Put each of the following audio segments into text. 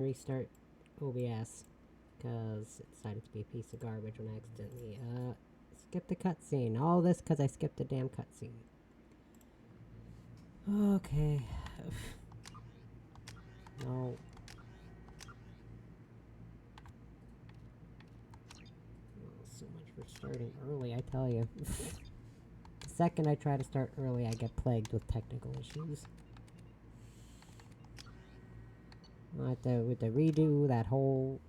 Restart OBS because it decided to be a piece of garbage when I accidentally skipped the cutscene. All this because I skipped the damn cutscene. Okay. No. Oh, so much for starting early, I tell you. The second I try to start early, I get plagued with technical issues. I'll have to redo that whole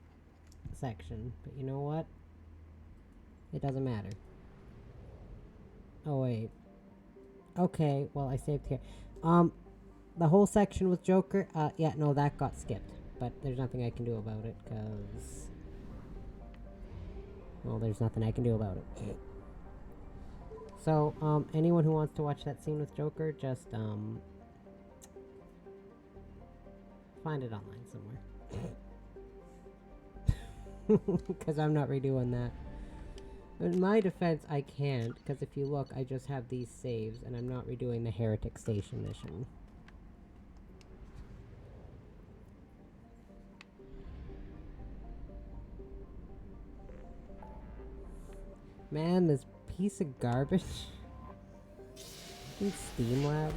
section, but you know what? It doesn't matter. Oh wait. Okay, well I saved here. The whole section with Joker, yeah, no, that got skipped. But there's nothing I can do about it, cause... Well, there's nothing I can do about it. So, anyone who wants to watch that scene with Joker, just, find it online somewhere. Because I'm not redoing that. In my defense, I can't, because if you look, I just have these saves, and I'm not redoing the Heretic Station mission. Man, this piece of garbage. These Steam Labs?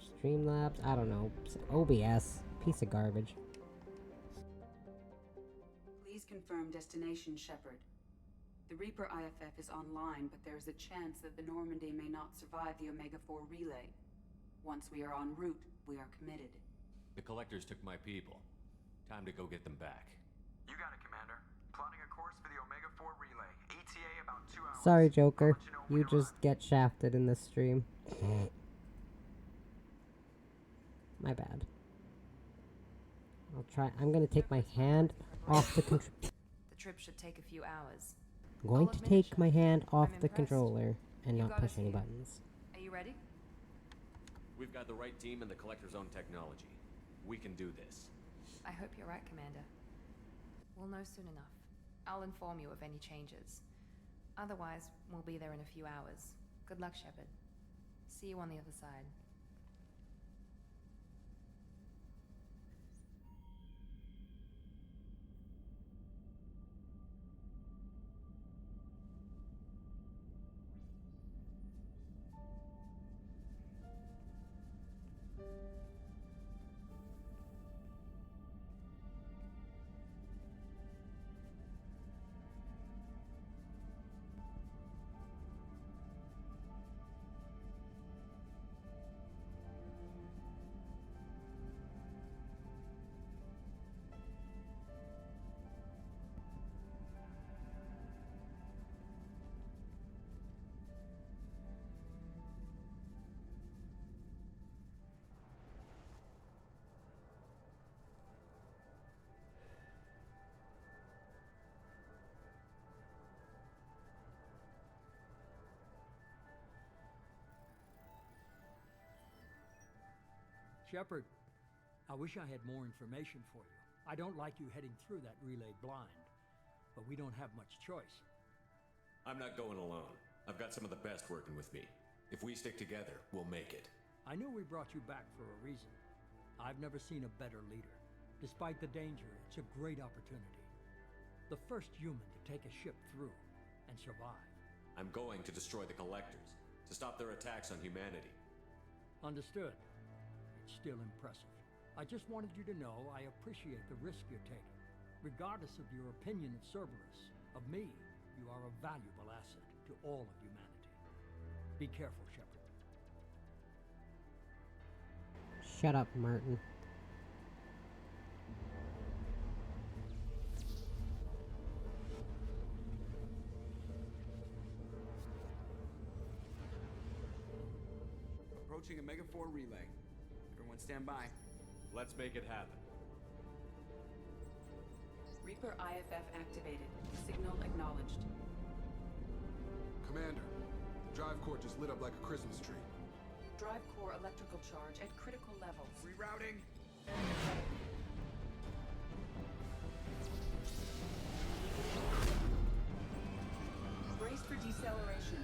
Streamlabs? I don't know. OBS. Piece of garbage. Please confirm destination, Shepard. The Reaper IFF is online, but there is a chance that the Normandy may not survive the Omega-4 relay. Once we are en route, we are committed. The Collectors took my people. Time to go get them back. You got it, Commander. Plotting a course for the Omega-4 relay. ETA about 2 hours. Sorry, Joker. You just get shafted in this stream. My bad. I'll try. I'm gonna take my hand off the control. The trip should take a few hours. I'm going to take my hand off the controller and not push any buttons. Are you ready? We've got the right team and the Collector's own technology. We can do this. I hope you're right, Commander. We'll know soon enough. I'll inform you of any changes. Otherwise, we'll be there in a few hours. Good luck, Shepard. See you on the other side. Shepard, I wish I had more information for you. I don't like you heading through that relay blind, but we don't have much choice. I'm not going alone. I've got some of the best working with me. If we stick together, we'll make it. I knew we brought you back for a reason. I've never seen a better leader. Despite the danger, it's a great opportunity. The first human to take a ship through and survive. I'm going to destroy the Collectors, to stop their attacks on humanity. Understood. It's still impressive. I just wanted you to know I appreciate the risk you're taking. Regardless of your opinion of Cerberus, of me, you are a valuable asset to all of humanity. Be careful, Shepard. Shut up, Martin. Approaching Omega-4 relay. Everyone stand by. Let's make it happen. Reaper IFF activated. Signal acknowledged. Commander, the drive core just lit up like a Christmas tree. Drive core electrical charge at critical levels. Rerouting. Brace for deceleration.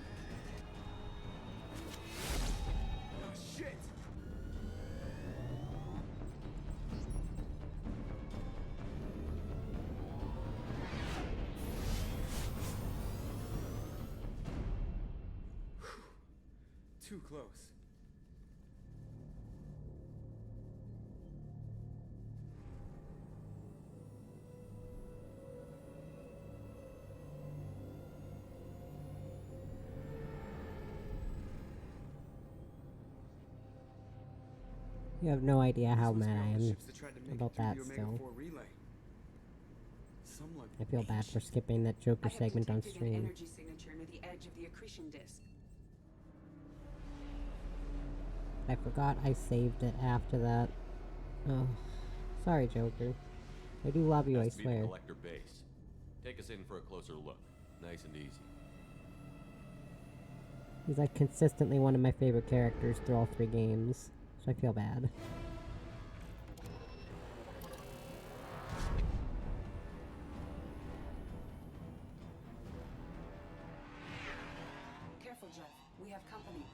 Oh, shit! too close. You have no idea how These must mad be I all the am ships that tried to make it about through that the still. Omega-4 relay. Some look I feel bad for ancient. skipping that I Joker have segment on detected an stream. energy signature near the edge of the accretion disk. I forgot I saved it after that. Oh, sorry, Joker. I do love you, I Has to be the swear. collector base. Take us in for a closer look. Nice and easy. He's like consistently one of my favorite characters through all 3 games, so I feel bad. Careful, Jeff. We have company.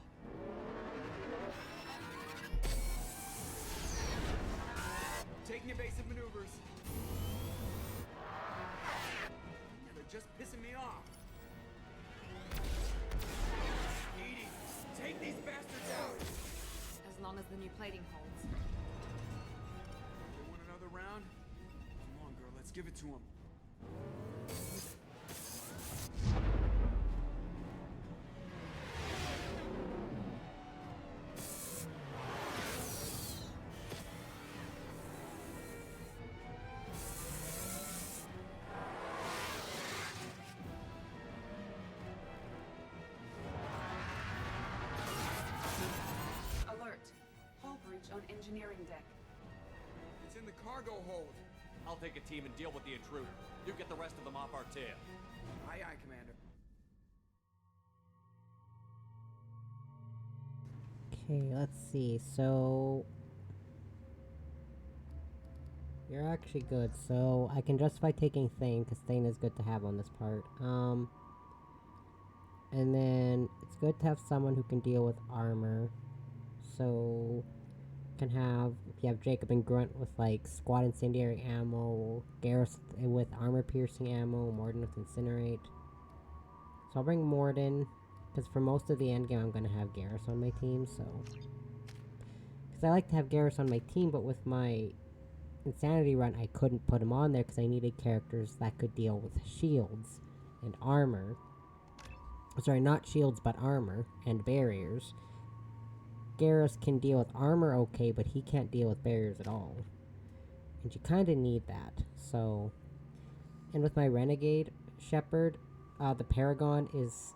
Taking evasive maneuvers. Yeah, they're just pissing me off. Edie, take these bastards out! As long as the new plating holds. They want another round? Come on, girl, let's give it to them. Alert. Hull breach on engineering deck. It's in the cargo hold. I'll take a team and deal with the intruder. You get the rest of them off our tail. Aye, aye, Commander. Okay, let's see. So you're actually good. So I can justify taking Thane because Thane is good to have on this part. And then it's good to have someone who can deal with armor. So can have if you have Jacob and Grunt with like squad incendiary ammo, Garrus with armor piercing ammo, Morden with incinerate. So I'll bring Morden. Because for most of the end game, I'm going to have Garrus on my team, so... Because I like to have Garrus on my team, but with my Insanity run, I couldn't put him on there because I needed characters that could deal with shields and armor. Sorry, not shields, but armor and barriers. Garrus can deal with armor okay, but he can't deal with barriers at all. And you kind of need that, so... And with my Renegade Shepherd, the Paragon is...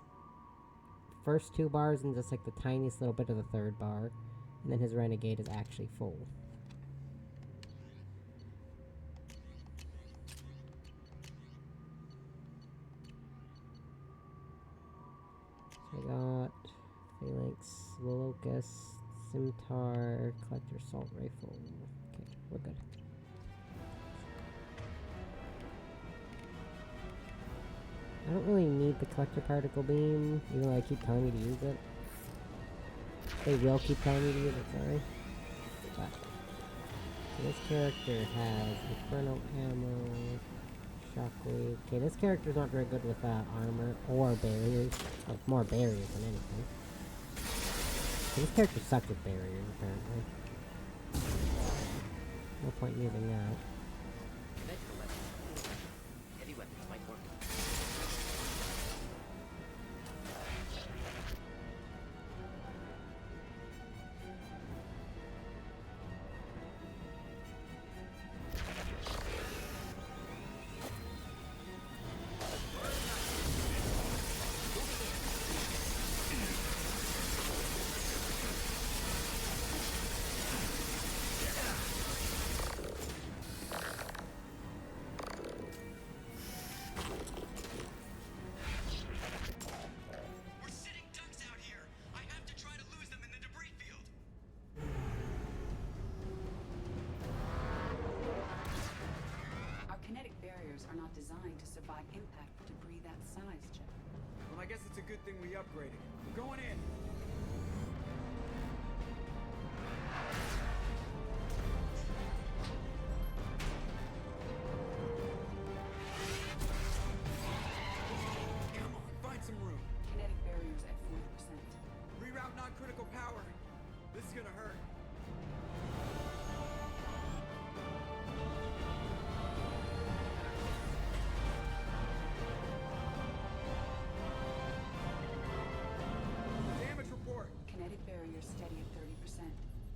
first 2 bars and just like the tiniest little bit of the 3rd bar, and then his Renegade is actually full. So I got Phalanx, Locust, Scimitar, Collector Assault Rifle. Okay, we're good. I don't really need the Collector Particle Beam, even though I keep telling you to use it. They will keep telling me to use it, sorry. But this character has Inferno Ammo, Shockwave. Okay, this character's not very good with armor or barriers. Well, more barriers than anything. So this character sucks with barriers, apparently. No point in using that. Medical weapons. Heavy weapons might work. are not designed to survive impact with debris that size, Jeff. Well, I guess it's a good thing we upgraded. We're going in. Come on, find some room. Kinetic barriers at 40%. Reroute non-critical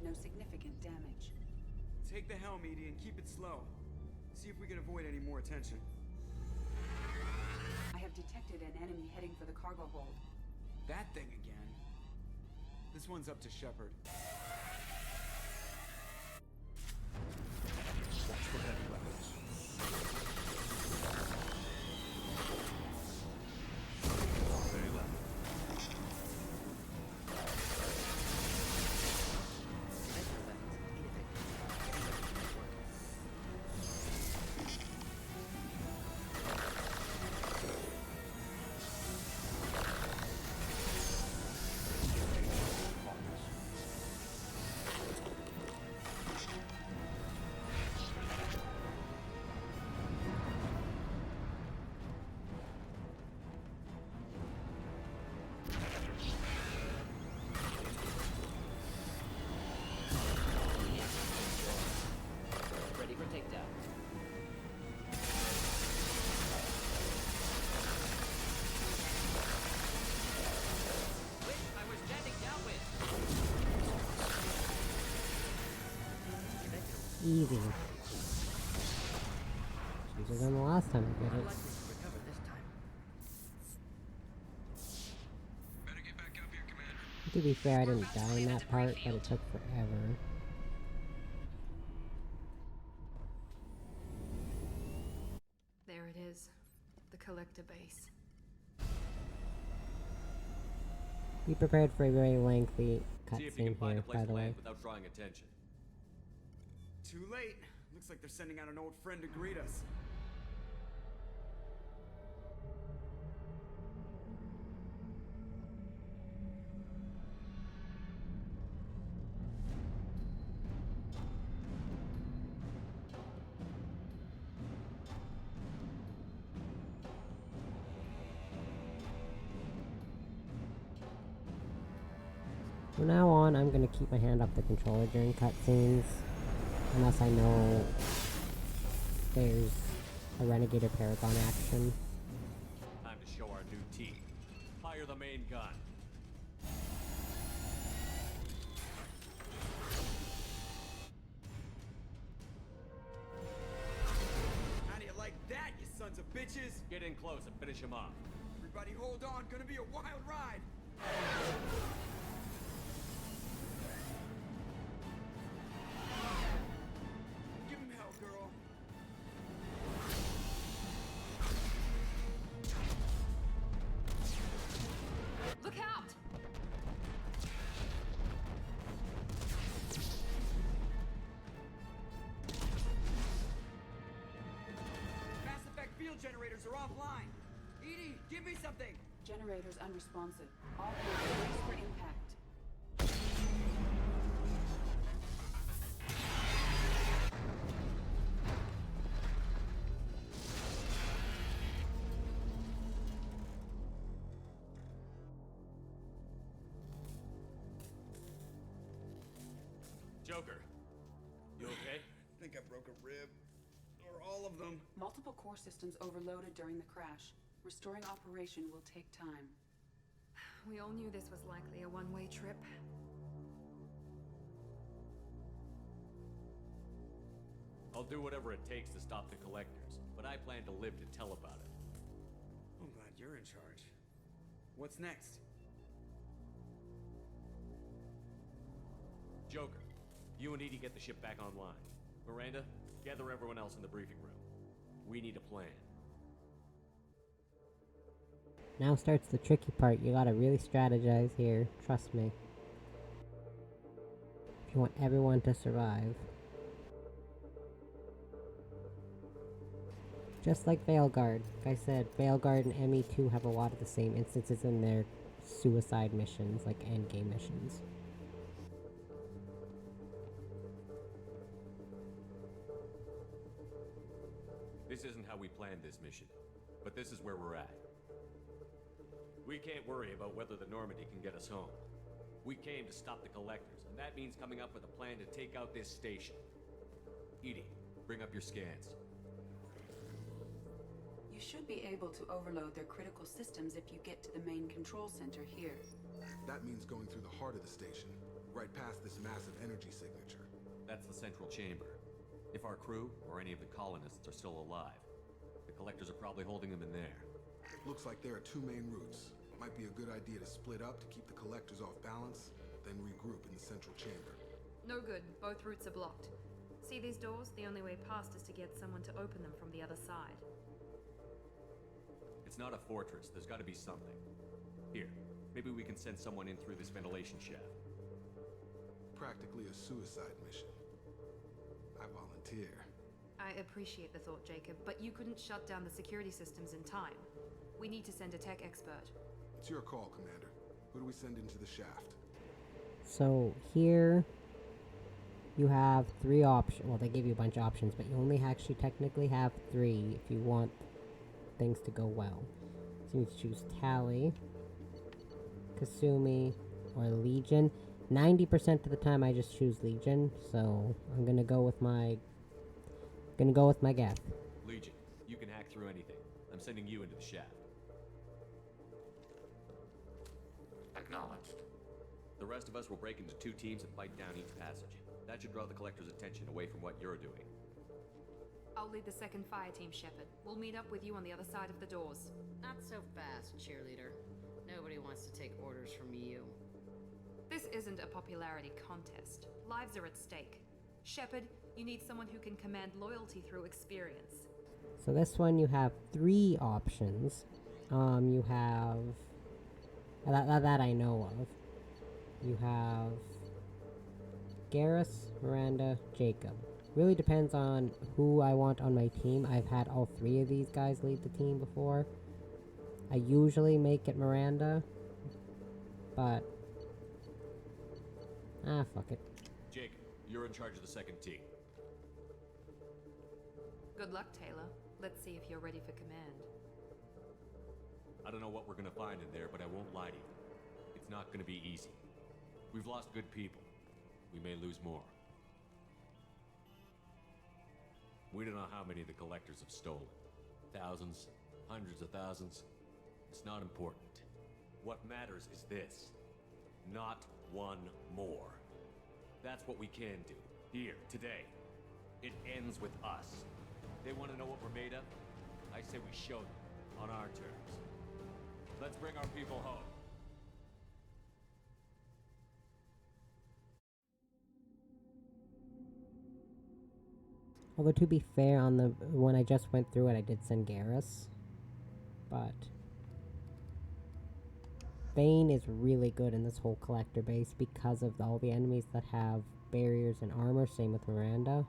No significant damage. Take the helm, Edie, and keep it slow. See if we can avoid any more attention. I have detected an enemy heading for the cargo hold. That thing again. This one's up to Shepard. Watch for heavy weapons. Very well. Conventional weapons ineffective. Ready for takedown. Wait, I was standing downwind. Conventional. Easy. Easier than the last time I did it. Unlikely to recover this time. Better get back up here, Commander. To be fair, I didn't die in that part, but it took forever. There it is. The collector base. Be prepared for a very lengthy See if you can cutscene find here, a place by to the way. land without drawing attention. Too late. Looks like they're sending out an old friend to greet us. From now on, I'm gonna keep my hand off the controller during cutscenes, unless I know there's a Renegade or Paragon action. Time to show our new teeth. Fire the main gun. How do you like that, you sons of bitches? Get in close and finish him off. Everybody hold on, gonna be a wild ride. Give him hell, girl. Look out! Mass Effect field generators are offline. Edie, give me something. Generators unresponsive. All hands brace for impact. Joker, you okay? Think I broke a rib. Or all of them. Multiple core systems overloaded during the crash. Restoring operation will take time. We all knew this was likely a one-way trip. I'll do whatever it takes to stop the collectors, but I plan to live to tell about it. I'm glad you're in charge. What's next? Joker, you and Edie get the ship back online. Miranda, gather everyone else in the briefing room. We need a plan. Now starts the tricky part. You gotta really strategize here. Trust me. If you want everyone to survive. Just like Veilguard. Like I said, Veilguard and ME2 have a lot of the same instances in their suicide missions, like endgame missions. This isn't how we planned this mission, but this is where we're at. We can't worry about whether the Normandy can get us home. We came to stop the collectors, and that means coming up with a plan to take out this station. Edie, bring up your scans. You should be able to overload their critical systems if you get to the main control center here. That means going through the heart of the station, right past this massive energy signature. That's the central chamber. If our crew, or any of the colonists, are still alive, the collectors are probably holding them in there. Looks like there are two main routes. Might be a good idea to split up to keep the collectors off balance, then regroup in the central chamber. No good. Both routes are blocked. See these doors? The only way past is to get someone to open them from the other side. It's not a fortress. There's got to be something. Here, maybe we can send someone in through this ventilation shaft. Practically a suicide mission. I volunteer. I appreciate the thought, Jacob, but you couldn't shut down the security systems in time. We need to send a tech expert. It's your call, Commander. Who do we send into the shaft? So here you have 3 options. Well, they give you a bunch of options, but you only actually technically have 3 if you want things to go well. So you need to choose Tally, Kasumi, or Legion. 90% of the time I just choose Legion, so I'm gonna go with my guess. Legion, you can hack through anything. I'm sending you into the shaft. Acknowledged. The rest of us will break into 2 teams and fight down each passage. That should draw the collector's attention away from what you're doing. I'll lead the second fire team, Shepard. We'll meet up with you on the other side of the doors. Not so fast, cheerleader. Nobody wants to take orders from you. This isn't a popularity contest. Lives are at stake. Shepard, you need someone who can command loyalty through experience. So this one you have 3 options. You have that I know of. You have Garrus, Miranda, Jacob. Really depends on who I want on my team. I've had all 3 of these guys lead the team before. I usually make it Miranda, but fuck it. Jacob, you're in charge of the second team. Good luck, Taylor. Let's see if you're ready for command. I don't know what we're gonna find in there, but I won't lie to you. It's not gonna be easy. We've lost good people. We may lose more. We don't know how many the collectors have stolen. Thousands, hundreds of thousands. It's not important. What matters is this. Not one more. That's what we can do. Here, today. It ends with us. They want to know what we're made of? I say we show them, on our terms. Let's bring our people home. Although to be fair, on the when I just went through it, I did send Garrus. But Thane is really good in this whole collector base because of all the enemies that have barriers and armor. Same with Miranda.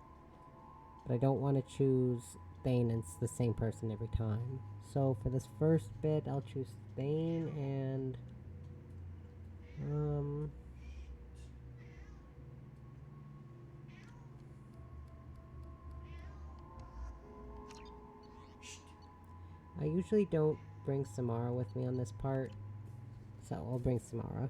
But I don't want to choose Thane and it's the same person every time. So for this first bit, I'll choose Thane and I usually don't bring Samara with me on this part, so I'll bring Samara.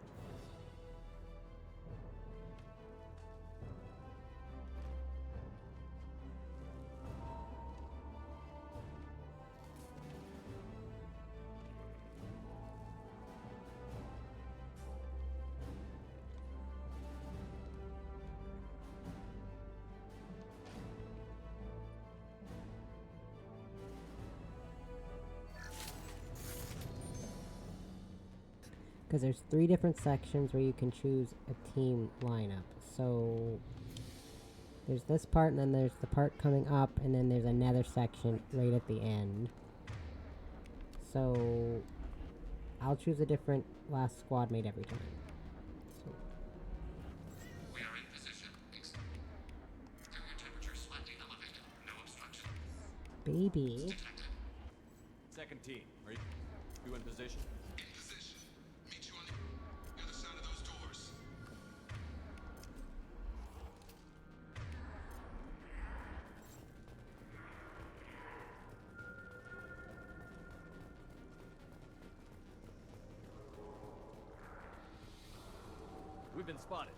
Because there's 3 different sections where you can choose a team lineup. So there's this part, and then there's the part coming up, and then there's another section right at the end. So I'll choose a different last squad mate every time. So. We are in position. Exterior temperature slightly elevated. No obstruction. Baby. Second team, are you in position? We've been spotted.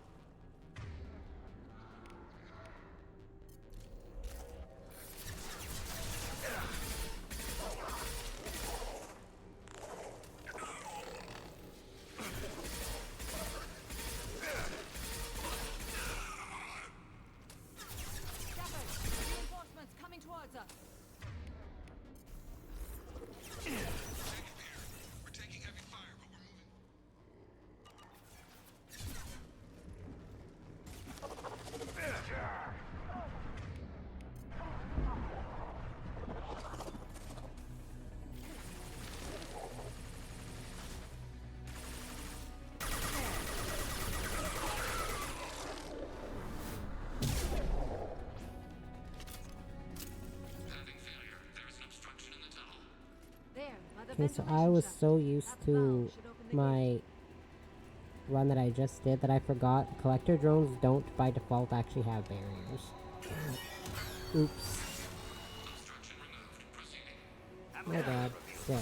Okay, so I was so used to my run that I just did that I forgot collector drones don't by default actually have barriers. Oops. Obstruction removed. Proceeding. My bad. Still.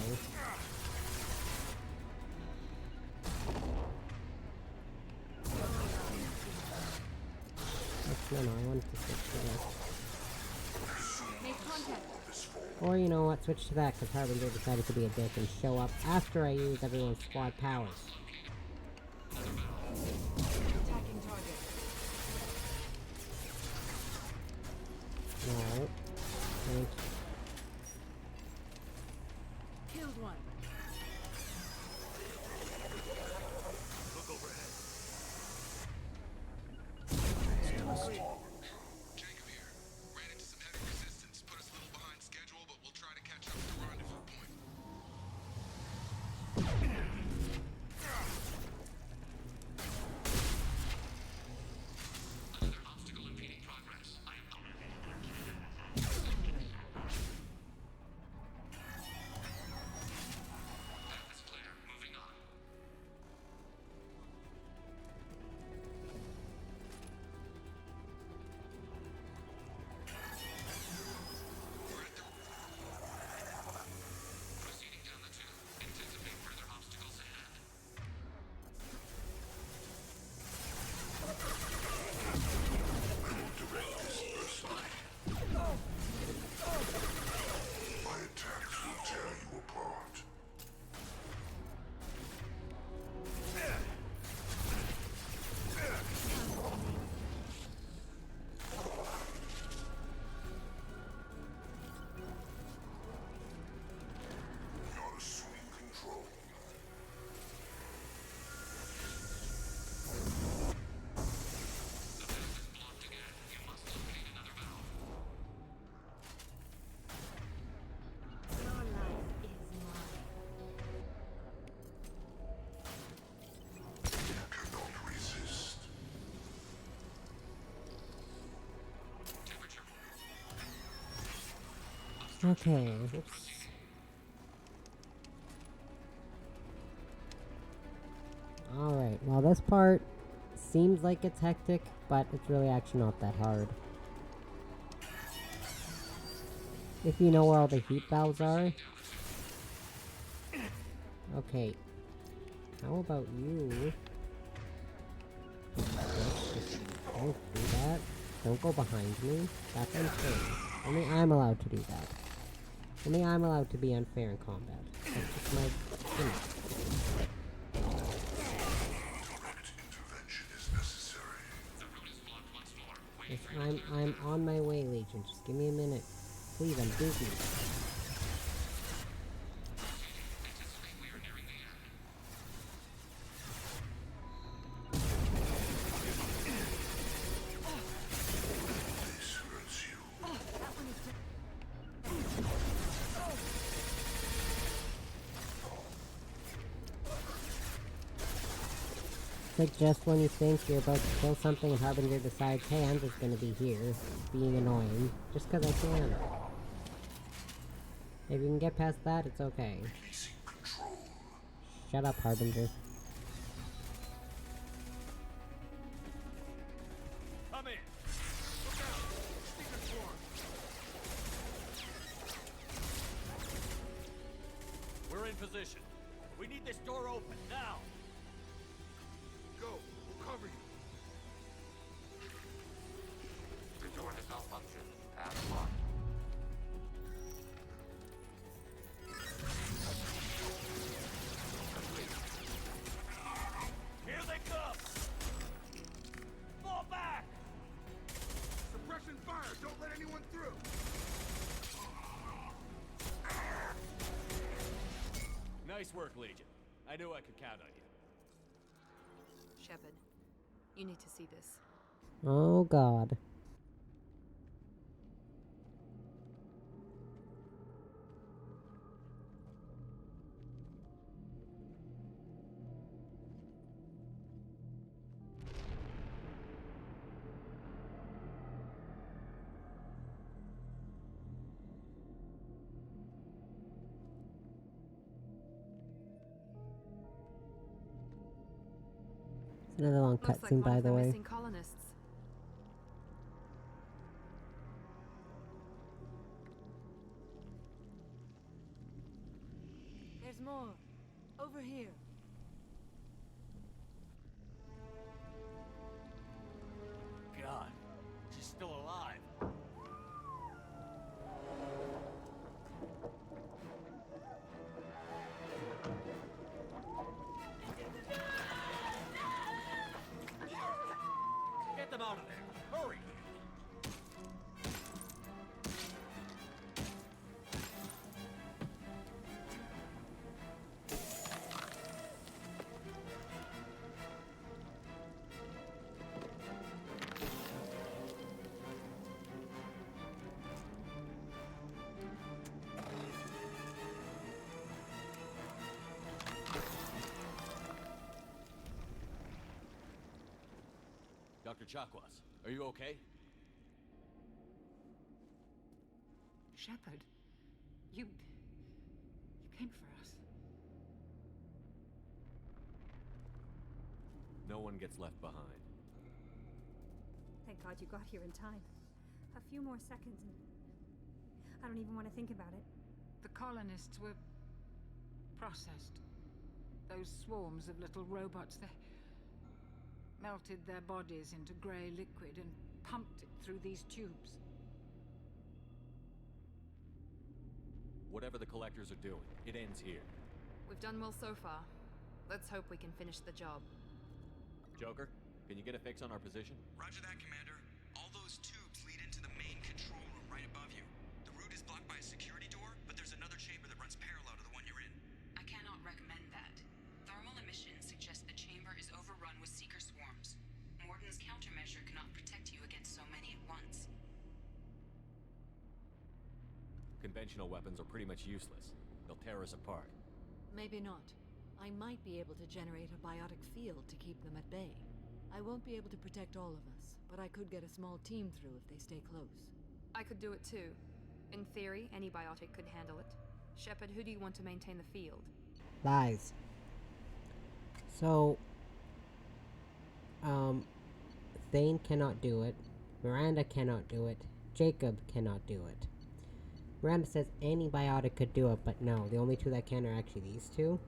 No, I wanted to switch to this. Make contact. Or you know what, switch to that because Harbinger decided to be a dick and show up after I use everyone's squad powers. Attacking target. No. Thank Killed one. Jacob here. Ran into some heavy resistance. Put us a little behind schedule, but we'll try to catch up at the rendezvous point. Another obstacle impeding progress. I am Path is clear. Moving on. Proceeding down the tube. Anticipate further obstacles ahead. My attacks will tear you apart. Not a sweet control. The path is blocked again. You must locate another valve. Your life is mine. You cannot resist. Temperature. Okay. Oops. Alright, well this part seems like it's hectic, but it's really actually not that hard. If you know where all the heat valves are. Okay. How about you? Don't do that. Don't go behind me. That's unfair. Only I'm allowed to do that. Only I'm allowed to be unfair in combat. That's just my thing. Direct intervention is necessary. The route is blocked once more. Yes, Wait for I'm on my way, Legion. Just give me a minute. Please, I'm busy. Anticipate we are nearing the end. This hurts you. It's like just when you think you're about to kill something and Harbinger decides, hey, I'm just gonna be here, being annoying, just 'cause I can. If you can get past that, it's okay. Releasing control. Shut up, Harbinger. Come in. Look out. Steven swarm. We're in position. We need this door open now. Go. We'll cover you. The door has malfunctioned. Path blocked. Here they come. Fall back. Suppression fire! Don't let anyone through! Nice work, Legion. I knew I could count on you. Shepard, you need to see this. Oh god. Another long Looks like cutscene, one by of the the way. missing colonists. There's more. Over here. God, she's still alive. Get them out of there! Hurry! Dr. Chakwas, are you okay? Shepard, you came for us. No one gets left behind. Thank God you got here in time. A few more seconds and I don't even want to think about it. The colonists were processed. Those swarms of little robots, they melted their bodies into grey liquid and pumped it through these tubes. Whatever the collectors are doing, it ends here. We've done well so far. Let's hope we can finish the job. Joker, can you get a fix on our position? Roger that, Commander. All those tubes lead into the main control room right above you. The route is blocked by a security door, but there's another chamber that runs parallel to the one you're in. I cannot recommend that. Thermal emissions suggest the chamber is overrun with seeker swarms. Morden's countermeasure cannot protect you against so many at once. Conventional weapons are pretty much useless. They'll tear us apart. Maybe not. I might be able to generate a biotic field to keep them at bay. I won't be able to protect all of us, but I could get a small team through if they stay close. I could do it too. In theory, any biotic could handle it. Shepard, who do you want to maintain the field? Lies. So, Thane cannot do it. Miranda cannot do it. Jacob cannot do it. Miranda says any biotic could do it, but no, the only two that can are actually these two.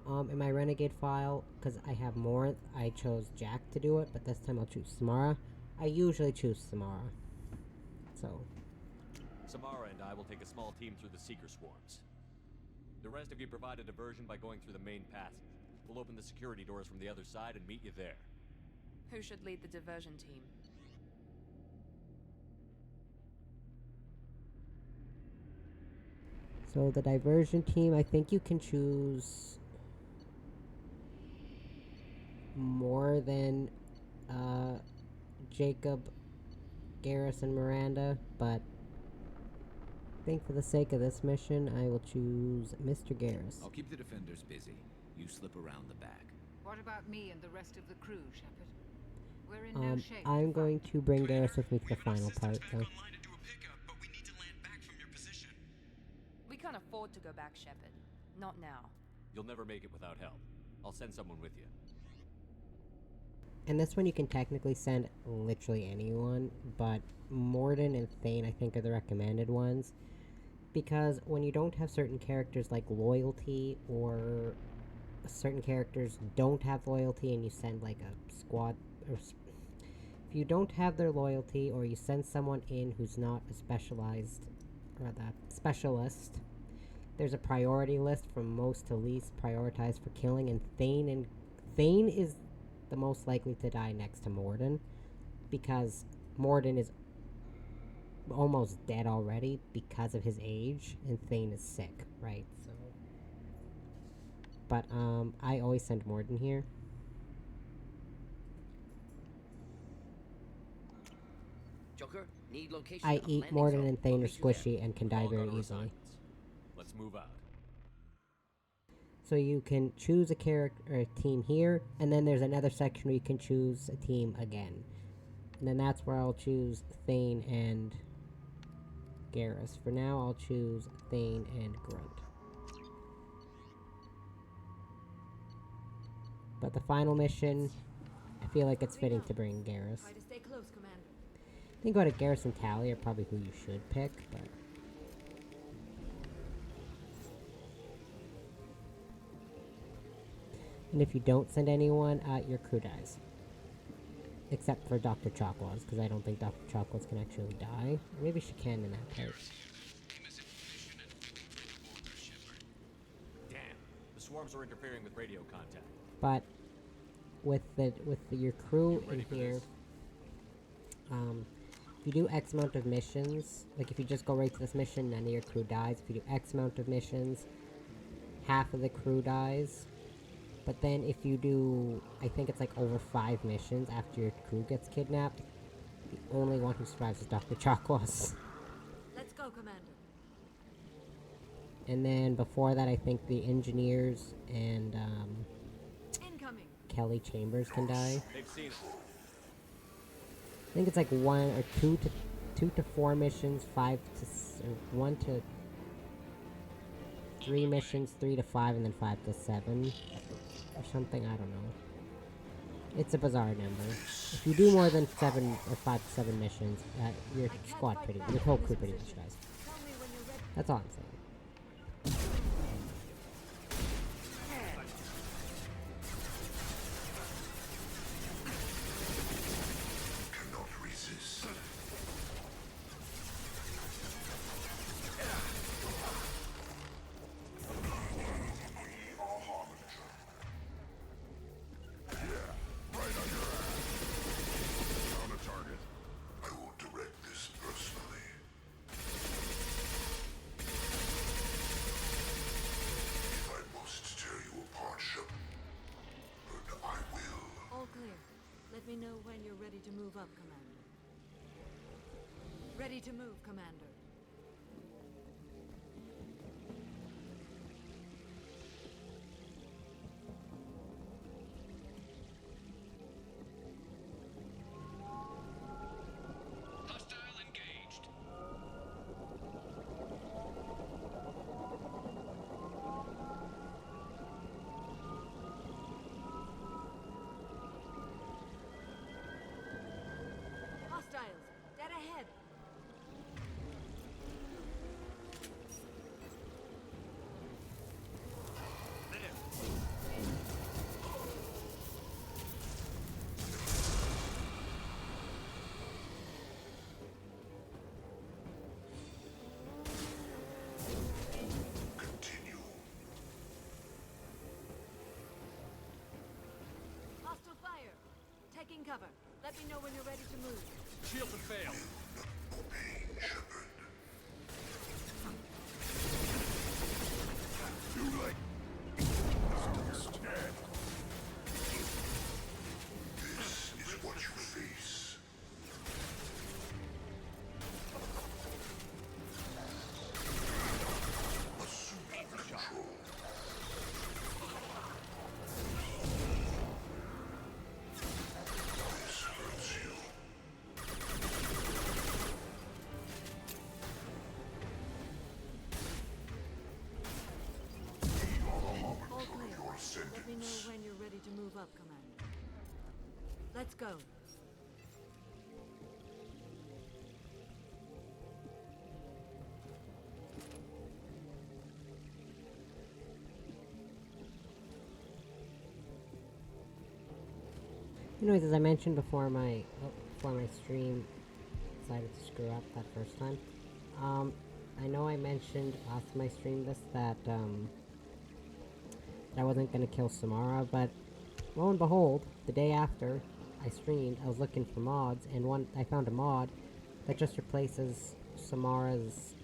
In my Renegade file, because I have more, I chose Jack to do it, but this time I'll choose Samara. I usually choose Samara. So. Samara and I will take a small team through the Seeker swarms. The rest of you provide a diversion by going through the main passage. We'll open the security doors from the other side and meet you there. Who should lead the diversion team? So the diversion team, I think you can choose more than Jacob, Garrus, and Miranda, but I think for the sake of this mission, I will choose Mr. Garrus. I'll keep the defenders busy. You slip around the back. What about me and the rest of the crew, Shepard? We're in no shape. I'm going to bring Garrus with me to the final part, though. We can't afford to go back, Shepard. Not now. You'll never make it without help. I'll send someone with you. And this one you can technically send literally anyone, but Morden and Thane I think are the recommended ones. Because when you don't have certain characters like loyalty, or certain characters don't have loyalty and you send like a squad, or if you don't have their loyalty or you send someone in who's not a specialized, or the specialist, there's a priority list from most to least prioritized for killing, and Thane is the most likely to die next to Morden, because Morden is almost dead already because of his age, and Thane is sick, right? So, but I always send Morden here. Joker, need location I of eat landing Morden zone. and Thane I'll are meet you there. squishy and can die All very got our easily. assignments. Let's move out. So you can choose a character or a team here, and then there's another section where you can choose a team again. And then that's where I'll choose Thane and Garrus. For now, I'll choose Thane and Grunt. But the final mission feel like it's fitting to bring Garrus. Try to stay close, Commander. I think about it, Garrus and Tally are probably who you should pick, but... And if you don't send anyone, your crew dies. Except for Dr. Chocolaws, because I don't think Dr. Chocolaws can actually die. Maybe she can in that part. Damn, the swarms are interfering with radio contact. But with your crew in here, if you do X amount of missions, like if you just go right to this mission, none of your crew dies. If you do X amount of missions, half of the crew dies. But then if you do, I think it's like over 5 missions after your crew gets kidnapped, the only one who survives is Dr. Chocolaws. Let's go, Commander. And then before that, I think the engineers and Incoming. Kelly Chambers can die. They've seen it. I think it's like 1 or 2 to 4 missions, 5 to or 1 to 3 missions, 3 to 5, and then 5 to 7. Or something, I don't know. It's a bizarre number. If you do more than 7 or 5 to 7 missions, your squad your whole crew pretty much dies. That's all I'm saying. Cannot resist. I will direct this personally. If I must tear you apart, Shepard, I will. All clear. Let me know when you're ready to move up, Commander. Ready to move, Commander. Hostile engaged. Hostiles, dead ahead. Continue. Hostile fire. Taking cover. Let me know when you're ready to move. Shields have failed. Obey, Shepard. This is what you face. Assume control. This hurts you. All clear. Let me know when you're ready to move up, Commander. Let's go. Anyways, as I mentioned before my stream decided to screw up that first time, I know I mentioned last time I streamed this that I wasn't gonna kill Samara, but lo and behold, the day after I streamed, I was looking for mods, and I found a mod that just replaces Samara's,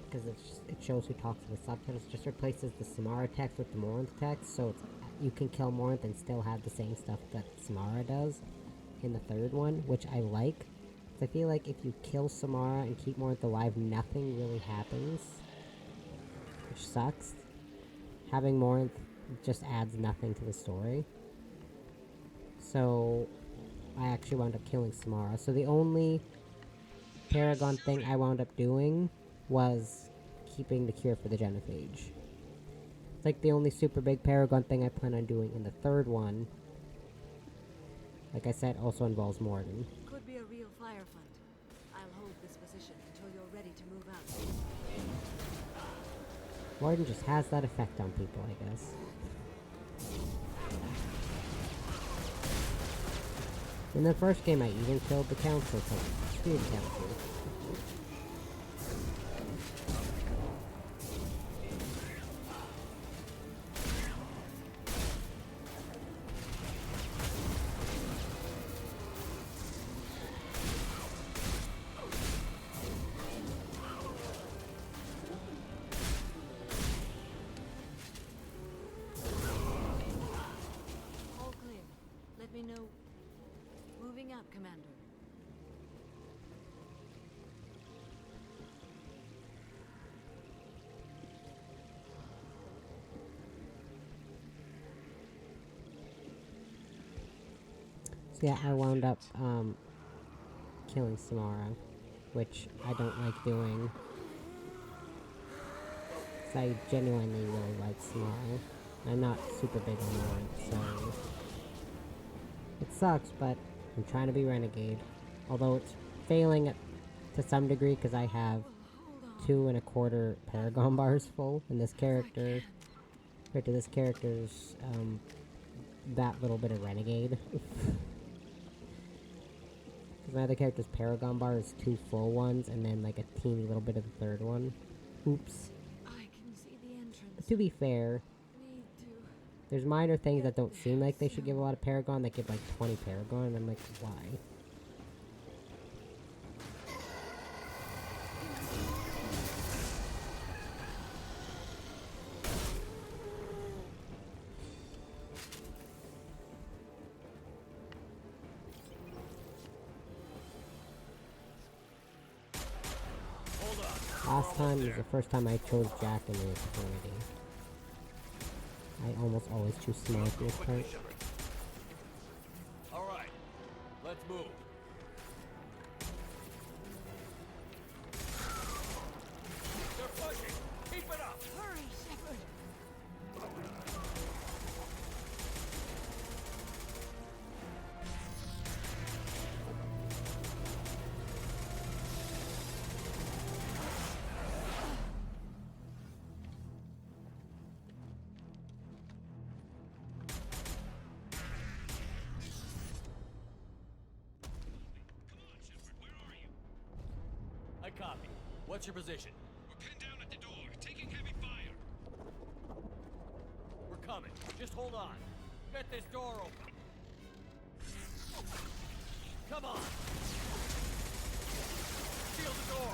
because it shows who talks with subtitles, just replaces the Samara text with the Morinth text, so you can kill Morinth and still have the same stuff that Samara does in the third one, which I like. I feel like if you kill Samara and keep Morinth alive, nothing really happens, which sucks. Having Morinth just adds nothing to the story. So I actually wound up killing Samara. So the only Paragon thing I wound up doing was keeping the cure for the Genophage. It's like the only super big Paragon thing I plan on doing in the third one. like I said, also involves Morgan. Could be a real firefight. I'll hold this position until you're ready to move out. Morgan just has that effect on people, I guess. In the first game, I even killed the council, so screw the council. All clear. Let me know. Moving out, Commander. So yeah, I wound up, killing Samara, which I don't like doing. 'Cause I genuinely really like Samara. I'm not super big on Lawrence, so... It sucks, but I'm trying to be Renegade. Although it's failing to some degree, because I have 2 1/4 Paragon bars full, and this character... Compared to this character's, that little bit of Renegade. Because my other character's Paragon bar is 2 full ones, and then like a teeny little bit of the third one. Oops. I can see the entrance. But to be fair, there's minor things that don't seem like they should give a lot of Paragon, that give like 20 Paragon, and I'm like, why? Last time was the first time I chose Jack in the eternity. I almost always choose Smart this part. Alright, let's move. They're pushing! Keep it up! Hurry, Shepard! I copy. What's your position? We're pinned down at the door, taking heavy fire. We're coming. Just hold on. Get this door open. Come on! Seal the door!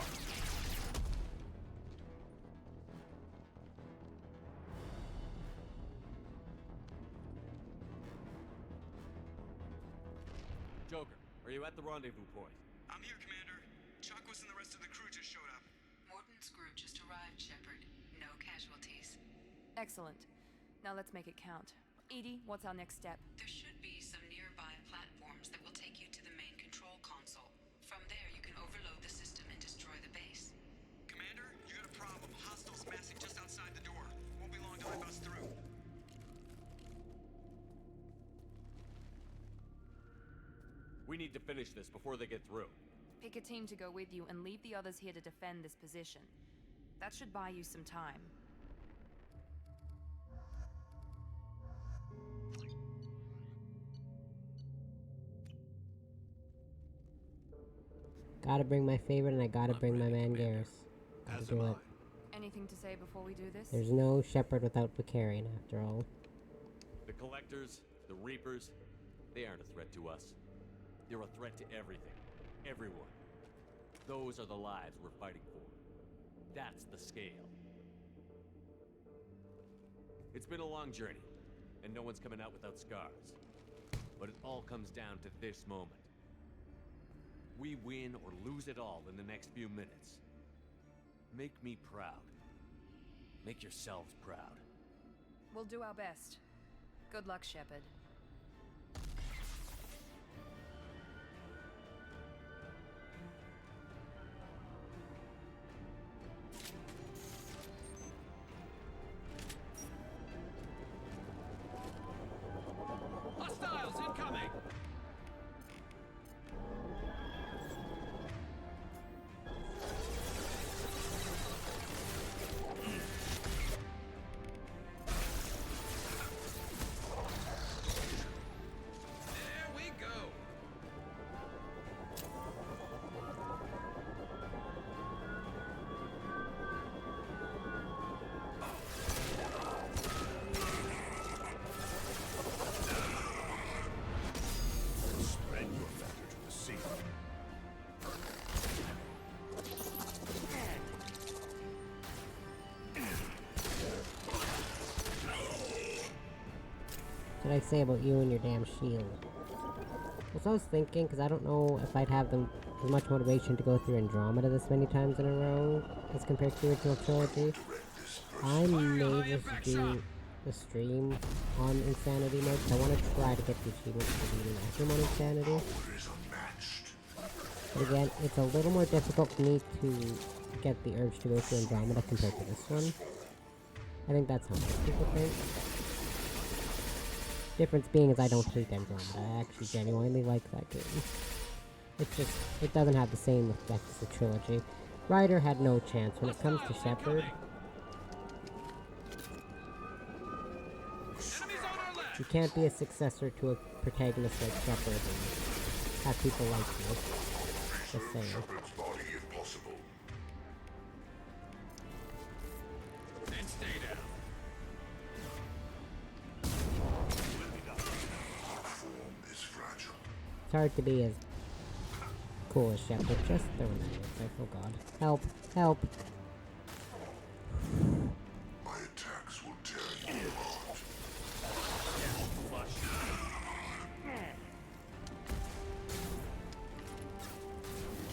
Joker, are you at the rendezvous point? I'm here, Commander. Chakwas and the rest of the crew just showed up. Morton's group just arrived, Shepard. No casualties. Excellent. Now let's make it count. Edie, what's our next step? There should be some nearby platforms that will take you to the main control console. From there, you can overload the system and destroy the base. Commander, you got a problem. Hostiles massing just outside the door. Won't be long till I bust through. We need to finish this before they get through. Pick a team to go with you and leave the others here to defend this position. That should buy you some time. Gotta bring my favorite, and I gotta bring my man Garrus. Gotta do it. Anything to say before we do this? There's no Shepherd without Vicarian, after all. The Collectors, the Reapers, they aren't a threat to us. They're a threat to everything. Everyone. Those are the lives we're fighting for. That's the scale. It's been a long journey, and no one's coming out without scars. But it all comes down to this moment. We win or lose it all in the next few minutes. Make me proud. Make yourselves proud. We'll do our best. Good luck, Shepard. Hostiles incoming! did I say about you and your damn shield? So I was thinking, because I don't know if I'd have them as much motivation to go through Andromeda this many times in a row as compared to the original trilogy. I may just do the stream on Insanity mode, because I want to try to get the achievements for beating Acrim on Insanity. But again, it's a little more difficult for me to get the urge to go through Andromeda compared to this one. I think that's how most people think. Difference being is I don't hate Andromeda. I actually genuinely like that game. It's just, it doesn't have the same effect as the trilogy. Ryder had no chance. When it comes to Shepard, you can't be a successor to a protagonist like Shepard and have people like you. Just saying. Then stay down. It's hard to be as cool as Shepard. Just throwing that. It's like, oh god. Help! Help! My attacks will tear you apart.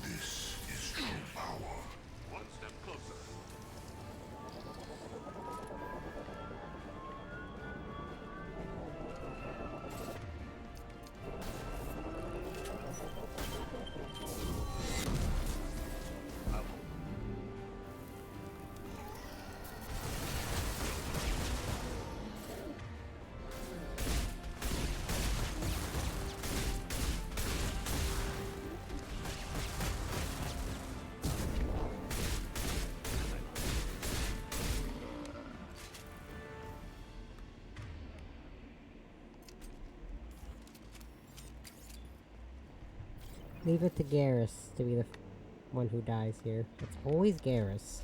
This is true power. One step closer. Leave it to Garrus to be the one who dies here. It's always Garrus.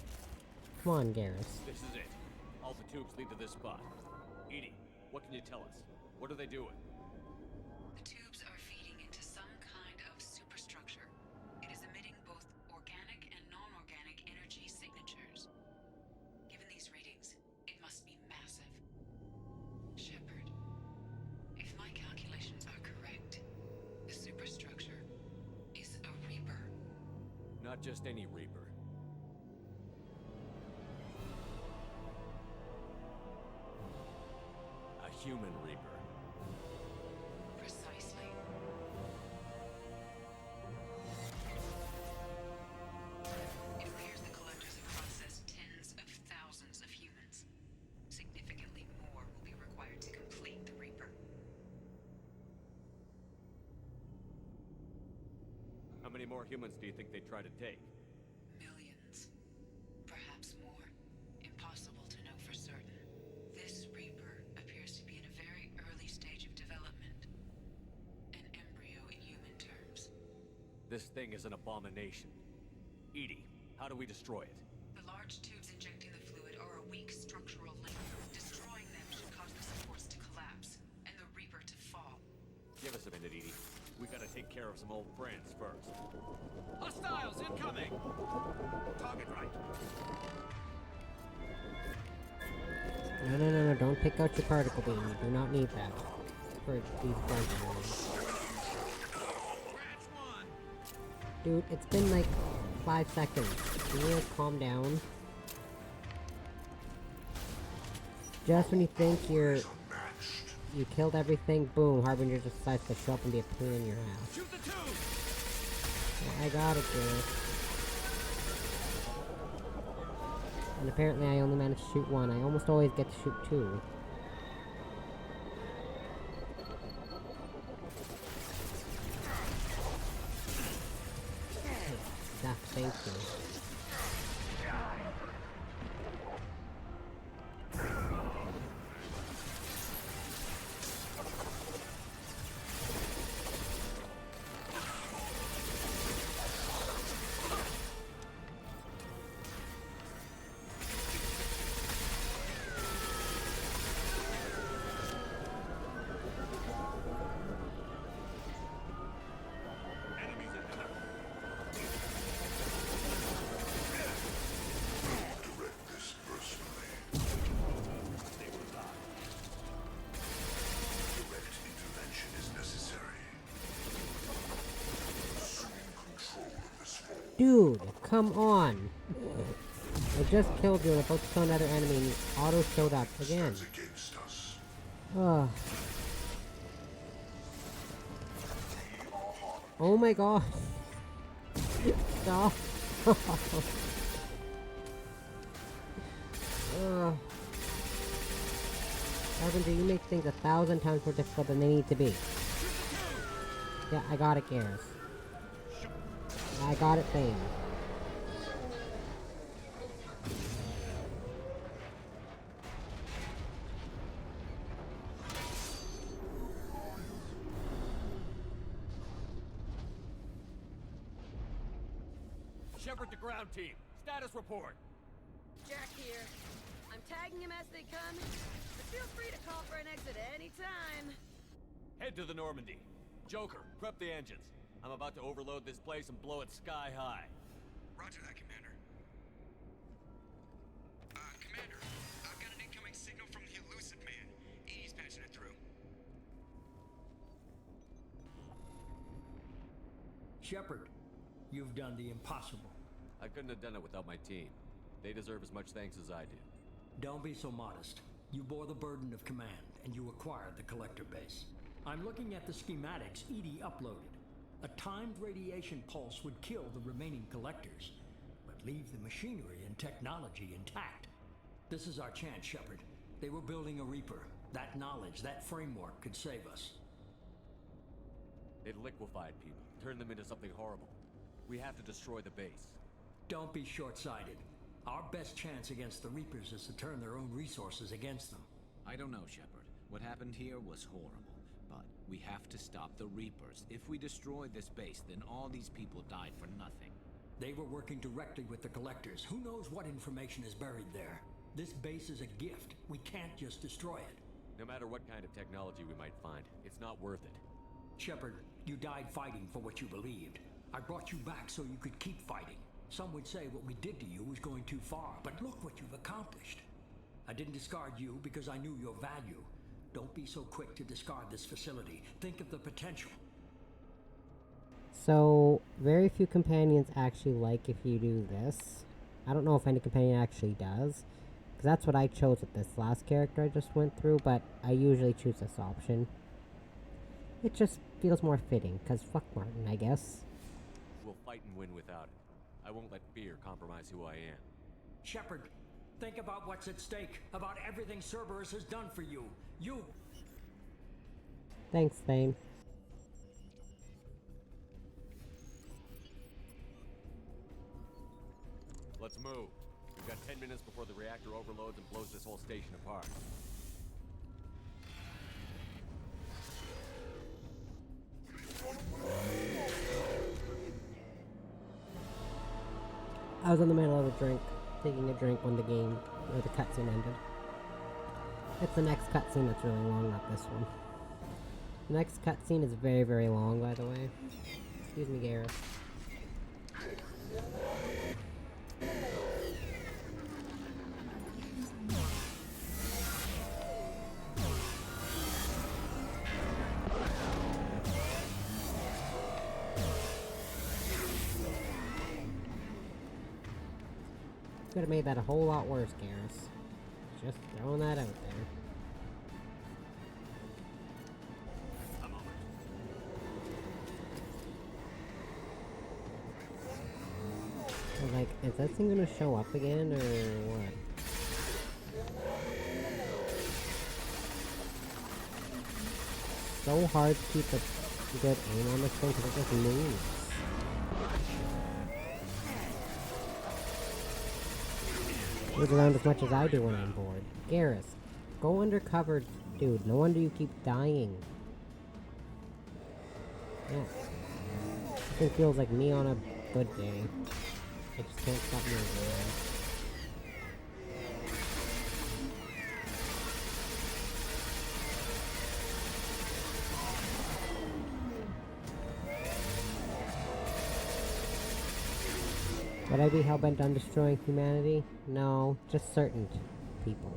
Come on, Garrus. This is it. All the tubes lead to this spot. Edie, what can you tell us? What are they doing? The tubes are feeding into some kind of superstructure. It is emitting both organic and non-organic energy signatures. Given these readings, it must be massive. Shepard, if my calculations are correct, the superstructure is a Reaper. Not just any Reaper. A human Reaper. Precisely. It appears the collectors have processed tens of thousands of humans. Significantly more will be required to complete the Reaper. How many more humans do you think they'd try to take? Millions. Perhaps more. Impossible to know for certain. This Reaper appears to be in a very early stage of development. An embryo in human terms. This thing is an abomination. Edie, how do we destroy it? The large tubes injecting the fluid are a weak structural link. Destroying them should cause the supports to collapse, and the Reaper to fall. Give us a minute, Edie. We gotta take care of some old friends first. Hostiles incoming! Target right. No, don't pick out your particle beam. You do not need that. For these friends. Dude, it's been like 5 seconds. Can you like calm down? Just when you think you killed everything, boom, Harbinger just decides to show up and be a pain in your ass. Shoot the tube! Yeah, I got it, dude. And apparently I only managed to shoot one. I almost always get to shoot two. Thank you. Dude, come on! I just killed you and about to kill another enemy and you auto showed up again. Against us. Ugh. Oh my god! Stop! Ugh. Carpenter, you make things 1,000 times more difficult than they need to be. Yeah, I got it, Garrus. I got it, Thane. Shepard to ground team. Status report. Jack here. I'm tagging him as they come, but feel free to call for an exit anytime. Head to the Normandy. Joker, prep the engines. I'm about to overload this place and blow it sky high. Roger that, Commander. Commander, I've got an incoming signal from the Elusive Man. He's patching it through. Shepard, you've done the impossible. I couldn't have done it without my team. They deserve as much thanks as I do. Don't be so modest. You bore the burden of command, and you acquired the collector base. I'm looking at the schematics Edie uploaded. A timed radiation pulse would kill the remaining collectors, but leave the machinery and technology intact. This is our chance, Shepard. They were building a Reaper. That knowledge, that framework could save us. They've liquefied people, turned them into something horrible. We have to destroy the base. Don't be short-sighted. Our best chance against the Reapers is to turn their own resources against them. I don't know, Shepard. What happened here was horrible. But we have to stop the Reapers. If we destroy this base, then all these people died for nothing. They were working directly with the collectors. Who knows what information is buried there? This base is a gift. We can't just destroy it. No matter what kind of technology we might find, it's not worth it. Shepard, you died fighting for what you believed. I brought you back so you could keep fighting. Some would say what we did to you was going too far, but look what you've accomplished. I didn't discard you because I knew your value. Don't be so quick to discard this facility. Think of the potential. So, very few companions actually like if you do this. I don't know if any companion actually does, because that's what I chose with this last character I just went through, but I usually choose this option. It just feels more fitting, because fuck Martin, I guess. We'll fight and win without it. I won't let fear compromise who I am. Shepard, think about what's at stake, about everything Cerberus has done for you. You... Thanks, Thane. Let's move. We've got 10 minutes before the reactor overloads and blows this whole station apart. I was in the middle of taking a drink when the game, or the cutscene ended. It's the next cutscene that's really long, not this one. The next cutscene is very, very long, by the way. Excuse me, Garrus. Could have made that a whole lot worse, Garrus. Just throwing that out there. I was like, is that thing gonna show up again, or what? So hard to keep a good aim on this thing because it just moves. Moves around as much as I do when I'm bored. Garrus, go undercover, dude. No wonder you keep dying. Yeah. This thing feels like me on a good day. I just can't stop moving around. Would I be hellbent on destroying humanity? No, just certain people.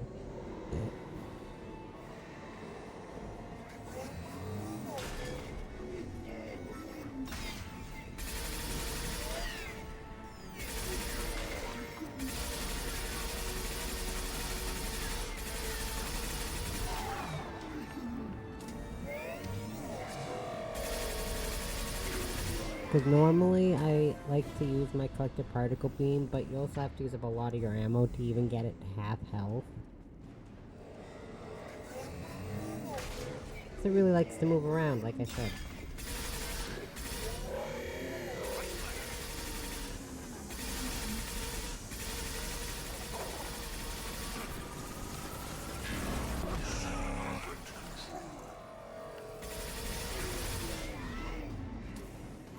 Because normally I like to use my collective particle beam, but you also have to use up a lot of your ammo to even get it half health. So it really likes to move around, like I said.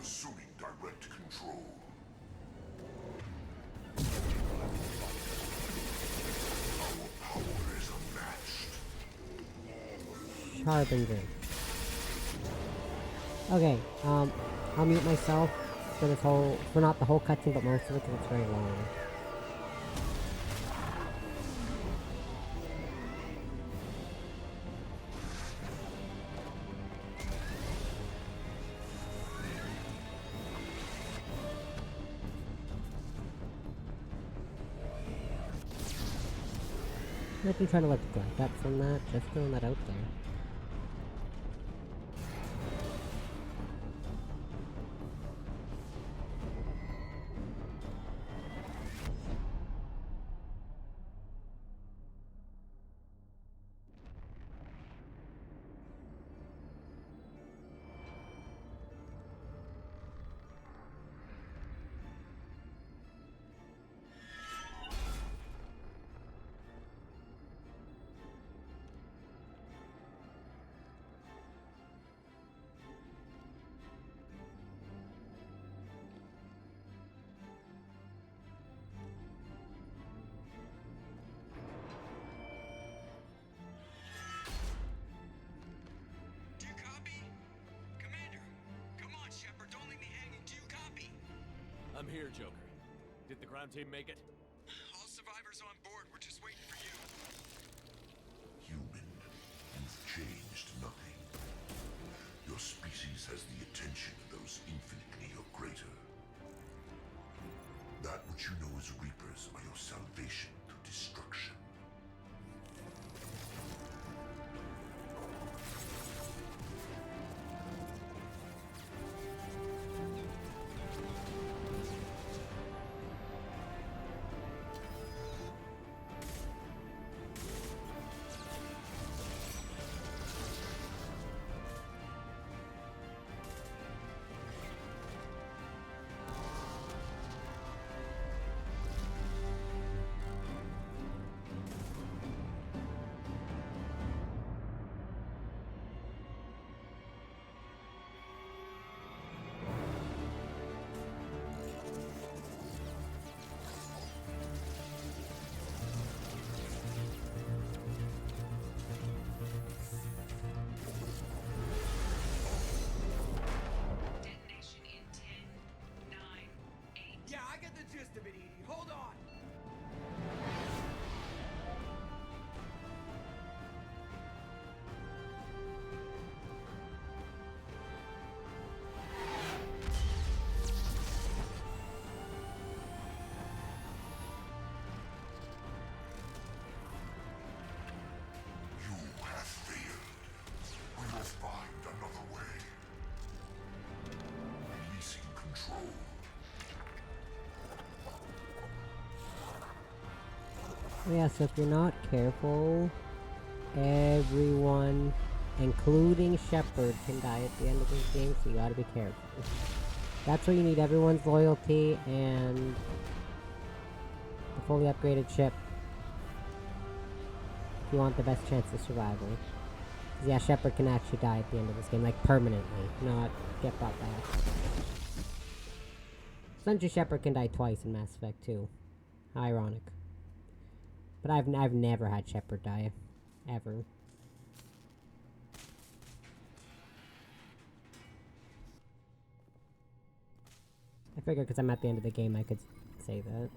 Assuming direct control. Our power is unmatched. Harbinger. Okay, I'll mute myself for this whole, for not the whole cutscene, but most of it, because it's very long. Might be trying to let the glass up from that, just throwing that out there. I'm here, Joker. Did the ground team make it? All survivors on board. We're just waiting for you. Human, you've changed nothing. Your species has the attention of those infinitely or greater. That which you know as Reapers are your salvation through destruction. Yeah, I get the gist of it, Edie. Hold on. You have failed. We will find another way. Releasing control. Yeah, so if you're not careful, everyone, including Shepard, can die at the end of this game, so you gotta be careful. That's where you need everyone's loyalty and the fully upgraded ship if you want the best chance of survival. 'Cause yeah, Shepard can actually die at the end of this game, like permanently, not get brought back. Essentially, Shepard can die twice in Mass Effect 2. How ironic. But I've never had Shepard die. Ever. I figure because I'm at the end of the game I could say that.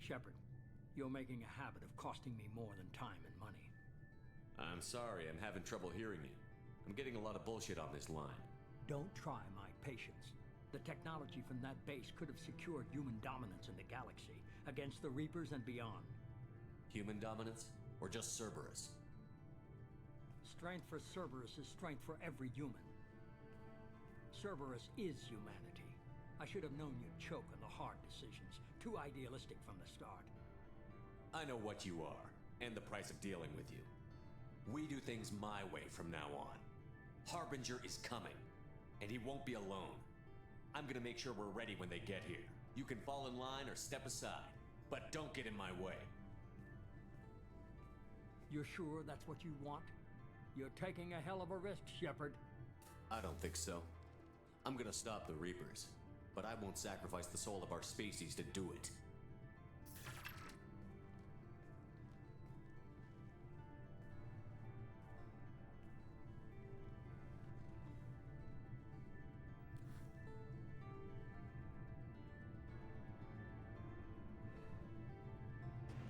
Shepard, you're making a habit of costing me more than time and money. I'm sorry, I'm having trouble hearing you. I'm getting a lot of bullshit on this line. Don't try my patience. The technology from that base could have secured human dominance in the galaxy against the Reapers and beyond. Human dominance? Or just Cerberus? Strength for Cerberus is strength for every human. Cerberus is humanity. I should have known you'd choke on the hard decisions. Too idealistic from the start. I know what you are, and the price of dealing with you. We do things my way from now on. Harbinger is coming, and he won't be alone. I'm gonna make sure we're ready when they get here. You can fall in line or step aside, but don't get in my way. You're sure that's what you want? You're taking a hell of a risk, Shepard. I don't think so. I'm gonna stop the Reapers, but I won't sacrifice the soul of our species to do it.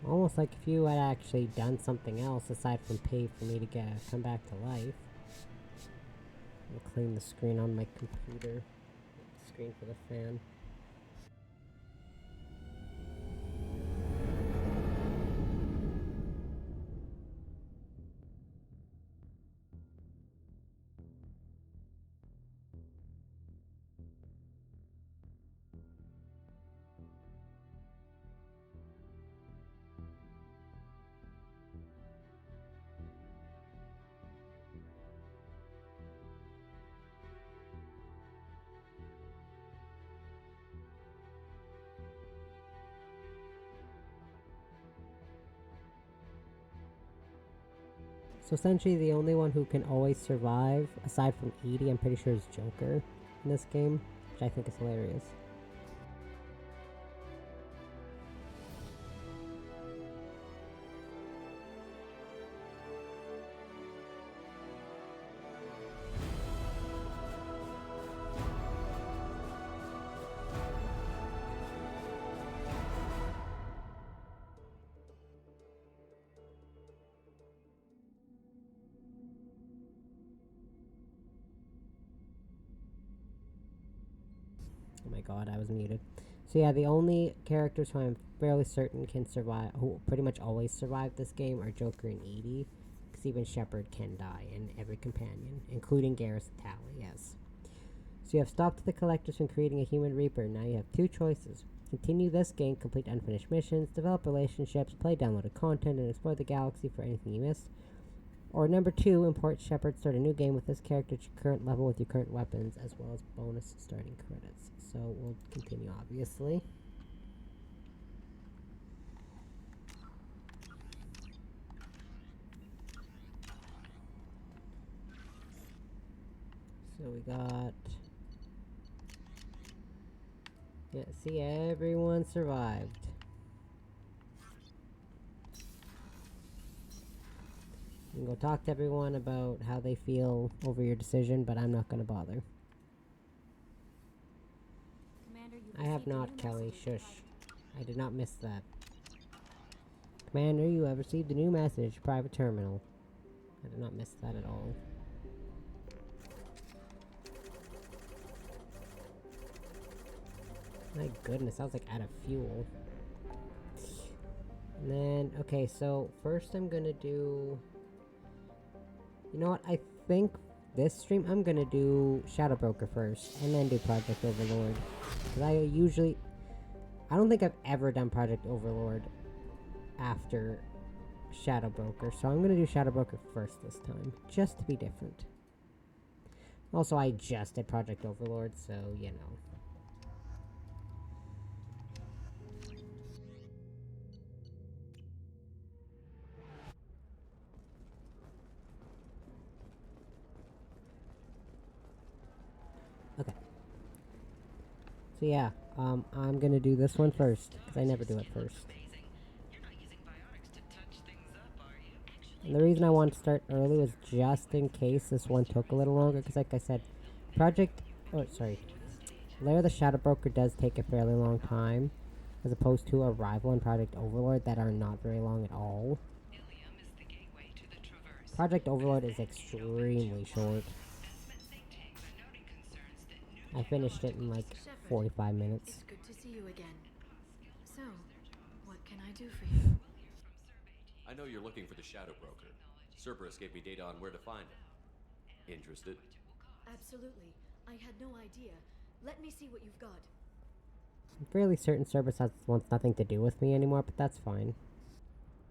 Almost like if you had actually done something else aside from pay for me to come back to life. I'll clean the screen on my computer. Screen for the fan. So essentially the only one who can always survive, aside from Edie, I'm pretty sure is Joker in this game, which I think is hilarious. Oh my god, I was muted. So yeah, the only characters who I'm fairly certain can survive, who pretty much always survive this game, are Joker and Edie. Because even Shepard can die, and every companion, including Garrus and Tally, yes. So you have stopped the Collectors from creating a human Reaper. Now you have two choices. Continue this game, complete unfinished missions, develop relationships, play downloaded content, and explore the galaxy for anything you missed. Or number 2, import Shepard, start a new game with this character at your current level with your current weapons, as well as bonus starting credits. So we'll continue, obviously. So we got... yeah, see, everyone survived. You can go talk to everyone about how they feel over your decision, but I'm not going to bother. I have not, Kelly. Shush. I did not miss that. Commander, you have received a new message. Private terminal. I did not miss that at all. My goodness, I was like out of fuel. And then, okay, so first I'm gonna do... you know what, I think this stream I'm gonna do Shadow Broker first, and then do Project Overlord. Because I don't think I've ever done Project Overlord after Shadow Broker, so I'm gonna do Shadow Broker first this time, just to be different. Also, I just did Project Overlord, so, you know. Okay. So yeah, I'm gonna do this one first, because I never do it first. And the reason I wanted to start early was just in case this one took a little longer, because like I said, Lair of the Shadow Broker does take a fairly long time, as opposed to Arrival and Project Overlord that are not very long at all. Project Overlord is extremely short. I finished it in like 45 minutes. It's good to see you again. So, what can I do for you? I know you're looking for the Shadow Broker. Cerberus gave me data on where to find him. Interested? Absolutely. I had no idea. Let me see what you've got. I'm fairly certain Cerberus wants nothing to do with me anymore, but that's fine.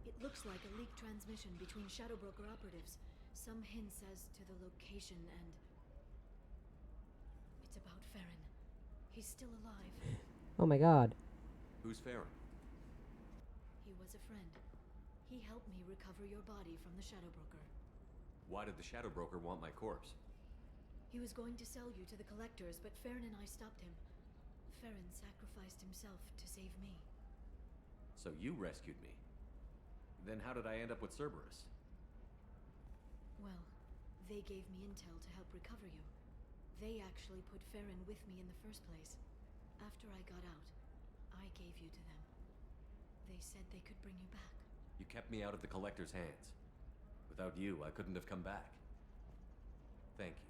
It looks like a leaked transmission between Shadow Broker operatives. Some hints as to the location and... It's about Farron. He's still alive. Oh my god. Who's Farron? He was a friend. He helped me recover your body from the Shadow Broker. Why did the Shadow Broker want my corpse? He was going to sell you to the collectors, but Farron and I stopped him. Farron sacrificed himself to save me. So you rescued me. Then how did I end up with Cerberus? Well, they gave me intel to help recover you. They actually put Farron with me in the first place. After I got out, I gave you to them. They said they could bring you back. You kept me out of the Collector's hands. Without you, I couldn't have come back. Thank you.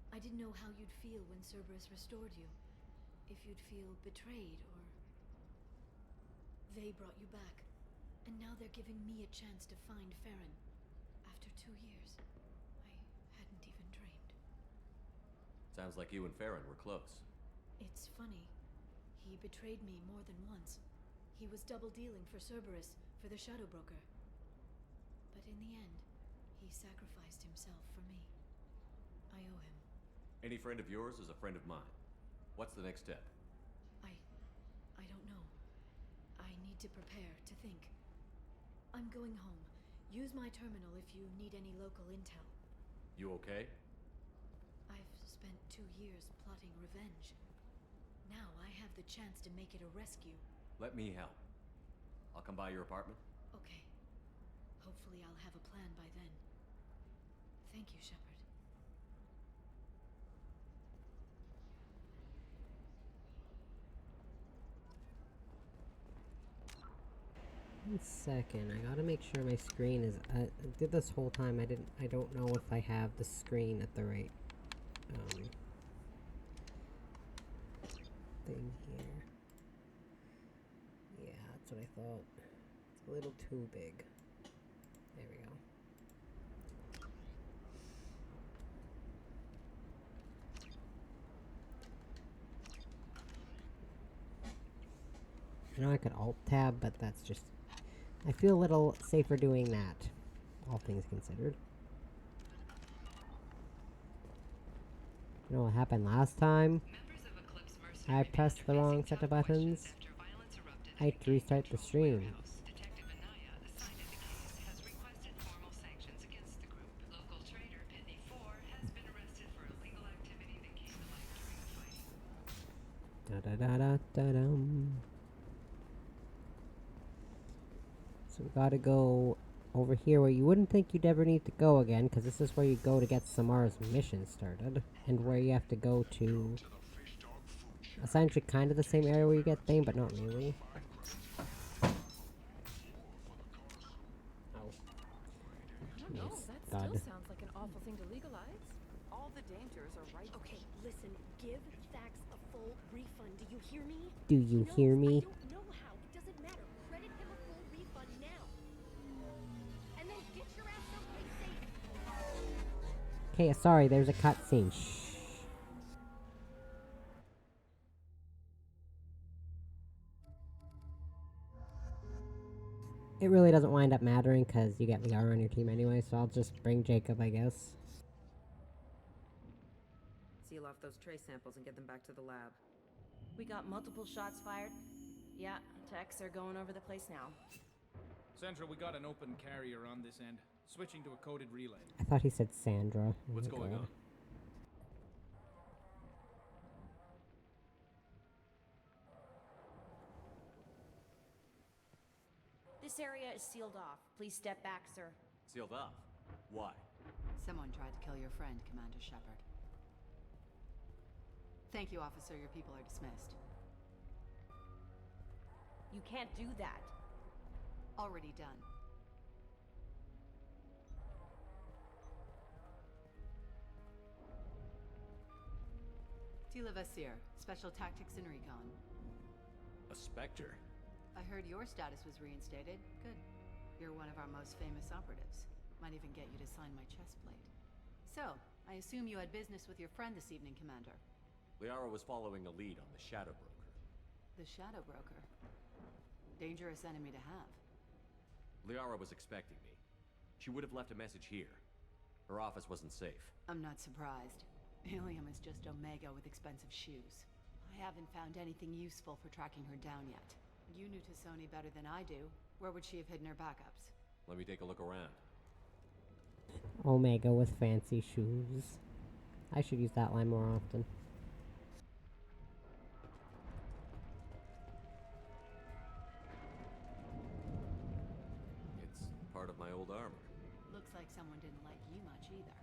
I didn't know how you'd feel when Cerberus restored you. If you'd feel betrayed, or... They brought you back. And now they're giving me a chance to find Farron. After 2 years. I hadn't even dreamed. Sounds like you and Farron were close. It's funny. He betrayed me more than once. He was double dealing for Cerberus, for the Shadow Broker. But in the end, he sacrificed himself for me. I owe him. Any friend of yours is a friend of mine. What's the next step? I don't know. I need to prepare, to think. I'm going home. Use my terminal if you need any local intel. You okay? I've spent 2 years plotting revenge. Now I have the chance to make it a rescue. Let me help. I'll come by your apartment. Okay. Hopefully I'll have a plan by then. Thank you, Shepard. 1 second, I gotta make sure my screen is. I did this whole time. I don't know if I have the screen at the right thing here. Yeah, that's what I thought. It's a little too big. There we go. I know I could alt tab, but that's just. I feel a little safer doing that, all things considered. You know what happened last time? I pressed the wrong set of buttons. I had to restart the stream. Da da da da da dum. So we gotta go over here where you wouldn't think you'd ever need to go again, because this is where you go to get Samara's mission started, and where you have to go to essentially kind of the same area where you get Thane, but not really. Oh. I don't know, that still sounds like an awful thing to legalize. All the dangers are right. Okay, listen, give Thax a full refund. Do you hear me? Do you hear me? I don't know how. It doesn't matter. Credit him a full refund now. And then get your ass someplace safe. Okay, sorry, there's a cutscene. Shh. It really doesn't wind up mattering because you get Liara on your team anyway, so I'll just bring Jacob, I guess. Seal off those trace samples and get them back to the lab. We got multiple shots fired. Yeah, techs are going over the place now. Central, we got an open carrier on this end. Switching to a coded relay. I thought he said Sandra. What's going on? This area is sealed off. Please step back, sir. Sealed off? Why? Someone tried to kill your friend, Commander Shepard. Thank you, officer. Your people are dismissed. You can't do that. Already done. Tila Vasir, Special Tactics and Recon. A Spectre? I heard your status was reinstated. Good. You're one of our most famous operatives. Might even get you to sign my chest plate. So, I assume you had business with your friend this evening, Commander. Liara was following a lead on the Shadow Broker. The Shadow Broker? Dangerous enemy to have. Liara was expecting me. She would have left a message here. Her office wasn't safe. I'm not surprised. Helium is just Omega with expensive shoes. I haven't found anything useful for tracking her down yet. You knew Tassoni better than I do. Where would she have hidden her backups? Let me take a look around. Omega with fancy shoes. I should use that line more often. It's part of my old armor. Looks like someone didn't like you much either.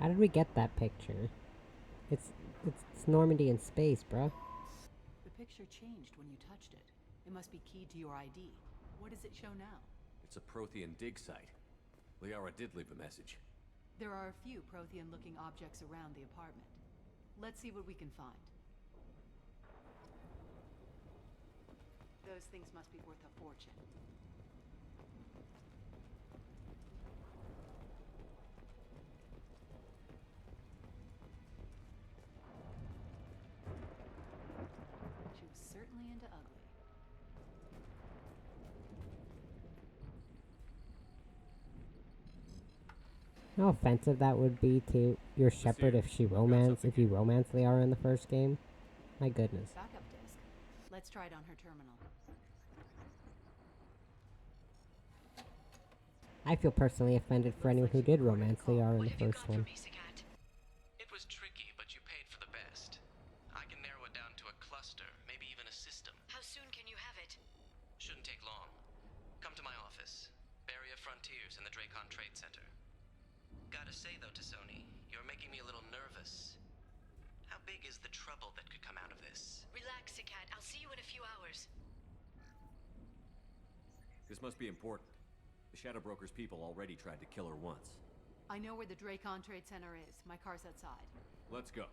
How did we get that picture? It's Normandy in space, bruh. The picture changed when you touched it. It must be keyed to your ID. What does it show now? It's a Prothean dig site. Liara did leave a message. There are a few Prothean-looking objects around the apartment. Let's see what we can find. Those things must be worth a fortune. She was certainly into ugly. How offensive that would be to your Shepard if you romance Liara in the first game. My goodness. Backup disk. Let's try it on her terminal. I feel personally offended for anyone who did romance Liara in the first one. It was tricky, but you paid for the best. I can narrow it down to a cluster, maybe even a system. How soon can you have it? Shouldn't take long. Come to my office. Barrier Frontiers in the Dracon Trade Center. Gotta say though, Tassoni, you're making me a little nervous. How big is the trouble that could come out of this? Relax, Sikat. I'll see you in a few hours. This must be important. The Shadow Broker's people already tried to kill her once. I know where the Dracon Trade Center is. My car's outside. Let's go.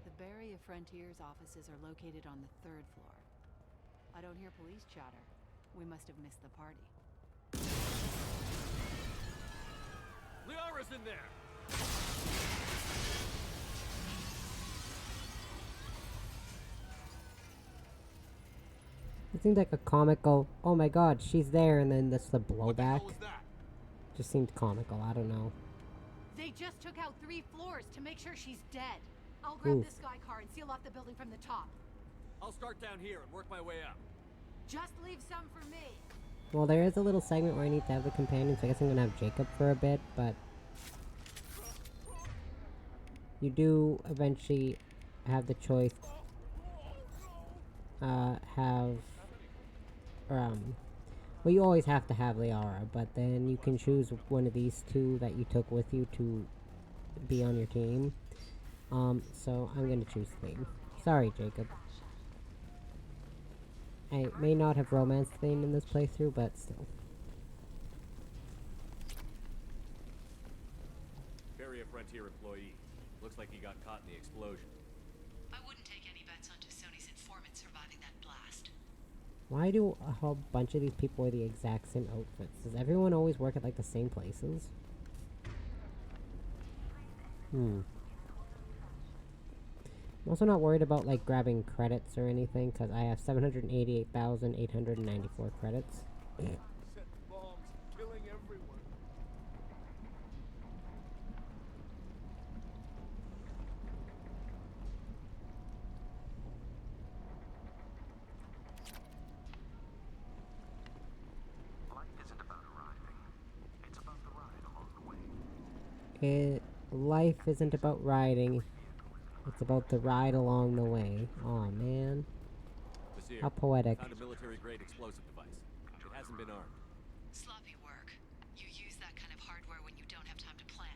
The Barrier Frontiers offices are located on the 3rd floor. I don't hear police chatter. We must have missed the party. Liara's in there! It seemed like a comical, oh my god, she's there, and then this the blowback. Just seemed comical, I don't know. They just took out 3 floors to make sure she's dead. I'll grab Oof. this Sky car and seal off the building from the top. I'll start down here and work my way up. Just leave some for me. Well, there is a little segment where I need to have the companions. I guess I'm gonna have Jacob for a bit, but you do eventually have the choice. Well, you always have to have Liara, but then you can choose one of these two that you took with you to be on your team. So I'm gonna choose Thane. Sorry, Jacob. I may not have romanced Thane in this playthrough, but still. Barrier Frontier employee. Looks like he got caught in the explosion. I wouldn't take any bets on Tassoni's informant surviving that blast. Why do a whole bunch of these people wear the exact same outfits? Does everyone always work at like the same places? I'm also not worried about like grabbing credits or anything because I have 788,894 credits. Set bombs, killing everyone. Life isn't about arriving. It's about the ride along the way. Life isn't about riding. It's about the ride along the way. Aw, man. Vizier, How poetic. found a military-grade explosive device. It hasn't been armed. Sloppy work. You use that kind of hardware when you don't have time to plan.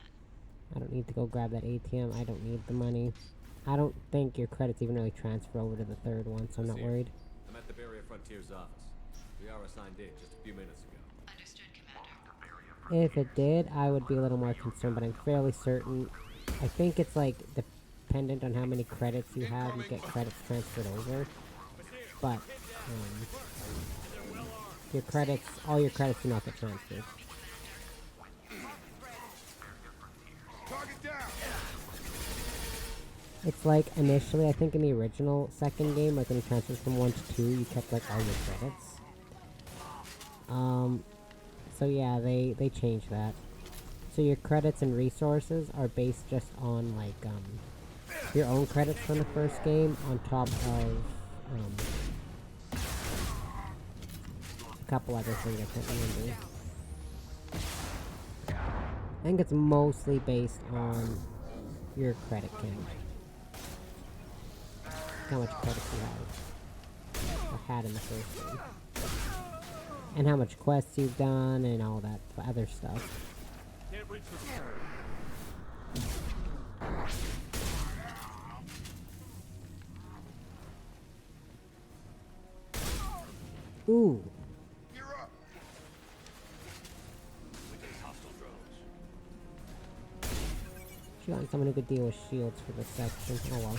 I don't need to go grab that ATM. I don't need the money. I don't think your credits even really transfer over to the third one, so I'm not Vizier, worried. I'm at the Barrier Frontiers office. We are assigned in just a few minutes ago. Understood, Commander. If it did, I would be a little more concerned, but I'm fairly certain. I think it's like dependent on how many credits you have, you get credits transferred over. But your credits, all your credits do not get transferred. It's like initially, I think in the original second game, like when you transferred from 1 to 2, you kept like all your credits. So yeah, they changed that. So your credits and resources are based just on like your own credits from the first game on top of a couple other things I can't remember. I think it's mostly based on your credit count. How much credits you have. Or had in the first game. And how much quests you've done and all that other stuff. Can't reach the Ooh. She wanted someone who could deal with shields for this section. Oh well.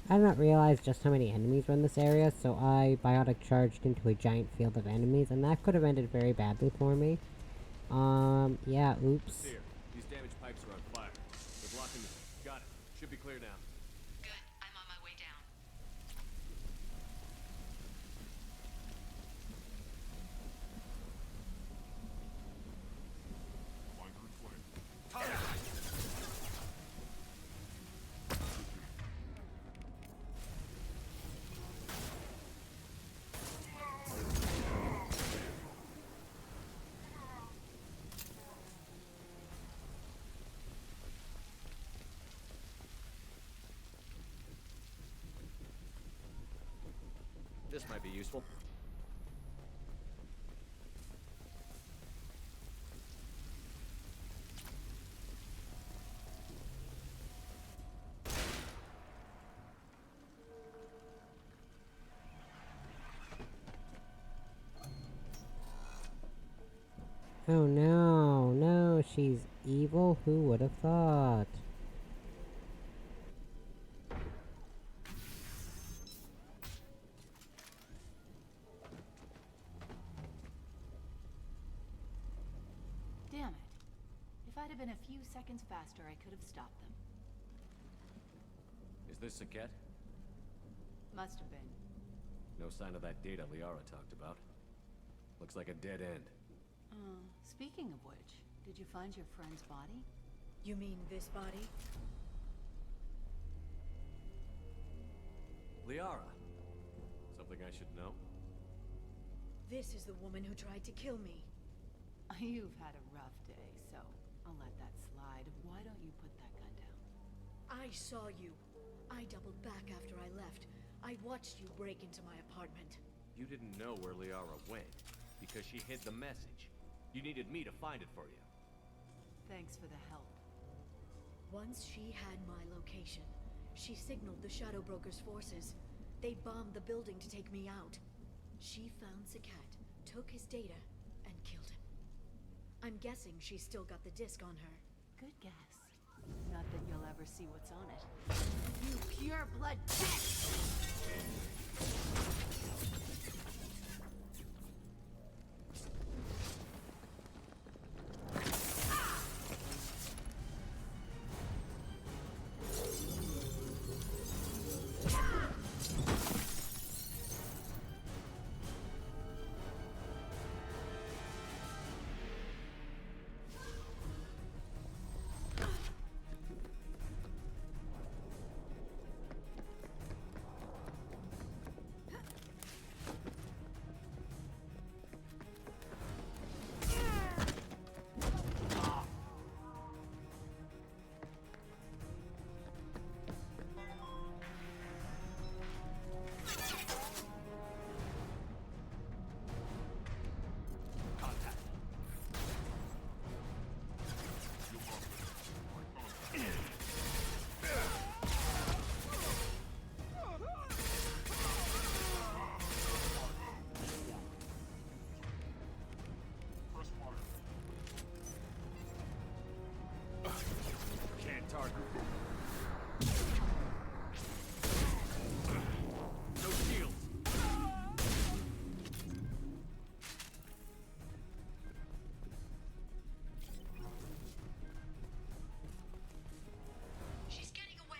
I did not realize just how many enemies were in this area, so I biotic charged into a giant field of enemies, and that could have ended very badly for me. Yeah, oops. Here, these damaged pipes are on fire. They're blocking the... Got it. Should be clear now. Good. I'm on my way down. This might be useful. Oh no, no, she's evil? Who would have thought? Damn it. If I'd have been a few seconds faster, I could have stopped them. Is this Saket? Must have been. No sign of that data Liara talked about. Looks like a dead end. Speaking of which, did you find your friend's body? You mean this body? Liara. Something I should know? This is the woman who tried to kill me. You've had a rough day, so I'll let that slide. Why don't you put that gun down? I saw you. I doubled back after I left. I watched you break into my apartment. You didn't know where Liara went, because she hid the message. You needed me to find it for you. Thanks for the help. Once she had my location, she signaled the Shadow Broker's forces. They bombed the building to take me out. She found Saket, took his data, and killed him. I'm guessing she's still got the disc on her. Good guess. Not that you'll ever see what's on it. You pure blood bitch! Can't target. No shields. She's getting away.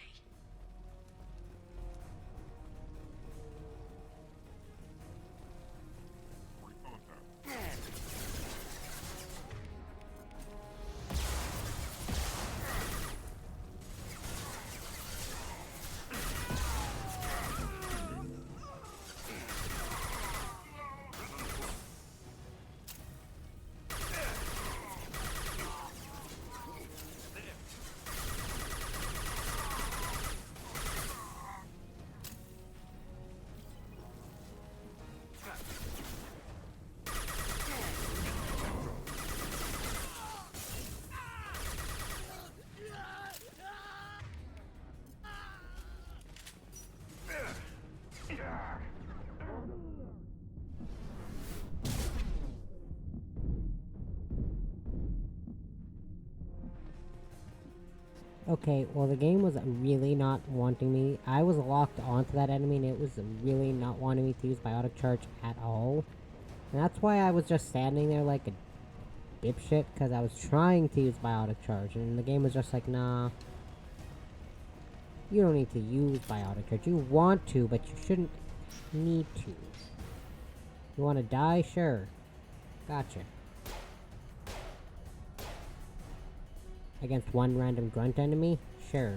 Okay, well the game was really not wanting me. I was locked onto that enemy and it was really not wanting me to use biotic charge at all. And that's why I was just standing there like a dipshit, because I was trying to use biotic charge and the game was just like, nah. You don't need to use biotic charge. You want to, but you shouldn't need to. You want to die? Sure. Gotcha. Against one random grunt enemy? Sure.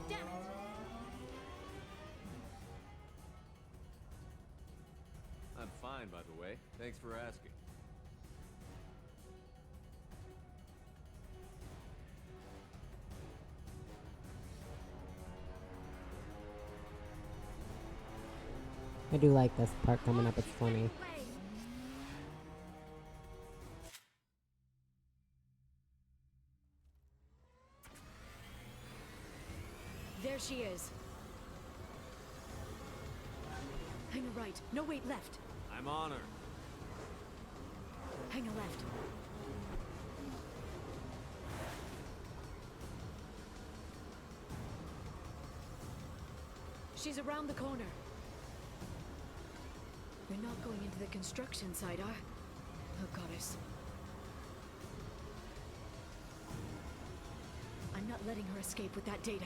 Damn it! I'm fine, by the way. Thanks for asking. I do like this part coming up, it's funny. There she is. Hang a right. No, wait, left. I'm on her. Hang a left. She's around the corner. We're not going into the construction site, are? Oh, goddess. I'm not letting her escape with that data.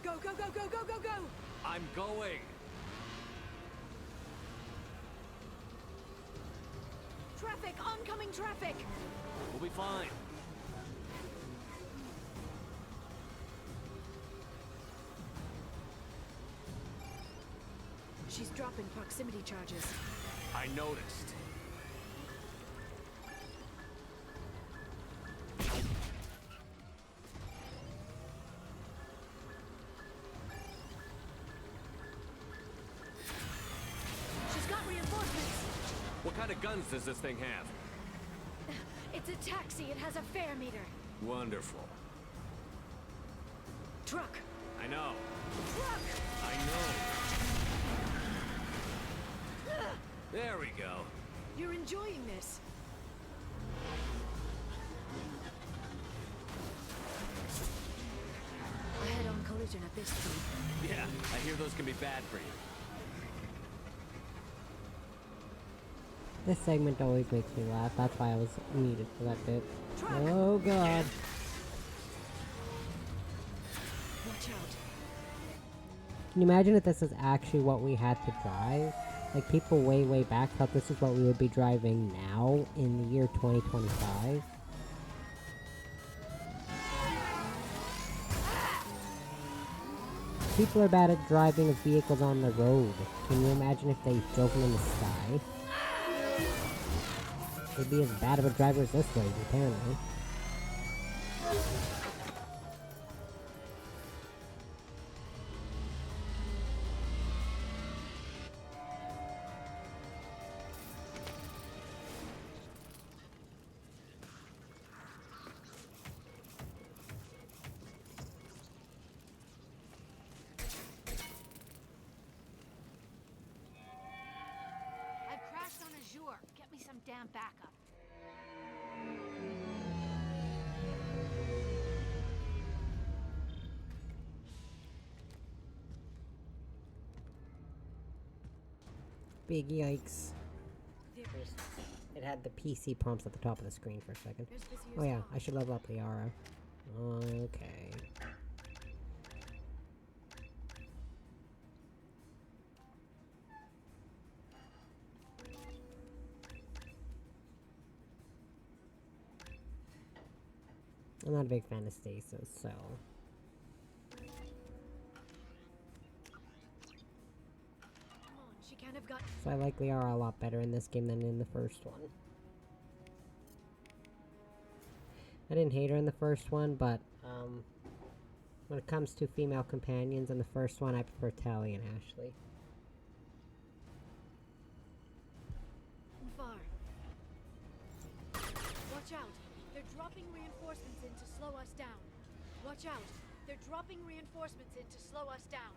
Go, go, go, go, go, go, go! I'm going! Traffic! Oncoming traffic! We'll be fine. She's dropping proximity charges. I noticed. She's got reinforcements! What kind of guns does this thing have? It's a taxi. It has a fare meter. Wonderful. Truck. I know. Truck. I know. There we go. You're enjoying this. A head-on collision at this speed. Yeah, I hear those can be bad for you. This segment always makes me laugh. That's why I was muted for that bit. Oh god. Watch out. Can you imagine if this is actually what we had to drive? Like, people way back thought this is what we would be driving now in the year 2025. People are bad at driving vehicles on the road. Can you imagine if they drove them in the sky? They'd be as bad of a driver as this lady, apparently. I've crashed on Azure. Get me some damn backup. Big yikes. It had the PC prompts at the top of the screen for a second. Oh yeah, I should level up the aura. Okay. I'm not a big fan of stasis, so... She can't have got. So I like Liara a lot better in this game than in the first one. I didn't hate her in the first one, but when it comes to female companions in the first one, I prefer Tally and Ashley. Far. Watch out. They're dropping reinforcements in to slow us down. Watch out. They're dropping reinforcements in to slow us down.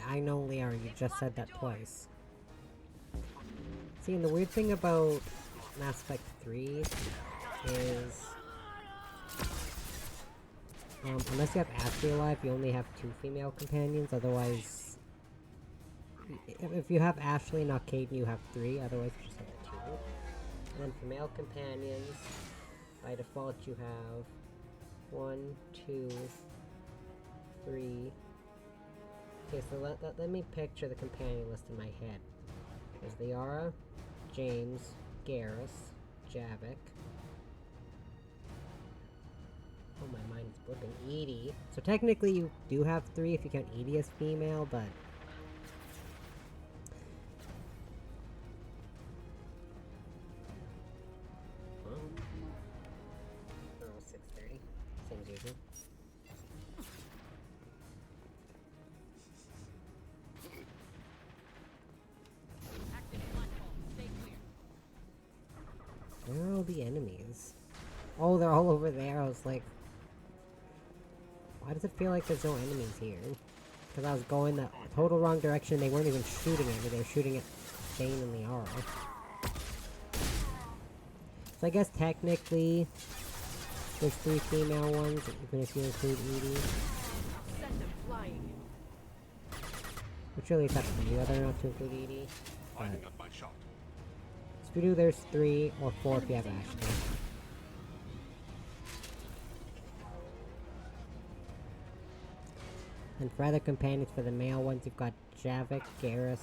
I know, Liara, you just said that twice. See, and the weird thing about Mass Effect 3 is... unless you have Ashley alive, you only have 2 female companions, otherwise... If you have Ashley and not Caden, you have 3, otherwise you just have 2. And then for male companions, by default you have 1, 2, 3... Okay, so let me picture the companion list in my head. There's Liara, James, Garrus, Javik. Oh, my mind is blipping. Edie. So technically you do have 3 if you count Edie as female, but... Huh? Oh, 6:30. Same as usual. Where are all the enemies? Oh, they're all over there. I was like... Why does it feel like there's no enemies here? Because I was going the total wrong direction. They weren't even shooting at me. They were shooting at Shane and Liara. So I guess technically... There's 3 female ones, even if you include Edie. Send them flying. Which really is up to you whether or not to include Edie. Lining up my shot. Scooby-Doo, there's 3 or 4 if you have Ashley. And for other companions, for the male ones, you've got Javik, Garrus,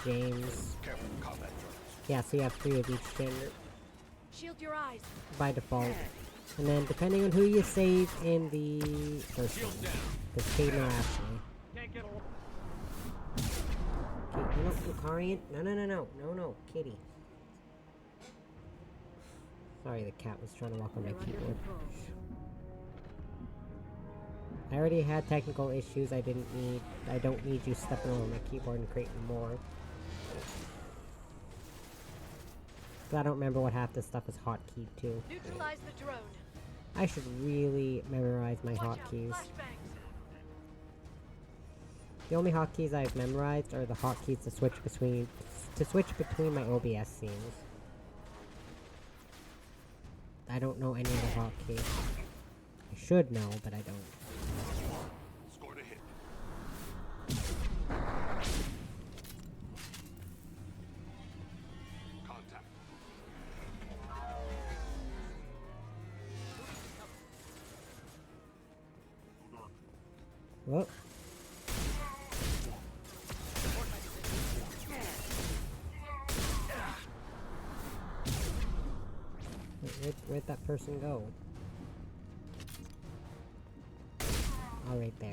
James. Careful, combat drones. Yeah, so you have 3 of each gender. Shield your eyes. By default. And then, depending on who you save in the first one. Because Caden or Ashley. Okay, no, Lucarian. No, Kitty. Sorry, the cat was trying to walk on my keyboard. I already had technical issues. I don't need you stepping over my keyboard and creating more. 'Cause I don't remember what half this stuff is hotkeyed to. Neutralize the drone. I should really memorize my hotkeys. The only hotkeys I've memorized are the hotkeys to switch between my OBS scenes. I don't know any of the hotkeys. I should know, but I don't. Scored a hit. Contact. Whoa. Where'd that person go? Oh, right there.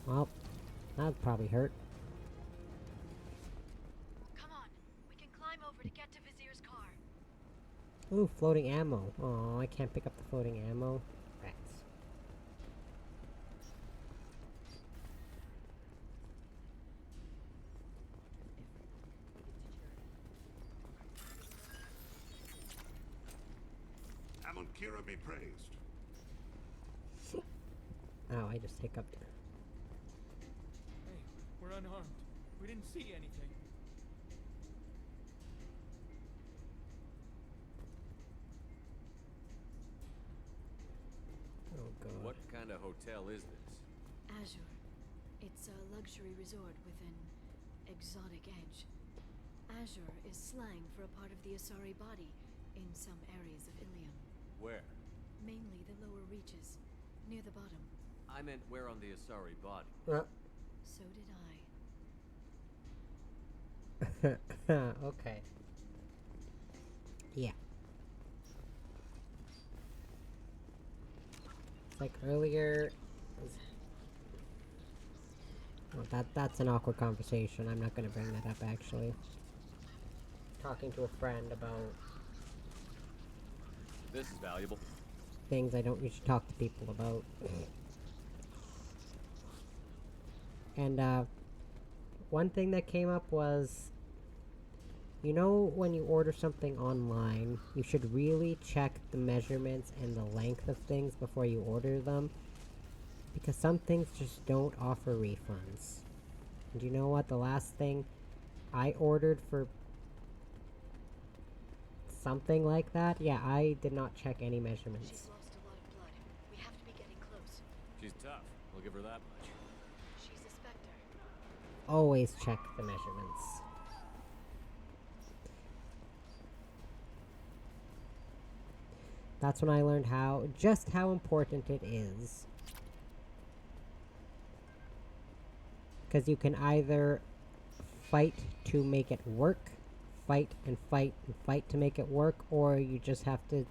Well, that'd probably hurt. Come on, we can climb over to get to Vizier's car. Ooh, floating ammo. Oh, I can't pick up the floating ammo. Rats. Amonkira be praised. Oh, I just hiccuped. Hey, we're unarmed. We didn't see anything. Oh god. What kind of hotel is this? Azure. It's a luxury resort with an exotic edge. Azure is slang for a part of the Asari body in some areas of Ilium. Where? Mainly the lower reaches, near the bottom. I meant where on the Asari body? So did I. Okay. Yeah. It's like earlier. Oh, that's an awkward conversation. I'm not gonna bring that up actually. Talking to a friend about This is valuable. things I don't usually talk to people about. And one thing that came up was, you know, when you order something online, you should really check the measurements and the length of things before you order them, because some things just don't offer refunds. And you know what? The last thing I ordered for something like that, yeah, I did not check any measurements. She's lost a lot of blood. We have to be getting close. She's tough. We'll give her that much. She's a specter. Always check the measurements. That's when I learned just how important it is. Because you can either fight to make it work, fight and fight and fight to make it work, or you just have to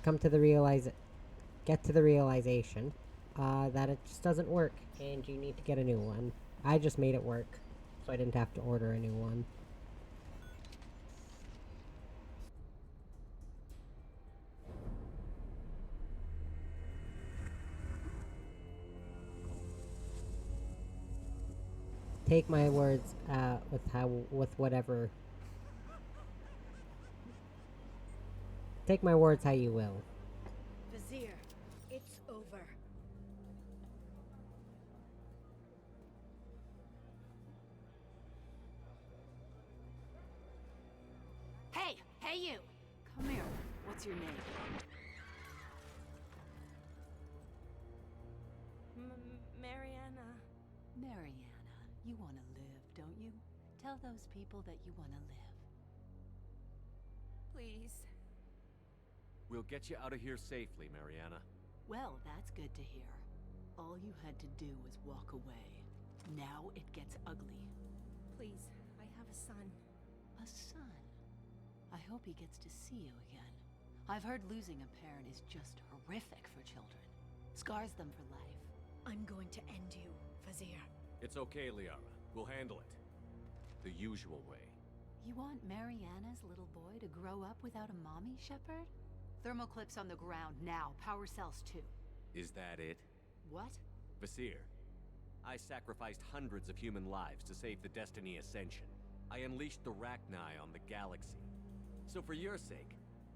get to the realization that it just doesn't work, and you need to get a new one. I just made it work, so I didn't have to order a new one. Take my words with whatever. Take my words how you will. Vizier, it's over. Hey! Hey, you! Come here. What's your name? Mariana. Mariana. You want to live, don't you? Tell those people that you want to live. Please. We'll get you out of here safely, Mariana. Well, that's good to hear. All you had to do was walk away. Now it gets ugly. Please, I have a son. A son? I hope he gets to see you again. I've heard losing a parent is just horrific for children. Scars them for life. I'm going to end you, Vizier. It's okay, Liara. We'll handle it. The usual way. You want Mariana's little boy to grow up without a mommy, Shepard? Thermal clips on the ground now. Power cells too. Is that it? What? Vasir, I sacrificed hundreds of human lives to save the Destiny Ascension. I unleashed the Rachni on the galaxy. So for your sake,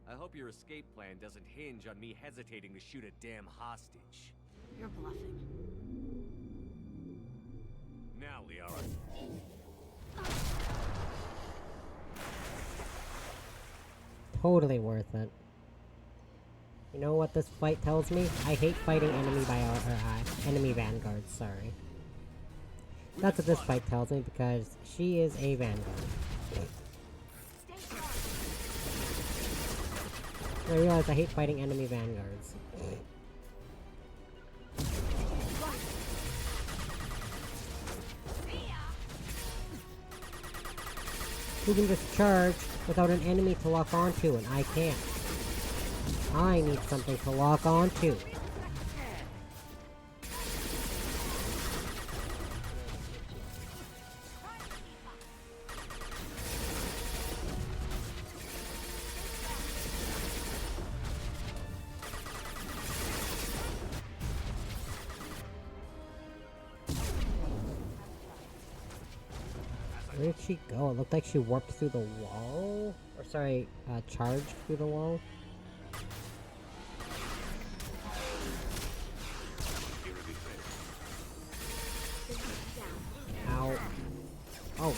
I hope your escape plan doesn't hinge on me hesitating to shoot a damn hostage. You're bluffing. Now, Liara. Totally worth it. You know what this fight tells me? I hate fighting enemy vanguards, sorry. That's what this fight tells me, because she is a vanguard. I realize I hate fighting enemy vanguards. You can just charge without an enemy to lock onto, and I can't. I need something to lock onto. Where did she go? It looked like she warped through the wall? Or sorry, charged through the wall? Ow. Oh.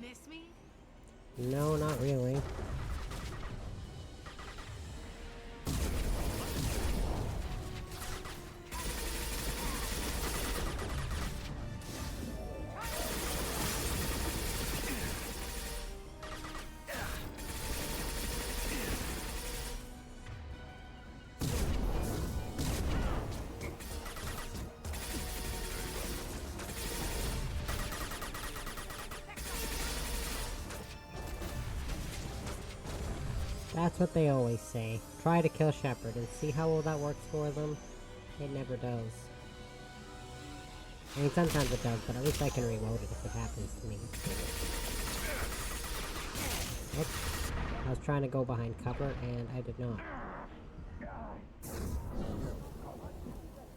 Miss me? No, not really. That's what they always say. Try to kill Shepard and see how well that works for them. It never does. I mean, sometimes it does, but at least I can reload it if it happens to me. Oops. I was trying to go behind cover, and I did not.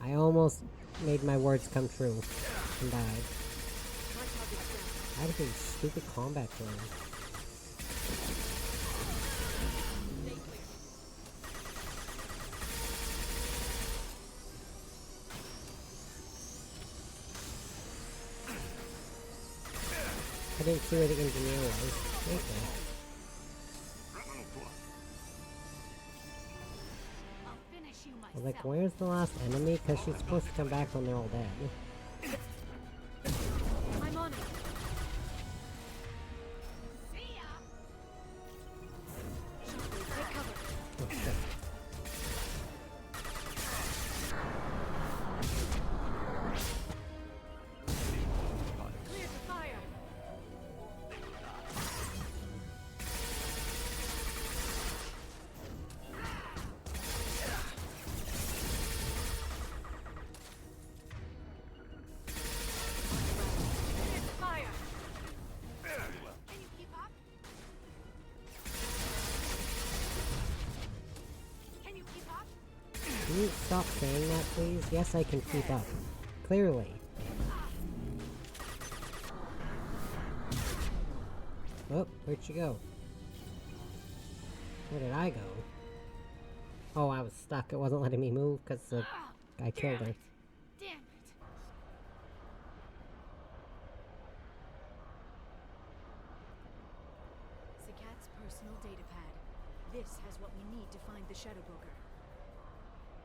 I almost made my words come true and died. I had these stupid combat drones. I didn't see where the engineer was. Okay. Like, where's the last enemy? Because she's supposed to come back when they're all dead. I'm on it. Oh, shit. Clear for fire. Fire. Can you keep up? Can you keep up? Can you stop saying that, please? Yes, I can keep up. Clearly. Oh, where'd she go? Where did I go? Oh, I was stuck. It wasn't letting me move because I killed her. Damn it. Zakat's personal data pad. This has what we need to find the Shadow Broker.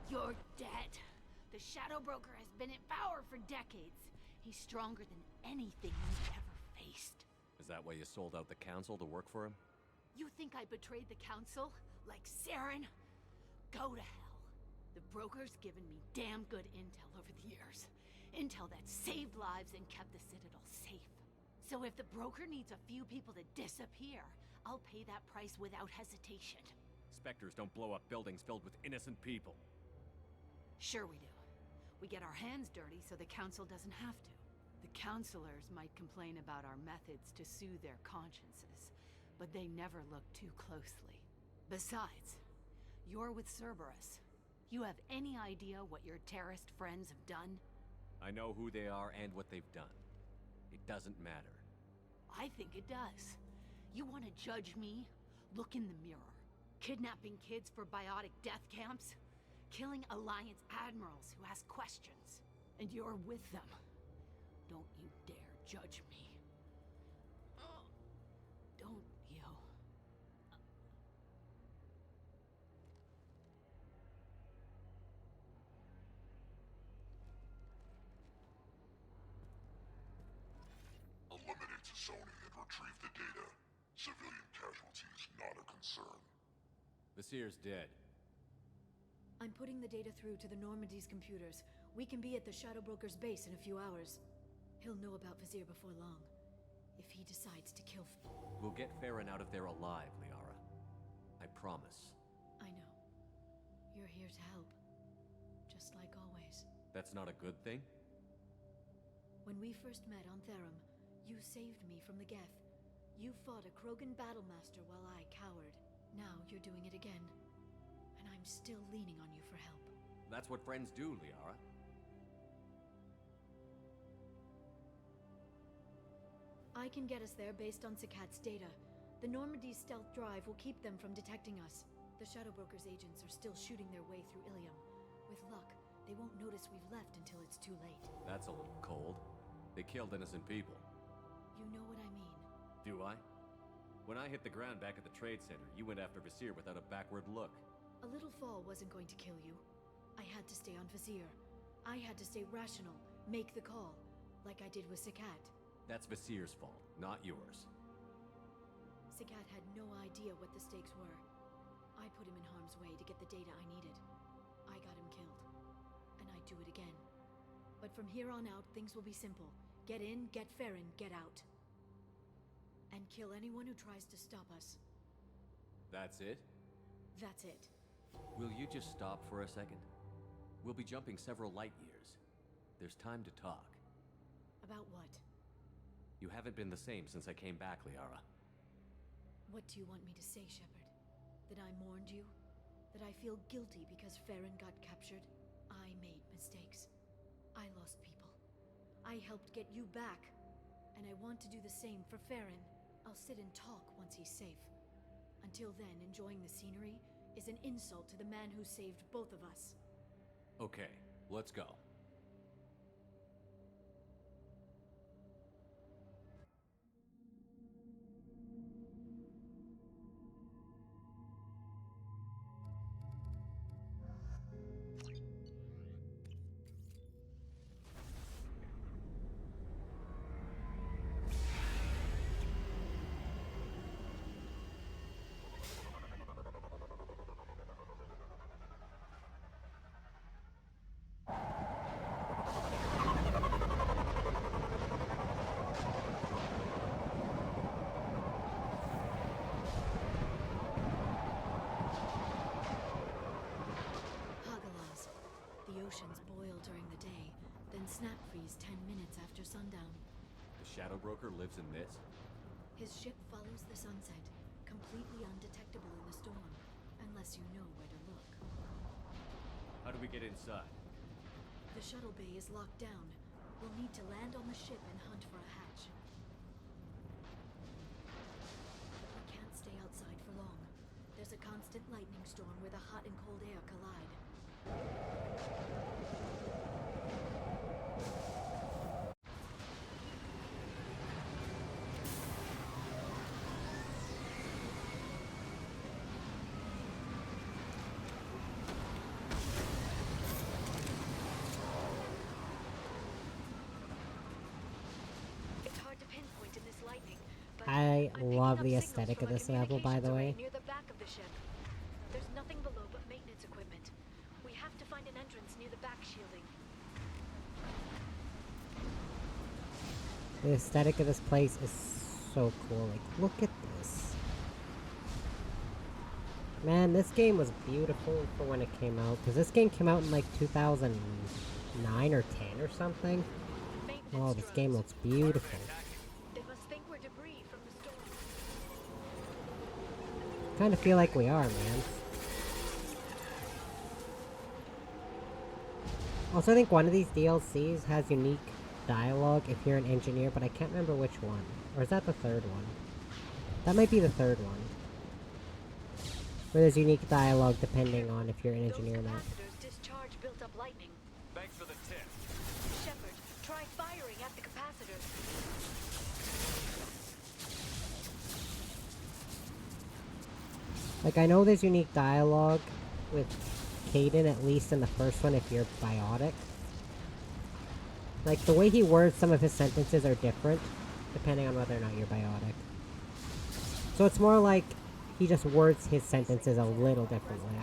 You're dead. The Shadow Broker has been in power for decades. He's stronger than anything we've ever faced. Is that why you sold out the Council to work for him? You think I betrayed the Council? Like Saren? Go to hell. The Broker's given me damn good intel over the years. Intel that saved lives and kept the Citadel safe. So if the Broker needs a few people to disappear, I'll pay that price without hesitation. Spectres don't blow up buildings filled with innocent people. Sure we do. We get our hands dirty so the Council doesn't have to. The counselors might complain about our methods to soothe their consciences, but they never look too closely. Besides, you're with Cerberus. You have any idea what your terrorist friends have done? I know who they are and what they've done. It doesn't matter. I think it does. You want to judge me? Look in the mirror. Kidnapping kids for biotic death camps? Killing Alliance admirals who ask questions. And you're with them. Don't you dare judge me. Don't you? Eliminate Sony and retrieve the data. Civilian casualties not a concern. Vasir's dead. I'm putting the data through to the Normandy's computers. We can be at the Shadow Broker's base in a few hours. He'll know about Vasir before long. If he decides to kill... We'll get Farron out of there alive, Liara. I promise. I know. You're here to help. Just like always. That's not a good thing? When we first met on Therum, you saved me from the Geth. You fought a Krogan battlemaster while I cowered. Now you're doing it again. And I'm still leaning on you for help. That's what friends do, Liara. I can get us there based on Sakat's data. The Normandy's stealth drive will keep them from detecting us. The Shadow Broker's agents are still shooting their way through Ilium. With luck, they won't notice we've left until it's too late. That's a little cold. They killed innocent people. You know what I mean. Do I? When I hit the ground back at the trade center, you went after Vasir without a backward look. A little fall wasn't going to kill you. I had to stay on Vasir. I had to stay rational, make the call, like I did with Sakat. That's Vasir's fault, not yours. Sakat had no idea what the stakes were. I put him in harm's way to get the data I needed. I got him killed. And I'd do it again. But from here on out, things will be simple. Get in, get Farron, get out. And kill anyone who tries to stop us. That's it? That's it. Will you just stop for a second? We'll be jumping several light years. There's time to talk. About what? You haven't been the same since I came back, Liara. What do you want me to say, Shepard? That I mourned you? That I feel guilty because Farron got captured? I made mistakes. I lost people. I helped get you back. And I want to do the same for Farron. I'll sit and talk once he's safe. Until then, enjoying the scenery is an insult to the man who saved both of us. Okay, let's go. Oceans boil during the day, then snap freeze 10 minutes after sundown. The Shadow Broker lives in this? His ship follows the sunset, completely undetectable in the storm, unless you know where to look. How do we get inside? The shuttle bay is locked down. We'll need to land on the ship and hunt for a hatch. We can't stay outside for long. There's a constant lightning storm where the hot and cold air collide. It's hard to pinpoint in this lightning, but I I'm love picking the up aesthetic of signals this from a level, by the way. communications array near the back of the ship. There's nothing below but maintenance equipment. We have to find an entrance near the back shielding. The aesthetic of this place is so cool. Like, look at this. Man, this game was beautiful for when it came out. Because this game came out in like 2009 or 10 or something. Maintenance Oh, this game looks beautiful. They must think we're debris from the storm. Kind of feel like we are, man. Also, I think one of these DLCs has unique dialogue if you're an engineer, but I can't remember which one. Or is that the third one? That might be the third one. Where there's unique dialogue depending on if you're an engineer or not. Discharge built up lightning. Thanks for the tip. Shepard, try firing at the capacitors. Like, I know there's unique dialogue with Caden, at least in the first one, if you're biotic. Like, the way he words some of his sentences are different, depending on whether or not you're biotic. So it's more like he just words his sentences a little differently.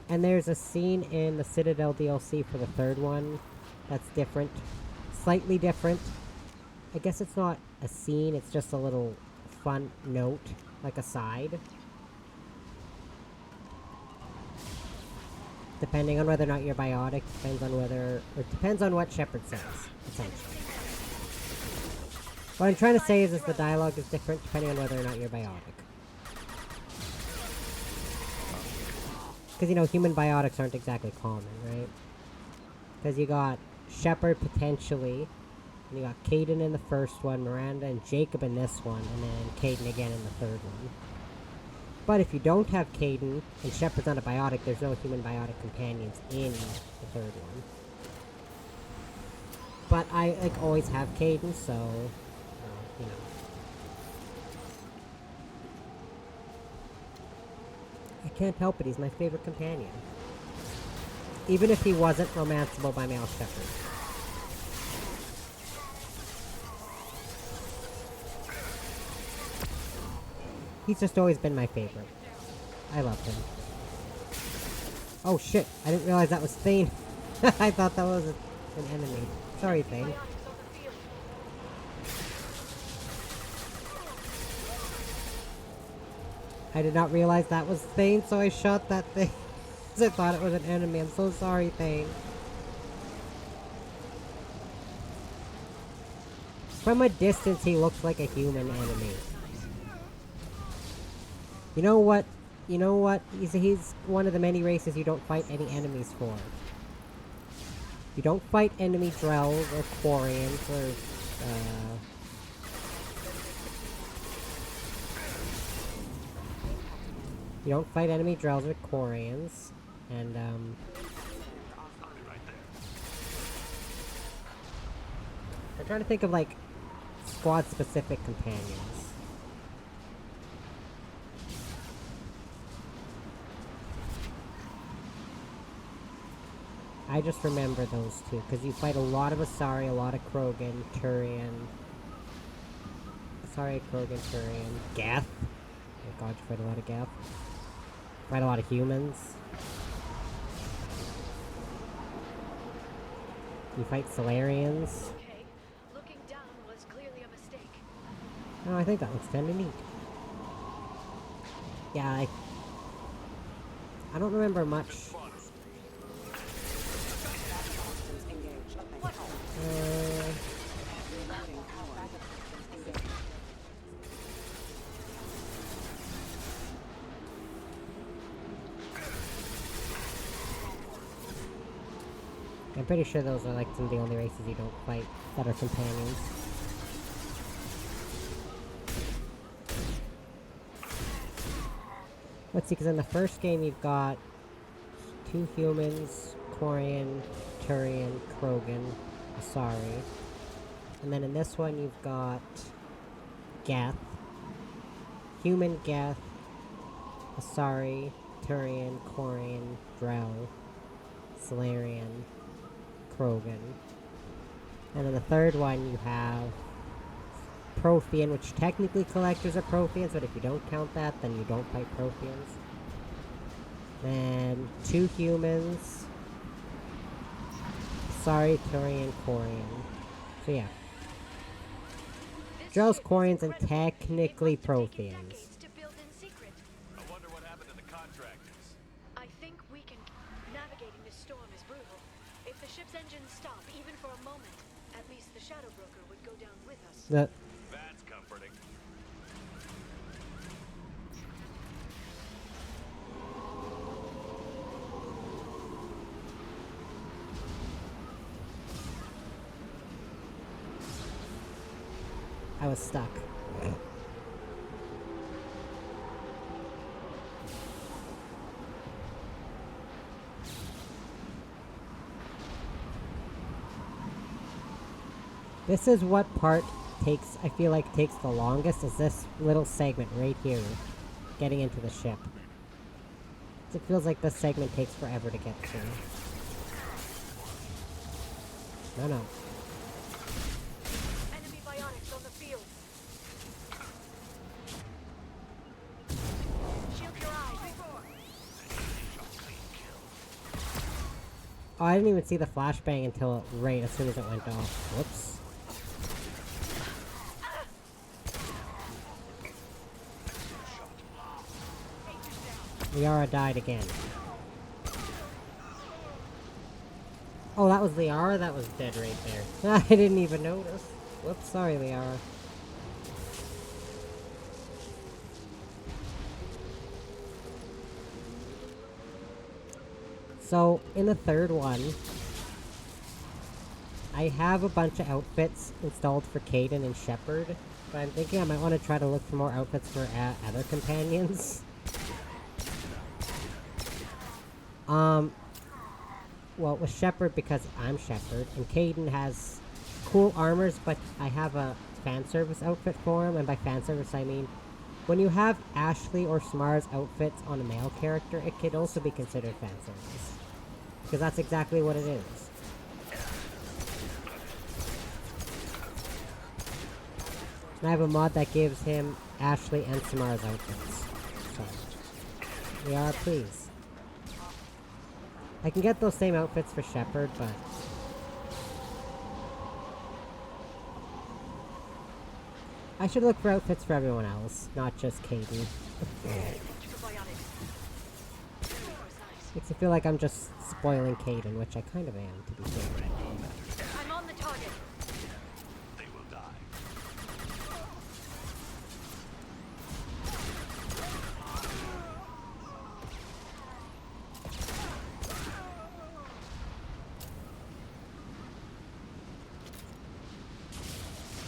And there's a scene in the Citadel DLC for the third one that's different. Slightly different. I guess it's not a scene, it's just a little fun note, like a side. Depending on whether or not you're biotic, depends on whether, or depends on what Shepard says, essentially. What I'm trying to say is the dialogue is different depending on whether or not you're biotic. Because, you know, human biotics aren't exactly common, right? Because you got Shepard potentially, and you got Caden in the first one, Miranda and Jacob in this one, and then Caden again in the third one. But if you don't have Caden, and Shepard's not a biotic, there's no human biotic companions in the third one. But I, like, always have Caden, so, you know. I can't help it, he's my favorite companion. Even if he wasn't romanceable by male Shepard. He's just always been my favorite. I love him. Oh shit, I didn't realize that was Thane. I thought that was an enemy. Sorry, Thane. I did not realize that was Thane, so I shot that thing. I thought it was an enemy. I'm so sorry, Thane. From a distance, he looks like a human enemy. You know what? You know what? He's one of the many races you don't fight any enemies for. You don't fight enemy Drells or Quarians or, you don't fight enemy Drells or Quarians, and, I'm trying to think of, like, squad-specific companions. I just remember those two, because you fight a lot of Asari, a lot of Krogan, Turian. Asari, Krogan, Turian. Geth. Oh god, you fight a lot of Geth. Fight a lot of humans. You fight Solarians. Okay, looking down was clearly a mistake. Oh, I think that looks kinda neat. Yeah, I don't remember much. I'm pretty sure those are like some of the only races you don't fight that are companions. Let's see, because in the first game you've got 2 humans, Quarian, Turian, Krogan, Asari. And then in this one you've got Geth, human Geth, Asari, Turian, Quarian, Drell, Solarian, Krogan. And in the third one you have Prothean, which technically collectors are Protheans, but if you don't count that, then you don't fight Protheans. Then 2 humans, Asari, Turian, Quarian. So yeah. Drells, Quarians, and technically Protheans. I wonder what happened to the For a moment, at least the Shadow Broker would go down with us. That's comforting. I was stuck. This is what part takes, I feel like takes the longest, is this little segment right here. Getting into the ship. It feels like this segment takes forever to get through. No. Enemy bionics on the field. Shield your eyes. Oh, I didn't even see the flashbang until right as soon as it went off. Whoops. Liara died again. Oh, that was Liara? That was dead right there. I didn't even notice. Whoops, sorry, Liara. So, in the third one, I have a bunch of outfits installed for Caden and Shepard, but I'm thinking I might want to try to look for more outfits for other companions. Well, with Shepard, because I'm Shepard, and Caden has cool armors, but I have a fan service outfit for him, and by fan service I mean, when you have Ashley or Smar's outfits on a male character, it could also be considered fan service. Because that's exactly what it is. And I have a mod that gives him Ashley and Smar's outfits. So, we are pleased. I can get those same outfits for Shepard, but... I should look for outfits for everyone else, not just Katie. Makes me feel like I'm just spoiling Caden, which I kind of am, to be fair. I'm on the target. They will die.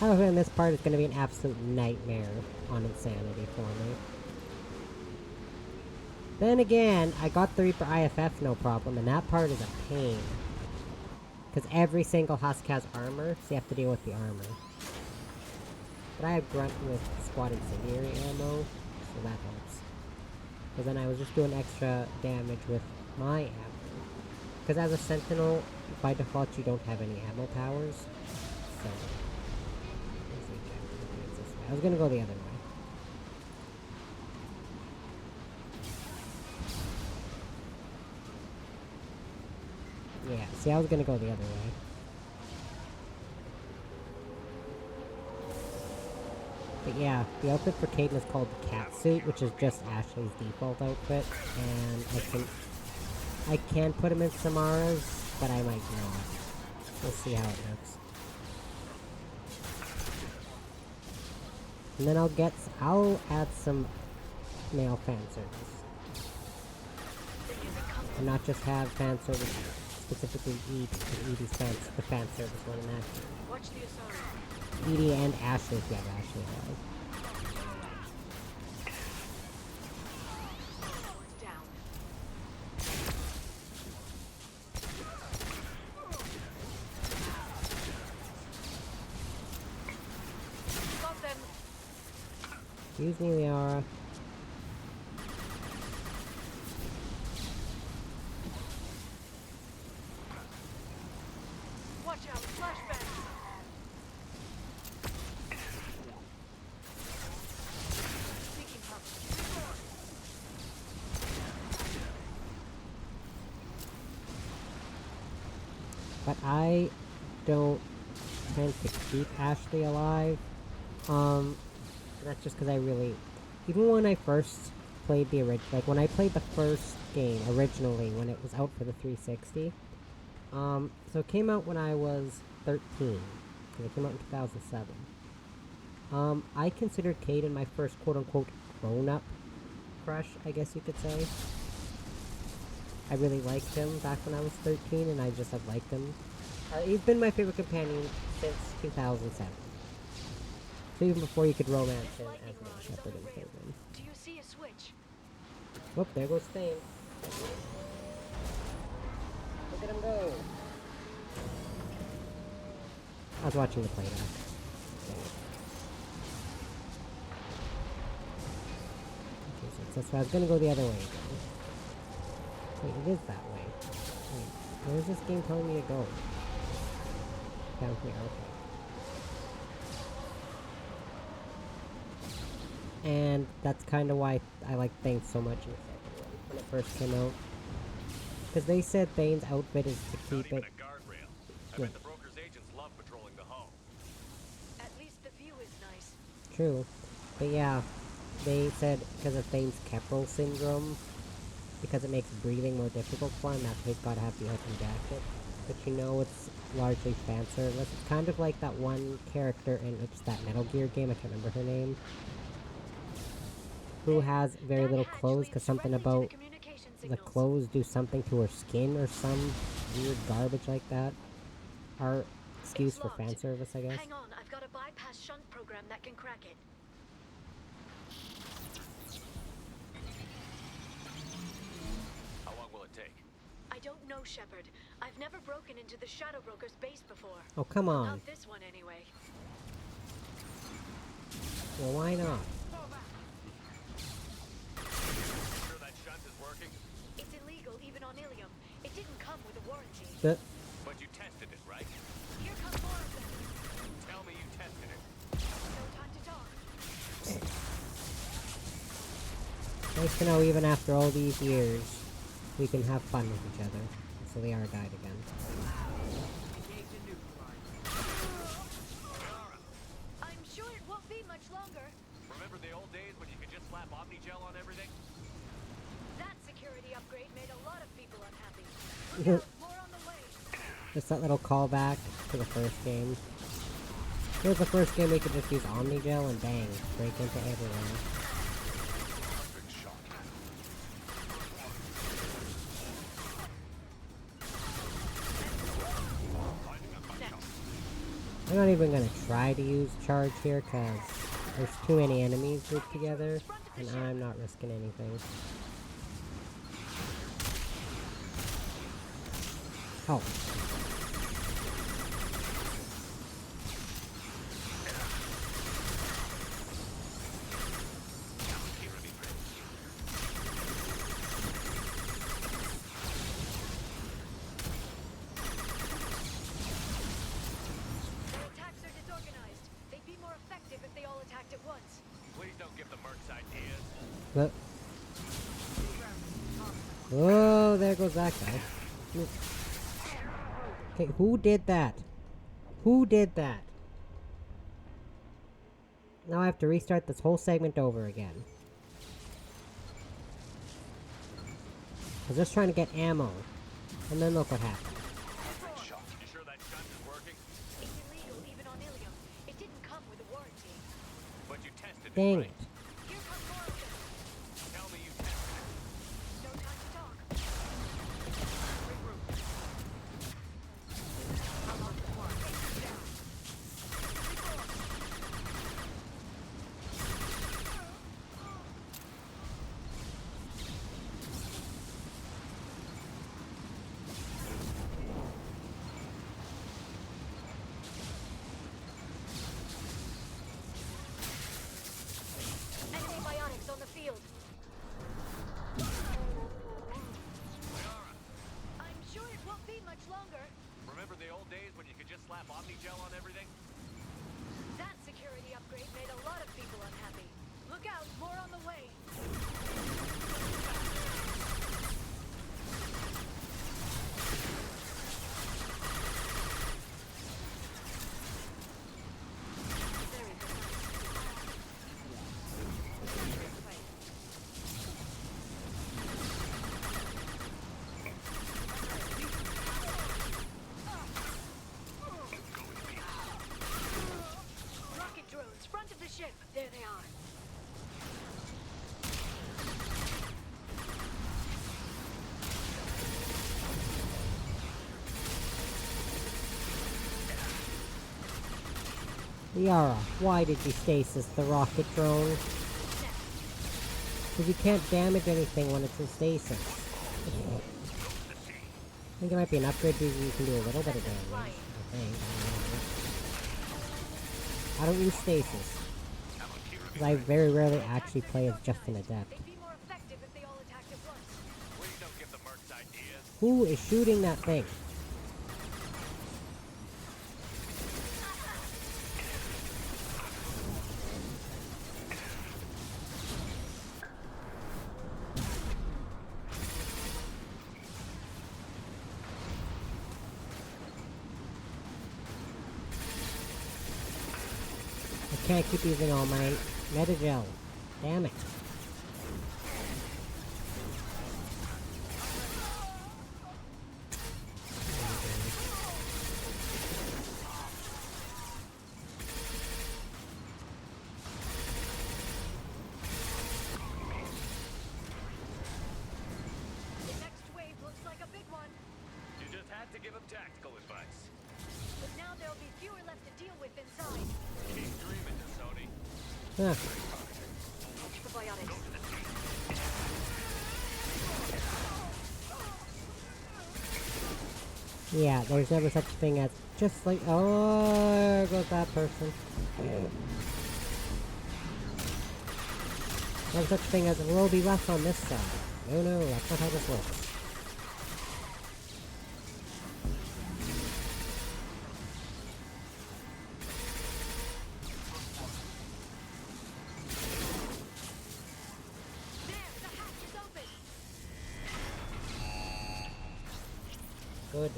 I have a feeling this part is going to be an absolute nightmare on Insanity for me. Then again, I got the Reaper IFF no problem, and that part is a pain. Because every single husk has armor, so you have to deal with the armor. But I have Grunt with Squad Incendiary ammo, so that helps. Because then I was just doing extra damage with my ammo. Because as a Sentinel, by default you don't have any ammo powers. So... I was gonna go the other way. Yeah, see, I was gonna go the other way. But yeah, the outfit for Caden is called the cat suit, which is just Ashley's default outfit, and I can put him in Samara's, but I might not. We'll see how it looks. And then I'll add some male fan service. And not just have fan service specifically Edie, because Edie's the fan service one in that. Watch the Asari. Edie and Ashley if you have Ashley alive. Down. Got them. Excuse me, Liara. Watch out, flashbang. Seeking help. But I don't tend to keep Ashley alive. That's just because I really... Even when I first played the original... Like, when I played the first game, originally, when it was out for the 360, So it came out when I was 13. Because it came out in 2007. I considered Caden my first quote-unquote grown-up crush, I guess you could say. I really liked him back when I was 13, and I just have liked him. He's been my favorite companion since 2007. So even before you could romance him as a shepherd and Caitlin. Do you see a switch? Whoop, there goes Thane. Look at him go! I was watching the playback. Okay, so that's why I was gonna go the other way again. Wait, it is that way. Wait, where's this game telling me to go? Down here, okay. And that's kind of why I like Thane so much in the second one, when it first came out. Because they said Thane's outfit is to keep it... I bet the broker's agents love patrolling the hull. At least the view is nice. True. But yeah, they said because of Thane's Keppel syndrome, because it makes breathing more difficult for him, that's why he's gotta have the open jacket. But you know, it's largely fan service. It's kind of like that one character in that Metal Gear game, I can't remember her name, who has very little clothes because something about the clothes do something to her skin or some weird garbage like that. Our excuse for fan service, I guess. Hang on, I've got a bypass shunt program that can crack it. How long will it take? I don't know, Shepard. I've never broken into the Shadow Broker's base before. Oh, come on. Not this one, anyway. Well, why not? Sure that shunt is working? It's illegal, even on Ilium. It didn't come with a warranty. But you tested it, right? Here come more of them. Tell me you tested it. No time to talk. Nice to know even after all these years, we can have fun with each other. So they are died again. I'm sure it won't be much longer. Remember the old days when you could just slap Omnigel on everything? That security upgrade made a lot of people unhappy. Look out, more on the way. Just that little callback to the first game. It was the first game we could just use Omnigel and bang, break into everyone. I'm not even gonna try to use charge here because there's too many enemies grouped together and I'm not risking anything. Oh. But oh, there goes that guy. Okay, who did that? Who did that? Now I have to restart this whole segment over again. I was just trying to get ammo. And then look what happened. You sure that shunt is working? It's illegal, even on Ilium. It didn't come with a warranty. But you tested it, Dang right? it. Here come more of them. Tell me you tested it. No time to talk. ship. There they are. Liara, why did you stasis the rocket drone? Because you can't damage anything when it's in stasis. I think it might be an upgrade because you can do a little bit of damage. I think. I don't use stasis. Because I very rarely actually play as just an adept. Who is shooting that thing? I can't keep using all my metagel. Damn it. The next wave looks like a big one. You just had to give him tactical advice. But now there'll be fewer left to deal with inside. Keep dreaming, Sony. Huh. Antibiotics. Yeah, there's never such a thing as just like, oh, there goes that person. Never such a thing as will be left on this side. No, that's not how this works. Good.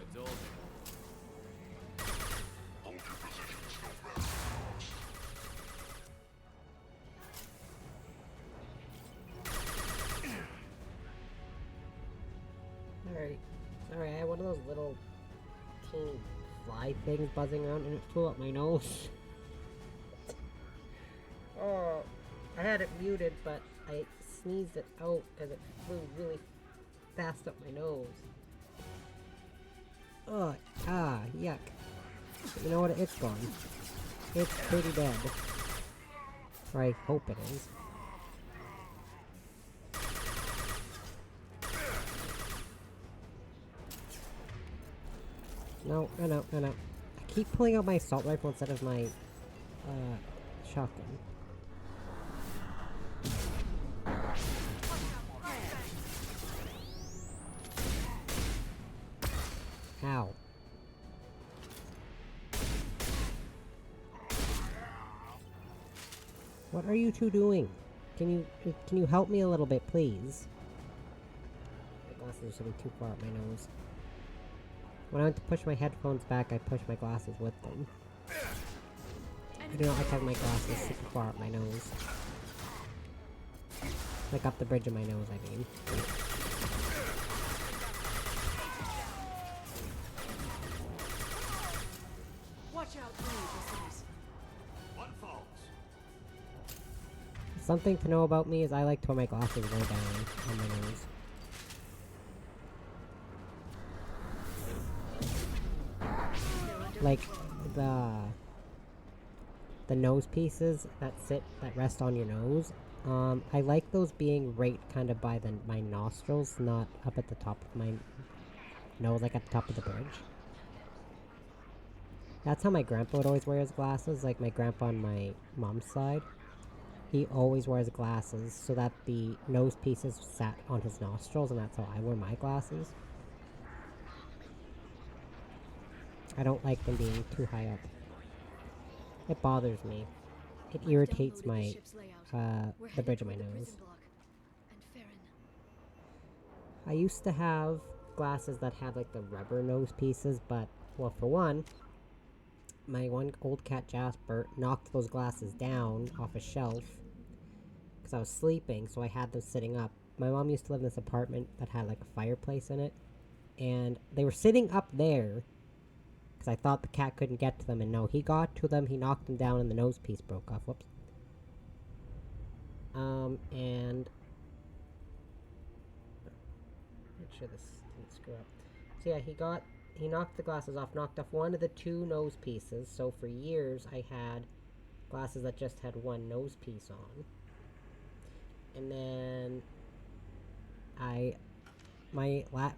I told you. Alright. Sorry, I had one of those little teeny fly things buzzing around and it flew up my nose. Oh, I had it muted, but I sneezed it out because it flew really fast up my nose. Oh, yuck. But you know what? It's gone. It's pretty dead. Or I hope it is. No. I keep pulling out my assault rifle instead of my, shotgun. How? What are you two doing? Can you help me a little bit, please? My glasses are sitting too far up my nose. When I went to push my headphones back, I pushed my glasses with them. I do not like having my glasses super far up my nose. Like up the bridge of my nose, I mean. Watch out, please. One falls. Something to know about me is I like to wear my glasses way down on my nose. Like the nose pieces that rest on your nose. I like those being right kind of by my nostrils, not up at the top of my nose, like at the top of the bridge. That's how my grandpa would always wear his glasses, like my grandpa on my mom's side. he always wears glasses so that the nose pieces sat on his nostrils, and that's how I wear my glasses. I don't like them being too high up. It bothers me. It irritates my, the bridge of my nose. I used to have glasses that had like the rubber nose pieces, but, well, for one, my one old cat Jasper knocked those glasses down off a shelf because I was sleeping, so I had them sitting up. My mom used to live in this apartment that had like a fireplace in it, and they were sitting up there because I thought the cat couldn't get to them, and no, he got to them, he knocked them down, and the nose piece broke off. Whoops. And make sure this didn't screw up. So yeah, he knocked the glasses off, knocked off one of the two nose pieces, so for years I had glasses that just had one nose piece on. And then my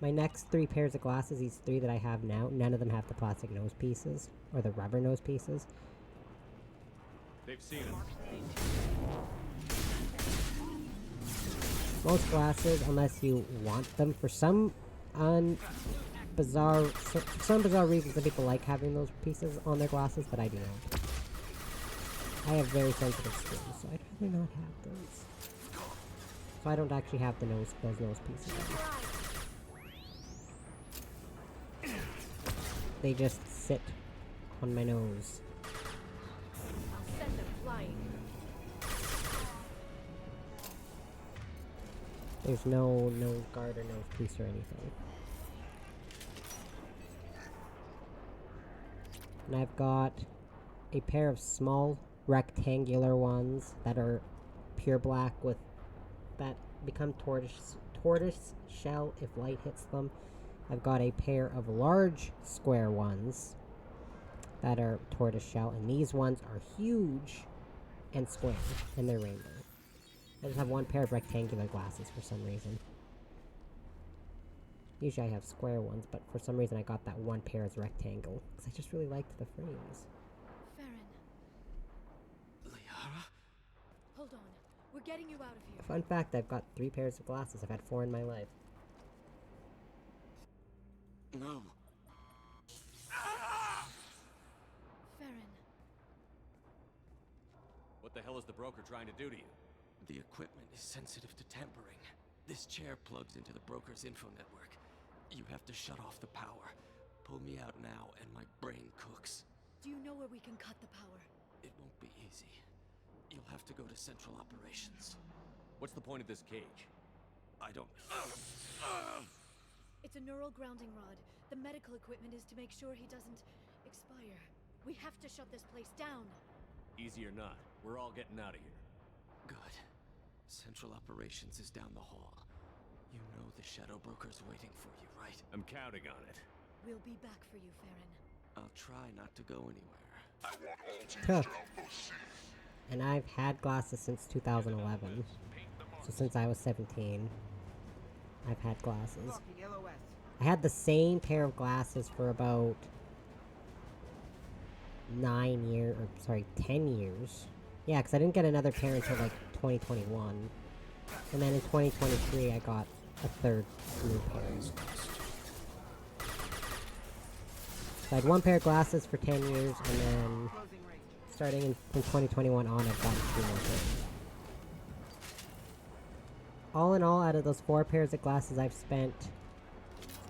next 3 pairs of glasses, these 3 that I have now, none of them have the plastic nose pieces, or the rubber nose pieces. They've seen it. Most glasses, unless you want them, for some bizarre reasons, some people like having those pieces on their glasses, but I do not. I have very sensitive skin, so I'd rather not have those. So I don't actually have those nose pieces on. They just sit on my nose. I'll send them flying. There's no guard or nose piece or anything. And I've got a pair of small rectangular ones that are pure black with that become tortoise shell if light hits them. I've got a pair of large square ones that are tortoise shell, and these ones are huge and square, and they're rainbow. I just have one pair of rectangular glasses for some reason. Usually I have square ones, but for some reason I got that one pair as rectangle, because I just really liked the frames. Farron. Liara? Hold on. We're getting you out of here. Fun fact, I've got 3 pairs of glasses. I've had 4 in my life. No. Farron. What the hell is the broker trying to do to you? The equipment is sensitive to tampering. This chair plugs into the broker's info network. You have to shut off the power. Pull me out now, and my brain cooks. Do you know where we can cut the power? It won't be easy. You'll have to go to Central Operations. What's the point of this cage? I don't... It's a neural grounding rod. The medical equipment is to make sure he doesn't expire. We have to shut this place down. Easy or not, we're all getting out of here. Good. Central Operations is down the hall. You know the Shadow Broker's waiting for you, right? I'm counting on it. We'll be back for you, Farron. I'll try not to go anywhere. I want all teams to outpost C. And I've had glasses since 2011. So since I was 17, I've had glasses. I had the same pair of glasses for about 10 years. Yeah, because I didn't get another pair until like 2021. And then in 2023 I got a third new pair. So I had 1 pair of glasses for 10 years, and then starting in 2021 on, I've gotten 2 more pairs. All in all, out of those 4 pairs of glasses I've spent...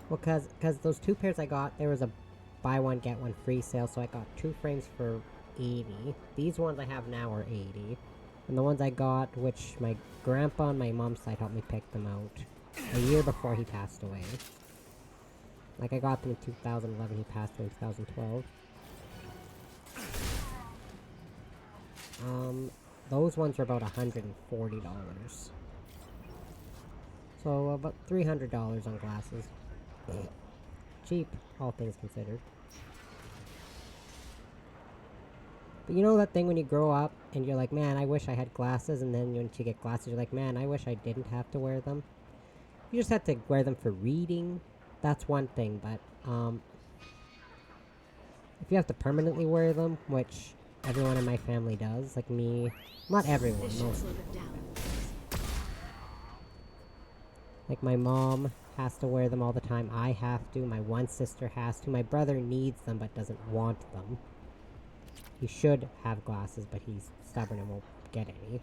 Well, because those 2 pairs I got, there was a buy one, get one free sale, so I got 2 frames for 80. These ones I have now are 80. And the ones I got, which my grandpa on my mom's side helped me pick them out a year before he passed away. Like, I got them in 2011, he passed away in 2012. Those ones were about $140. So, about $300 on glasses. Cheap, all things considered. But you know that thing when you grow up and you're like, man, I wish I had glasses, and then once you get glasses, you're like, man, I wish I didn't have to wear them. You just have to wear them for reading. That's one thing, but, if you have to permanently wear them, which everyone in my family does. Like me, not everyone, most people. Like my mom has to wear them all the time. I have to. My one sister has to. My brother needs them but doesn't want them. He should have glasses, but he's stubborn and won't get any.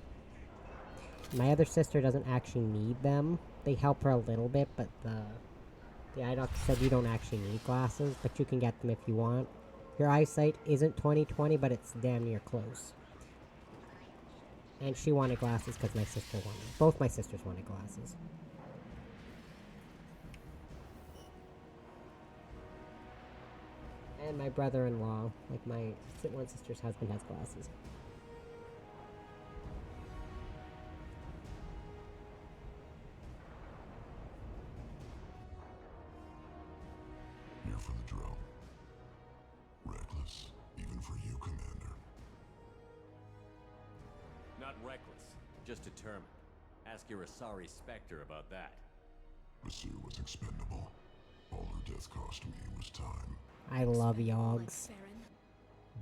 My other sister doesn't actually need them. They help her a little bit, but the eye doctor said you don't actually need glasses, but you can get them if you want. Your eyesight isn't 20/20, but it's damn near close. And she wanted glasses because my sister wanted. Both my sisters wanted glasses. And my brother-in-law, like my one sister's husband, has glasses. Here for the drill. Reckless, even for you, Commander. Not reckless, just determined. Ask your Asari Spectre about that. Monsieur was expendable. All her death cost me was time. I love Yogs.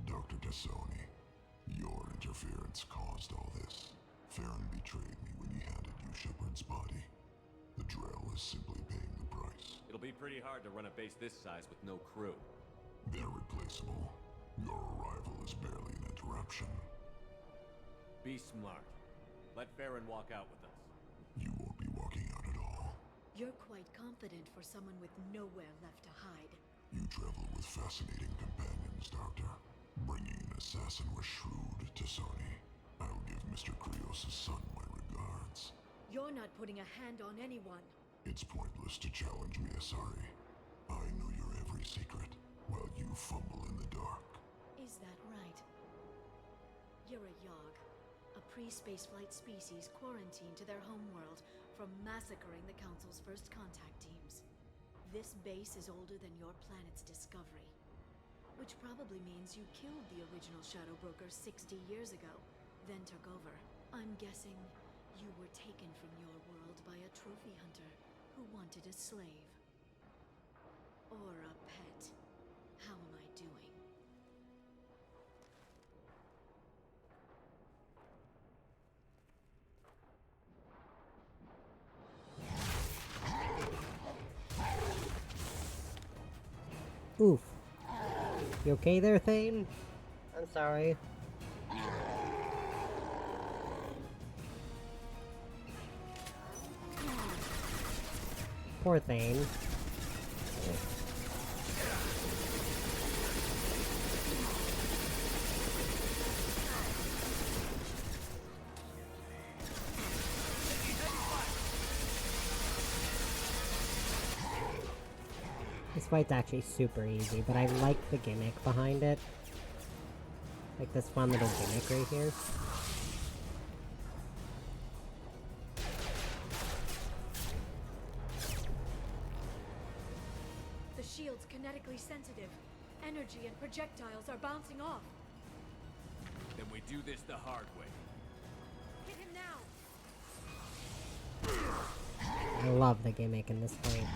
Dr. Tassoni, your interference caused all this. Farron betrayed me when he handed you Shepard's body. The Drell is simply paying the price. It'll be pretty hard to run a base this size with no crew. They're replaceable. Your arrival is barely an interruption. Be smart. Let Farron walk out with us. You won't be walking out at all. You're quite confident for someone with nowhere left to hide. You travel with fascinating companions, Doctor. Bringing an assassin was shrewd, Tassoni. I'll give Mr. Krios' son my regards. You're not putting a hand on anyone. It's pointless to challenge me, Asari. I know your every secret, while you fumble in the dark. Is that right? You're a Yog, a pre-spaceflight species quarantined to their homeworld from massacring the Council's first contact teams. This base is older than your planet's discovery. Which probably means you killed the original Shadow Broker 60 years ago, then took over. I'm guessing you were taken from your world by a trophy hunter who wanted a slave. Or a pet. How am I doing? Oof. You okay there, Thane? I'm sorry. Poor Thane. This fight's actually super easy, but I like the gimmick behind it. Like this fun little gimmick right here. The shield's kinetically sensitive. Energy and projectiles are bouncing off. Then we do this the hard way. Hit him now! I love the gimmick in this fight.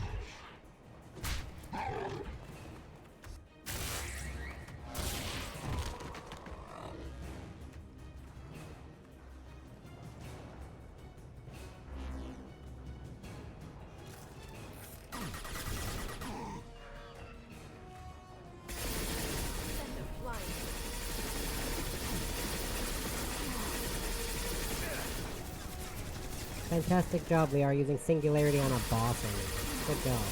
Fantastic job, we are using Singularity on a boss enemy. Good job.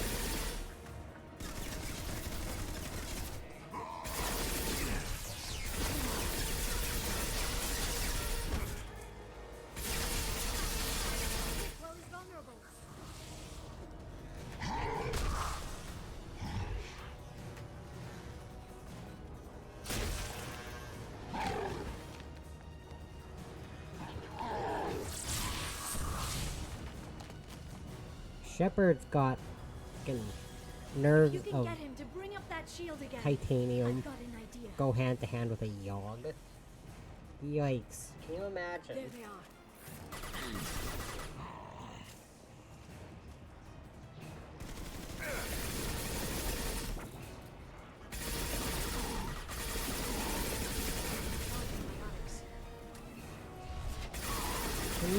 Shepard's got fucking nerves You can of get him to bring up that shield again. titanium. I've got an idea. Go hand to hand with a Yogg. Yikes. Can you imagine? There they are.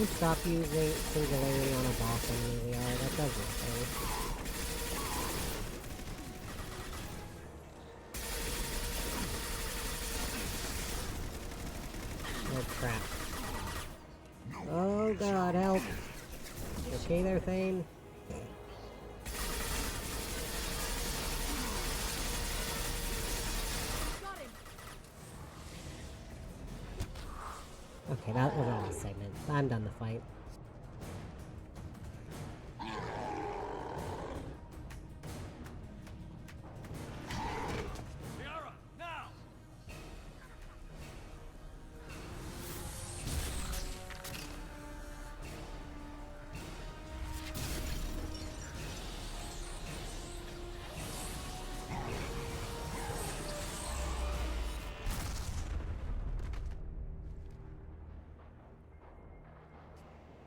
you stop using singularity on a boss immediately? Alright, that does it, though. Oh crap. Oh god, help! Okay there, Thane? Okay, that was all a segment. I'm done the fight.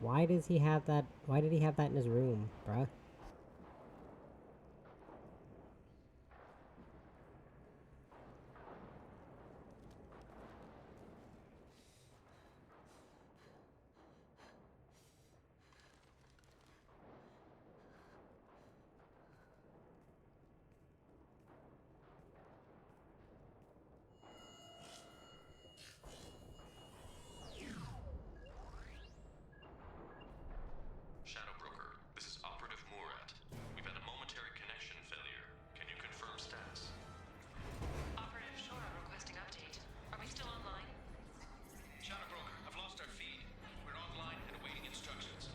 Why does he have that? Why did he have that in his room, bruh? Shadow Broker, this is Operative Murat. We've had a momentary connection failure. Can you confirm status? Operative Shora requesting update. Are we still online? Shadow Broker, I've lost our feed. We're online and awaiting instructions.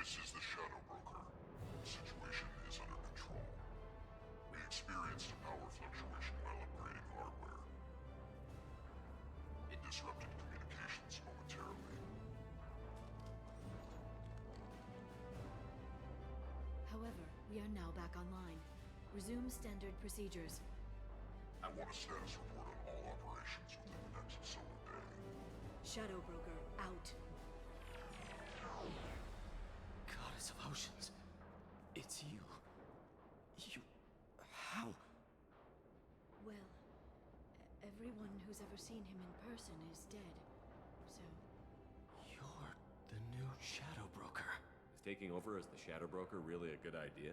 This is the Shadow Broker. The situation is under control. We experienced a power fluctuation while upgrading hardware. It disrupted communications momentarily. However, we are now back online. Resume standard procedures. I want a status report on all operations within the next solar day. Shadow Broker, out. Goddess of Oceans. It's you. How? Well, everyone who's ever seen him in person is dead. So, You're the new Shadow Broker. Is taking over as the Shadow Broker really a good idea?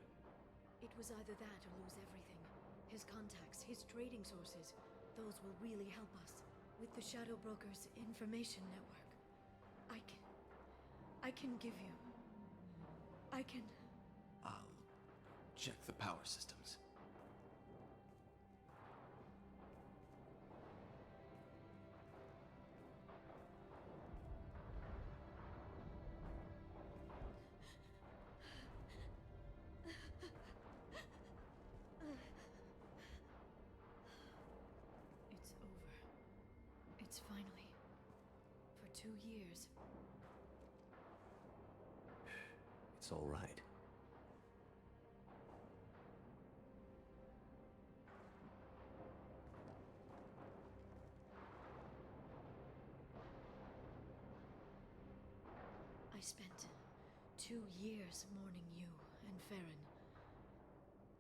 it was either that or lose everything. His contacts, his trading sources, those will really help us. With the Shadow Broker's information network, I can give you... I'll check the power systems. It's over. It's finally... For 2 years. It's all right. I spent 2 years mourning you and Farron.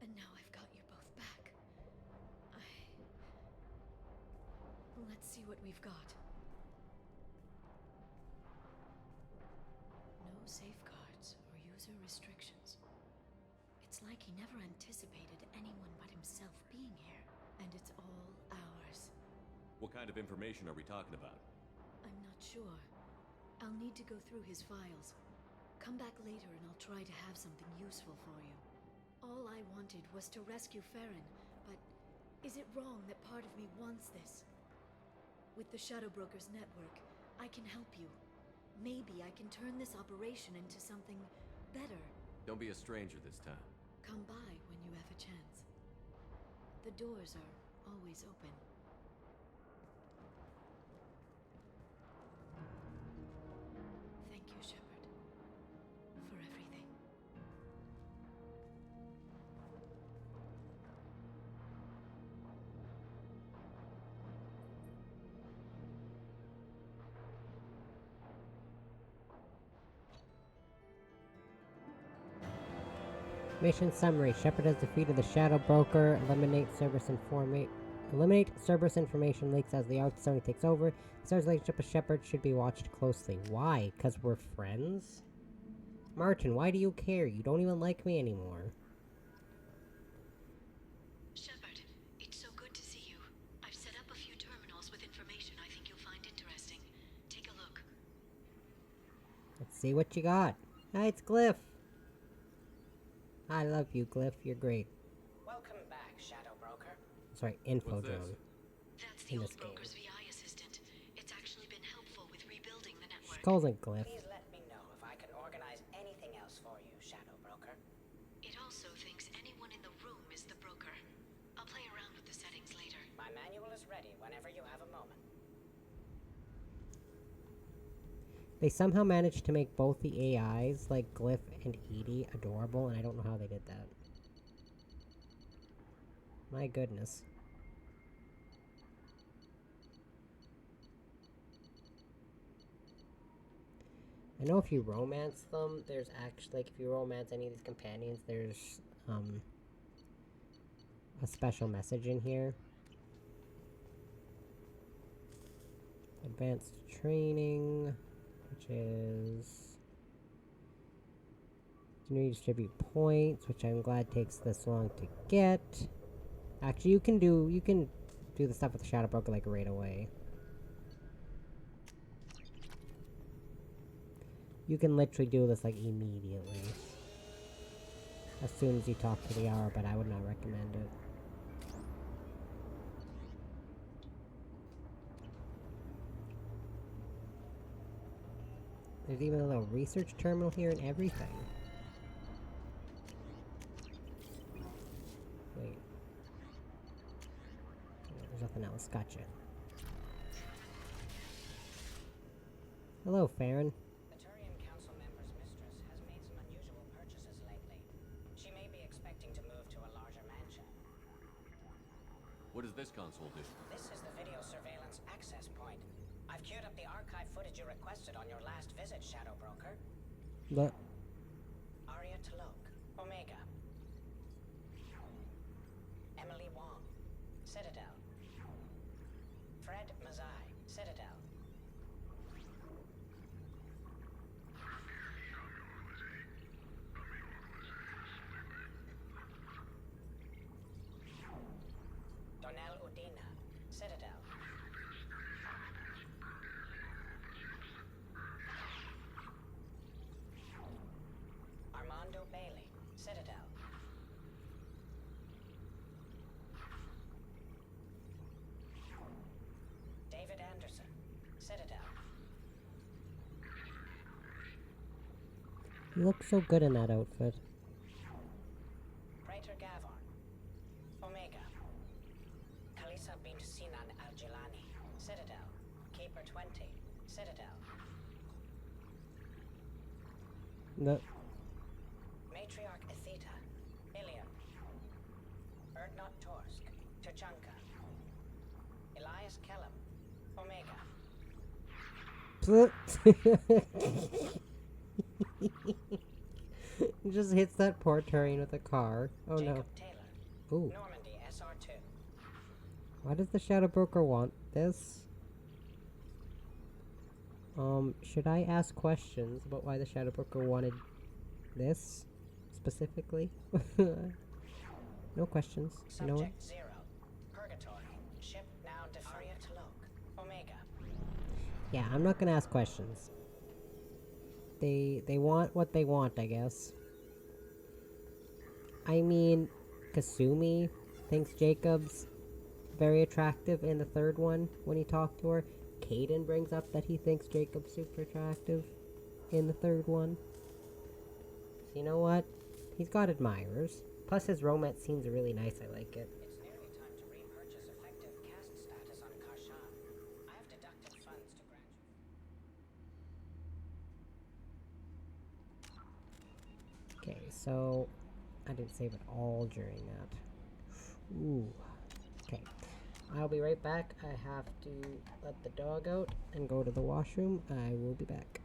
And now I've got you both back. Let's see what we've got. No safeguards or user restrictions. It's like he never anticipated anyone but himself being here. And it's all ours. What kind of information are we talking about? I'm not sure. I'll need to go through his files. Come back later and I'll try to have something useful for you. All I wanted was to rescue Farron, but is it wrong that part of me wants this? With the Shadow Broker's network, I can help you. Maybe I can turn this operation into something better. Don't be a stranger this time. Come by when you have a chance. The doors are always open. Thank you, Shepard, for everything. Mission summary. Shepard has defeated the Shadow Broker. Eliminate Cerberus information leaks as the Arc Sony takes over. Star's relationship with Shepard should be watched closely. Why? Because we're friends? Martin, why do you care? You don't even like me anymore. Shepard, it's so good to see you. I've set up a few terminals with information I think you'll find interesting. Take a look. Let's see what you got. Hi, it's Glyph. I love you, Glyph. You're great. Welcome back, Shadow Broker. Sorry, Info What's this? Drone. That's the old broker's VI assistant. It's actually been helpful with rebuilding the network. She calls it Glyph. Please let me know if I can organize anything else for you, Shadow Broker. It also thinks anyone in the room is the broker. I'll play around with the settings later. My manual is ready whenever you have a moment. They somehow managed to make both the AIs, like Glyph and Edie, adorable, and I don't know how they did that. My goodness. I know if you romance them, there's actually, like, if you romance any of these companions, there's, a special message in here. Advanced training, which is... You distribute points, which I'm glad takes this long to get. Actually, you can do the stuff with the Shadow Broker, like, right away. You can literally do this, like, immediately. As soon as you talk to the hour, but I would not recommend it. There's even a little research terminal here and everything. Wait. There's nothing else. Gotcha. Hello, Farron. The Turian Council member's mistress has made some unusual purchases lately. She may be expecting to move to a larger mansion. What does this console do? This is the video surveillance access point. I've queued up the archive footage you requested on your last visit, Shadow Broker. Look. Arya Talok, Omega. Emily Wong, Citadel. Fred Mazai, Citadel. Donnell Udina, Citadel. Armando Bailey, Citadel. David Anderson, Citadel. You look so good in that outfit. Praetor Gavon, Omega. Kalisa bint Sinan Al-Jilani, Citadel. Keeper 20, Citadel. No. Matriarch Etheta, Ilium. Erdnot Torsk, Tuchanka. Elias Kellum, Omega. He just hits that poor Turian with a car. Oh Jacob no. Taylor, Ooh. Normandy SR2. Why does the Shadow Broker want this? Should I ask questions about why the Shadow Broker wanted this specifically? No questions. You know what? Subject 0, Purgatory. Ship now Arya Talok, Omega. Yeah, I'm not gonna ask questions. They want what they want, I guess. I mean, Kasumi thinks Jacob's very attractive in the third one when he talked to her. Caden brings up that he thinks Jacob's super attractive in the third one. So you know what? He's got admirers. Plus his romance scenes are really nice, I like it. It's nearly time to repurchase effective caste status on Karshan. I have deducted funds to grant you. Okay, so I didn't save it all during that. Ooh. Okay. I'll be right back. I have to let the dog out and go to the washroom. I will be back.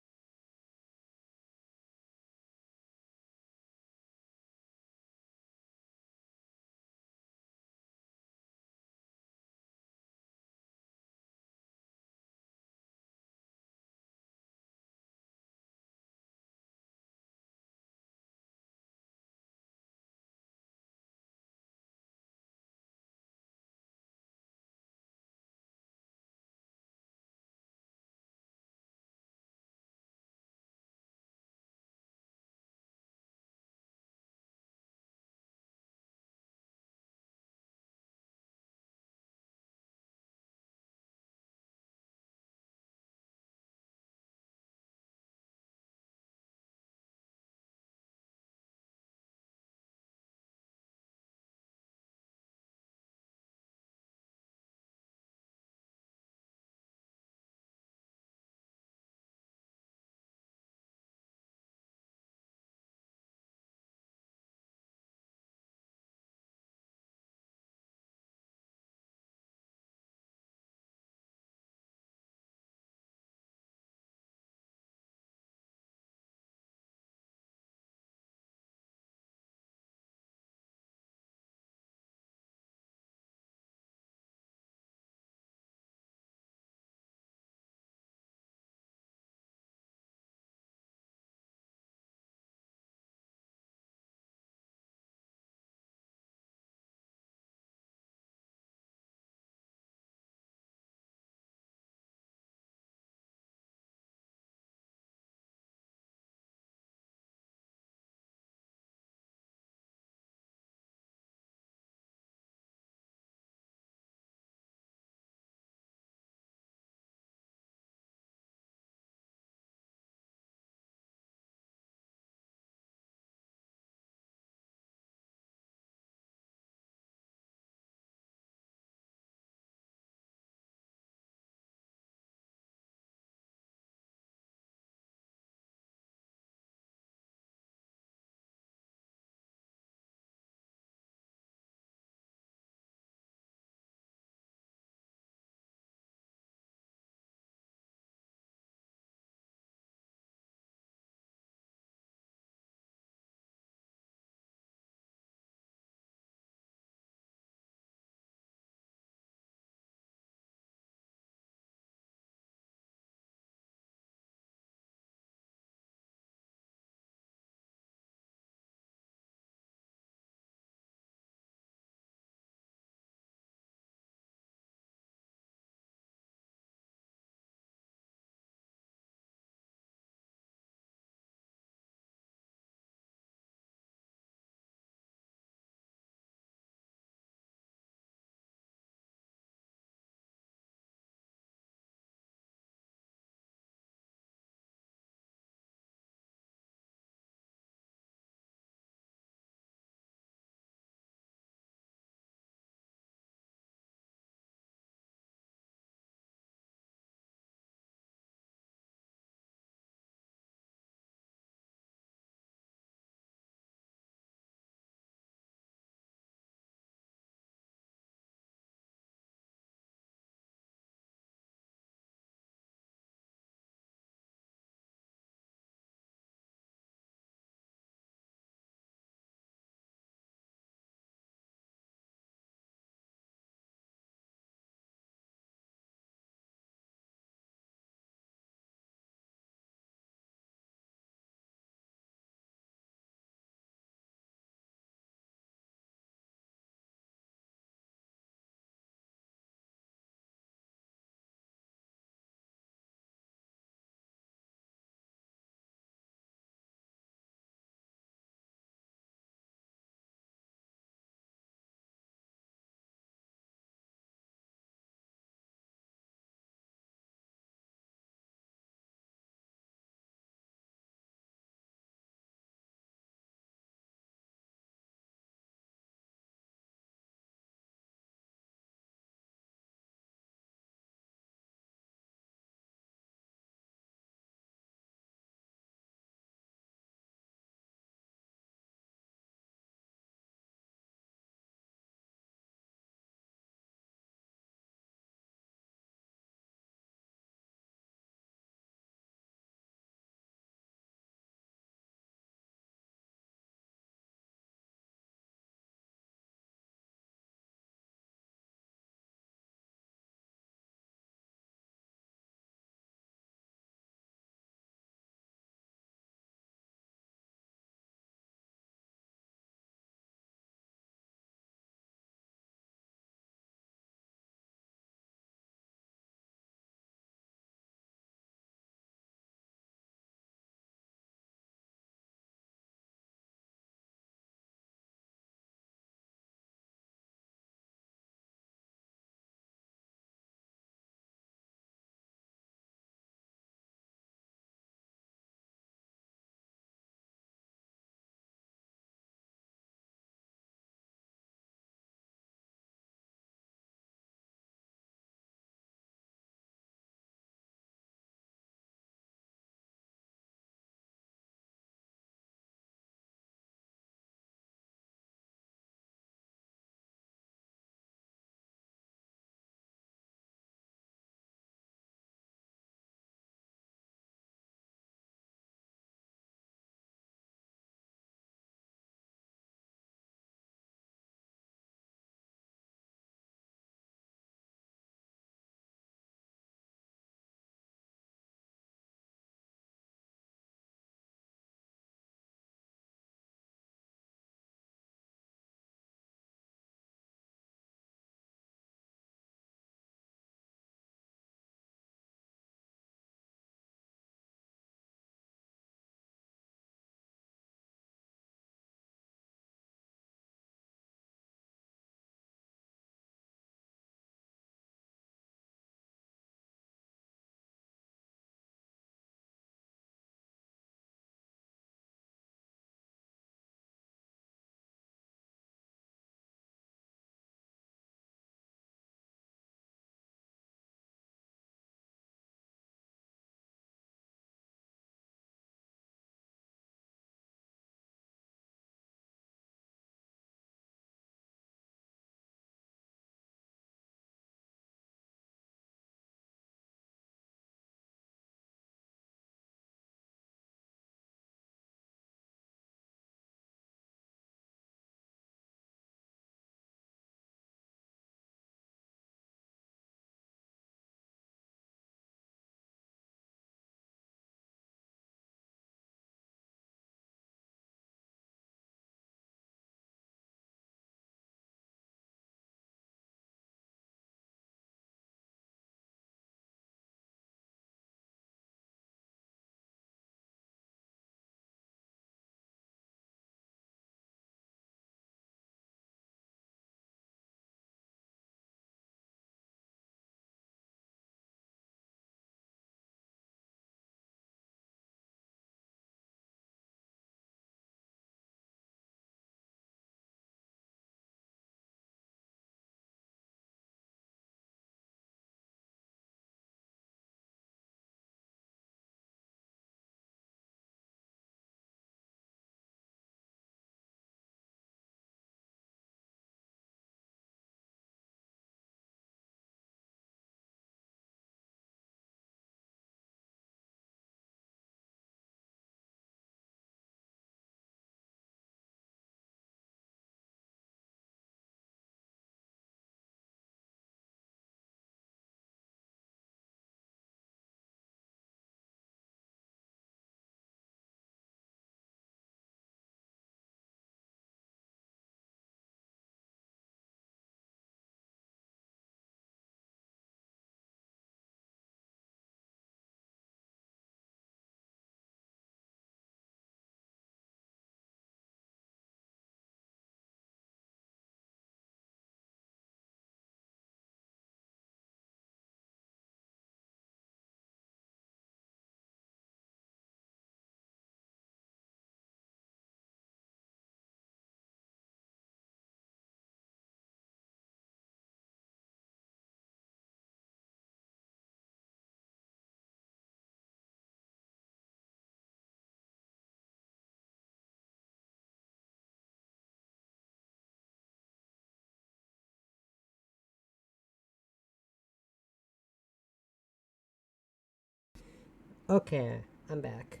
Okay, I'm back.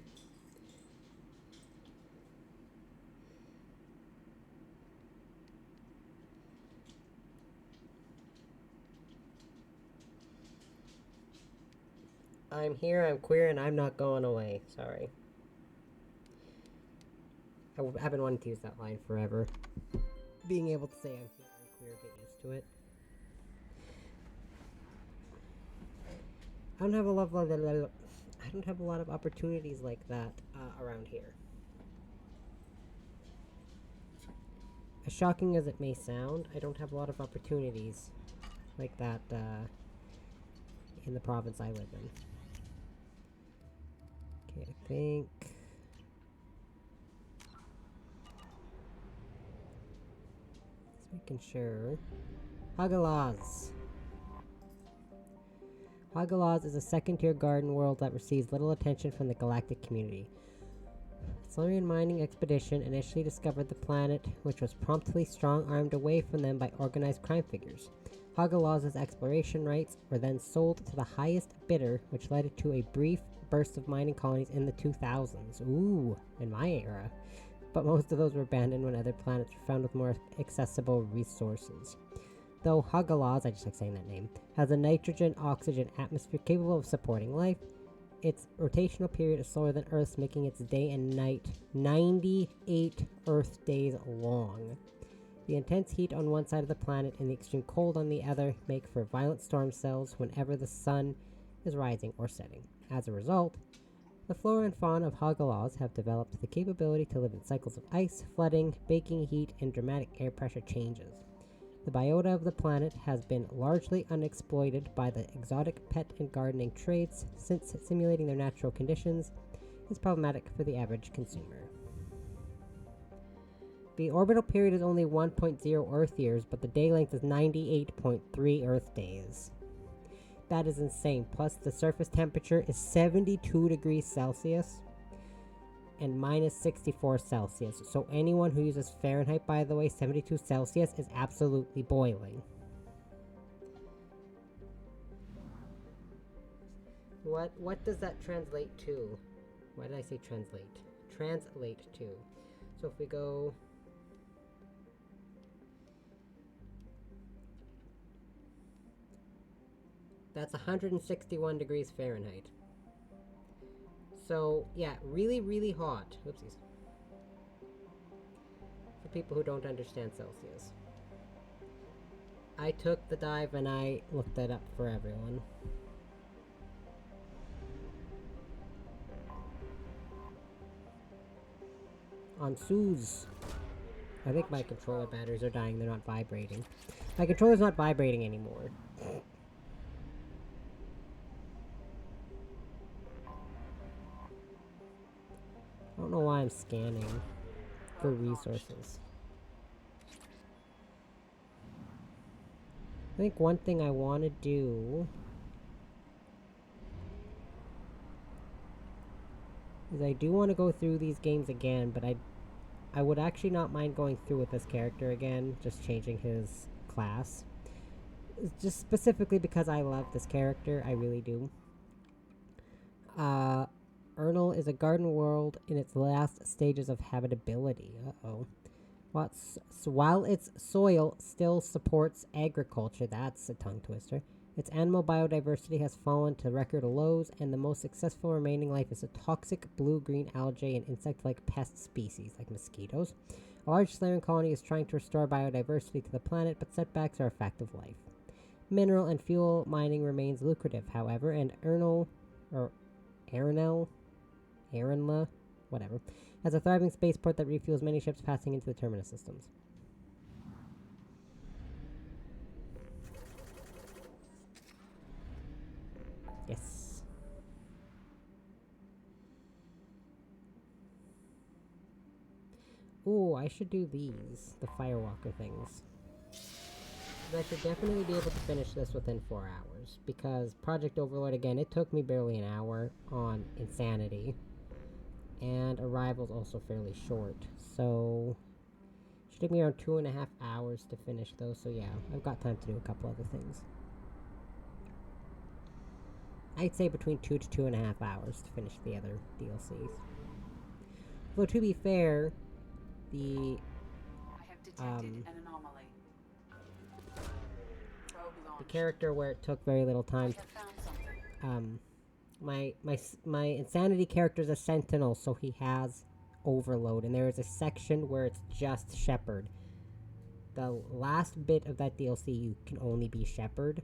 I'm here, I'm queer, and I'm not going away. Sorry. I've been wanting to use that line forever. Being able to say I'm here, I'm queer, get used to it. I don't have a lot of I don't have a lot of opportunities like that around here. As shocking as it may sound, I don't have a lot of opportunities like that in the province I live in. Okay, I think... Just making sure. Hagalaz. Hagalaz is a second-tier garden world that receives little attention from the galactic community. A Solarian mining expedition initially discovered the planet, which was promptly strong-armed away from them by organized crime figures. Hagalaz's exploration rights were then sold to the highest bidder, which led to a brief burst of mining colonies in the 2000s. Ooh, in my era. But most of those were abandoned when other planets were found with more accessible resources. Though Hagalaz, I just like saying that name, has a nitrogen-oxygen atmosphere capable of supporting life, its rotational period is slower than Earth's, making its day and night 98 Earth days long. The intense heat on one side of the planet and the extreme cold on the other make for violent storm cells whenever the sun is rising or setting. As a result, the flora and fauna of Hagalaz have developed the capability to live in cycles of ice, flooding, baking heat, and dramatic air pressure changes. The biota of the planet has been largely unexploited by the exotic pet and gardening trades, since simulating their natural conditions is problematic for the average consumer. The orbital period is only 1.0 Earth years, but the day length is 98.3 Earth days. That is insane. Plus, the surface temperature is 72 degrees Celsius and minus 64 Celsius. So anyone who uses Fahrenheit, by the way, 72 Celsius is absolutely boiling. What does that translate to? Why did I say translate? Translate to. So if we go... That's 161 degrees Fahrenheit. So, yeah, really, really hot. Oopsies. For people who don't understand Celsius. I took the dive and I looked that up for everyone. On Suze. I think my controller batteries are dying. They're not vibrating. My controller's not vibrating anymore. I don't know why I'm scanning for resources. I think one thing I want to do is I do want to go through these games again, but I would actually not mind going through with this character again, just changing his class. Just specifically because I love this character, I really do. Ernal is a garden world in its last stages of habitability. Uh-oh. While its soil still supports agriculture, that's a tongue twister, its animal biodiversity has fallen to record lows, and the most successful remaining life is a toxic blue-green algae and insect-like pest species, like mosquitoes. A large Solarian colony is trying to restore biodiversity to the planet, but setbacks are a fact of life. Mineral and fuel mining remains lucrative, however, and Ernal, or Arenel, Arenla, whatever, has a thriving spaceport that refuels many ships passing into the terminus systems. Yes. Ooh, I should do these, the Firewalker things. I should definitely be able to finish this within 4 hours, because Project Overlord, again, it took me barely an hour on Insanity. And Arrival's also fairly short, so it should take me around 2.5 hours to finish those, so yeah, I've got time to do a couple other things. I'd say between 2 to 2.5 hours to finish the other DLCs. Though to be fair, the I have detected an anomaly. Probe the launched. character where it took very little time. I have found something. My insanity character is a sentinel, so he has overload, and there is a section where it's just Shepard. The last bit of that DLC, you can only be Shepard.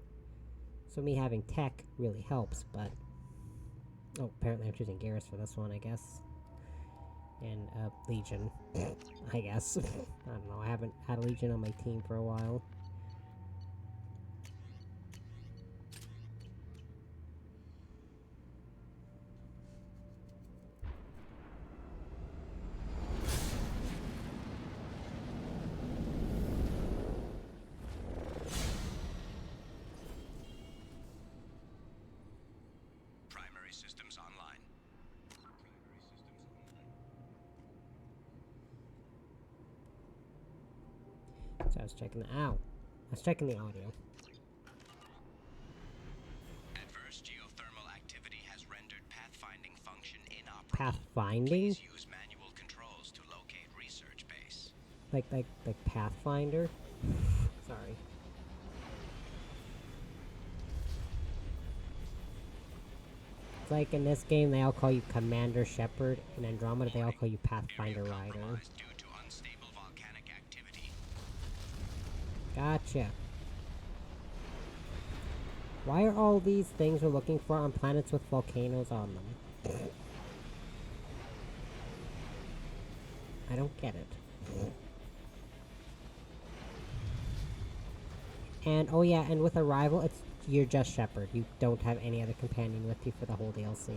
So me having tech really helps, but... Oh, apparently I'm choosing Garrus for this one, I guess. And, Legion. I guess. I don't know, I haven't had a Legion on my team for a while. Primary systems online. So I was checking the out. I was checking the audio. Adverse geothermal activity has rendered pathfinding function inoperable. Pathfinding? Please use manual controls to locate research base. Like Pathfinder? Sorry. It's like in this game they all call you Commander Shepard, in Andromeda they all call you Pathfinder Rider. Due to unstable volcanic activity. Gotcha. Why are all these things we're looking for on planets with volcanoes on them? I don't get it. And, oh yeah, and with Arrival, you're just Shepard. You don't have any other companion with you for the whole DLC.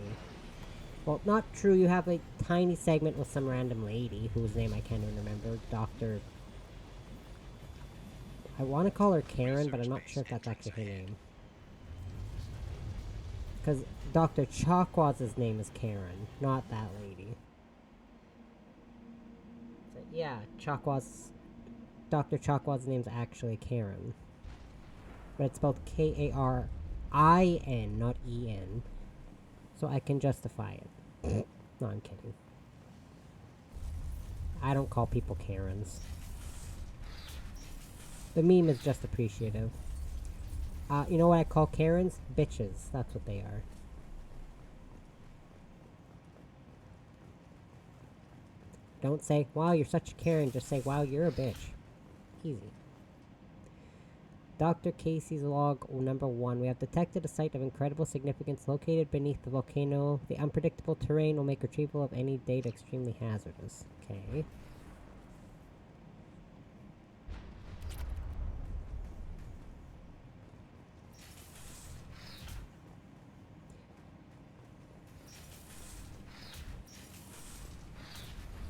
Well, not true, you have a tiny segment with some random lady, whose name I can't even remember, Dr. I want to call her Karen, but I'm not sure if that's actually her name. Because Dr. Chakwas' name is Karen, not that lady. So, yeah, Dr. Chakwas' name's actually Karen. But it's spelled K-A-R-I-N, not E-N. So I can justify it. No, I'm kidding. I don't call people Karens. The meme is just appreciative. You know what I call Karens? Bitches. That's what they are. Don't say, wow, you're such a Karen. Just say, wow, you're a bitch. Easy. Dr. Casey's log number 1. We have detected a site of incredible significance located beneath the volcano. The unpredictable terrain will make retrieval of any data extremely hazardous. Okay.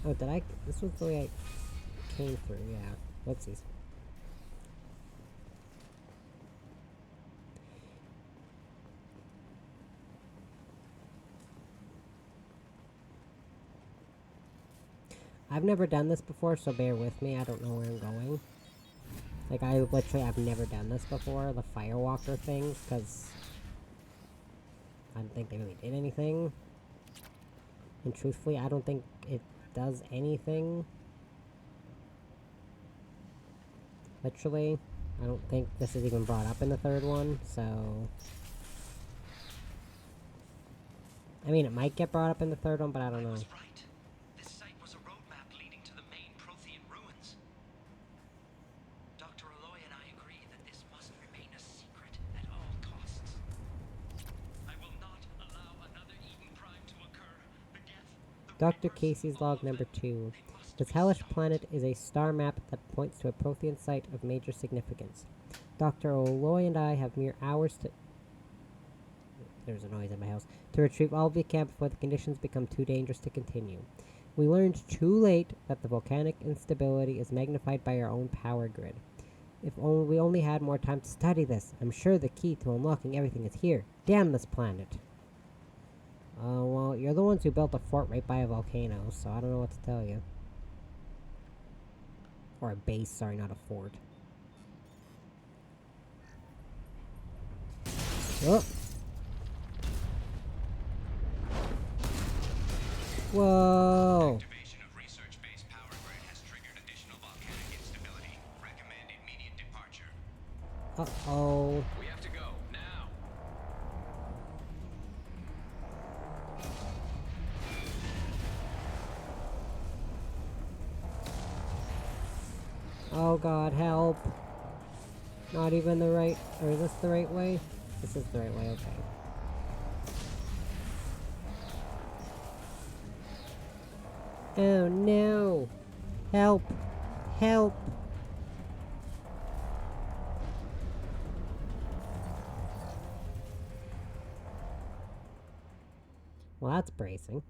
Oh, did I? This was the way I came through, yeah. Whoopsies. I've never done this before, so bear with me. I don't know where I'm going. Like, I've never done this before, the Firewalker things, because I don't think they really did anything. And truthfully, I don't think it does anything. Literally. I don't think this is even brought up in the third one, so... I mean, it might get brought up in the third one, but I don't know. This site was a roadmap leading to the main Prothean ruins. Dr. Aloy and I agree that this must remain a secret at all costs. I will not allow another Eden Prime to occur. The death, Dr. Casey's log number 2. This hellish planet is a star map that points to a Prothean site of major significance. Dr. Aloy and I have mere hours to... There's a noise in my house. To retrieve all the camp before the conditions become too dangerous to continue. We learned too late that the volcanic instability is magnified by our own power grid. If we only had more time to study this, I'm sure the key to unlocking everything is here. Damn this planet. Well, you're the ones who built a fort right by a volcano, so I don't know what to tell you. Or a base, sorry, not a fort. Oh! Whoa! Activation of research-based power grid has triggered additional volcanic instability. Recommend immediate departure. Uh-oh. We have to go, now! Oh god, help. Not even the right... Or is this the right way? This is the right way, okay. Oh no! Help! Help! Well, that's bracing.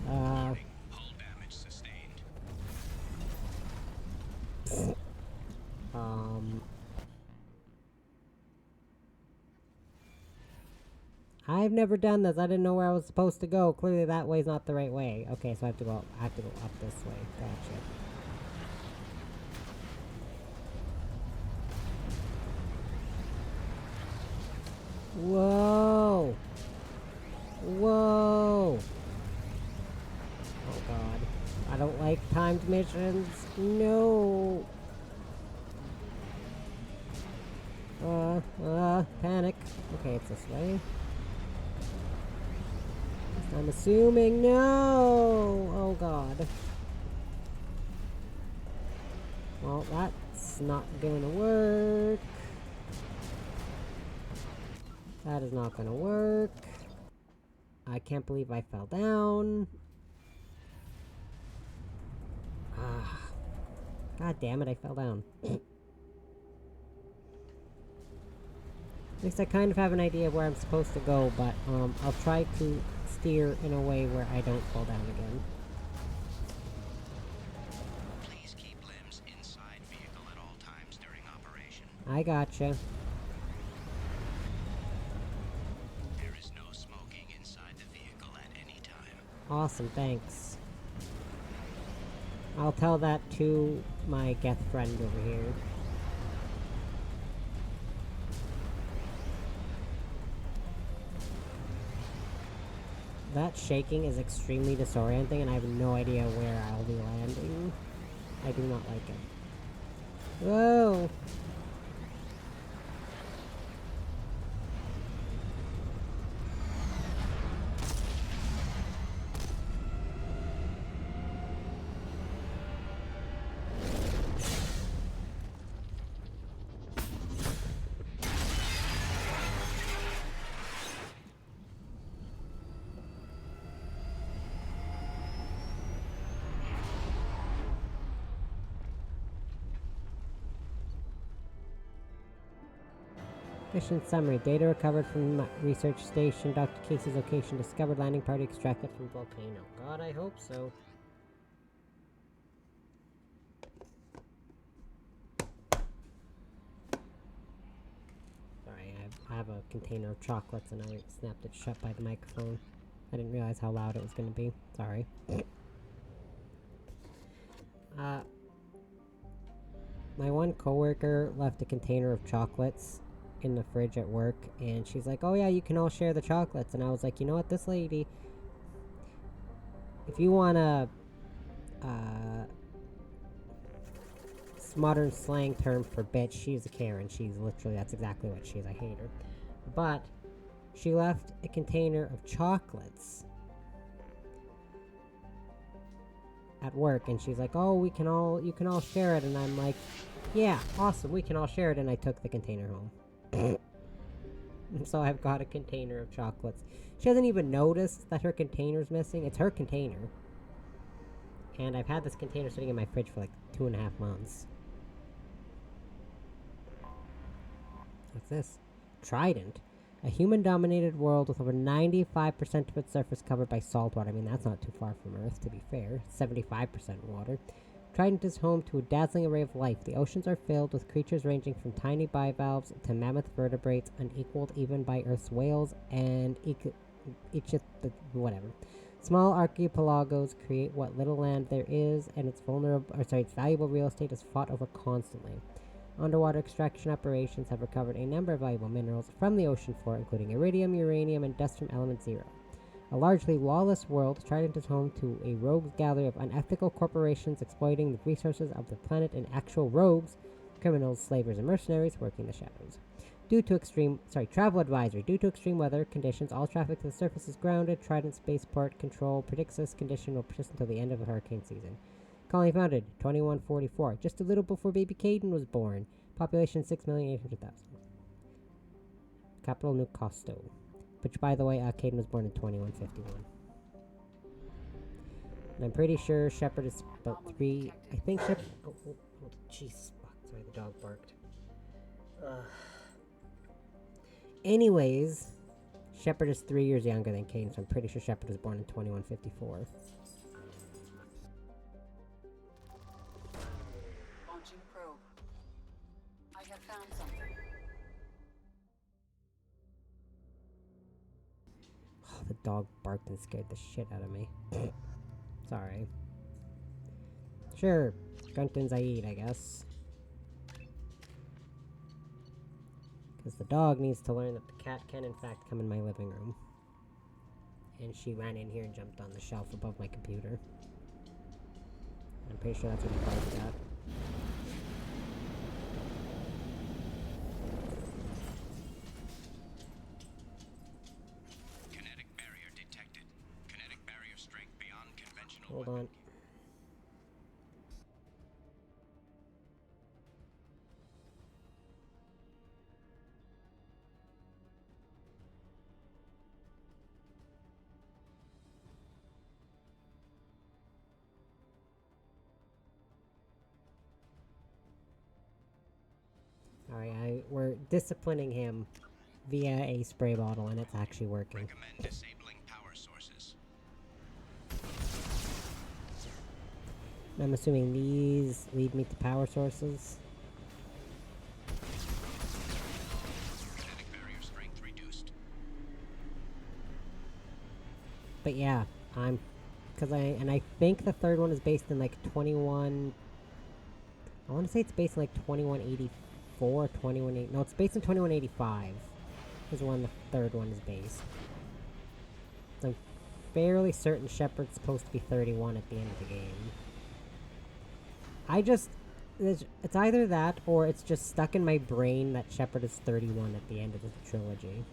Hull damage sustained. I've never done this. I didn't know where I was supposed to go. Clearly that way's not the right way. Okay, so I have to go up this way. Gotcha. Whoa! Whoa! Oh god. I don't like timed missions. No! Panic. Okay, it's this way. I'm assuming no! Oh god. Well, that's not gonna work. That is not gonna work. I can't believe I fell down. Ah. God damn it, I fell down. At least I kind of have an idea of where I'm supposed to go, but I'll try to steer in a way where I don't fall down again. Please keep limbs inside vehicle at all times during operation. I gotcha. There is no smoking inside the vehicle at any time. Awesome, thanks. I'll tell that to my Geth friend over here. That shaking is extremely disorienting, and I have no idea where I'll be landing. I do not like it. Whoa! Mission summary. Data recovered from research station. Dr. Casey's location discovered. Landing party extracted from volcano. God, I hope so. Sorry, I have a container of chocolates and I snapped it shut by the microphone. I didn't realize how loud it was going to be. Sorry. My one coworker left a container of chocolates in the fridge at work, and she's like, oh yeah, you can all share the chocolates. And I was like, you know what, this lady, if you want a modern slang term for bitch, she's a Karen. She's literally, that's exactly what she is. I hate her. But she left a container of chocolates at work, and she's like, oh, you can all share it. And I'm like, yeah, awesome, we can all share it. And I took the container home. So I've got a container of chocolates. She hasn't even noticed that her container's missing. It's her container. And I've had this container sitting in my fridge for like 2.5 months. What's this? Trident. A human-dominated world with over 95% of its surface covered by salt water. I mean, that's not too far from Earth, to be fair. 75% water. Trident is home to a dazzling array of life. The oceans are filled with creatures ranging from tiny bivalves to mammoth vertebrates, unequaled even by Earth's whales and whatever. Small archipelagos create what little land there is, and its valuable real estate is fought over constantly. Underwater extraction operations have recovered a number of valuable minerals from the ocean floor, including iridium, uranium, and dust from element 0. A largely lawless world, Trident is home to a rogues gallery of unethical corporations exploiting the resources of the planet and actual rogues, criminals, slavers, and mercenaries working the shadows. Travel advisory. Due to extreme weather conditions, all traffic to the surface is grounded. Trident Spaceport Control predicts this condition will persist until the end of the hurricane season. Colony founded 2144, just a little before baby Caden was born. Population 6,800,000. Capital New Costo. Which, by the way, Caden was born in 2151. And I'm pretty sure Shepard is about 3... I think Shepard... Oh, jeez. Sorry, the dog barked. Anyways, Shepard is 3 years younger than Caden, so I'm pretty sure Shepard was born in 2154. Launching probe. I have found something. Oh, the dog barked and scared the shit out of me. Sorry. Sure, Gruntins I eat, I guess. Because the dog needs to learn that the cat can in fact come in my living room. And she ran in here and jumped on the shelf above my computer. I'm pretty sure that's what he barked at. Kinetic barrier detected. Kinetic barrier strength beyond conventional. Hold on. Alright, we're disciplining him via a spray bottle, and it's actually working. Recommend disabling power sources. I'm assuming these lead me to power sources. Kinetic barrier strength reduced. But yeah, I think the third one is based in like 21... I want to say it's based in like 2184, 2180... No, it's based in 2185 is when the third one is based. So I'm fairly certain Shepard's supposed to be 31 at the end of the game. It's either that or it's just stuck in my brain that Shepard is 31 at the end of the trilogy.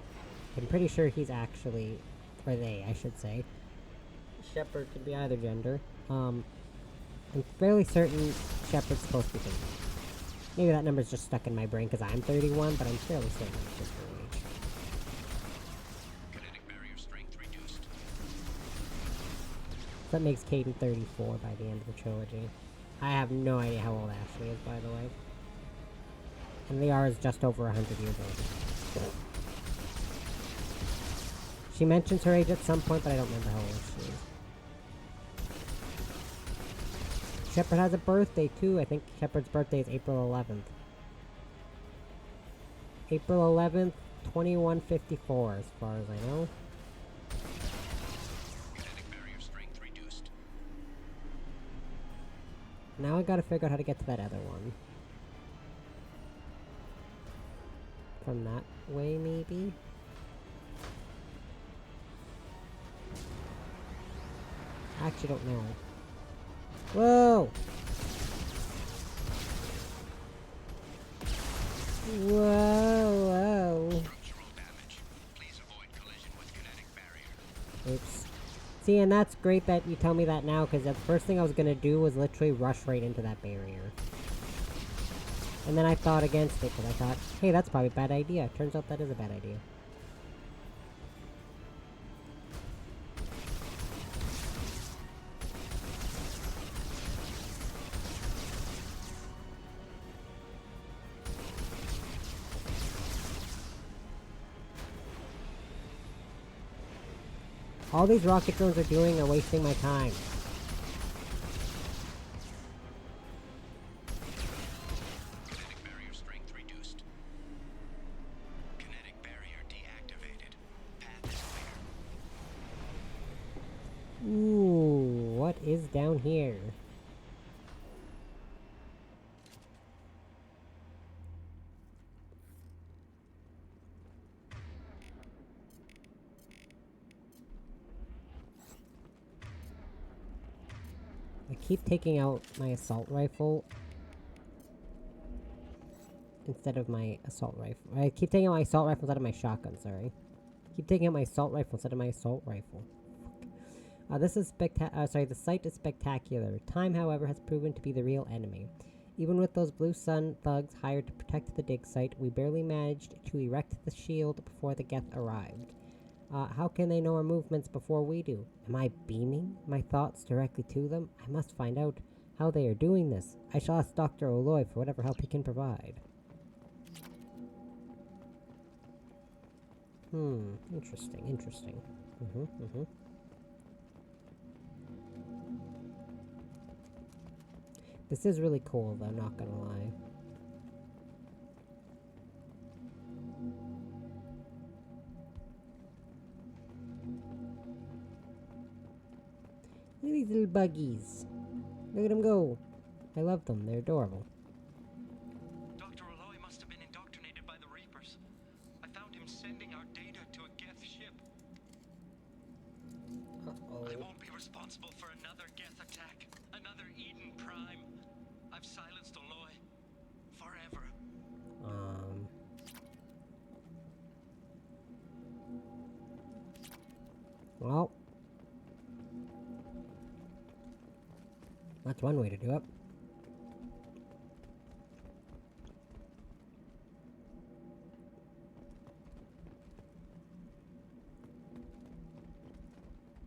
I'm pretty sure he's actually, or they, I should say. Shepard could be either gender. I'm fairly certain Shepard's supposed to be 31. Maybe that number's just stuck in my brain because I'm 31, but I'm fairly certain it's just their age. Kinetic barrier strength reduced. That makes Caden 34 by the end of the trilogy. I have no idea how old Ashley is, by the way. And Liara is just over 100 years old. She mentions her age at some point, but I don't remember how old she is. Shepard has a birthday, too. I think Shepard's birthday is April 11th. April 11th, 2154, as far as I know. Kinetic barrier strength reduced. Now I gotta figure out how to get to that other one. From that way, maybe? I actually don't know. Whoa! Whoa, whoa. Oops. See, and that's great that you tell me that now, because the first thing I was gonna do was literally rush right into that barrier. And then I thought against it, because I thought, hey, that's probably a bad idea. Turns out that is a bad idea. All these rocket drones are doing are wasting my time. Kinetic barrier strength reduced. Kinetic barrier deactivated. Path is clear. Ooh, what is down here? keep taking out my assault rifle instead of my assault rifle. I keep taking out my assault rifle instead of my shotgun, sorry. Keep taking out my assault rifle instead of my assault rifle. This is the site is spectacular. Time, however, has proven to be the real enemy. Even with those Blue Sun thugs hired to protect the dig site, we barely managed to erect the shield before the Geth arrived. How can they know our movements before we do? Am I beaming my thoughts directly to them? I must find out how they are doing this. I shall ask Dr. Oloy for whatever help he can provide. Interesting, interesting. This is really cool, though, not gonna lie. Look at these little buggies. Look at them go. I love them. They're adorable. Dr. Oloy must have been indoctrinated by the Reapers. I found him sending our data to a Geth ship. I won't be responsible for another Geth attack. Another Eden Prime. I've silenced Oloy. Forever. Well. That's one way to do it.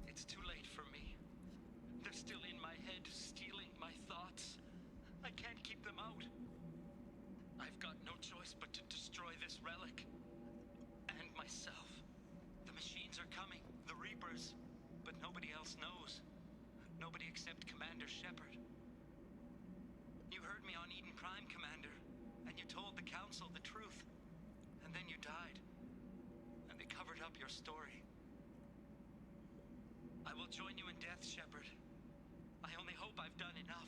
It's too late for me. They're still in my head, stealing my thoughts. I can't keep them out. I've got no choice but to destroy this relic. And myself. The machines are coming, the Reapers. But nobody else knows. Nobody except Commander Shepard. You heard me on Eden Prime, Commander. And you told the Council the truth. And then you died. And they covered up your story. I will join you in death, Shepard. I only hope I've done enough.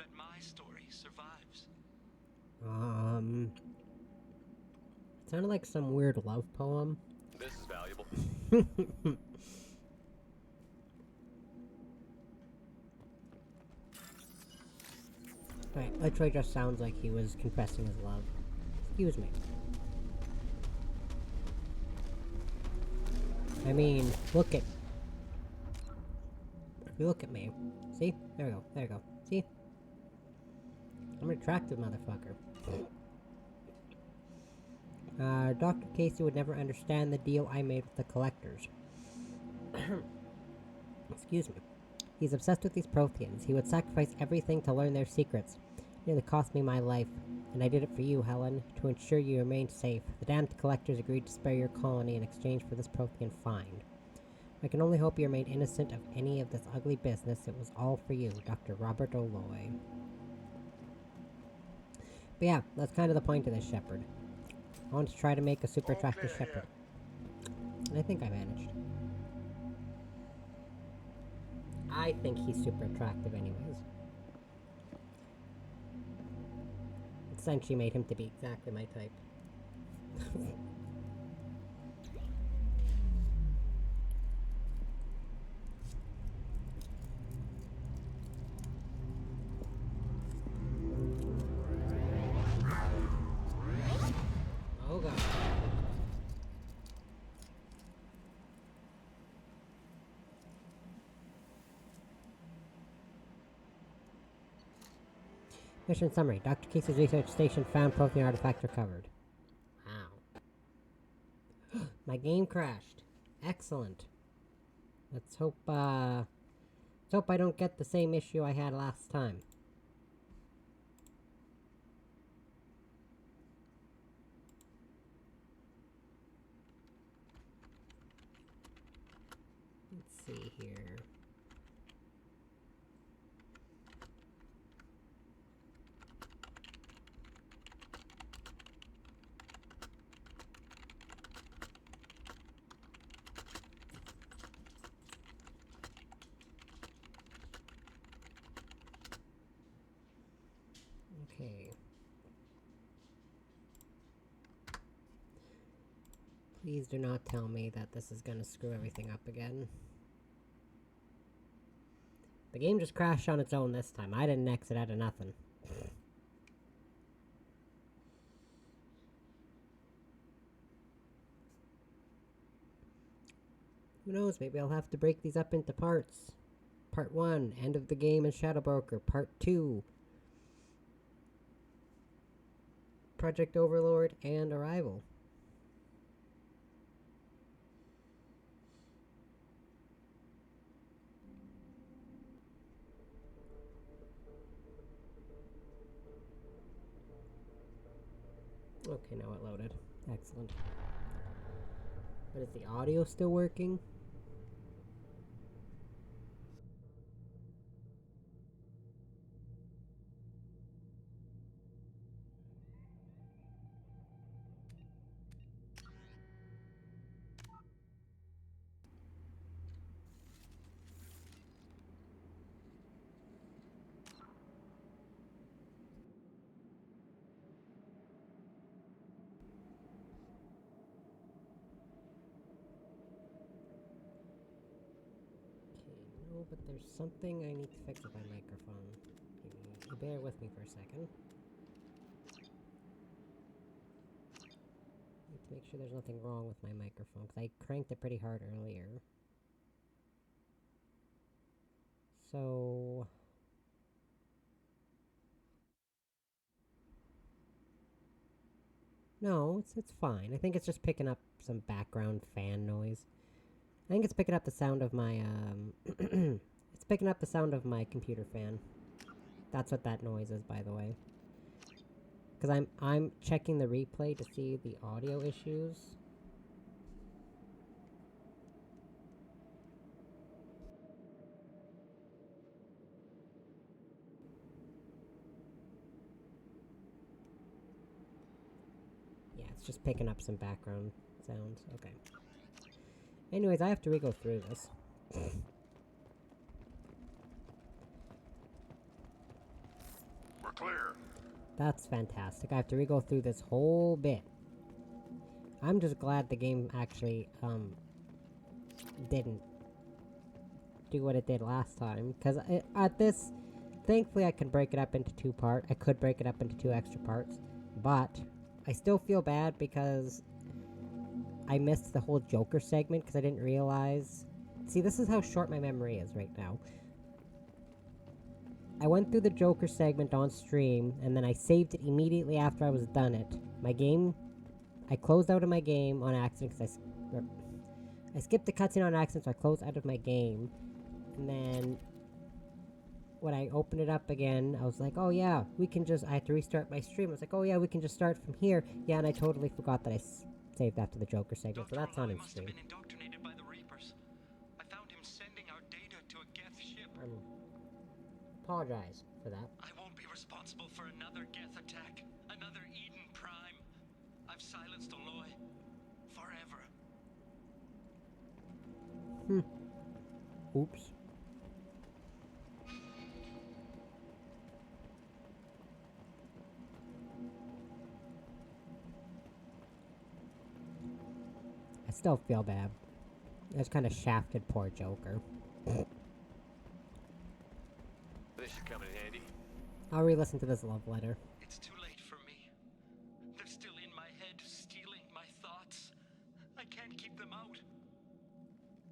That my story survives. It sounded like some weird love poem. This is valuable. Right, literally just sounds like he was confessing his love. Excuse me. I mean, look at... Look at me. See? There we go. There we go. See? I'm an attractive motherfucker. Dr. Casey would never understand the deal I made with the collectors. Excuse me. He's obsessed with these Protheans. He would sacrifice everything to learn their secrets. It nearly cost me my life. And I did it for you, Helen, to ensure you remained safe. The damned collectors agreed to spare your colony in exchange for this Prothean find. I can only hope you're made innocent of any of this ugly business. It was all for you, Dr. Robert Oloy. But yeah, that's kind of the point of this Shepard. I want to try to make a super attractive Shepard. And I think I managed. I think he's super attractive anyways. Essentially made him to be exactly my type. Oh god. Mission summary. Dr. Casey's research station found Prothean artifact recovered. Wow. My game crashed. Excellent. Let's hope I don't get the same issue I had last time. Let's see here. Okay. Please do not tell me that this is gonna screw everything up again. The game just crashed on its own this time. I didn't exit out of nothing. Who knows, maybe I'll have to break these up into parts. Part 1, end of the game in Shadow Broker. Part 2, Project Overlord and Arrival. Okay, now it loaded. Excellent. But is the audio still working? No, but there's something I need to fix with my microphone. You bear with me for a second. Need to make sure there's nothing wrong with my microphone, because I cranked it pretty hard earlier. So... No, it's fine. I think it's just picking up some background fan noise. I think it's picking up the sound of my, it's picking up the sound of my computer fan. That's what that noise is, by the way. Because I'm checking the replay to see the audio issues. Yeah, it's just picking up some background sounds. Okay. Anyways, I have to re-go through this. We're clear. That's fantastic. I have to re-go through this whole bit. I'm just glad the game actually, didn't do what it did last time. Because at this, thankfully I can break it up into two parts. I could break it up into 2 extra parts. But I still feel bad because I missed the whole Joker segment because I didn't realize... See, this is how short my memory is right now. I went through the Joker segment on stream, and then I saved it immediately after I was done it. My game... I closed out of my game on accident because I skipped the cutscene on accident, so I closed out of my game. And then... when I opened it up again, I was like, oh yeah, we can just... I had to restart my stream. I was like, oh yeah, we can just start from here. Yeah, and I totally forgot that I saved after the Joker segment, so that's not in stream. Indoctrinated by the Reapers. I found him sending our data to a Geth ship. Apologize for that. I won't be responsible for another Geth attack. Another Eden Prime. I've silenced Aloy. Forever. Oops. I still feel bad. I just kind of shafted poor Joker. This should come in handy. I'll re-listen to this love letter. It's too late for me. They're still in my head, stealing my thoughts. I can't keep them out.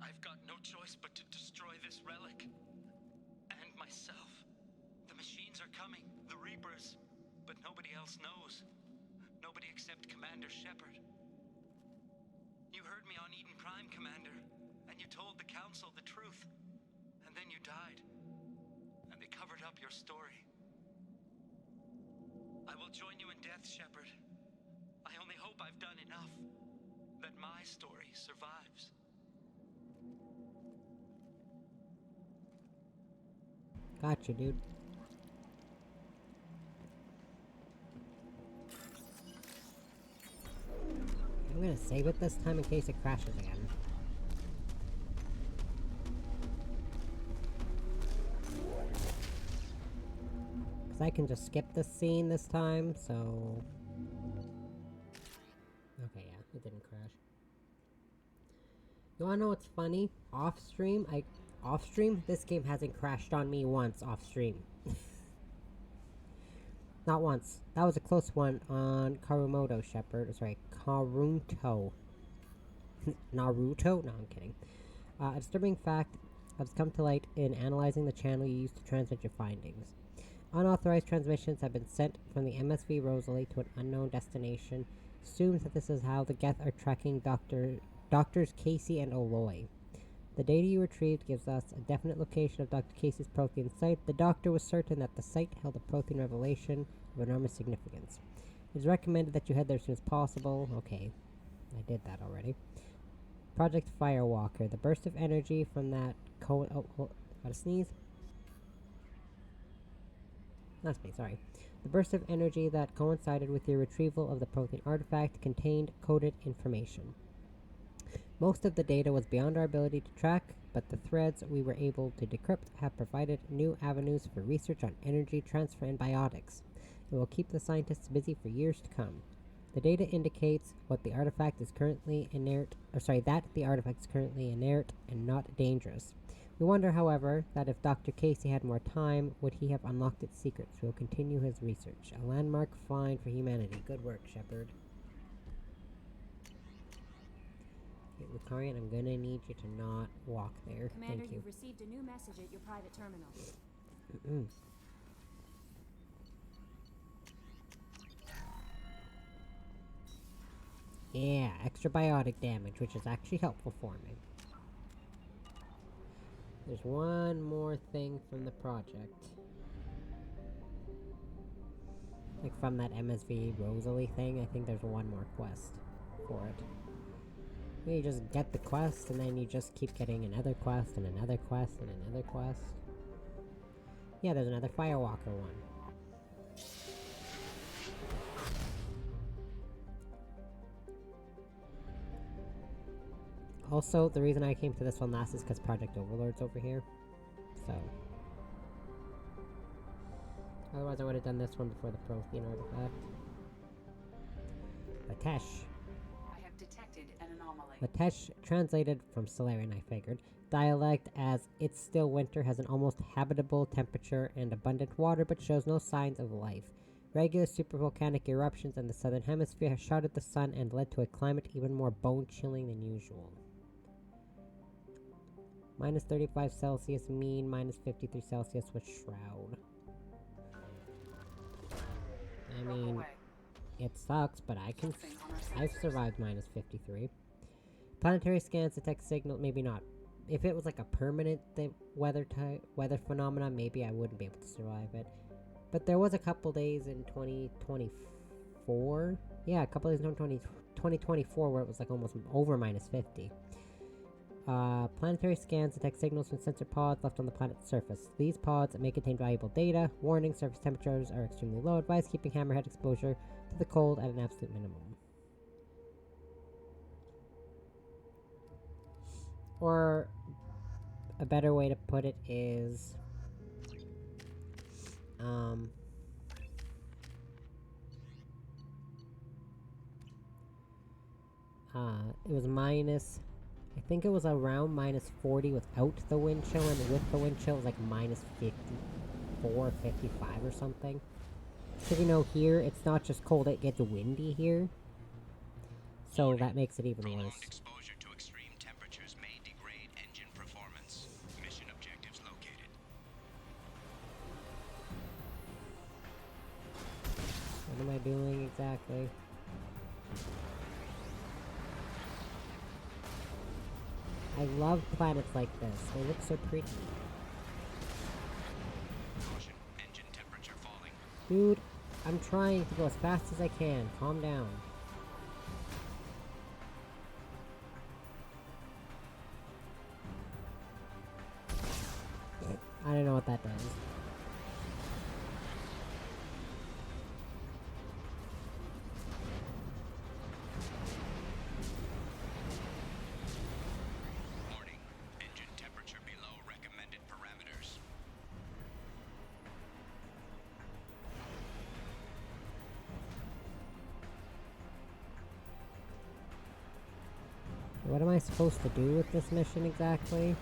I've got no choice but to destroy this relic. And myself. The machines are coming, the Reapers. But nobody else knows. Nobody except Commander Shepard. You heard me on Eden Prime, Commander. And you told the Council the truth. And then you died. And they covered up your story. I will join you in death, Shepard. I only hope I've done enough. That my story survives. Gotcha, dude. I'm gonna save it this time in case it crashes again. Because I can just skip this scene this time, so... Okay, yeah, it didn't crash. You wanna know what's funny? Off stream, off stream, this game hasn't crashed on me once off stream. Not once. That was a close one on Karumoto Shepard. Sorry, Karunto. Naruto? No, I'm kidding. A disturbing fact has come to light in analyzing the channel you use to transmit your findings. Unauthorized transmissions have been sent from the MSV Rosalie to an unknown destination. Assumes that this is how the Geth are tracking Doctors Casey and Oloy. The data you retrieved gives us a definite location of Dr. Casey's Prothean site. The doctor was certain that the site held a Prothean revelation of enormous significance. It is recommended that you head there as soon as possible. Okay, I did that already. Project Firewalker. The burst of energy from that gotta sneeze. That's me, sorry. The burst of energy that coincided with your retrieval of the Prothean artifact contained coded information. Most of the data was beyond our ability to track, but the threads we were able to decrypt have provided new avenues for research on energy transfer and biotics. It will keep the scientists busy for years to come. The data indicates that the artifact is currently inert and not dangerous. We wonder, however, that if Dr. Casey had more time, would he have unlocked its secrets? We will continue his research. A landmark find for humanity. Good work, Shepard. Okay, Lucarian, I'm gonna need you to not walk there. Commander, Thank you. you've received a new message at your private terminal. Yeah, extra biotic damage, which is actually helpful for me. There's one more thing from the project. Like from that MSV Rosalie thing, I think there's one more quest for it. You just get the quest, and then you just keep getting another quest, and another quest, and another quest. Yeah, there's another Firewalker one. Also, the reason I came to this one last is because Project Overlord's over here. So. Otherwise, I would have done this one before the Prothean artifact. Latesh. I have detected an anomaly. Latesh, translated from Solarian, I figured. Dialect as it's still winter, has an almost habitable temperature and abundant water, but shows no signs of life. Regular supervolcanic eruptions in the southern hemisphere have shrouded the sun and led to a climate even more bone-chilling than usual. Minus 35 Celsius mean, minus 53 Celsius with shroud. I mean, it sucks, but I've survived minus 53. Planetary scans detect signal, maybe not. If it was like a permanent weather phenomenon, maybe I wouldn't be able to survive it. But there was a couple days in 2024. Yeah, a couple days in 2024 where it was like almost over minus 50. Planetary scans detect signals from sensor pods left on the planet's surface. These pods may contain valuable data. Warning, surface temperatures are extremely low. Advise keeping hammerhead exposure to the cold at an absolute minimum. Or a better way to put it is it was minus, I think it was around minus 40 without the wind chill, and with the wind chill it was like minus 54, 55 or something. So you know, here it's not just cold, it gets windy here. So that makes it even worse. Exposure to extreme temperatures may degrade engine performance. Mission objectives located. What am I doing exactly? I love planets like this. They look so pretty. Caution, engine temperature falling. Dude, I'm trying to go as fast as I can. Calm down. I don't know what that does. Warning, engine temperature below recommended parameters. What am I supposed to do with this mission exactly?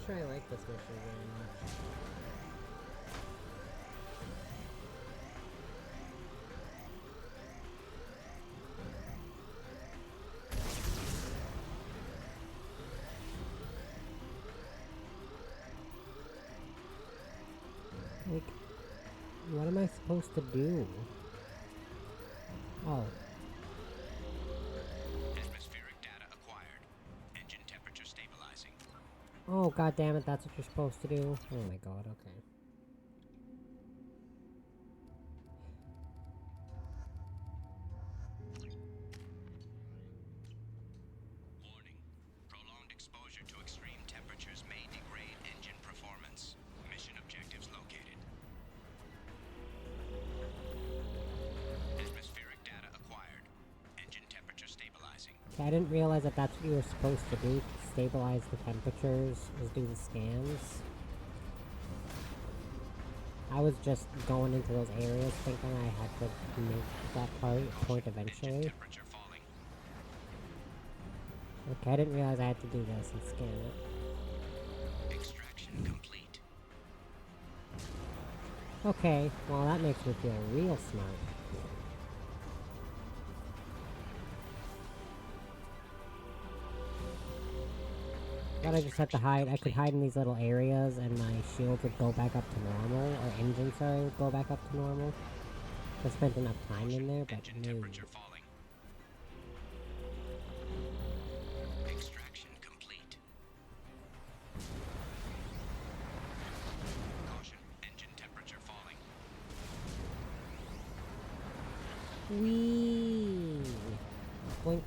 sure I like this mission very much. Like, what am I supposed to do? Oh. Atmospheric data acquired. Engine temperature stabilizing. Oh, god damn it, that's what you're supposed to do? Oh my god, okay. Warning. Prolonged exposure to extreme temperatures may degrade engine performance. Mission objectives located. Atmospheric data acquired. Engine temperature stabilizing. Okay, I didn't realize that that's what you were supposed to do. Stabilize the temperatures, is do the scans. I was just going into those areas thinking I had to make that point eventually. Okay, I didn't realize I had to do this and scan it. Extraction complete. Okay, well that makes me feel real smart. But I just have to hide. I could hide in these little areas and my shield would go back up to normal, or engine, sorry, would go back up to normal. I spent enough time in there, but no. Extraction complete. Caution, engine temperature falling. Whee! Blink.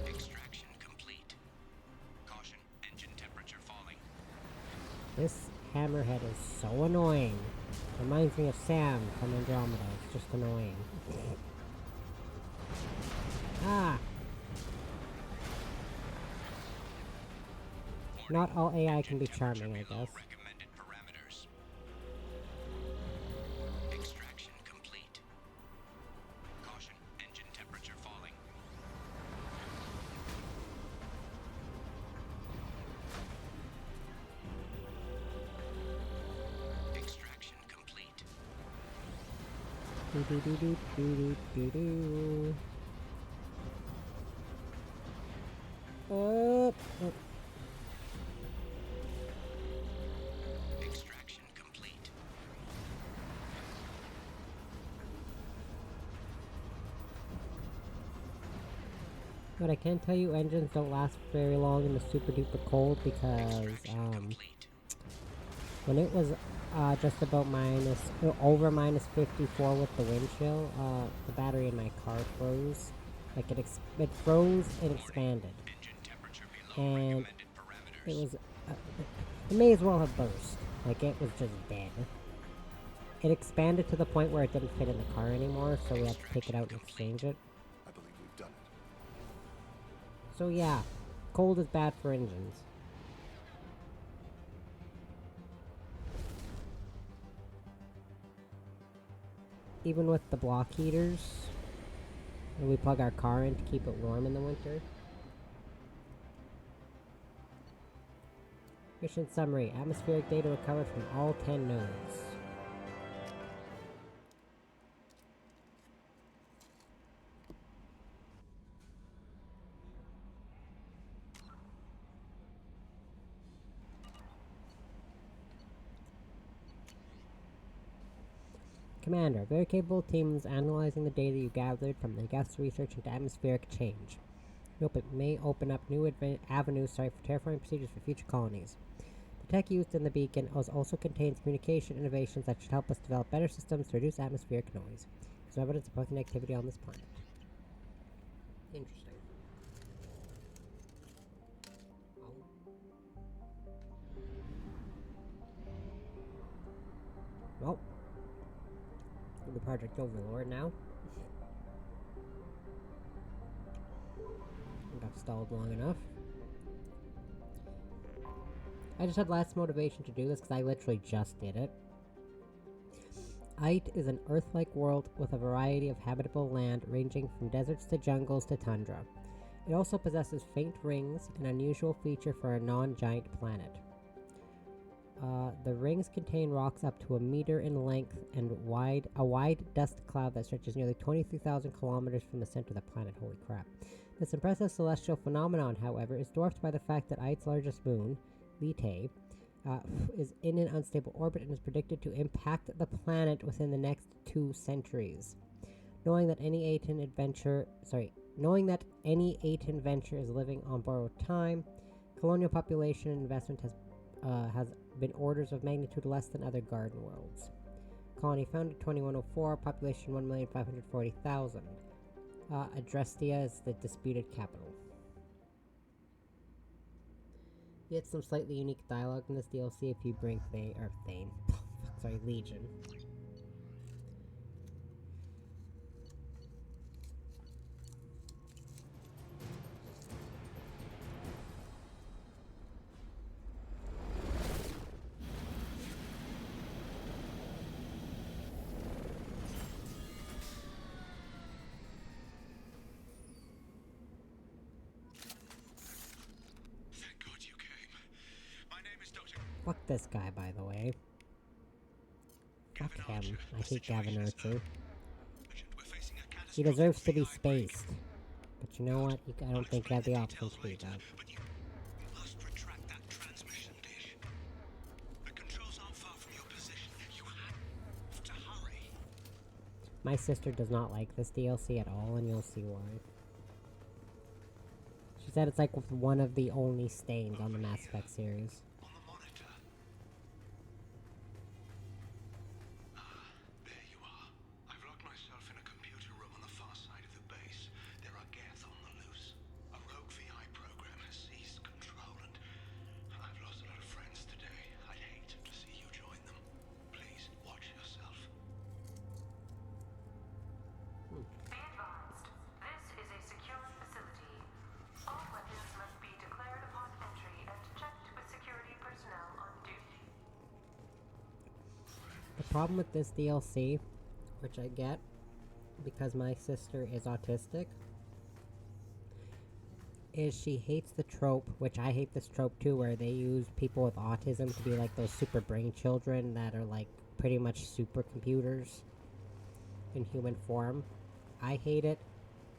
Extraction complete. Caution, engine temperature falling. This hammerhead is so annoying. Reminds me of Sam from Andromeda. It's just annoying. Ah! Not all AI can be charming, I guess. Recommended parameters. Extraction complete. Caution, engine temperature falling. Extraction complete. Do do do do do do do do. Oh. Extraction complete. But I can tell you engines don't last very long in the super duper cold because, when it was, just about over minus 54 with the wind chill, the battery in my car froze. Like, it froze and expanded. And it was, it may as well have burst. Like, it was just dead. It expanded to the point where it didn't fit in the car anymore, so we had to take it out and exchange it. I believe we've done it. So yeah, cold is bad for engines. Even with the block heaters, and we plug our car in to keep it warm in the winter. Mission summary: atmospheric data recovered from all 10 nodes. Commander, very capable team is analyzing the data you gathered from the guest research into atmospheric change. It may open up new avenues for terraforming procedures for future colonies. The tech used in the beacon also contains communication innovations that should help us develop better systems to reduce atmospheric noise. There's evidence of protein activity on this planet. Interesting. Well, the Project Overlord now. Got stalled long enough. I just had less motivation to do this because I literally just did it. Ite is an Earth-like world with a variety of habitable land ranging from deserts to jungles to tundra. It also possesses faint rings, an unusual feature for a non-giant planet. The rings contain rocks up to a meter in length and a wide dust cloud that stretches nearly 23,000 kilometers from the center of the planet. Holy crap. This impressive celestial phenomenon, however, is dwarfed by the fact that Ite's largest moon, Lite, is in an unstable orbit and is predicted to impact the planet within the next 2 centuries. Knowing that any Aten venture is living on borrowed time, colonial population and investment has been orders of magnitude less than other garden worlds. Colony founded 2104, population 1,540,000. Adrestia is the disputed capital. You get some slightly unique dialogue in this DLC if you bring Legion. Fuck this guy, by the way. Fuck him. I hate Gavin Archer. He deserves to be spaced. But you know what? I don't think you have the option to do that. My sister does not like this DLC at all, and you'll see why. She said it's like one of the only stains on the Mass Effect series. The problem with this DLC, which I get because my sister is autistic, is she hates the trope, which I hate this trope too, where they use people with autism to be like those super brain children that are like pretty much supercomputers in human form. I hate it,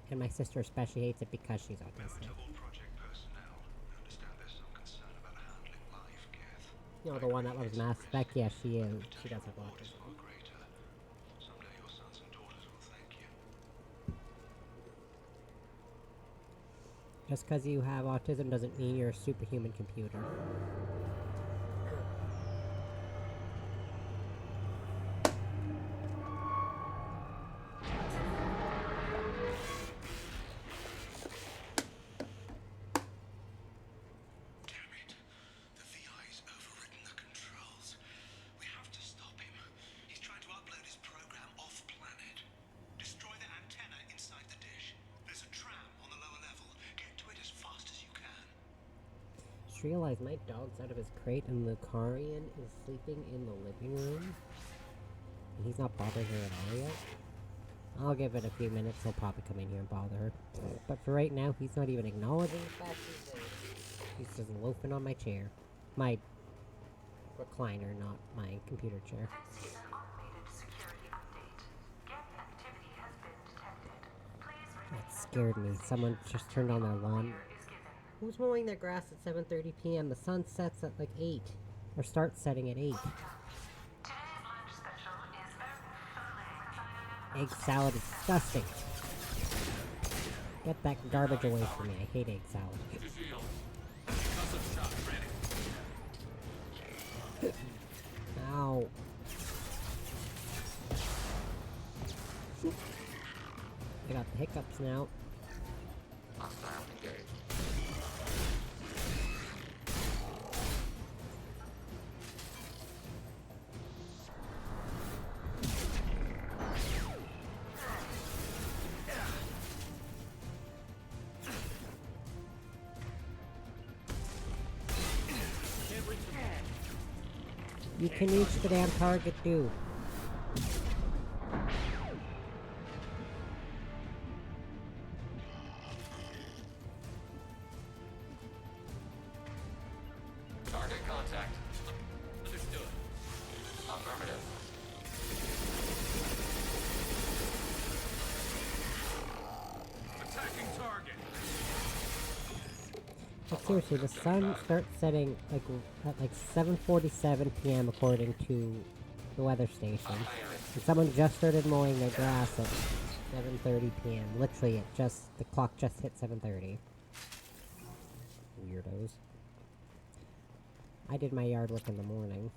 and my sister especially hates it because she's autistic. You know, the one that loves Mass Effect? Yeah, she is. She does have autism. Just because you have autism doesn't mean you're a superhuman computer. Realize my dog's out of his crate and Lucarian is sleeping in the living room. And he's not bothering her at all yet. I'll give it a few minutes, he'll probably come in here and bother her. But for right now, he's not even acknowledging the fact he's there. He's just loafing on my chair. My recliner, not my computer chair. This is an automated security update. Gang activity has been detected. Please remain That scared me. Someone just turned on their lawn. Who's mowing their grass at 7:30 p.m.? The sun sets at like 8. Or starts setting at 8. Egg salad is disgusting. Get that garbage away from me. I hate egg salad. Ow. I got the hiccups now. You can reach the damn target, dude. contact. Understood. Affirmative. Attacking target. But seriously, the sun starts setting like at like 7:47 p.m. according to the weather station. And someone just started mowing their grass at 7:30 p.m. Literally, the clock just hit 7:30. Weirdos. I did my yard work in the morning.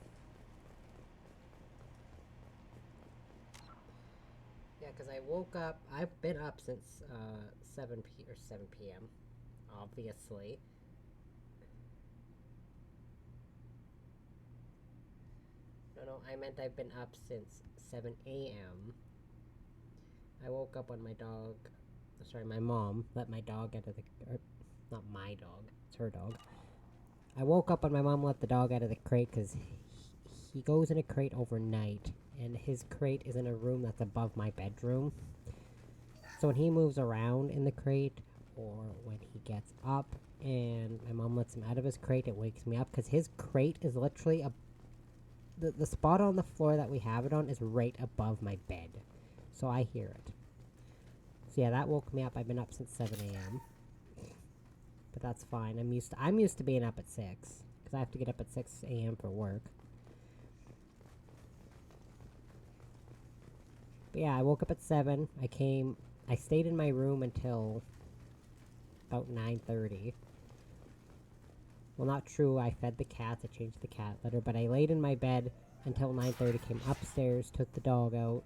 Yeah, because I woke up. I've been up since 7 p.m. Obviously. No, I meant I've been up since 7 a.m. I woke up when my mom let my dog out of the... not my dog, it's her dog. I woke up when my mom let the dog out of the crate because he goes in a crate overnight, and his crate is in a room that's above my bedroom. So when he moves around in the crate, or when he gets up and my mom lets him out of his crate, it wakes me up because his crate is literally the spot on the floor that we have it on is right above my bed. So I hear it. So yeah, that woke me up. I've been up since 7 a.m. But that's fine. I'm used to being up at 6. Because I have to get up at 6 a.m. for work. But yeah, I woke up at 7. I stayed in my room until about 9:30. Well, not true. I fed the cats. I changed the cat litter. But I laid in my bed until 9:30. Came upstairs, took the dog out.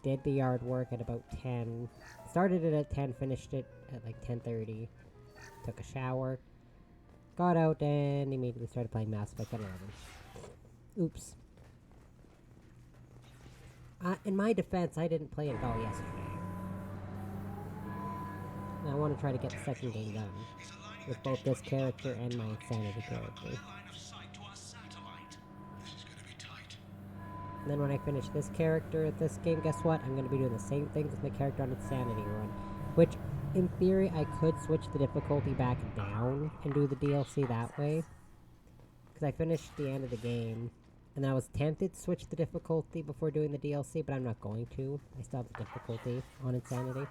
Did the yard work at about 10. Started it at 10, finished it at like 10:30. Took a shower. Got out and immediately started playing Mass Effect at 11. Oops. In my defense, I didn't play it at all yesterday. And I want to try to get the second game done. With both this character and my Insanity character. And then when I finish this character at this game, guess what? I'm going to be doing the same things with my character on Insanity Run. Which, in theory, I could switch the difficulty back down and do the DLC that way. Because I finished the end of the game. And I was tempted to switch the difficulty before doing the DLC, but I'm not going to. I still have the difficulty on Insanity.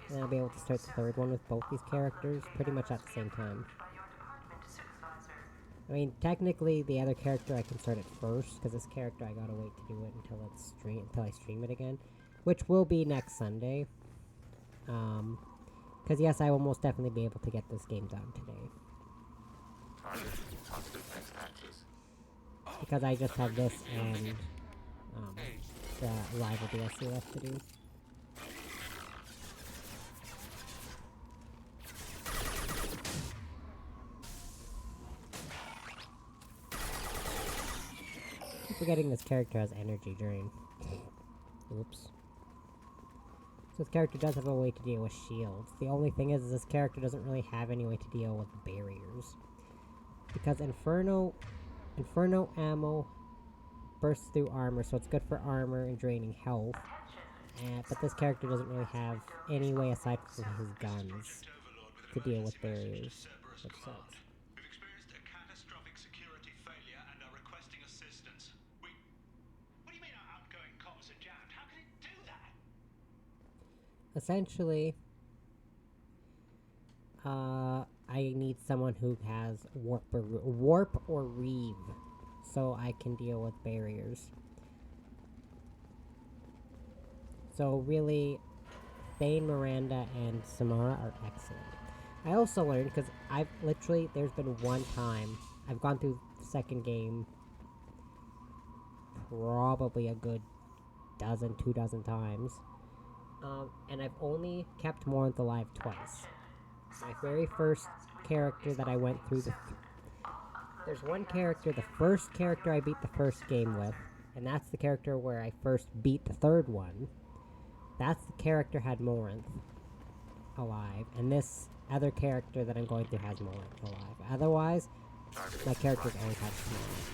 And I'll be able to start the third one with both these characters pretty much at the same time. I mean, technically, the other character I can start it first, because this character I gotta wait to do it until I stream it again. Which will be next Sunday. Because yes, I will most definitely be able to get this game done today. Because I just have this and, the Arrival DLC left to do. Forgetting this character has energy drain. Oops. So this character does have a way to deal with shields. The only thing is this character doesn't really have any way to deal with barriers. Because Inferno ammo bursts through armor, so it's good for armor and draining health. But this character doesn't really have any way aside from his guns to deal with barriers, which sucks. Essentially, I need someone who has warp or reave, so I can deal with barriers. So really, Thane, Miranda, and Samara are excellent. I also learned, because there's been one time, I've gone through the second game probably a good 2 dozen times. And I've only kept Morinth alive twice. My very first character that I went through there's one character, the first character I beat the first game with, and that's the character where I first beat the third one. That's the character had Morinth alive, and this other character that I'm going through has Morinth alive. Otherwise, my characters always have Morinth.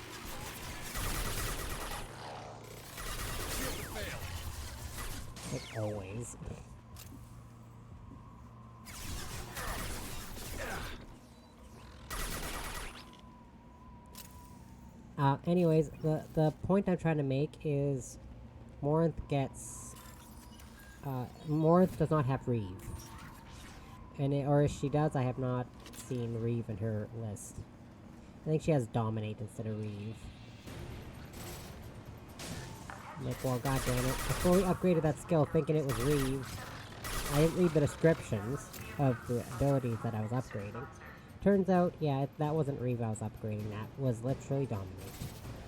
Like always. Anyways, the point I'm trying to make is Morinth gets... Morinth does not have Reeve. Or if she does, I have not seen Reeve in her list. I think she has Dominate instead of Reeve. I'm like, well, goddammit. I fully upgraded that skill thinking it was Reeve. I didn't read the descriptions of the abilities that I was upgrading. Turns out, yeah, that wasn't Reeve I was upgrading, that was literally Dominate.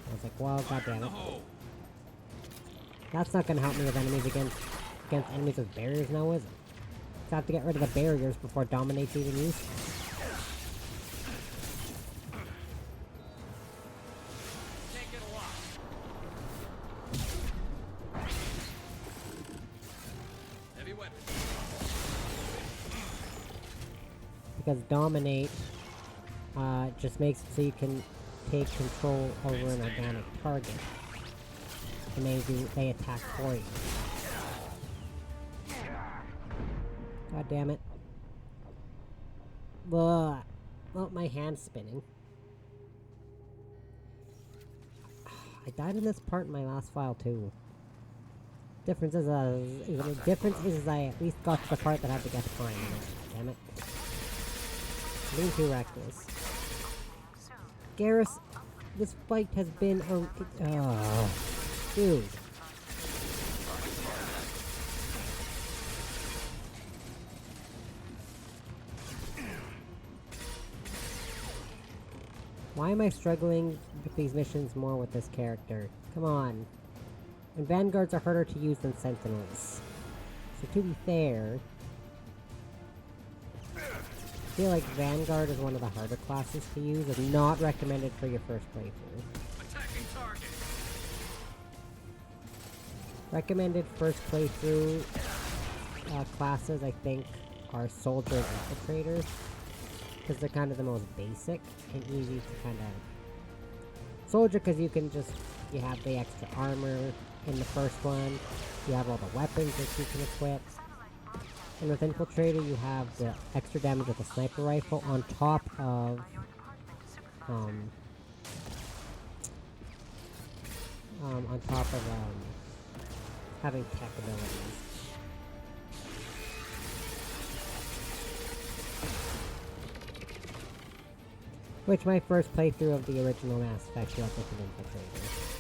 I was like, well, goddammit. That's not gonna help me with enemies against enemies with barriers now, is it? So I have to get rid of the barriers before Dominate's even used. Because Dominate just makes it so you can take control over an organic target. And they attack for you. God damn it. Ugh. Oh, my hand's spinning. I died in this part in my last file too. Difference is I at least got to the part that I had to get time. Damn it. Being too reckless. Garrus, this fight has been dude. Why am I struggling with these missions more with this character? Come on. And Vanguards are harder to use than Sentinels. So to be fair... I feel like Vanguard is one of the harder classes to use and not recommended for your first playthrough. Attacking target. Recommended first playthrough classes, I think, are Soldiers and Infiltrators. Because they're kind of the most basic and easy to kind of... Soldier, because you have the extra armor in the first one. You have all the weapons that you can equip. And with Infiltrator, you have the extra damage with the sniper rifle on top of... having tech abilities. Which my first playthrough of the original Mass Effect was with an Infiltrator.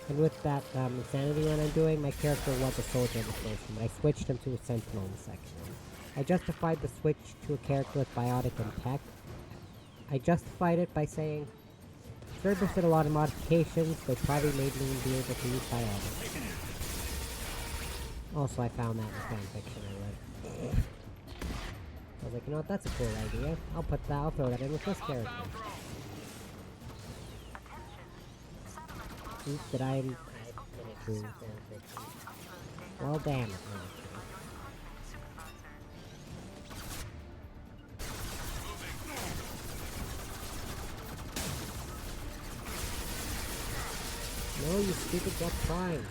And with that Insanity run I'm doing, my character was a soldier in the first one, but I switched him to a Sentinel in the second one. I justified the switch to a character with Biotic and Tech. I justified it by saying, Cerberus did a lot of modifications, they probably made me be able to use Biotic. Also, I found that in fanfiction I read. I was like, you know what, that's a cool idea. I'll throw that in with this character. Oops, did I did it through fanfiction. Well, damn it. No, you stupid Jet Prime.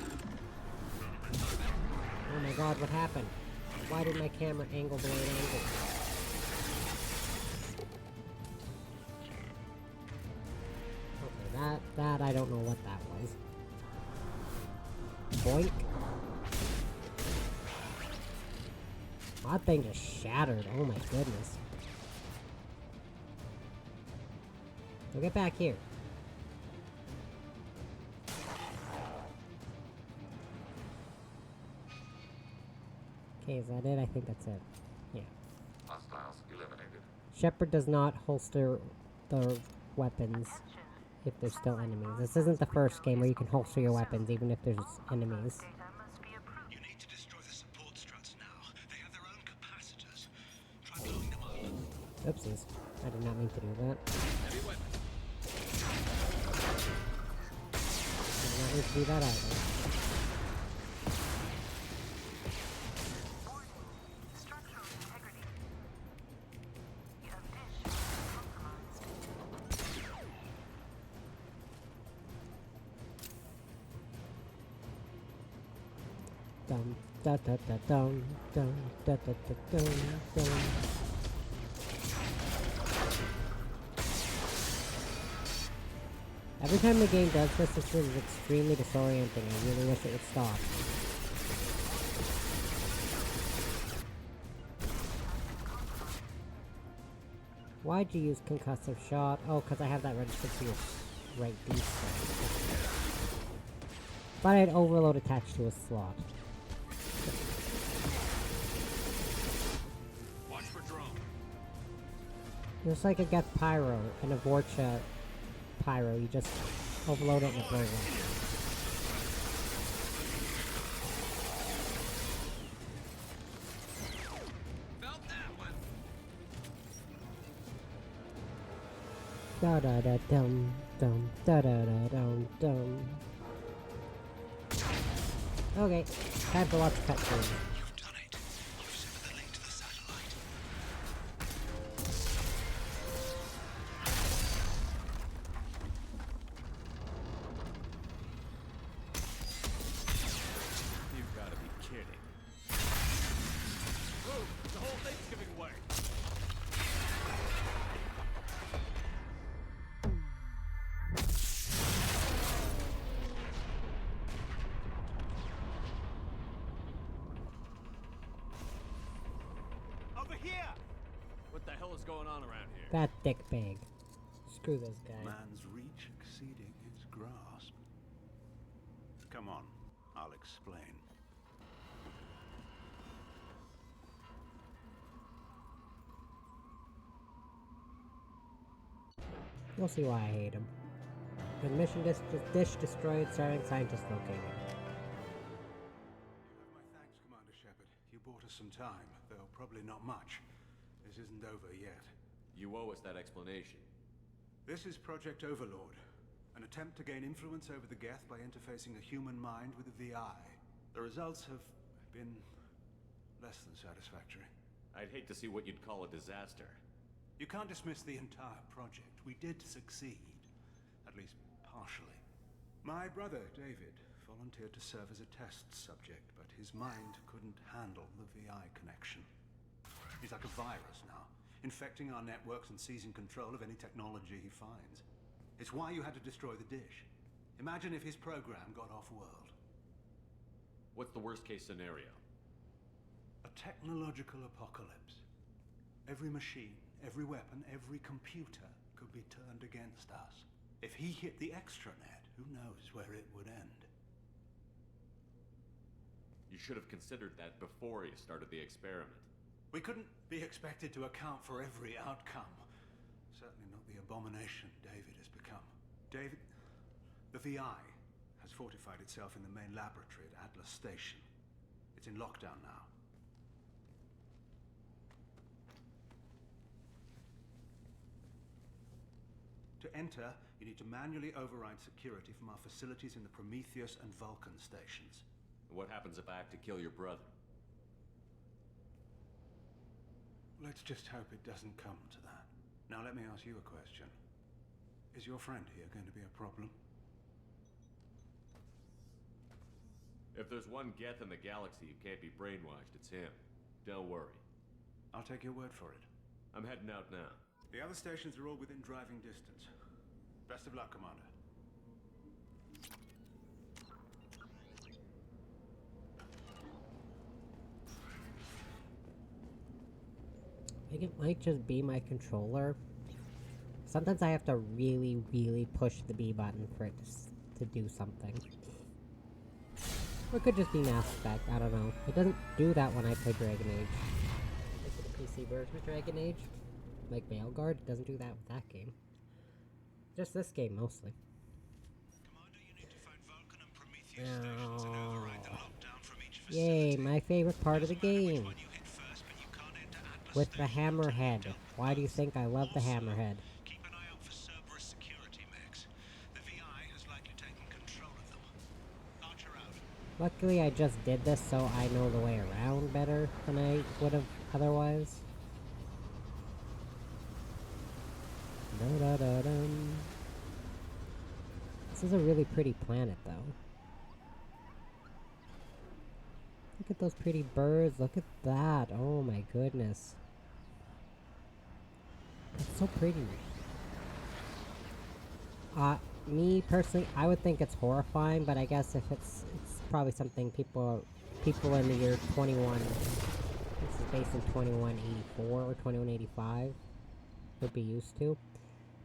Oh my god, what happened? Why did my camera angle the way it angled? Okay, that I don't know what that was. Boink. That thing just shattered. Oh my goodness. So get back here. Okay, is that it? I think that's it. Yeah. Hostiles eliminated. Shepard does not holster the weapons if there's still enemies. This isn't the first game where you can holster your weapons even if there's enemies. You need to destroy the support struts now. They have their own capacitors. Try blowing them up. Oopsies. I did not mean to do that. I did not mean to do that either. Dum da da da dum dum da da da dum dum. Every time the game does this, this is extremely disorienting. I really wish it would stop. Why'd you use concussive shot? Oh, because I have that registered to your right D. But I had overload attached to a slot. Watch for drone. Just like a Geth Pyro and a Vorcha Pyro, you just overload it and it blows up. Da da da dum dum da da da dum dum. Okay, time for lots of cutscenes. You've got to be kidding. Move! The whole thing's giving way. Over here! What the hell is going on around here? That dick bag. Screw this guy. Man's reach exceeding his grasp. Come on, I'll explain. You'll see why I hate him. The mission dish destroyed, starting scientist located. My thanks, Commander Shepard. You bought us some time, though probably not much. This isn't over yet. You owe us that explanation. This is Project Overlord, an attempt to gain influence over the Geth by interfacing a human mind with a VI. The results have been less than satisfactory. I'd hate to see what you'd call a disaster. You can't dismiss the entire project. We did succeed, at least partially. My brother, David, volunteered to serve as a test subject, but his mind couldn't handle the VI connection. He's like a virus now, infecting our networks and seizing control of any technology he finds. It's why you had to destroy the dish. Imagine if his program got off-world. What's the worst-case scenario? A technological apocalypse. Every machine, every weapon, every computer could be turned against us. If he hit the extranet, who knows where it would end? You should have considered that before you started the experiment. We couldn't be expected to account for every outcome. Certainly not the abomination David has become. David, the VI has fortified itself in the main laboratory at Atlas Station. It's in lockdown now. To enter, you need to manually override security from our facilities in the Prometheus and Vulcan stations. What happens if I have to kill your brother? Let's just hope it doesn't come to that. Now let me ask you a question. Is your friend here going to be a problem? If there's one Geth in the galaxy who can't be brainwashed, it's him. Don't worry. I'll take your word for it. I'm heading out now. The other stations are all within driving distance. Best of luck, Commander. I think it might just be my controller. Sometimes I have to really, really push the B button for it to do something. Or it could just be Mass Effect, I don't know. It doesn't do that when I play Dragon Age. Like for the PC version of Dragon Age, like Veilguard, it doesn't do that with that game. Just this game, mostly. Yay, my favorite part of the game! With the hammerhead. Why do you think I love the hammerhead? Keep an eye out for Cerberus security mechs. The VI has likely taken control of them. Archer out. Luckily I just did this so I know the way around better than I would have otherwise. Da-da-da-dum. This is a really pretty planet though. Look at those pretty birds, look at that, oh my goodness. It's so pretty. me personally, I would think it's horrifying, but I guess if it's probably something people in the year 21, this is based in 2184 or 2185, would be used to.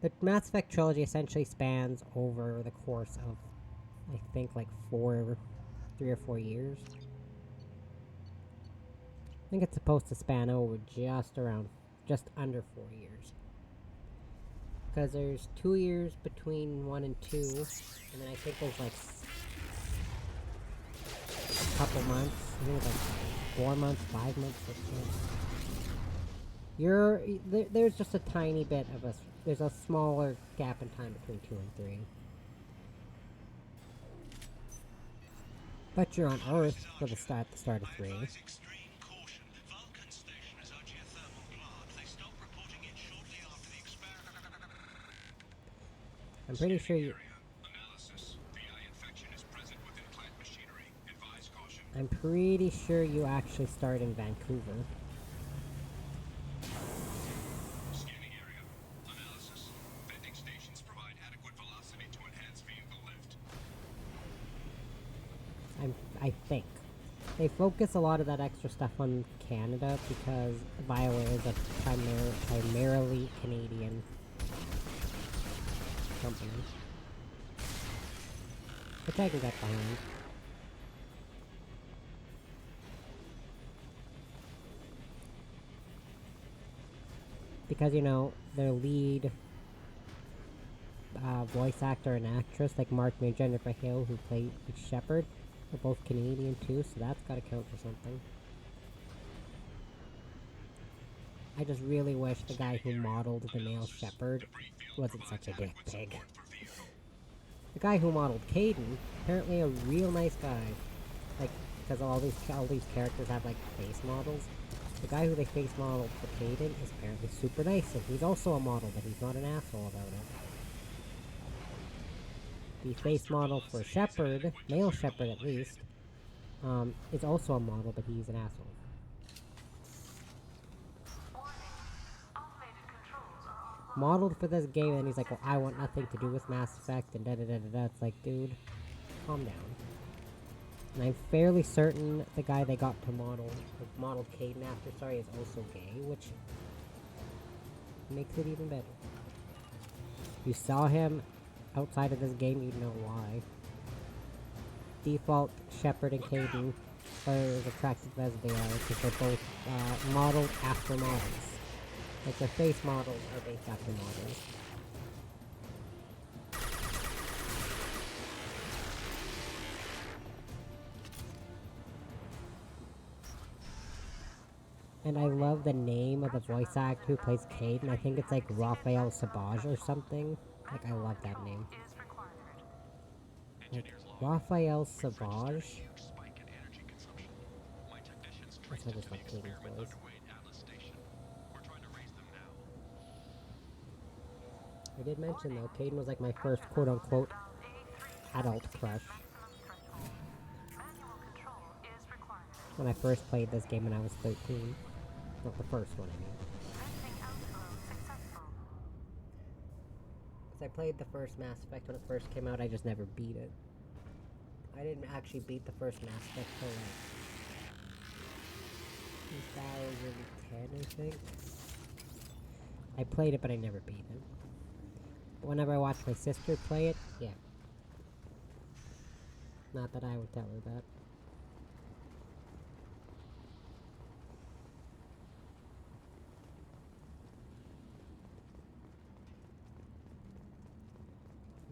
The Mass Effect trilogy essentially spans over the course of, I think, like 3 or 4 years. I think it's supposed to span over just under 4 years. Because there's 2 years between 1 and 2, and then I think there's like a couple months. I think it's like 4 months, 5 months, 6 months. There's just a tiny bit of there's a smaller gap in time between 2 and 3. But you're on Earth for the start of 3. I'm pretty sure you... I'm pretty sure you actually start in Vancouver. Scanning area. Analysis. Vending stations provide adequate velocity to enhance vehicle lift. I think. They focus a lot of that extra stuff on Canada because BioWare is a primarily Canadian company. Which I can get behind. Because, you know, their lead voice actor and actress, like Mark and Jennifer Hill, who played Shepard, are both Canadian too, so that's gotta count for something. I just really wish the guy who modeled the male Shepard wasn't such a dick pig. The guy who modeled Caden, apparently a real nice guy. Like, because all these characters have, like, face models. The guy who they face modeled for Caden is apparently super nice, and he's also a model, but he's not an asshole about it. The face model for Shepard, male Shepard at least, is also a model, but he's an asshole. Modeled for this game, and he's like, well, I want nothing to do with Mass Effect, and da-da-da-da-da. It's like, dude, calm down. And I'm fairly certain the guy they got to model Caden after, is also gay, which makes it even better. If you saw him outside of this game, you'd know why. Default Shepard and Caden are as attractive as they are because they're both modeled after models. Like their face models are based after models. And I love the name of the voice actor who plays Caden. I think it's like Raphael Savage or something. Like, I love that name. Like, Raphael Savage? That's why I just like Caden's voice. I did mention though, Caden was like my first quote-unquote adult crush. When I first played this game when I was 13. Not the first one, I mean. Because I played the first Mass Effect when it first came out, I just never beat it. I didn't actually beat the first Mass Effect till like 2010, I think. I played it, but I never beat it. But whenever I watch my sister play it, yeah. Not that I would tell her that.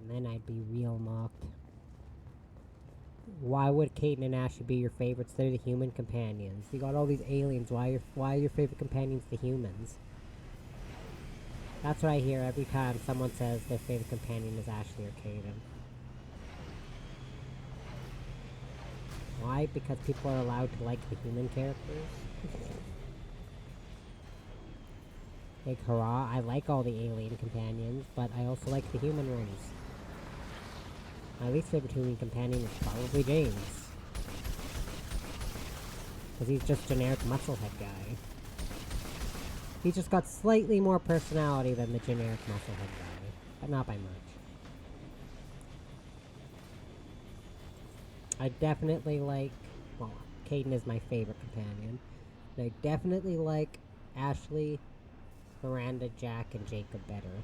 And then I'd be real mocked. Why would Caden and Ashley be your favorites? They're the human companions. You got all these aliens. Why are your favorite companions the humans? That's what I hear every time someone says their favorite companion is Ashley or Caden. Why? Because people are allowed to like the human characters? Like, hurrah, I like all the alien companions, but I also like the human ones. My least favorite human companion is probably James. Because he's just generic musclehead guy. He's just got slightly more personality than the generic musclehead guy. But not by much. I definitely like, well, Caden is my favorite companion. I definitely like Ashley, Miranda, Jack, and Jacob better.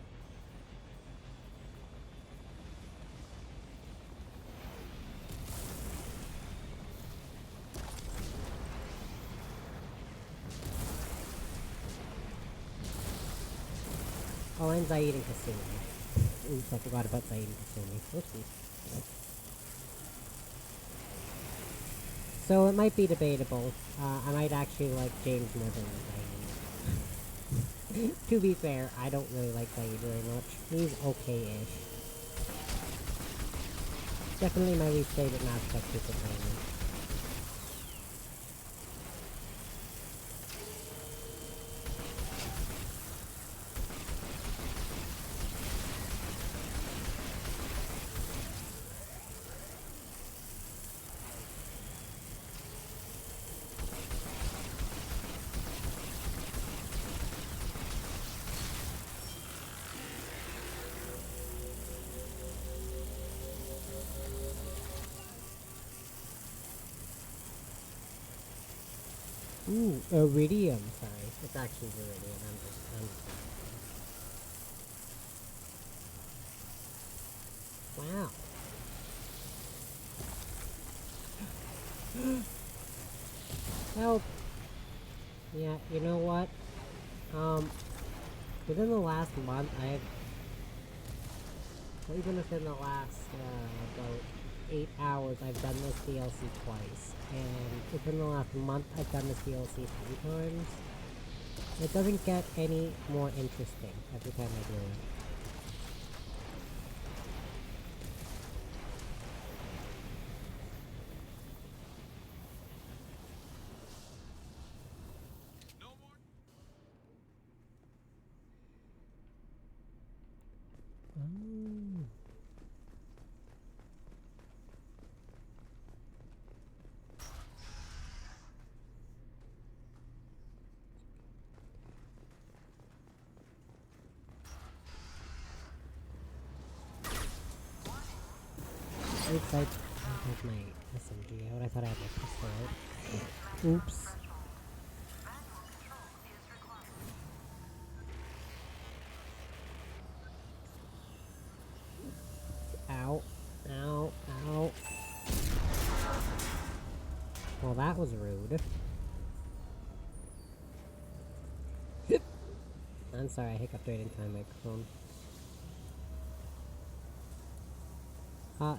Oh, and Zaid and Kasumi. Oops, I forgot about Zaid and Kasumi. Whoopsies. So it might be debatable. I might actually like James more than Zaid. To be fair, I don't really like Zaid very much. He's okay-ish. Definitely my least favorite Mass Effect companion. Ooh, Iridium. Sorry, it's actually Iridium. I'm wow. Help. Yeah, you know what? Within the last month, well, even within the last, about 8 hours, I've done this DLC twice. And within the last month, I've done this DLC 3 times. It doesn't get any more interesting every time I do it. Oh. Oops, I have my SMG out. I thought I had my pistol out. Oops. Ow. Ow. Ow. Well, that was rude. I'm sorry, I hiccuped right into my microphone.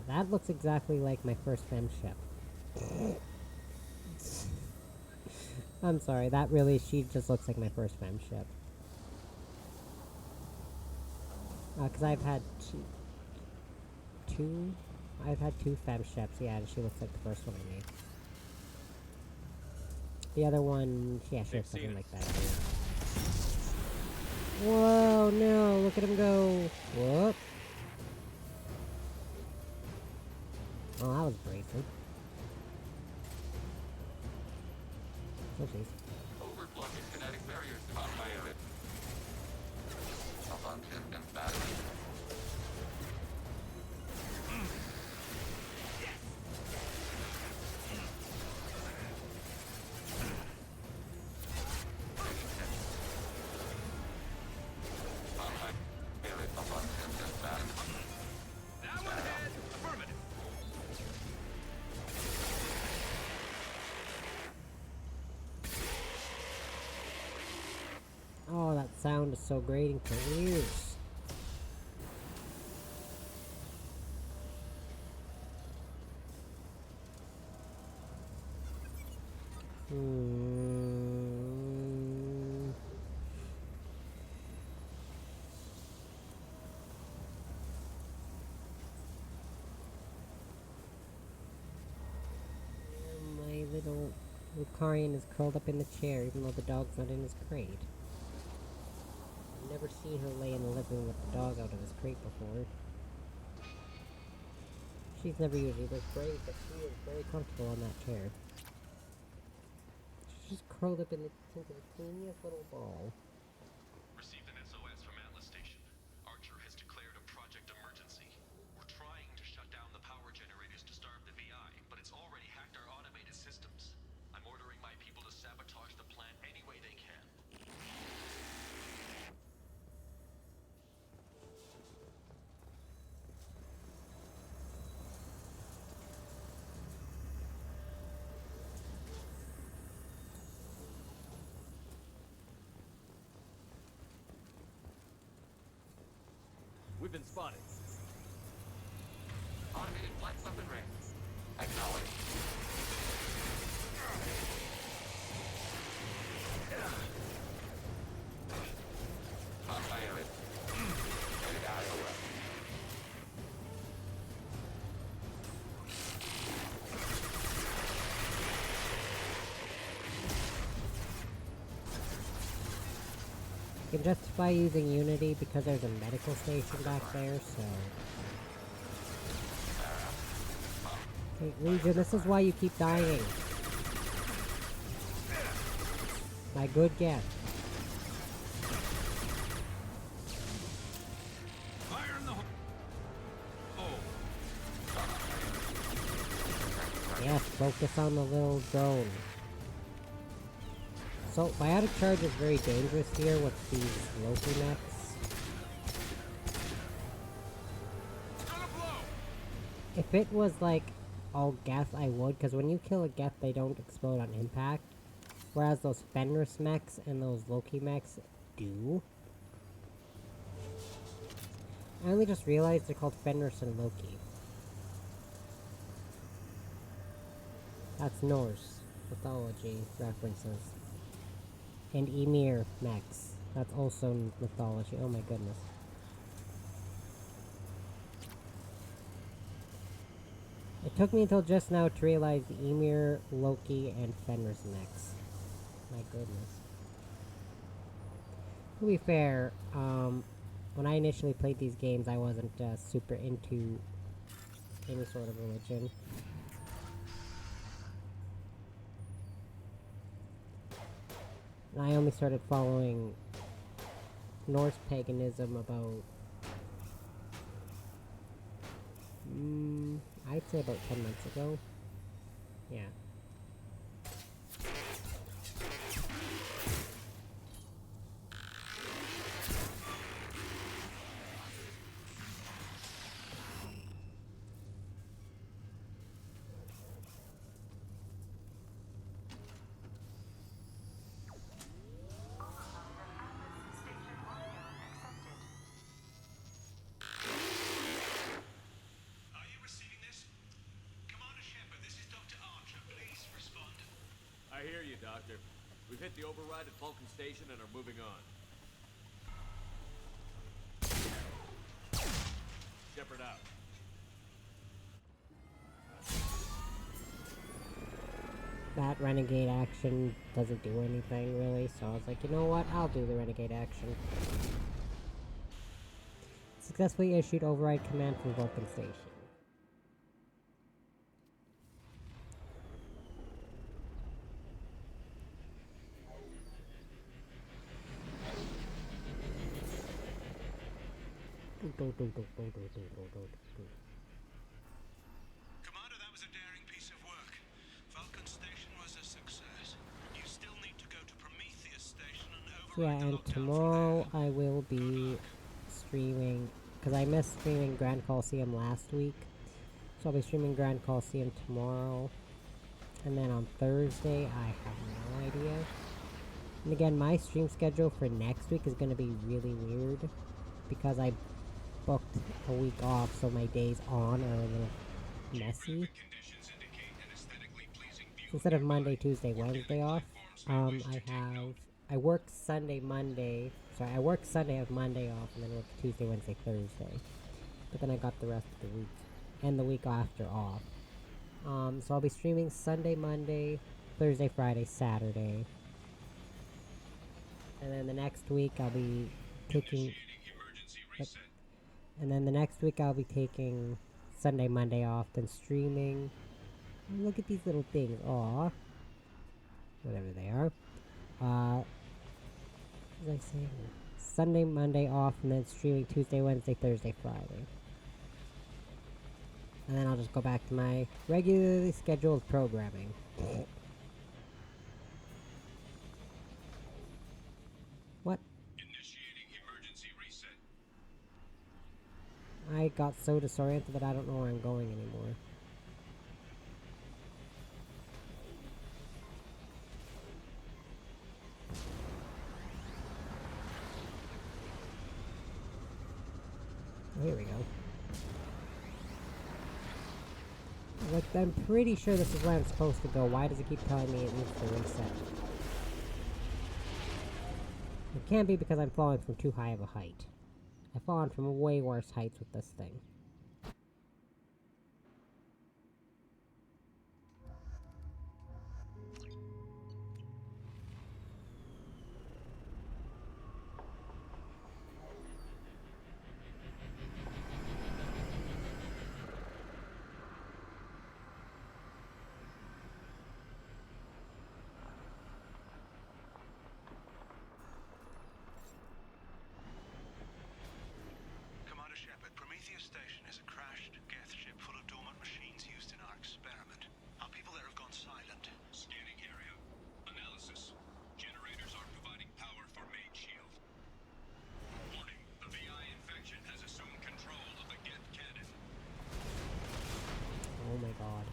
That looks exactly like my first fem ship. I'm sorry, she just looks like my first fem ship. Cause I've had I've had two fem ships, yeah, and she looks like the first one I made. The other one, yeah, she looks something like that. Whoa, no, look at him go. Whoop. Oh, that was bracing. Oh, jeez. Overblocking kinetic barriers on my area. Abundant and battery. Oh, that sound is so grating to ears. My little Lucarian is curled up in the chair, even though the dog's not in his crate. I've never seen her lay in the living room with the dog out of his crate before. She's never usually this brave, but she is very comfortable on that chair. She's curled up into the teeniest little ball. Received an SOS from Atlas Station. Archer has declared a project emergency. We're trying to shut down the power generators to starve the VI, but it's We've been spotted. Automated flight weapon ring. Acknowledged. Hot pilot. Headed Iowa. You can justify using Unity because there's a medical station back there, so... Hey, Legion, this is why you keep dying. My good guess. Fire in the hole! Yes, focus on the little drone. So, biotic charge is very dangerous here with these Loki mechs. If it was like all Geth, I would, because when you kill a Geth, they don't explode on impact. Whereas those Fenris mechs and those Loki mechs do. I only just realized they're called Fenris and Loki. That's Norse mythology references. And Ymir mechs. That's also mythology. Oh my goodness. It took me until just now to realize the Ymir, Loki, and Fenris mechs. My goodness. To be fair, when I initially played these games, I wasn't super into any sort of religion. And I only started following Norse paganism about... I'd say about 10 months ago. Yeah. I hear you, Doctor. We've hit the override at Vulcan Station and are moving on. Shepard out. That renegade action doesn't do anything, really, so I was like, you know what, I'll do the renegade action. Successfully issued override command from Vulcan Station. Commander, that was a daring piece of work. Vulcan Station was a success. You still need to go to Prometheus Station and Yeah, and tomorrow I will be streaming, because I missed streaming Grand Coliseum last week. So I'll be streaming Grand Coliseum tomorrow. And then on Thursday, I have no idea. And again, my stream schedule for next week is going to be really weird. Because I booked a week off, so my days on are a little messy. So instead of Monday, Tuesday, Wednesday off, I work Sunday, Monday. Sorry, I work Sunday, have Monday off, and then work Tuesday, Wednesday, Thursday. But then I got the rest of the week and the week after off. So I'll be streaming Sunday, Monday, Thursday, Friday, Saturday. And then the next week I'll be taking... And then the next week I'll be taking Sunday, Monday off, then streaming. Look at these little things. Aw. Whatever they are. What was I saying? Sunday, Monday off, and then streaming Tuesday, Wednesday, Thursday, Friday. And then I'll just go back to my regularly scheduled programming. What? I got so disoriented that I don't know where I'm going anymore. Here we go. Like, I'm pretty sure this is where I'm supposed to go. Why does it keep telling me it needs to reset? It can't be because I'm falling from too high of a height. I've fallen from way worse heights with this thing. Commander Shepard, Prometheus Station is a crashed Geth ship full of dormant machines used in our experiment. Our people there have gone silent. Scanning area. Analysis. Generators are providing power for main shield. Warning, the VI infection has assumed control of the Geth cannon. Oh my god.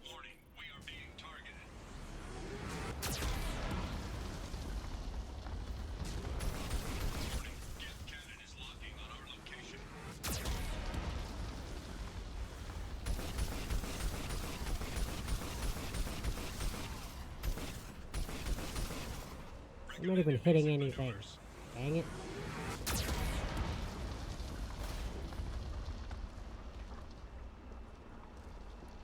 Warning, we are being targeted. Warning, Geth cannon is locking on our location. I'm not even hitting anything. Dang it.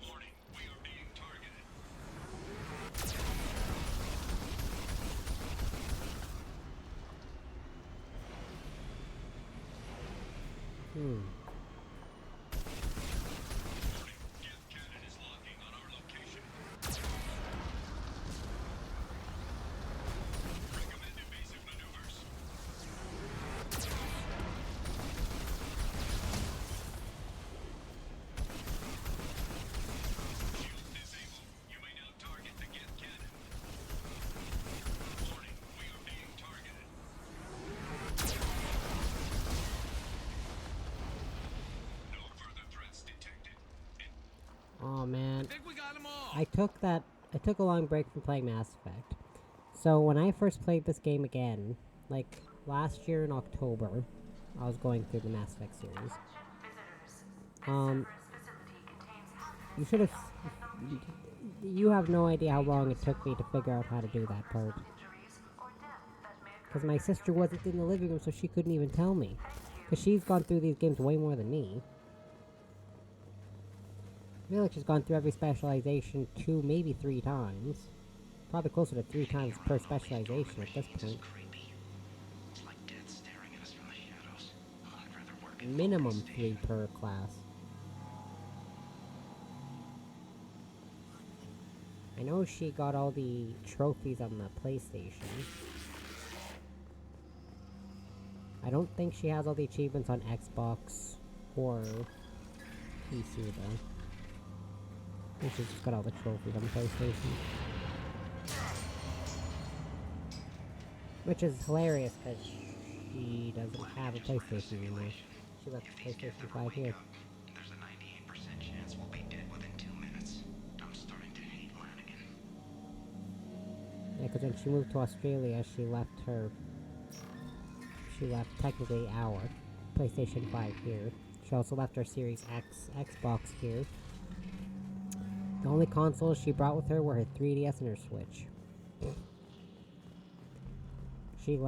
Warning, we are being targeted. Geth cannon is locking on our location. Recommend evasive maneuvers. Shield disabled. You may now target the Geth cannon. Warning, we are being targeted. No further threats detected. Oh man. Think we got them all. I took a long break from playing Mass Effect. So when I first played this game again, like last year in October, I was going through the Mass Effect series. You should have. You have no idea how long it took me to figure out how to do that part. Because my sister wasn't in the living room, so she couldn't even tell me. Because she's gone through these games way more than me. I feel like she's gone through every specialization 2, maybe 3 times. Probably closer to 3 times per specialization at this point. Minimum 3 per class. I know she got all the trophies on the PlayStation. I don't think she has all the achievements on Xbox or PC though. I think she's just got all the trophies on the PlayStation. Which is hilarious because she doesn't have a PlayStation anymore. She left the PlayStation 5 here. There's a 98% chance we'll be dead within 2 minutes. I'm starting to hate Lanigan. Yeah, because when she moved to Australia, she left technically our PlayStation 5 here. She also left her Series X Xbox here. The only consoles she brought with her were her 3DS and her Switch. She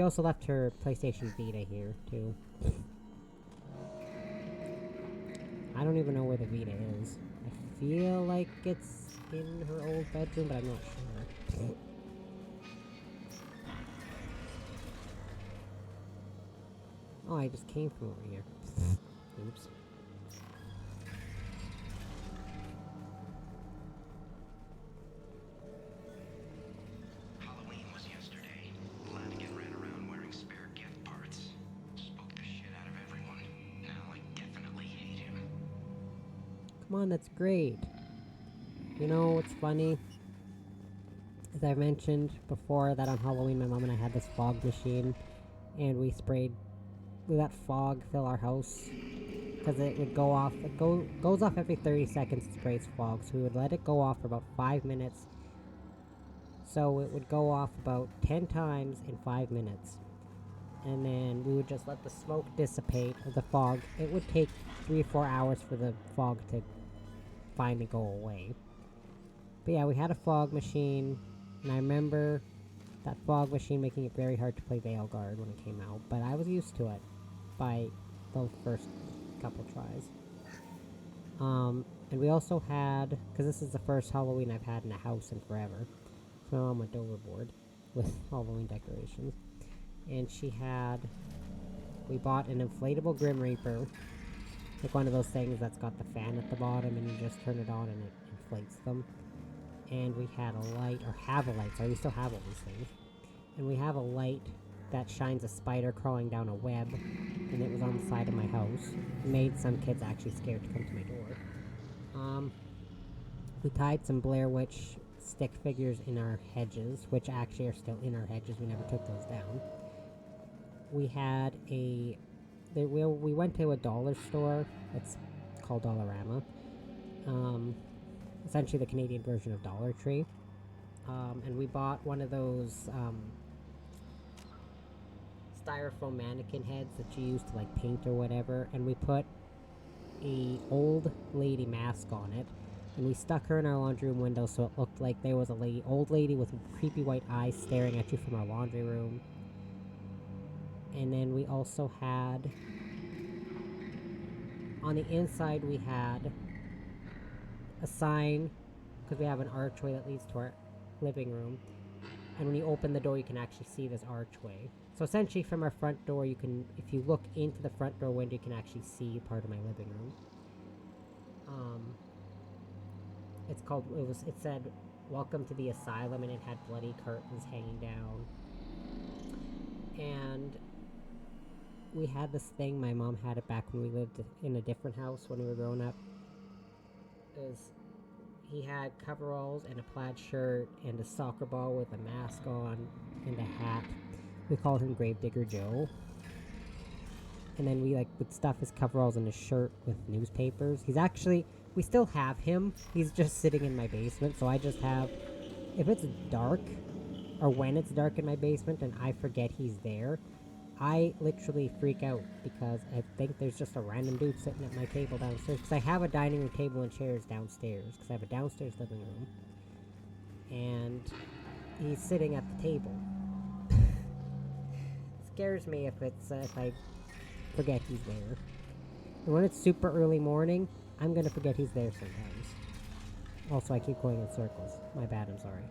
also left her PlayStation Vita here, too. I don't even know where the Vita is. I feel like it's in her old bedroom, but I'm not sure. Oh, I just came from over here. Oops. Halloween was yesterday. Lanigan ran around wearing spare Geth parts. Spoke the shit out of everyone. Now I definitely hate him. Come on, that's great. You know what's funny? As I mentioned before that on Halloween my mom and I had this fog machine and we let fog fill our house because it would go off. It goes off every 30 seconds. It sprays fog, so we would let it go off for about 5 minutes So it would go off about 10 times in 5 minutes. And then we would just let the smoke dissipate, or the fog. It would take 3 or 4 hours for the fog to finally go away. But yeah, we had a fog machine, and I remember that fog machine making it very hard to play Veilguard when it came out, but I was used to it by the first couple tries. And we also had, because this is the first Halloween I've had in a house in forever, so my mom went overboard with Halloween decorations. And we bought an inflatable Grim Reaper, like one of those things that's got the fan at the bottom and you just turn it on and it inflates them. And we had a light, or have a light, sorry, we still have all these things. And we have a light that shines a spider crawling down a web, and it was on the side of my house. It made some kids actually scared to come to my door. We tied some Blair Witch stick figures in our hedges, which actually are still in our hedges, we never took those down. We had we went to a dollar store, it's called Dollarama. Essentially the Canadian version of Dollar Tree. And we bought one of those styrofoam mannequin heads that you use to like paint or whatever, and we put a old lady mask on it, and we stuck her in our laundry room window so it looked like there was a old lady with creepy white eyes staring at you from our laundry room. And then we also had, on the inside we had a sign, because we have an archway that leads to our living room, and when you open the door you can actually see this archway. So essentially from our front door you can, if you look into the front door window, you can actually see part of my living room. It said, "Welcome to the asylum," and it had bloody curtains hanging down. And we had this thing, my mom had it back when we lived in a different house when we were growing up. He had coveralls and a plaid shirt and a soccer ball with a mask on and a hat. We called him Gravedigger Joe. And then we would stuff his coveralls and his shirt with newspapers. We still have him. He's just sitting in my basement, so I just have, if it's dark, or when it's dark in my basement and I forget he's there, I literally freak out because I think there's just a random dude sitting at my table downstairs. Because I have a dining room table and chairs downstairs. Because I have a downstairs living room. And he's sitting at the table. Scares me if I forget he's there. And when it's super early morning, I'm gonna forget he's there sometimes. Also, I keep going in circles. My bad, I'm sorry.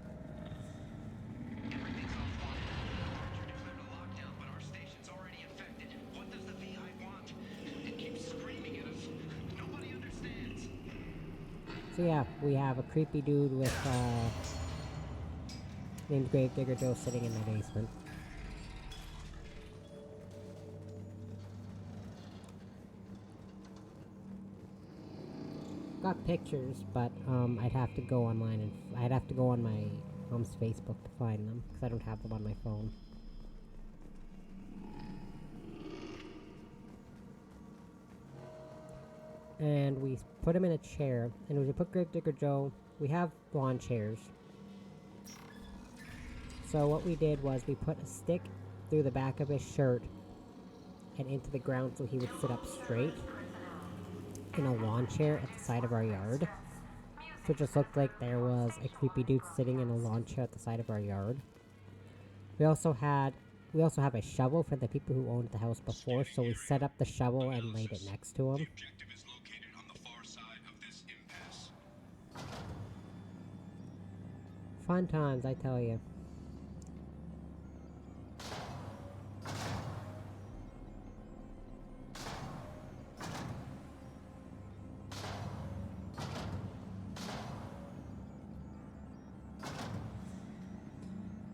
So yeah, we have a creepy dude with, named Gravedigger Joe sitting in my basement. Got pictures, but, I'd have to go online and, I'd have to go on my mom's Facebook to find them, because I don't have them on my phone. And we put him in a chair, and when we put Gravedigger Joe, we have lawn chairs. So what we did was we put a stick through the back of his shirt and into the ground so he would sit up straight in a lawn chair at the side of our yard. So it just looked like there was a creepy dude sitting in a lawn chair at the side of our yard. We also have a shovel for the people who owned the house before, so we set up the shovel and laid it next to him. Fun times, I tell you.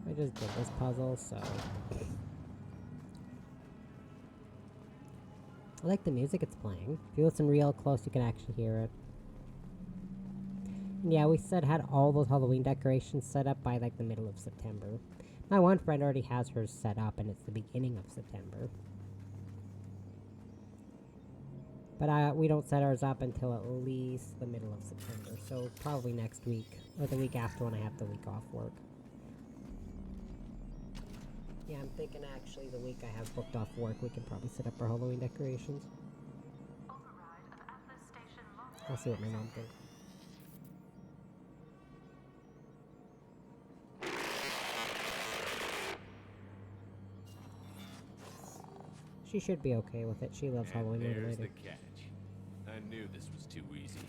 I just did this puzzle, so... I like the music it's playing. If you listen real close, you can actually hear it. And yeah, we had all those Halloween decorations set up by the middle of September. My one friend already has hers set up, and it's the beginning of September. But we don't set ours up until at least the middle of September, so probably next week, or the week after when I have the week off work. Yeah, I'm thinking actually the week I have booked off work, we can probably set up our Halloween decorations. I'll see what my mom thinks. She should be okay with it. She loves Halloween more than I There's do. the catch. I knew this was too easy.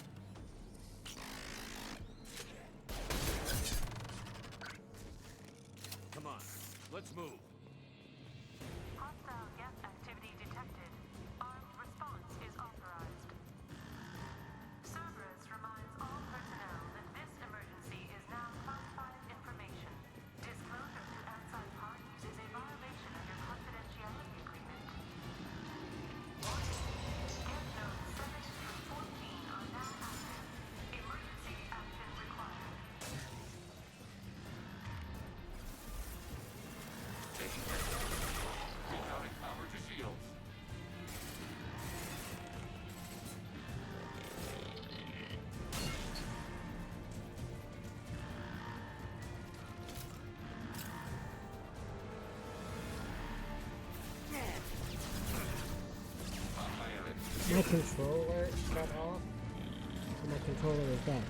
Come on, let's move. Hostile gas activity detected. Armed response is authorized. Cerberus reminds all personnel that this emergency is now classified information. Disclosure to outside parties is a violation of your confidentiality agreement. Get notes 7 through 14 are now active. Emergency action required. Rerouting power to shields. My controller shut off. And my controller is dead.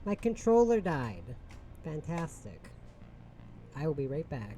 My controller died. Fantastic. I will be right back.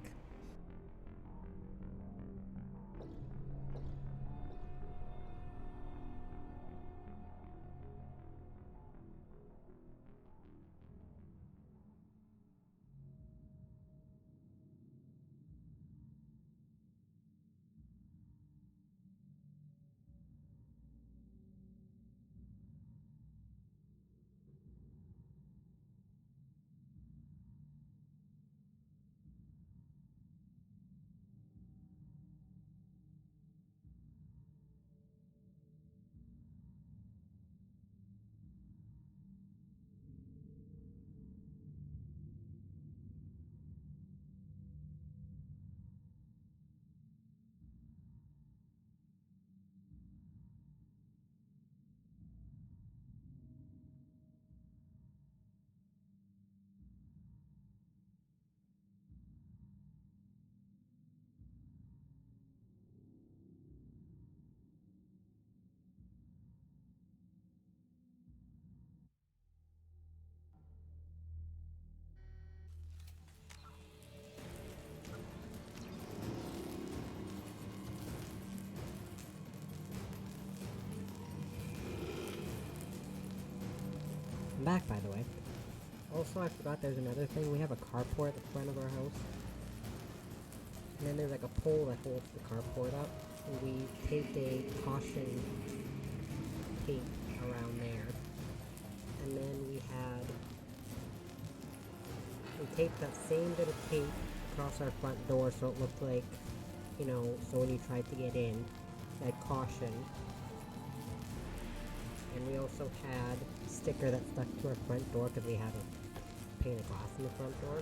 I'm back, by the way. Also, I forgot there's another thing. We have a carport at the front of our house. And then there's like a pole that holds the carport up. And we taped a caution tape around there. And then we taped that same bit of tape across our front door so it looked like, you know, so when you tried to get in, that caution. And we also had a sticker that stuck to our front door because we had a pane of glass in the front door.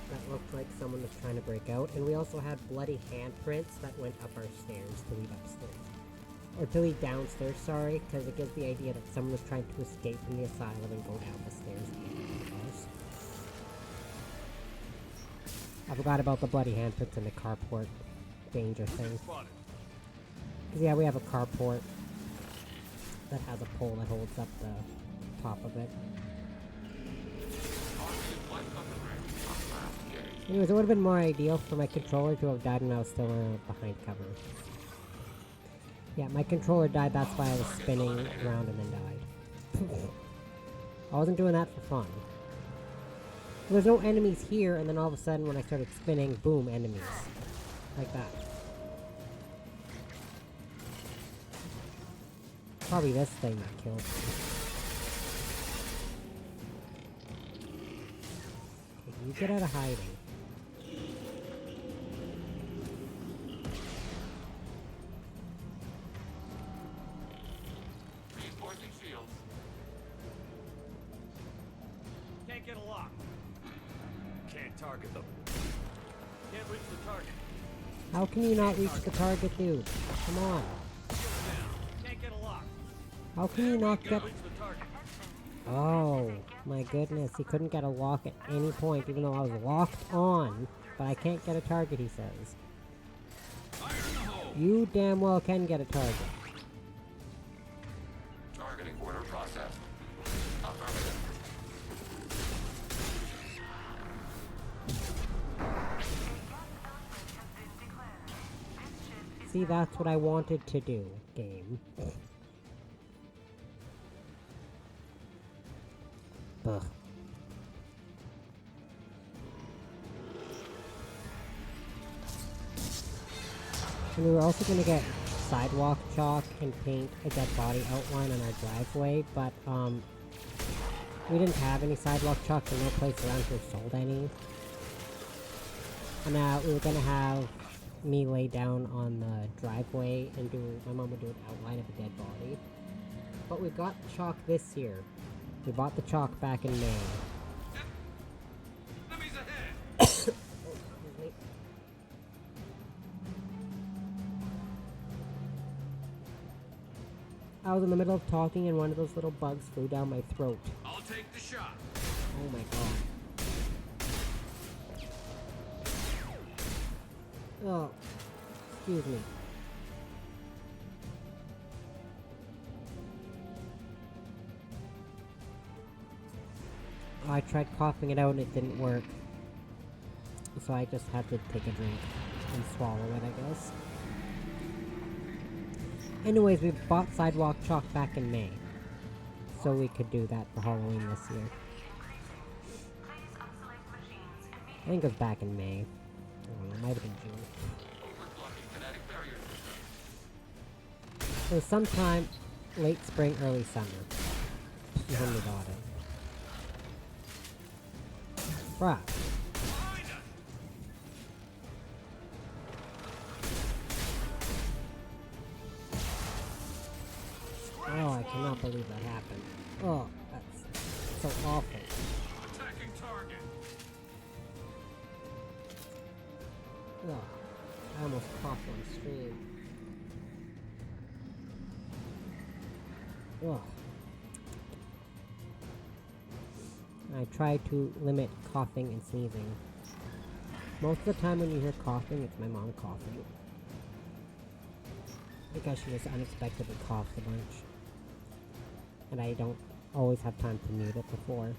That looked like someone was trying to break out. And we also had bloody handprints that went up our stairs to lead upstairs. Or to lead downstairs, sorry, because it gives the idea that someone was trying to escape from the asylum and go down the stairs into the house. I forgot about the bloody handprints and the carport danger thing. Because yeah, we have a carport that has a pole that holds up the top of it. Anyways, it would have been more ideal for my controller to have died when I was still behind cover. Yeah, my controller died, that's why I was spinning around and then died. I wasn't doing that for fun. There's no enemies here, and then all of a sudden when I started spinning, boom, enemies. Like that. Probably this thing that killed me. Okay, you get out of hiding. Reinforcing shields. Can't get a lock. Can't target them. Can't reach the target. How can you not reach the target, dude? Come on. Can't get a lock. How can you not get... Reach the target. Oh, my goodness. He couldn't get a lock at any point, even though I was locked on. But I can't get a target, he says. You damn well can get a target. Targeting order processed. Affirmative. See, that's what I wanted to do, game. Ugh. And we were also gonna get sidewalk chalk and paint a dead body outline on our driveway, but, we didn't have any sidewalk chalk and no place around here sold any. And, we were gonna have me lay down on the driveway and my mom would do an outline of a dead body. But we got chalk this year. We bought the chalk back in May. I was in the middle of talking and one of those little bugs flew down my throat. I'll take the shot. Oh my god. Oh, excuse me. I tried coughing it out and it didn't work. So I just had to take a drink and swallow it, I guess. Anyways, we bought sidewalk chalk back in May. So we could do that for Halloween this year. I think it was back in May. I don't know, it might have been June. It was sometime late spring, early summer. Is when we got it. Bruh. Oh, I cannot believe that happened. Oh, that's so awful. Attacking target. Oh, I almost coughed on stream. Oh. I try to limit coughing and sneezing. Most of the time when you hear coughing, it's my mom coughing. Because she just unexpectedly coughs a bunch. And I don't always have time to mute it before. You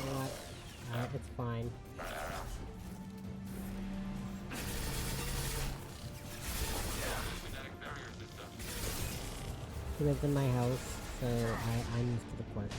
know what? It's fine. He lives in my house, so I'm used to the quirks.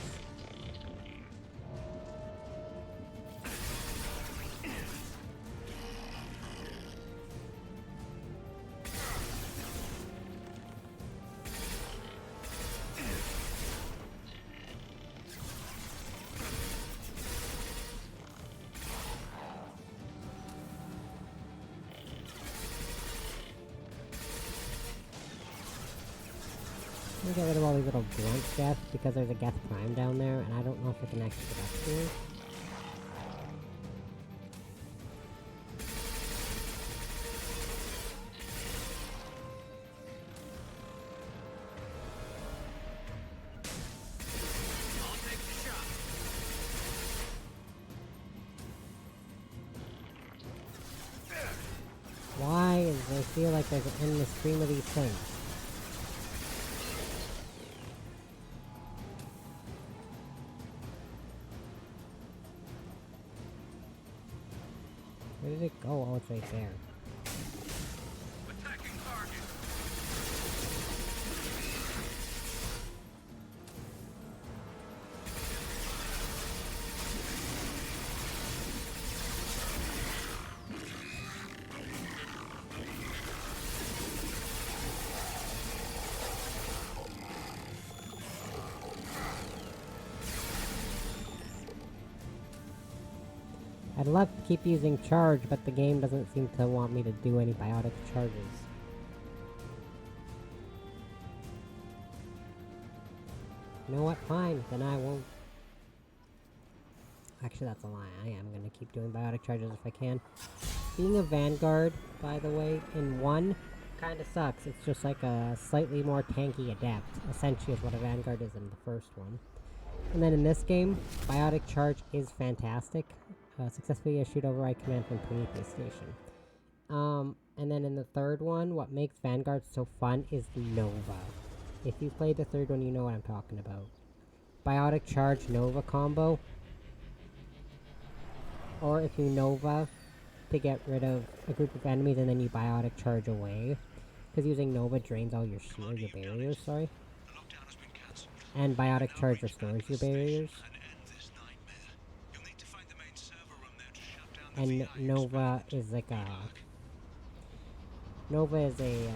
I'm gonna get rid of all these little grunt deaths because there's a Geth Prime down there, and I don't know if I can actually get up here. Why is I feel like there's an endless stream of these things? Where did it go? Oh, it's right there. Attacking target. I'd love to keep using charge, but the game doesn't seem to want me to do any biotic charges. You know what? Fine, then I won't. Actually, that's a lie. I am gonna keep doing biotic charges if I can. Being a Vanguard, by the way, in 1, kinda sucks. It's just like a slightly more tanky Adept. Essentially is what a Vanguard is in the first one. And then in this game, biotic charge is fantastic. Successfully issued override command from Prometheus Station. And then in the third one, what makes Vanguard so fun is the Nova. If you played the third one, you know what I'm talking about. Biotic charge Nova combo. Or if you Nova to get rid of a group of enemies and then you biotic charge away. Because using Nova drains all your shield, your barriers, sorry. And biotic charge restores your barriers. And Nova is like a... Nova is a,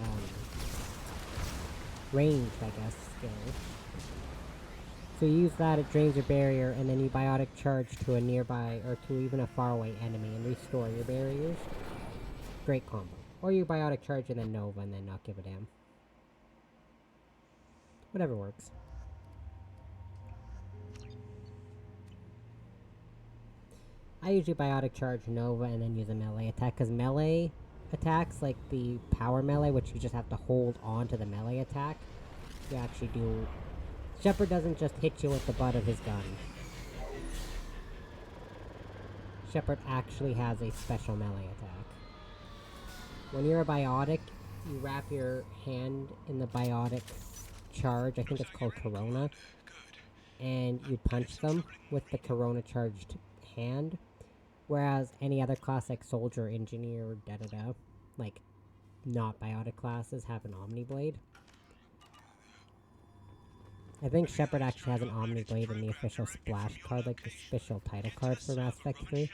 ranged, I guess, skill. So you use that, it drains your barrier, and then you biotic charge to a nearby, or to even a faraway enemy, and restore your barriers. Great combo. Or you biotic charge and then Nova, and then not give a damn. Whatever works. I usually biotic charge Nova and then use a melee attack, because melee attacks, like the power melee, which you just have to hold on to the melee attack, you actually do... Shepard doesn't just hit you with the butt of his gun. Shepard actually has a special melee attack. When you're a biotic, you wrap your hand in the biotic charge, I think it's called Corona, and you punch them with the Corona charged hand, whereas any other class like Soldier, Engineer, da-da-da, like not biotic classes, have an Omni Blade. I think Shepard actually has an Omni Blade in the official splash card, like the official title card for Mass Effect 3.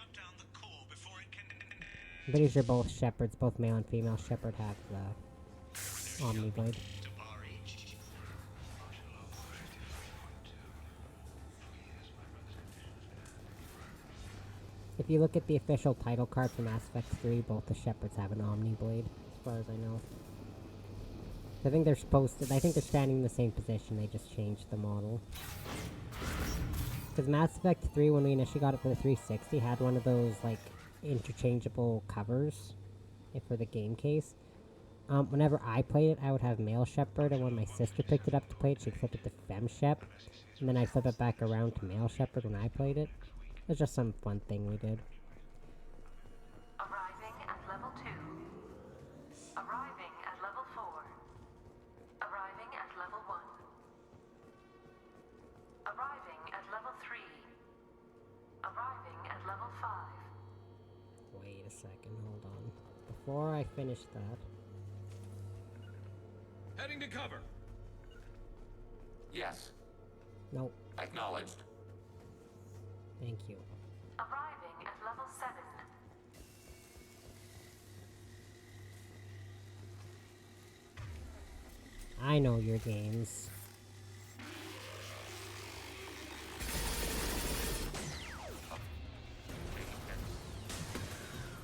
I'm pretty sure both Shepards, both male and female Shepard, have the Omni Blade. If you look at the official title card for Mass Effect 3, both the Shepards have an Omni Blade, as far as I know. I think they're supposed to, I think they're standing in the same position, they just changed the model. Because Mass Effect 3, when we initially got it for the 360, had one of those, like, interchangeable covers for the game case. Whenever I played it, I would have male Shepard, and when my sister picked it up to play it, she'd flip it to fem Shep, and then I'd flip it back around to male Shepard when I played it. It was just some fun thing we did. Arriving at level 2. Arriving at level 4. Arriving at level 1. Arriving at level 3. Arriving at level 5. Wait a second, hold on. Before I finish that... Heading to cover. Yes. Nope. Acknowledged. Thank you. Arriving at level 7. I know your games.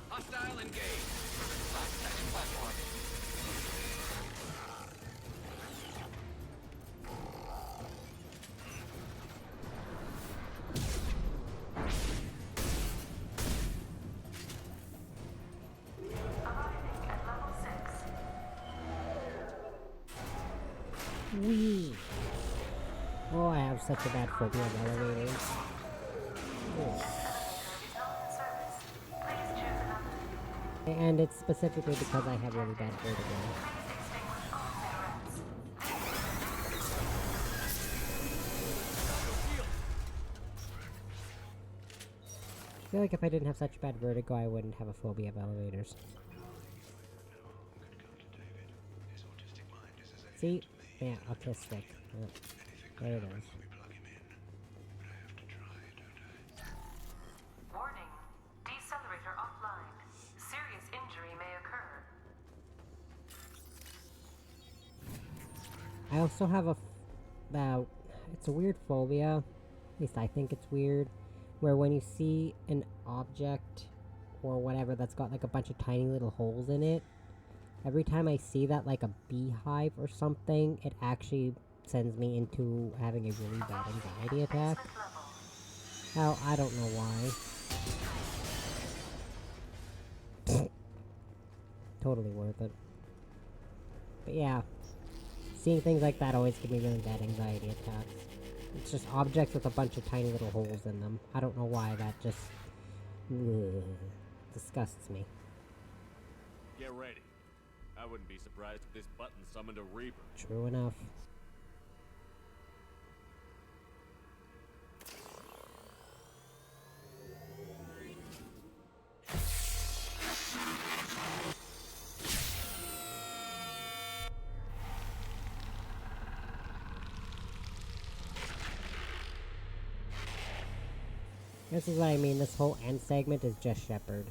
Hostile engaged. Attacking platform. Arriving at level 6. Wee! Oh, I have such a bad phobia of elevators. Oh. And it's specifically because I have really bad vertigo. I feel like if I didn't have such bad vertigo, I wouldn't have a phobia of elevators. See? Yeah, autistic. Yep. There it is. Warning. Decelerator offline. Serious injury may occur. I also have a it's a weird phobia, at least I think it's weird, where when you see an object or whatever that's got like a bunch of tiny little holes in it, every time I see that, like a beehive or something, it actually sends me into having a really bad anxiety attack. Hell, I don't know why. Totally worth it. But yeah, seeing things like that always give me really bad anxiety attacks. It's just objects with a bunch of tiny little holes in them. I don't know why, that just disgusts me. Get ready. I wouldn't be surprised if this button summoned a Reaper. True enough. This is what I mean, this whole end segment is just Shepard.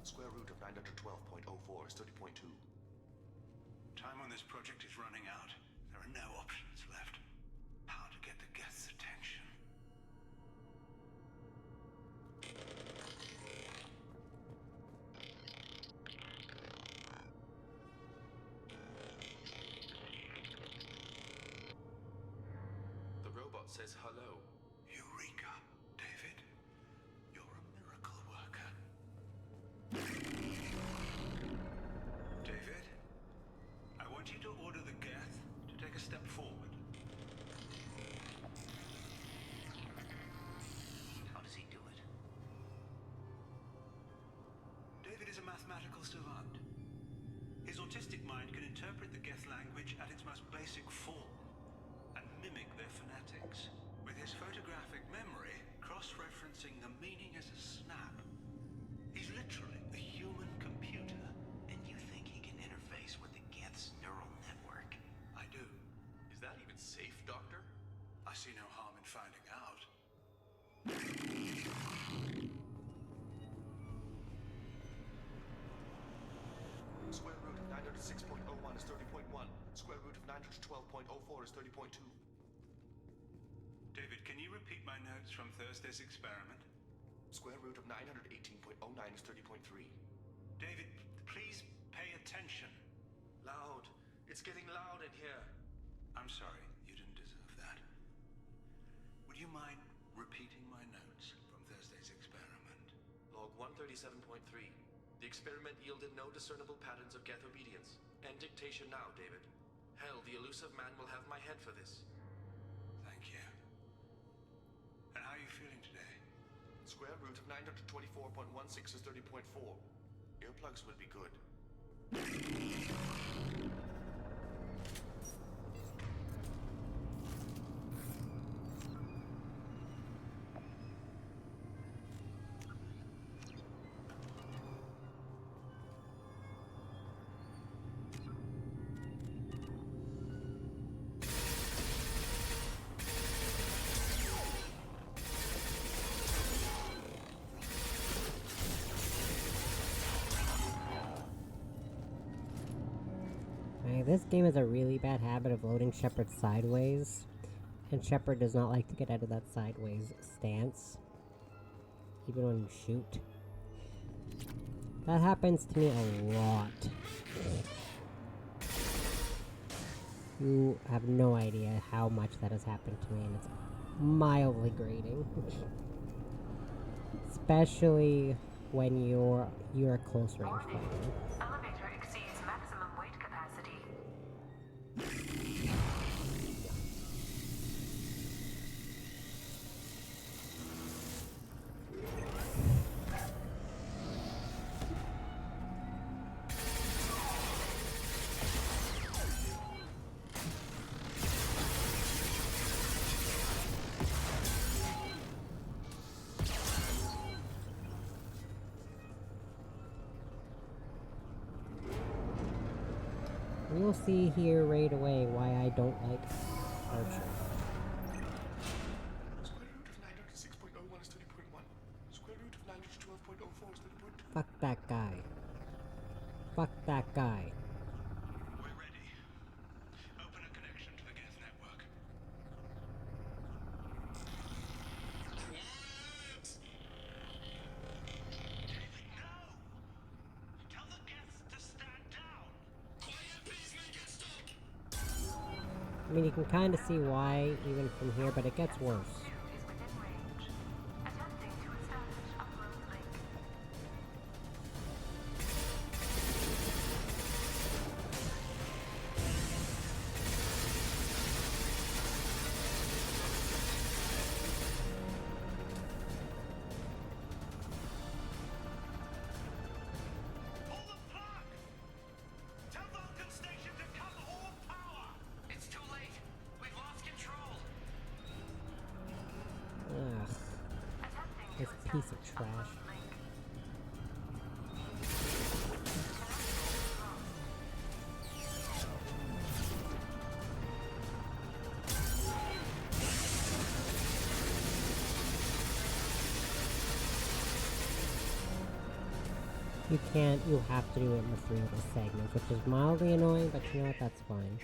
Square root of 912.04 is 30.2. Time on this project is running out. There are no options left. How to get the guests' attention. The robot says hello. Eureka, David. You're a miracle worker. David, I want you to order the Geth to take a step forward. How does he do it? David is a mathematical savant. His autistic mind can interpret the Geth language at its most basic form and mimic their phonetics. With his photographic memory, cross-referencing the meaning as a snap. He's literally a human computer. And you think he can interface with the Geth's neural network? I do. Is that even safe, Doctor? I see no harm in finding out. Square root of 906.01 is 30.1. Square root of 912.04 is 30.2. David, can you repeat my notes from Thursday's experiment? Square root of 918.09 is 30.3. David, please pay attention. Loud. It's getting loud in here. I'm sorry, you didn't deserve that. Would you mind repeating my notes from Thursday's experiment? Log 137.3. The experiment yielded no discernible patterns of Geth obedience. End dictation now, David. Hell, the elusive man will have my head for this. Thank you. And how are you feeling today? Square root of 924.16 is 30.4. Earplugs would be good. This game has a really bad habit of loading Shepard sideways, and Shepard does not like to get out of that sideways stance, even when you shoot. That happens to me a lot. You have no idea how much that has happened to me, and it's mildly grating. Especially when you're a close range fighter. Elevator exceeds maximum weight capacity. You'll see here right away why I don't like Archer. Square root of 906.01 is 30.1. Square root of 912.04 is 30.2. Fuck that guy. Fuck that guy. We're ready. Open a connection to the Geth network. Quiet! David, no! Tell the Geths to stand down! Quiet, please make it stop! I mean, you can kind of see why, even from here, but it gets worse. Attempting to establish upload link. Pull the plug! Tell Vulcan Station to cut all power! It's too late. We've lost control. Ugh. This piece of trash. You can't, you have to do it in the 3 little segments, which is mildly annoying, but you know what, that's fine.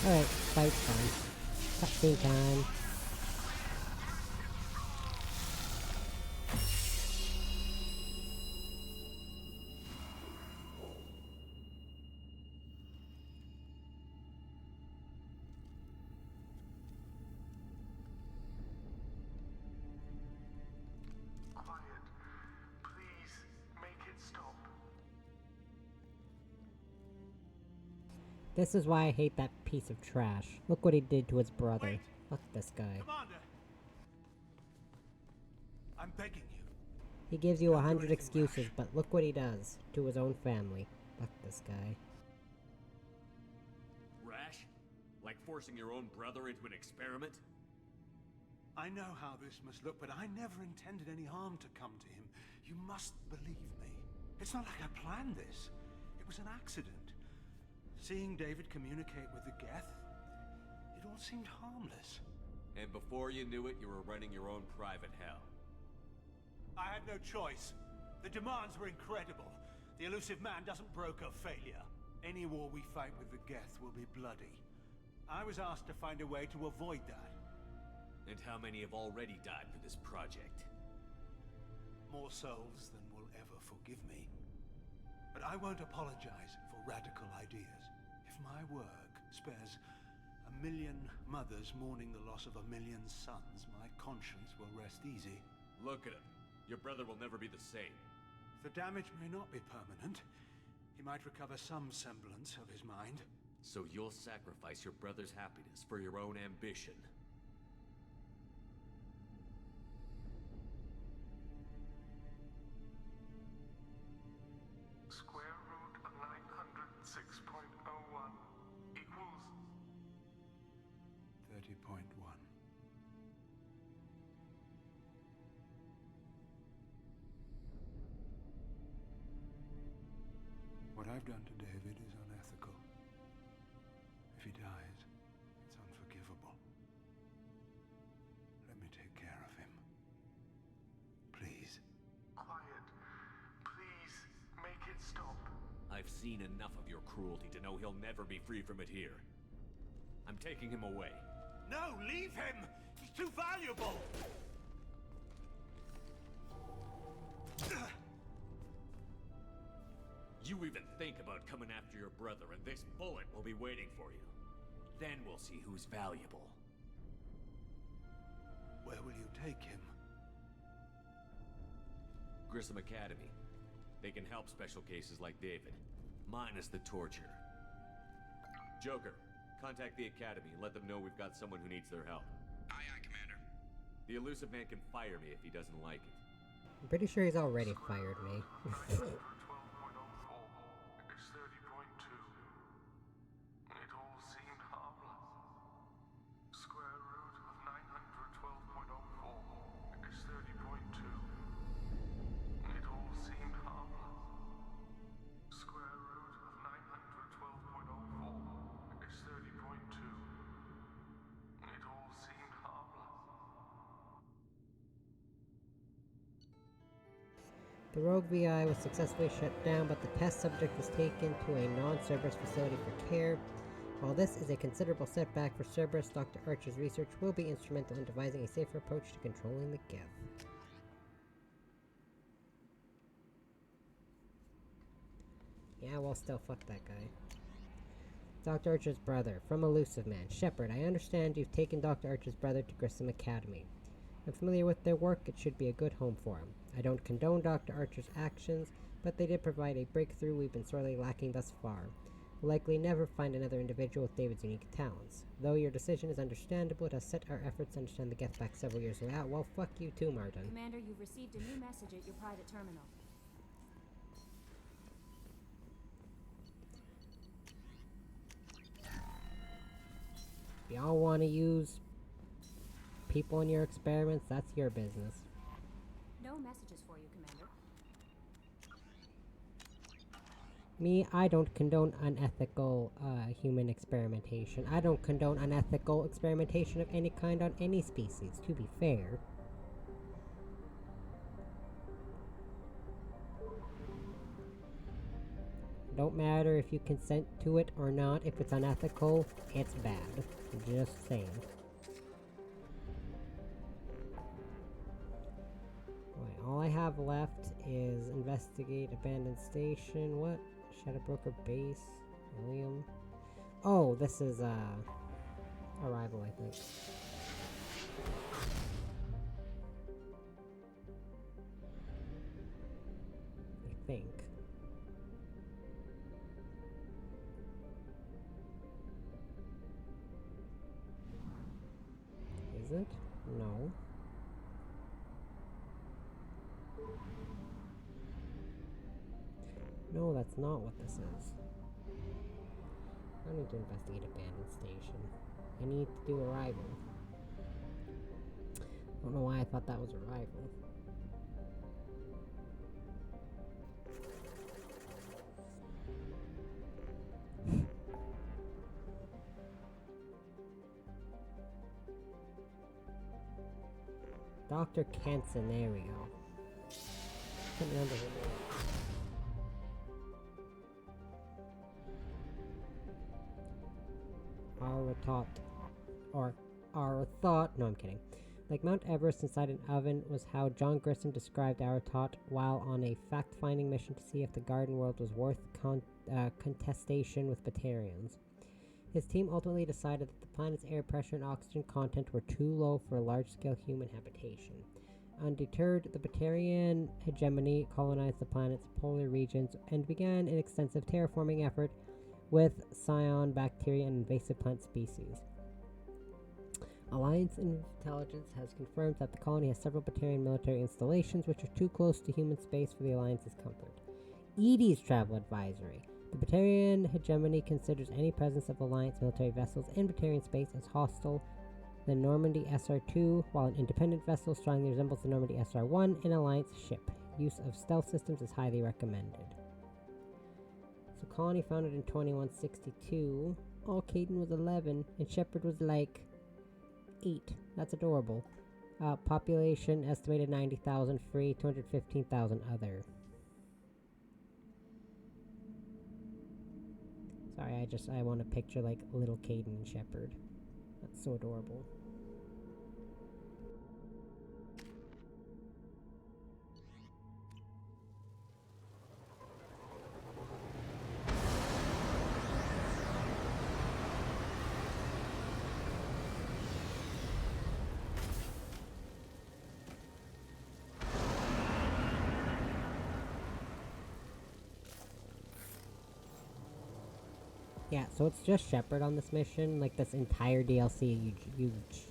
Alright, fight time. Cutscene time. Quiet. Please, make it stop. This is why I hate that piece of trash. Look what he did to his brother. Fuck this guy. Commander! I'm begging you. He gives you 100 excuses, but look what he does to his own family. Fuck this guy. Rash? Like forcing your own brother into an experiment? I know how this must look, but I never intended any harm to come to him. You must believe me. It's not like I planned this. It was an accident. Seeing David communicate with the Geth, it all seemed harmless. And before you knew it, you were running your own private hell. I had no choice. The demands were incredible. The elusive man doesn't broker failure. Any war we fight with the Geth will be bloody. I was asked to find a way to avoid that. And how many have already died for this project? More souls than will ever forgive me. But I won't apologize for radical ideas. If my work spares 1 million mothers mourning the loss of 1 million sons, my conscience will rest easy. Look at him. Your brother will never be the same. The damage may not be permanent. He might recover some semblance of his mind. So you'll sacrifice your brother's happiness for your own ambition. Square root of 906.01 equals 30.1. What I've done to David is unethical. If he dies, it's unforgivable. Let me take care of him. Please. quiet. Please, make it stop. I've seen enough of your cruelty to know he'll never be free from it here. I'm taking him away. No, leave him! He's too valuable! You even think about coming after your brother, and this bullet will be waiting for you. Then we'll see who's valuable. Where will you take him? Grissom Academy. They can help special cases like David, minus the torture. Joker, contact the Academy and let them know we've got someone who needs their help. Aye, aye, Commander. The elusive man can fire me if he doesn't like it. I'm pretty sure he's already fired me. 912.04 is 30.2. It all seemed harmless. Square root of 912.04 is 30.2. It all seemed harmless. Square root of 912.04 is 30.2. It all seemed harmless. The rogue VI was successfully shut down, but the test subject was taken to a non-Cerberus facility for care. While this is a considerable setback for Cerberus, Dr. Archer's research will be instrumental in devising a safer approach to controlling the Geth. Yeah, well, still, fuck that guy. Dr. Archer's brother, from Elusive Man. Shepard, I understand you've taken Dr. Archer's brother to Grissom Academy. I'm familiar with their work. It should be a good home for him. I don't condone Dr. Archer's actions, but they did provide a breakthrough we've been sorely lacking thus far. We'll likely never find another individual with David's unique talents. Though your decision is understandable, it has set our efforts to understand the Geth back several years ago. Well, fuck you too, Martin. Commander, you've received a new message at your private terminal. If y'all want to use people in your experiments, that's your business. No messages for you, Commander. Me, I don't condone unethical human experimentation. I don't condone unethical experimentation of any kind on any species, to be fair. Don't matter if you consent to it or not. If it's unethical, it's bad. Just saying. Right, all I have left is investigate abandoned station. What? Shadow Broker base. William. Oh, this is Arrival, I think. I think. Is it? No. No, that's not what this is. I need to investigate abandoned station. I need to do Arrival. I don't know why I thought that was Arrival. Dr. Kenson, there we go. Can't remember her name. Arathot. No, I'm kidding. Like Mount Everest inside an oven was how John Grissom described Arathot while on a fact-finding mission to see if the garden world was worth contestation with Batarians. His team ultimately decided that the planet's air pressure and oxygen content were too low for large-scale human habitation. Undeterred, the Batarian hegemony colonized the planet's polar regions and began an extensive terraforming effort with scion bacteria and invasive plant species. Alliance intelligence has confirmed that the colony has several Batarian military installations which are too close to human space for the Alliance's comfort. Edie's travel advisory. The Batarian hegemony considers any presence of Alliance military vessels in Batarian space as hostile. The Normandy SR-2, while an independent vessel, strongly resembles the Normandy SR-1, an Alliance ship. Use of stealth systems is highly recommended. So colony founded in 2162. Oh, Caden was 11, and Shepard was like 8. That's adorable. Population estimated 90,000 free, 215,000 other. Sorry, I want to picture like little Caden and Shepard. That's so adorable. Yeah, so it's just Shepard on this mission. Like, this entire DLC,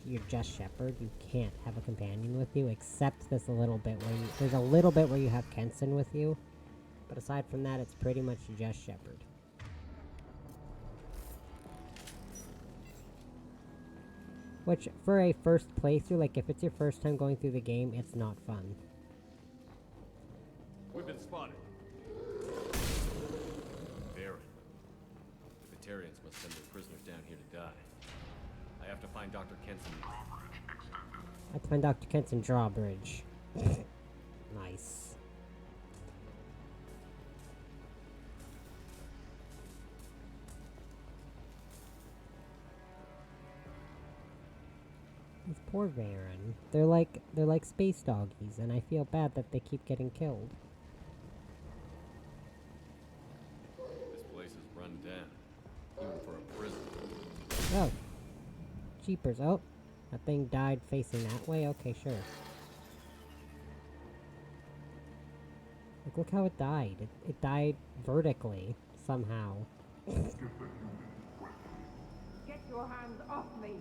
you're just Shepard. You can't have a companion with you, except this little bit where you... There's a little bit where you have Kenson with you. But aside from that, it's pretty much just Shepard. Which, for a first playthrough, like, if it's your first time going through the game, it's not fun. We've been spotted. Darren. The Batarians must send their prisoners down here to die. I have to find Dr. Kenson. I have to find Dr. Kenson Drawbridge. Nice. These poor Varen. They're like space doggies, and I feel bad that they keep getting killed. This place is run down, even for a prison. Oh. Jeepers. Oh. That thing died facing that way? Okay, sure. Like, look how it died. It died vertically, somehow. Get your hands off me!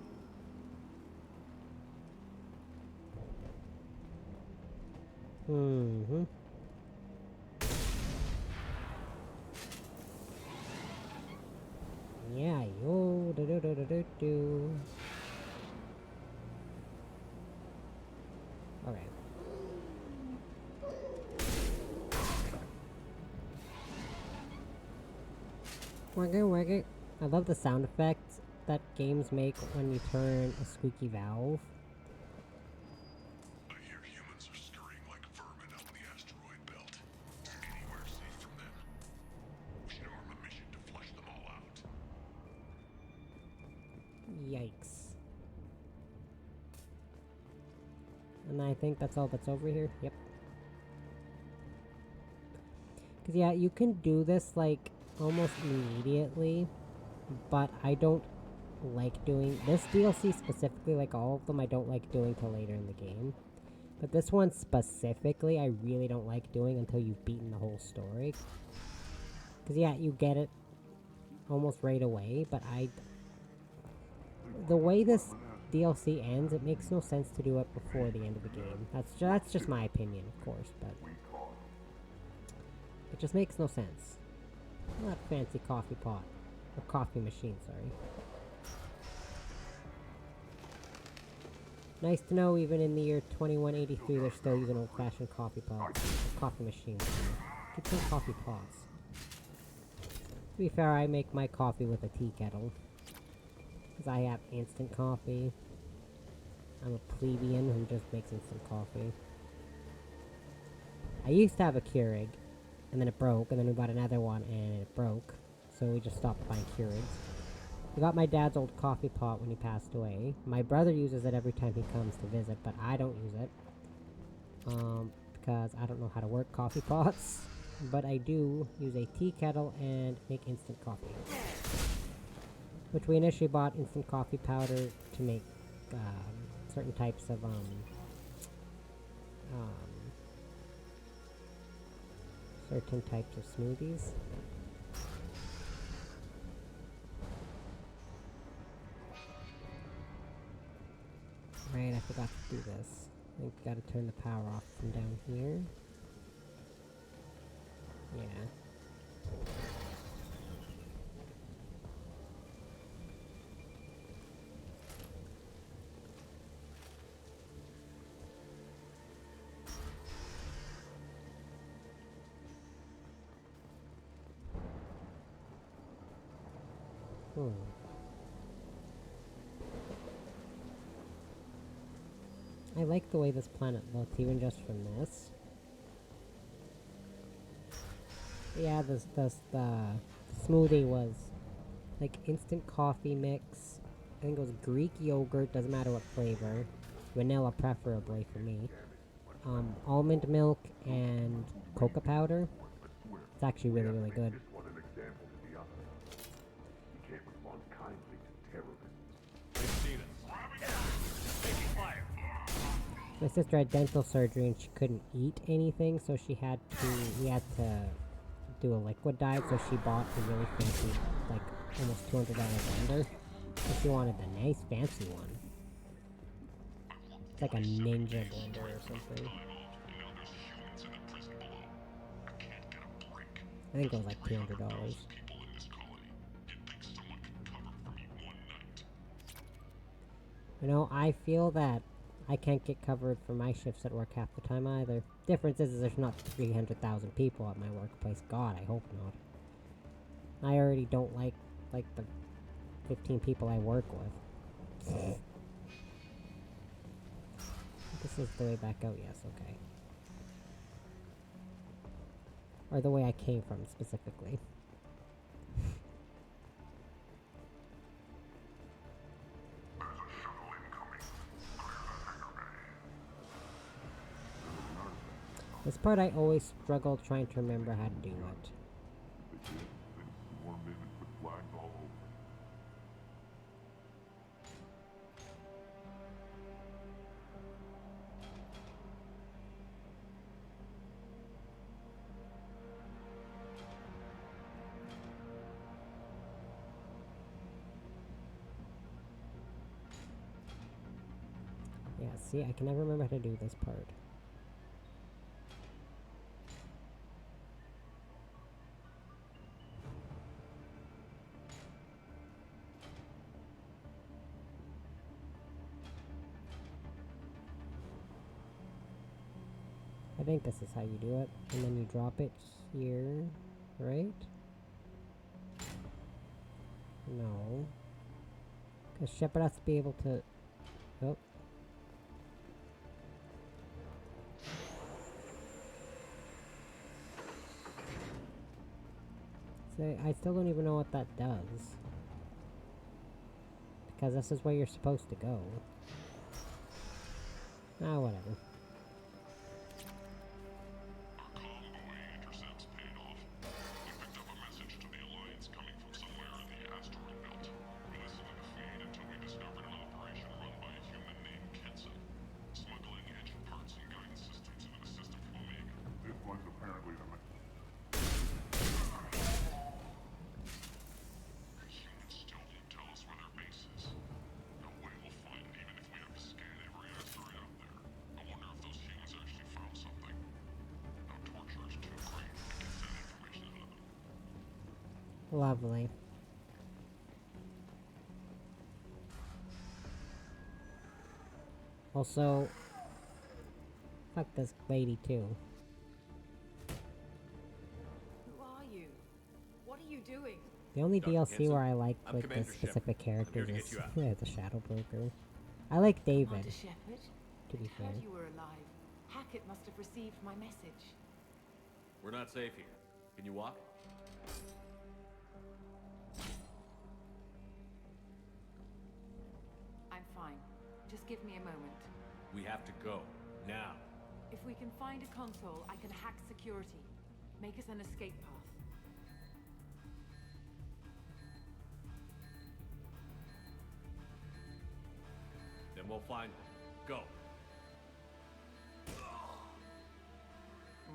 Mm-hmm. Yeah, yo, do. Okay. Waggy. I love the sound effects that games make when you turn a squeaky valve. I hear humans are scurrying like vermin out in the asteroid belt. Is anywhere safe from them? We should arm a mission to flush them all out. Yikes. And I think that's all that's over here. Yep. Because, yeah, you can do this, like, almost immediately, but I don't like doing... This DLC specifically, like all of them, I don't like doing till later in the game. But this one specifically, I really don't like doing until you've beaten the whole story. Because, yeah, you get it almost right away, but the way this DLC ends, it makes no sense to do it before the end of the game. That's just my opinion, of course, but... It just makes no sense. Not fancy coffee pot. Or coffee machine, sorry. Nice to know, even in the year 2183, there's still using old-fashioned coffee pots. Coffee machines. Keep saying coffee pots. To be fair, I make my coffee with a tea kettle. Because I have instant coffee. I'm a plebeian who just makes instant coffee. I used to have a Keurig, and then it broke, and then we bought another one, and it broke. So we just stopped buying Keurigs. We got my dad's old coffee pot when he passed away. My brother uses it every time he comes to visit, but I don't use it. Because I don't know how to work coffee pots. But I do use a tea kettle and make instant coffee. Which we initially bought instant coffee powder to make certain types of certain types of smoothies. Right, I forgot to do this. I think gotta turn the power off from down here. Yeah. I like the way this planet looked, even just from this. Yeah, the smoothie was like instant coffee mix. I think it was Greek yogurt, doesn't matter what flavor. Vanilla preferably for me. Almond milk and cocoa powder. It's actually really, really good. My sister had dental surgery and she couldn't eat anything, so we had to do a liquid diet, so she bought a really fancy, like, almost $200 blender. If you wanted the nice fancy one. It's like a ninja blender or something. I think it was like $200. You know, I feel that I can't get covered for my shifts at work half the time either. Difference is there's not 300,000 people at my workplace. God, I hope not. I already don't like the 15 people I work with. This is the way back out, yes, okay. Or the way I came from, specifically. This part I always struggle trying to remember how to do it. Yeah, see, I can never remember how to do this part. I think this is how you do it. And then you drop it here, right? No. Because Shepard has to be able to... Oh. So I still don't even know what that does. Because this is where you're supposed to go. Ah, whatever. Lovely. Also, fuck this lady too. Who are you? What are you doing? The only Dr. DLC Hanson, where I like I'm the Commander specific Shepard. I'm here characters to is get you out. the Shadow Broker. I like David, Commander Shepard? to be fair. Heard you were alive. Hackett must have received my message. We're not safe here. Can you walk? I'm fine. Just give me a moment. We have to go. Now. If we can find a console, I can hack security. Make us an escape path. Then we'll find one. Go.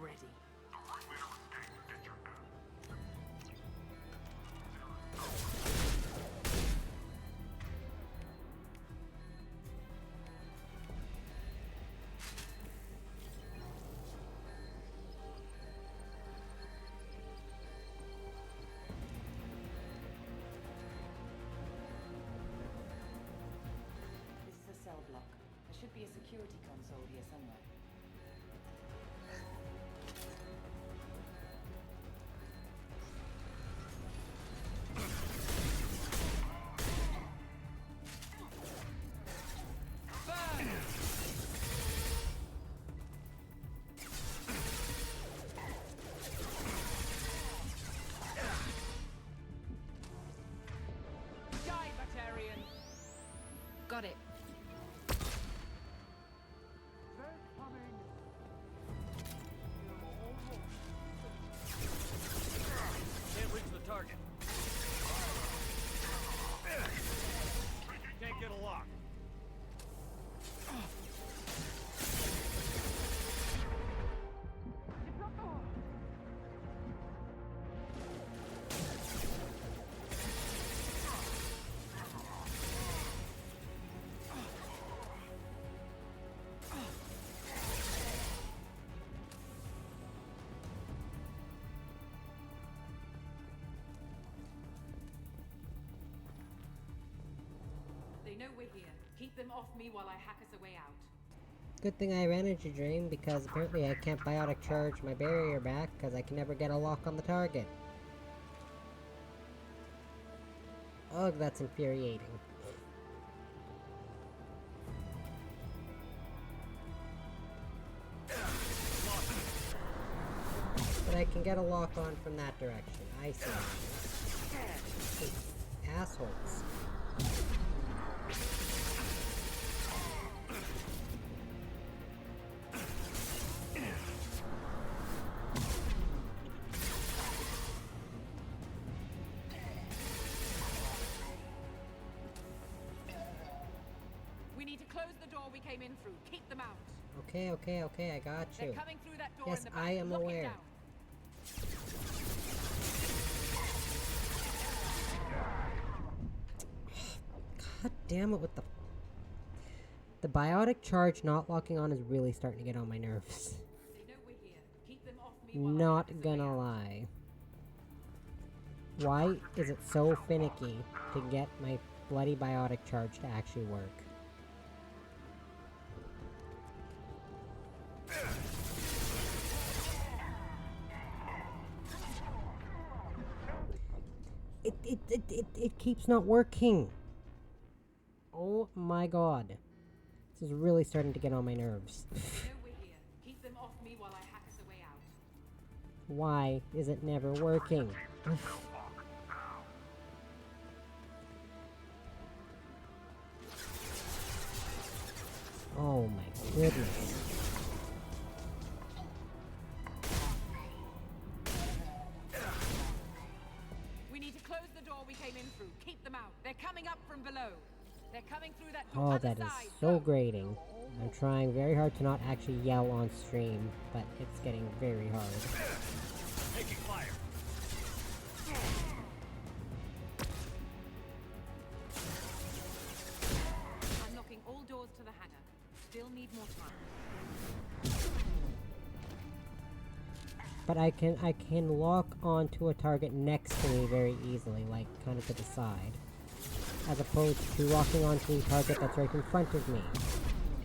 Ready. This is a cell block. There should be a security console here somewhere. Die, Batarian! Got it. Very know we're here. Keep them off me while I hack us a way out. Good thing I have energy drain, because apparently I can't biotic charge my barrier back, because I can never get a lock on the target. Ugh, that's infuriating. But I can get a lock on from that direction. I see. Assholes. We need to close the door we came in through. Keep them out. Okay, I got you. They're coming through that door Yes, in the back. I am Lock it aware. down. God damn it with the biotic charge not locking on is really starting to get on my nerves. They know we're here. Keep them off me while I Not hack us a way gonna out. lie. Why is it so finicky to get my bloody biotic charge to actually work? It keeps not working. Oh my god. This is really starting to get on my nerves. They know we're here. Keep them off me while I hack us a way out. Why is it never working? Oh my goodness. We need to close the door we came in through. Keep them out. They're coming up from below. They're coming through that door. Oh, Other that is side. so grating. I'm trying very hard to not actually yell on stream, but it's getting very hard. Taking fire. I'm knocking all doors to the hangar. Still need more time. But I can lock onto a target next to me very easily, like kind of to the side. As opposed to locking onto a target that's right in front of me.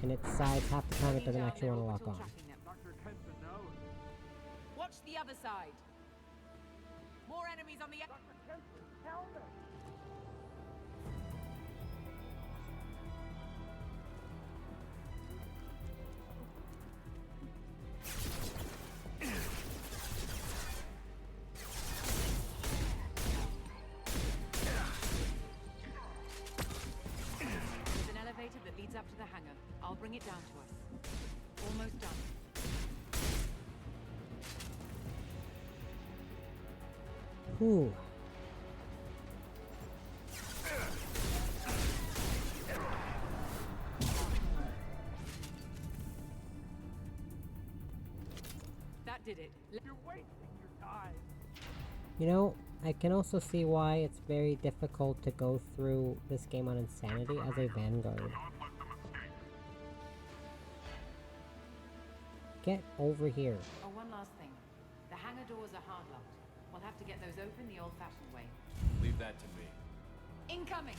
And its sides half the time it doesn't actually want to lock on. Watch the other side. More enemies on the There's an elevator that leads up to the hangar. I'll bring it down to us. Almost done. Whew. That did it. You're wasting your time. You know, I can also see why it's very difficult to go through this game on Insanity as a Vanguard. Get over here. Oh, one last thing. The hangar doors are hard locked. We'll have to get those open the old-fashioned way. Leave that to me. Incoming!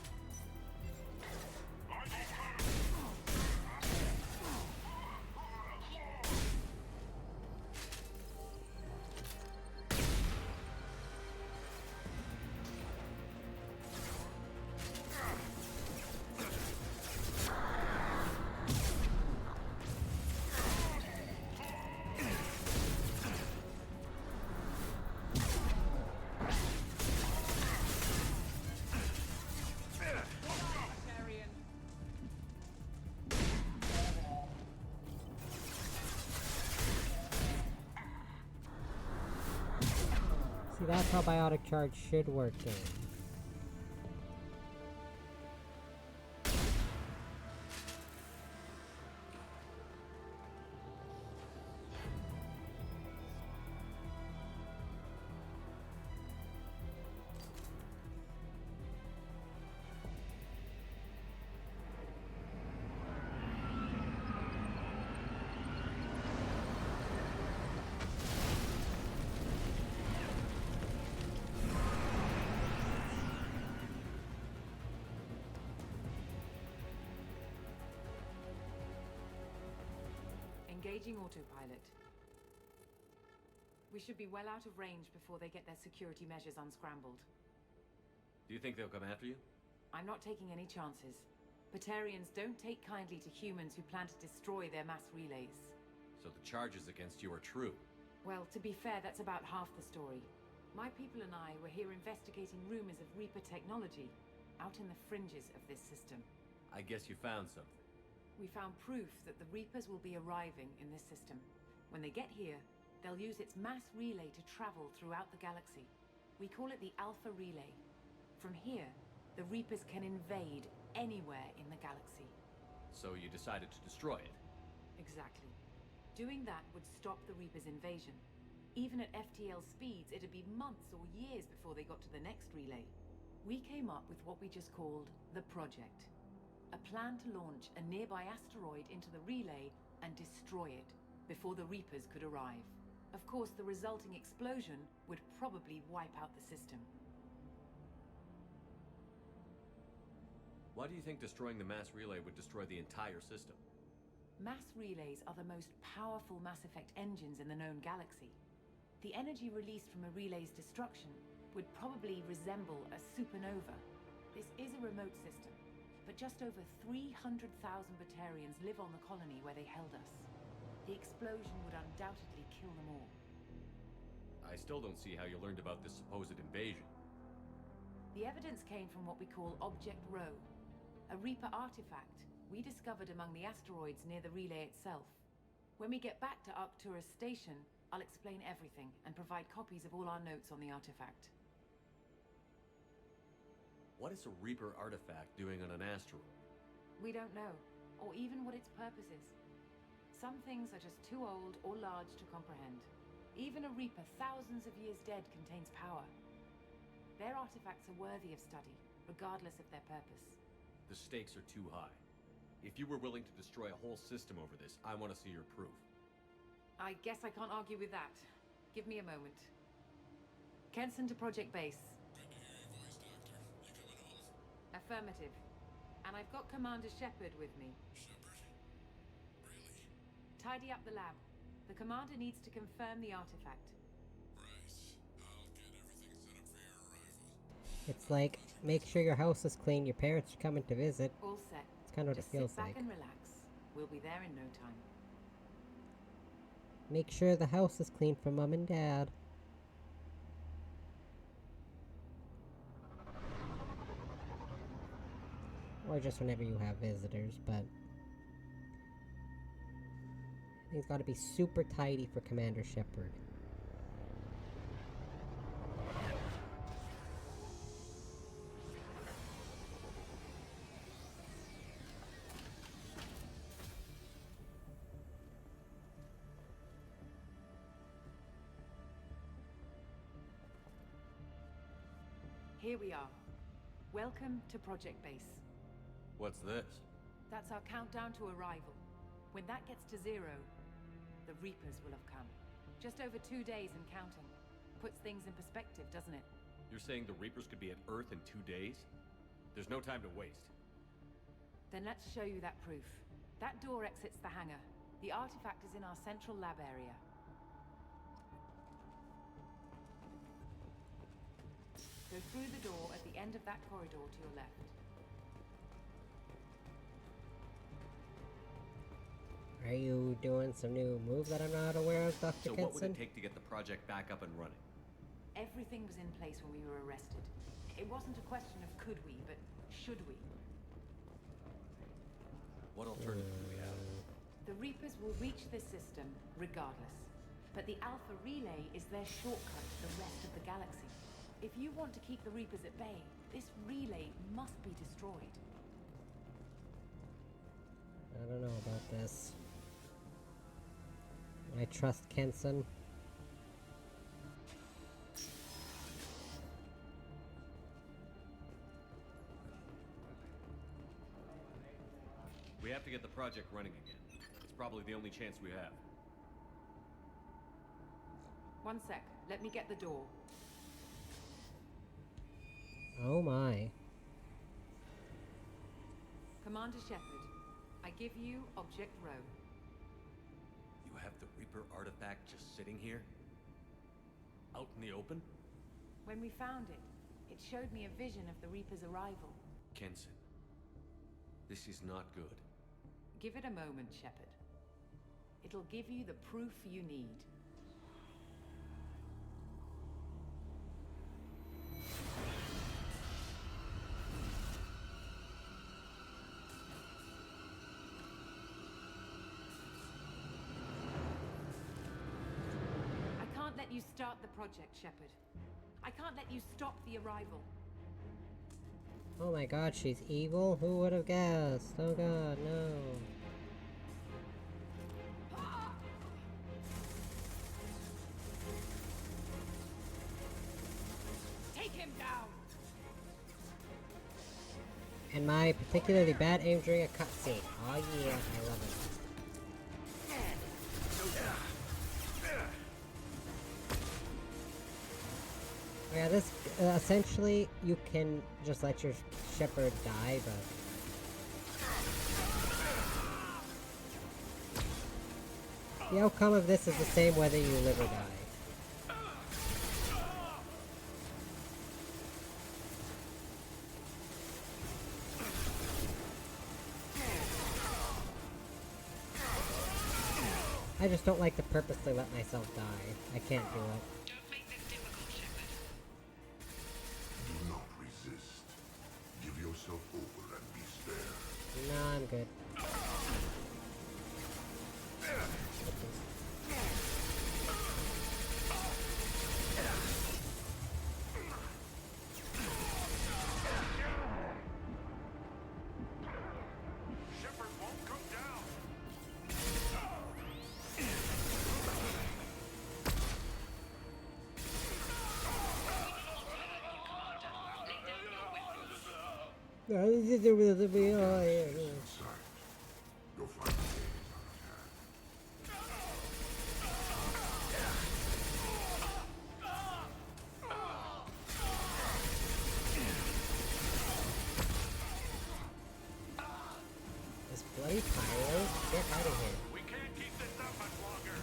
See, that's how biotic charge should work, game. Engaging autopilot. We should be well out of range before they get their security measures unscrambled. Do you think they'll come after you? I'm not taking any chances. Batarians don't take kindly to humans who plan to destroy their mass relays. So the charges against you are true? Well, to be fair, that's about half the story. My people and I were here investigating rumors of Reaper technology out in the fringes of this system. I guess you found something. We found proof that the Reapers will be arriving in this system. When they get here, they'll use its mass relay to travel throughout the galaxy. We call it the Alpha Relay. From here, the Reapers can invade anywhere in the galaxy. So you decided to destroy it? Exactly. Doing that would stop the Reapers' invasion. Even at FTL speeds, it'd be months or years before they got to the next relay. We came up with what we just called the Project. A plan to launch a nearby asteroid into the relay and destroy it before the Reapers could arrive. Of course, the resulting explosion would probably wipe out the system. Why do you think destroying the mass relay would destroy the entire system? Mass relays are the most powerful Mass Effect engines in the known galaxy. The energy released from a relay's destruction would probably resemble a supernova. This is a remote system, but just over 300,000 Batarians live on the colony where they held us. The explosion would undoubtedly kill them all. I still don't see how you learned about this supposed invasion. The evidence came from what we call Object Rho, a Reaper artifact we discovered among the asteroids near the relay itself. When we get back to Arcturus Station, I'll explain everything and provide copies of all our notes on the artifact. What is a Reaper artifact doing on an asteroid? We don't know, or even what its purpose is. Some things are just too old or large to comprehend. Even a Reaper thousands of years dead contains power. Their artifacts are worthy of study, regardless of their purpose. The stakes are too high. If you were willing to destroy a whole system over this, I want to see your proof. I guess I can't argue with that. Give me a moment. Kenson to Project Base. Good to hear your voice, Doctor. You coming home? Affirmative. And I've got Commander Shepard with me. Shepard? Really? Tidy up the lab. The Commander needs to confirm the artifact. Right. I'll get everything set up for your arrival. It's like, make sure your house is clean, your parents are coming to visit. All set. It's kind of what Just it feels sit back like. and relax. We'll be there in no time. Make sure the house is clean for Mom and Dad. Or just whenever you have visitors, but everything's gotta be super tidy for Commander Shepard. Here we are. Welcome to Project Base. What's this? That's our countdown to arrival. When that gets to 0, the Reapers will have come. Just over 2 days and counting. Puts things in perspective, doesn't it? You're saying the Reapers could be at Earth in 2 days? There's no time to waste. Then let's show you that proof. That door exits the hangar. The artifact is in our central lab area. Go through the door at the end of that corridor to your left. Are you doing some new move that I'm not aware of, Dr. So what would Kenson? it take to get the project back up and running? Everything was in place when we were arrested. It wasn't a question of could we, but should we. What alternative do we have? The Reapers will reach this system regardless. But the Alpha Relay is their shortcut to the rest of the galaxy. If you want to keep the Reapers at bay, this relay must be destroyed. I don't know about this. I trust Kenson. We have to get the project running again. It's probably the only chance we have. One sec. Let me get the door. Oh my. Commander Shepard, I give you Object Rho. You the Reaper artifact just sitting here? Out in the open? When we found it, it showed me a vision of the Reaper's arrival. Kenson, this is not good. Give it a moment, Shepard. It'll give you the proof you need. I can't let you start the project, Shepard. I can't let you stop the arrival. Oh my god, she's evil? Who would have guessed? Oh god, no. Take him down! And my particularly bad aim during a cutscene. Oh yeah, I love it. Yeah, this, essentially, you can just let your Shepard die, but... the outcome of this is the same whether you live or die. I just don't like to purposely let myself die. I can't do it. Do not resist. Give yourself over and be spared. No, I'm good. Shepard won't come down. You'll find This bloody pyro? Get out of here. We can't keep this up much longer.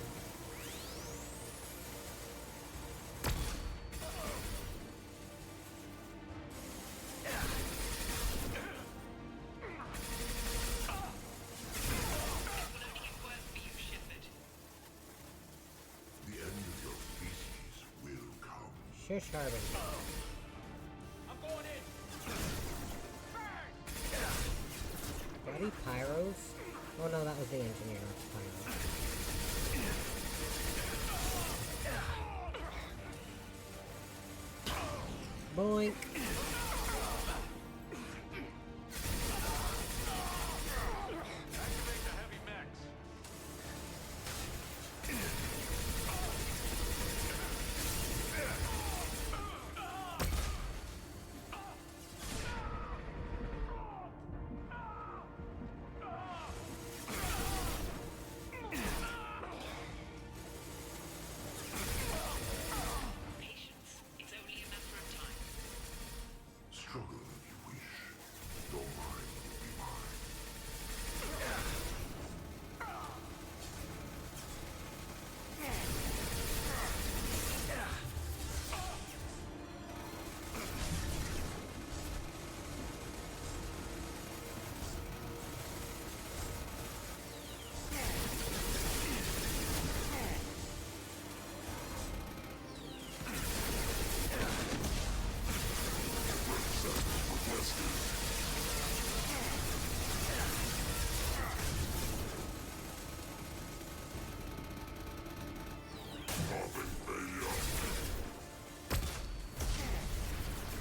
the end of your species will come. Shush, Harbin. I'm going in. Bloody pyros? Oh no, that was the engineer, not the pyro. Boink! Activate the heavy mechs. Struggle if you wish. Your mind will be mine.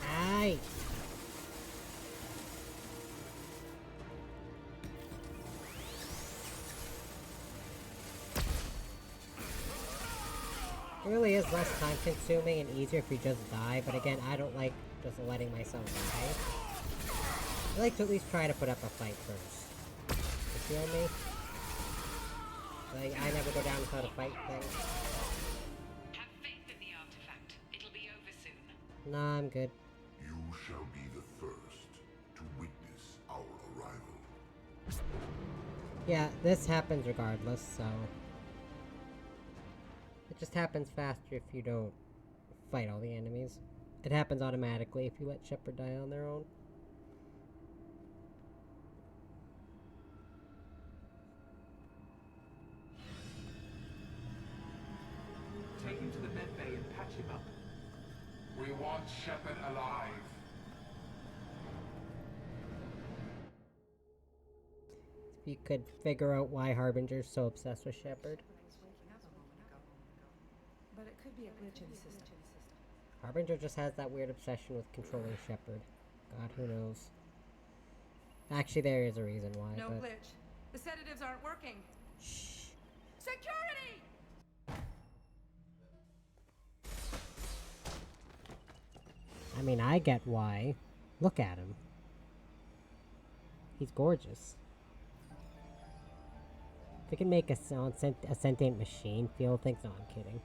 Aye! It really is less time consuming and easier if you just die, but again, I don't like just letting myself die. I like to at least try to put up a fight first. You feel me? Like, I never go down without a fight thing. Have faith in the artifact. It'll be over soon. Nah, I'm good. You shall be the first to witness our arrival. Yeah, this happens regardless, so... It just happens faster if you don't fight all the enemies. It happens automatically if you let Shepard die on their own. Take him to the med bay and patch him up. We want Shepard alive. If you could figure out why Harbinger's so obsessed with Shepard. But it could be a glitch in the system. Harbinger just has that weird obsession with controlling Shepard. God, who knows? Actually, there is a reason why. No but... glitch. The sedatives aren't working. Shh. Security! I mean, I get why. Look at him. He's gorgeous. If we can make a sentient machine feel things, no, I'm kidding.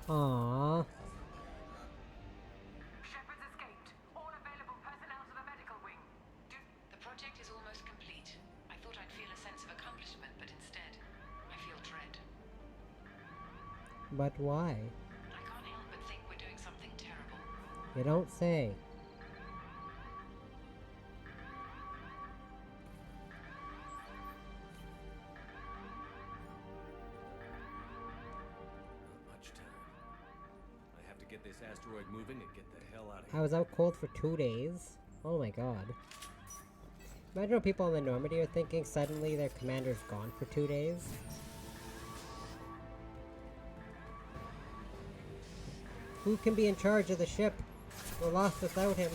Aww. Shepard's escaped. All available personnel to the medical wing. The project is almost complete. I thought I'd feel a sense of accomplishment, but instead, I feel dread. But why? I can't help but think we're doing something terrible. You don't say. Get this asteroid moving and get the hell out of here. I was out cold for 2 days. Oh my god. Imagine what people in the Normandy are thinking. Suddenly their commander's gone for 2 days. Who can be in charge of the ship? We're lost without him.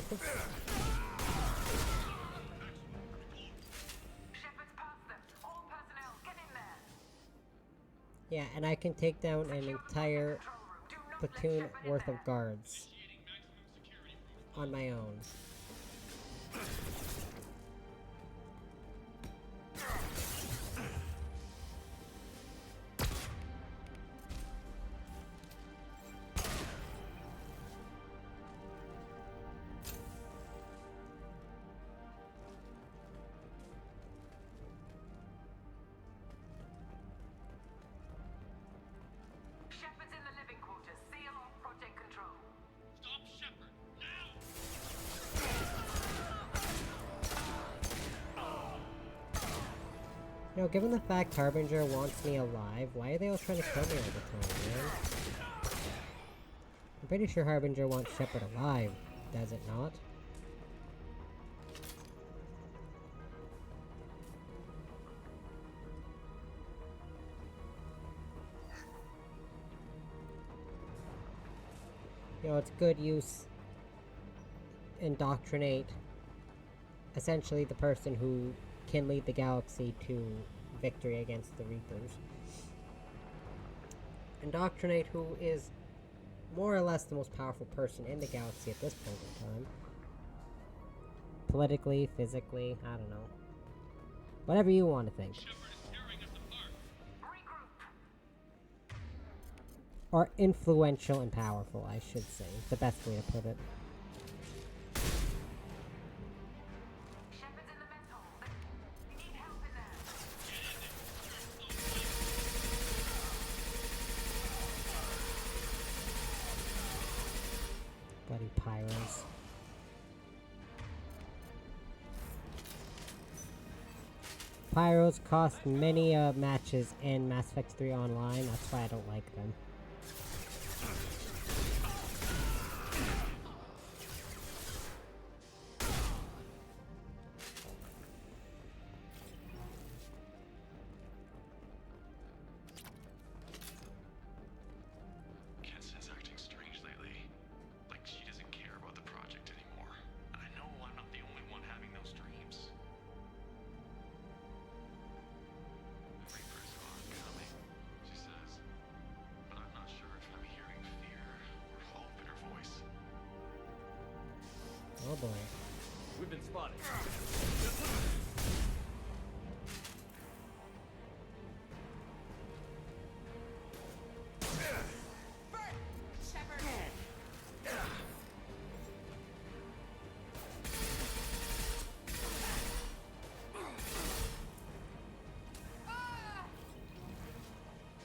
Yeah, and I can take down an entire platoon worth of guards on my own. Shepard's in the living quarters. Seal off project control. Stop Shepard, now! You know, given the fact Harbinger wants me alive, why are they all trying to kill me all the time, man? I'm pretty sure Harbinger wants Shepard alive, does it not? You know, it's good use. Indoctrinate essentially the person who can lead the galaxy to victory against the Reapers. Indoctrinate who is more or less the most powerful person in the galaxy at this point in time. Politically, physically, I don't know. Whatever you want to think. Or influential and powerful, I should say. The best way to put it. Bloody pyros. Pyros cost many matches in Mass Effect 3 Online, that's why I don't like them. Kess is acting strange lately. Like she doesn't care about the project anymore. And I know I'm spotted.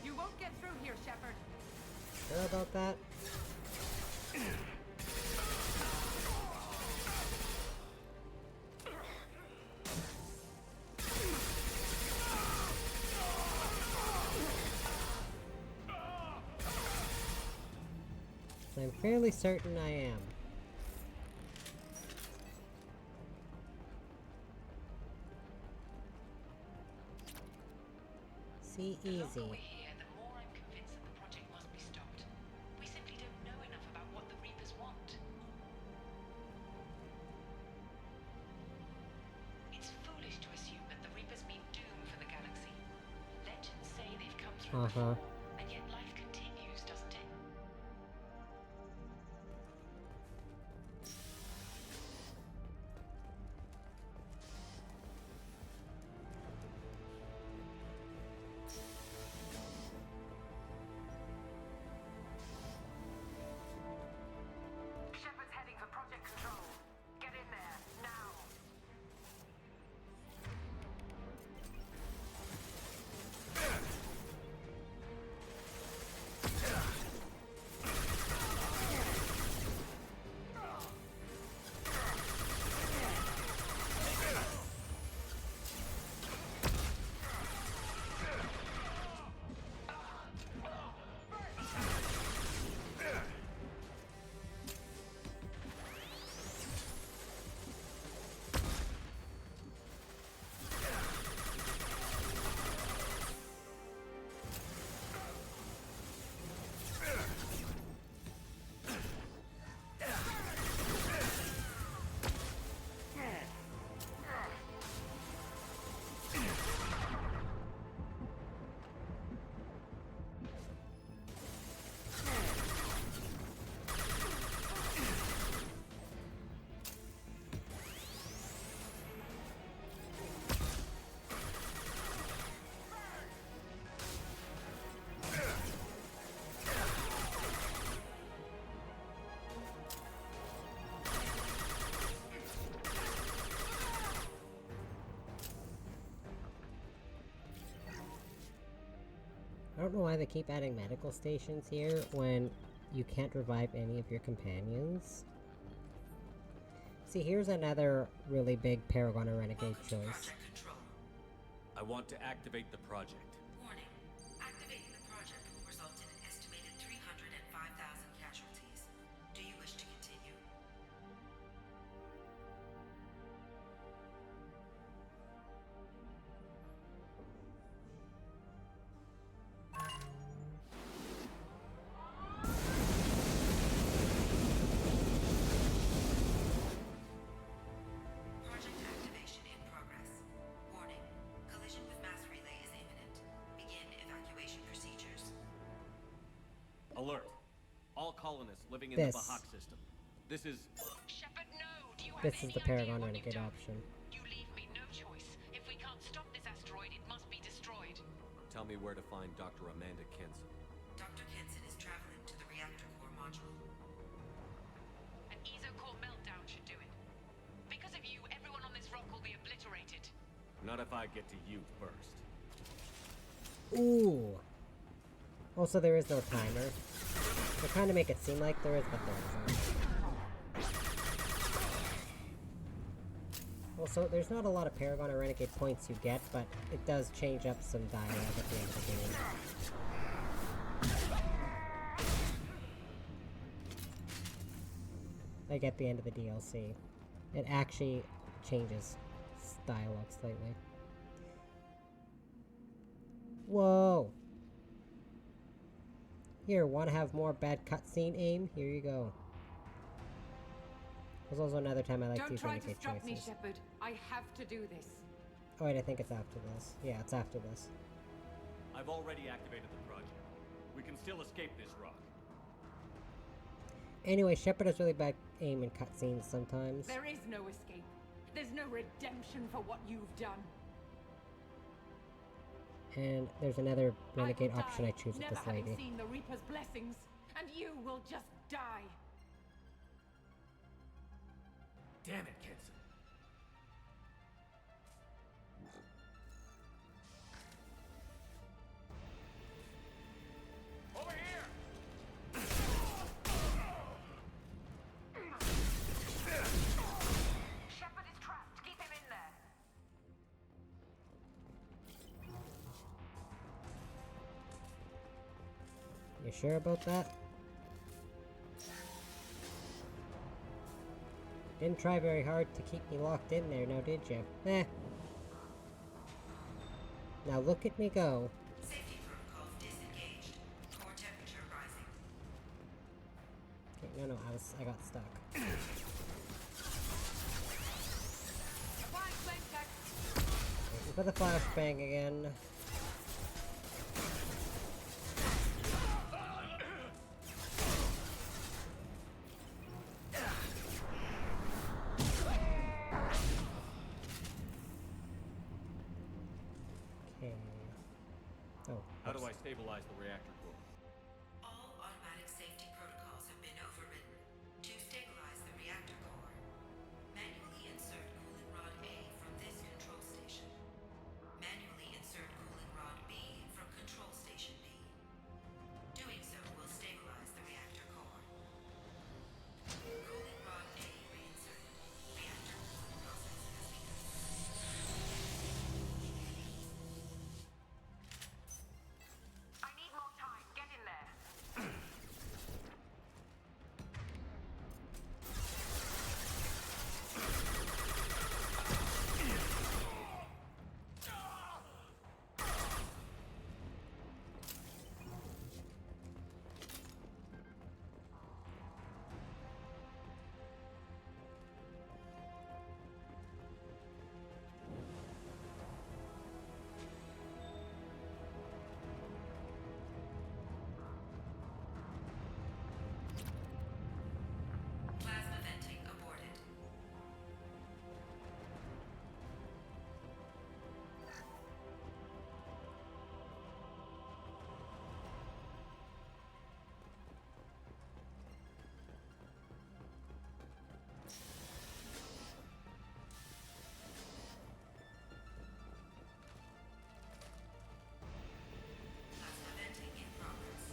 You won't get through here, Shepard. Sure about that? I'm fairly certain I am. See, easy. The longer we're here, the more I'm convinced that the project must be stopped. We simply don't know enough about what the Reapers want. It's foolish to assume that the Reapers mean doom for the galaxy. Legends say they've come through before, and yet life continues, doesn't it? Shepard's heading for Project Control. Get in there, now! I don't know why they keep adding medical stations here when you can't revive any of your companions. See, here's another really big Paragon or Renegade choice. I want to activate the project. Warning. Activating the project will result in an estimated 305,000 casualties. Do you wish to continue? Project activation in progress. Warning. Collision with mass relay is imminent. Begin evacuation procedures. Alert. All colonists living in This. the Bahak system. This is... Shepard, no! Do you have This is any the idea Paragon what Renegade you've done? option. You leave me no choice. If we can't stop this asteroid, it must be destroyed. Tell me where to find Dr. Amanda Kenson. Dr. Kenson is traveling to the reactor core module. An ESO-core meltdown should do it. Because of you, everyone on this rock will be obliterated. Not if I get to you first. Ooh! Also, there is no timer. They kind of make it seem like there is, but there isn't. Also, there's not a lot of Paragon or Renegade points you get, but it does change up some dialogue at the end of the game. Like at the end of the DLC. It actually changes dialogue slightly. Whoa! Here, wanna have more bad cutscene aim? Here you go. There's also another time I like Don't these try to renegade stop me, choices. Shepard. I have to do this. Oh wait, I think it's after this. Yeah, it's after this. I've already activated the project. We can still escape this rock. Anyway, Shepard has really bad aim in cutscenes sometimes. There is no escape. There's no redemption for what you've done. And there's another renegade option I choose with never this having lady. seen the Reaper's blessings, and you will just die. Damn it, Kenson. Over here! Shepard is trapped. Keep him in there. You sure about that? Didn't try very hard to keep me locked in there, now did you? Eh. Now look at me go. Safety protocols disengaged. Core temperature rising. Okay, no, I got stuck. Applying flame tech. Waiting for the flashbang again. Okay. Oh. How do I stabilize the reactor core? All automatic safety protocols have been overridden. To stabilize the reactor core, manually insert cooling rod A from this control station. Manually insert cooling rod B from control station B. Doing so will stabilize the reactor core. Cooling rod A reinserted. Reactor cooling process has begun. I need more time. Get in there. Plasma venting aborted. Plasma venting in progress.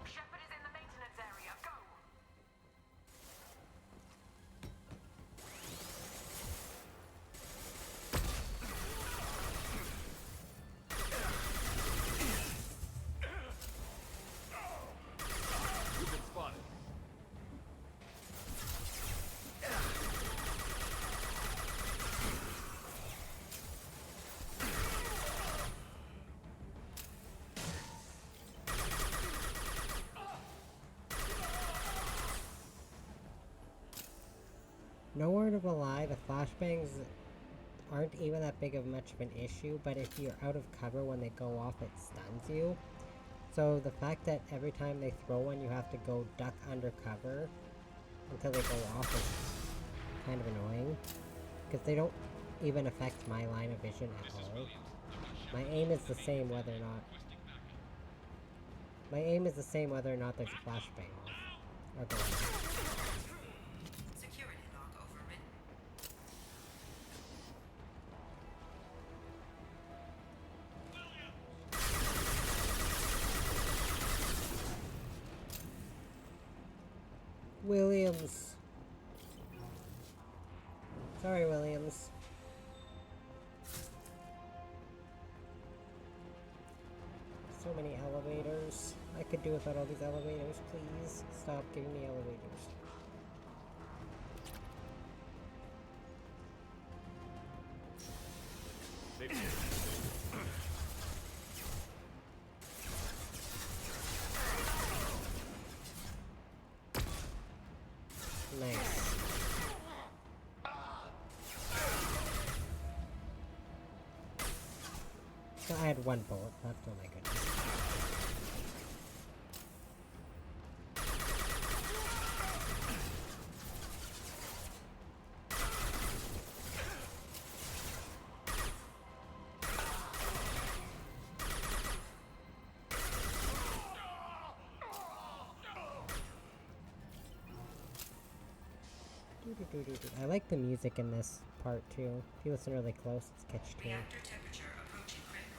Shepard is in the maintenance area. Go! You've been spotted. No word of a lie, the flashbangs aren't even that big of much of an issue, but if you're out of cover when they go off, it stuns you. So the fact that every time they throw one, you have to go duck under cover until they go off is kind of annoying. Because they don't even affect my line of vision at all. My aim is the same whether or not... My aim is the same whether or not there's a flashbang off. Or going off. Security lock overridden. Williams. Sorry, Williams. So many elevators. I could do without all these elevators, please. Stop giving me elevators. No, I had one bullet left. Oh my goodness. I like the music in this part too. If you listen really close, it's catchy too. Reactor temperature approaching critical.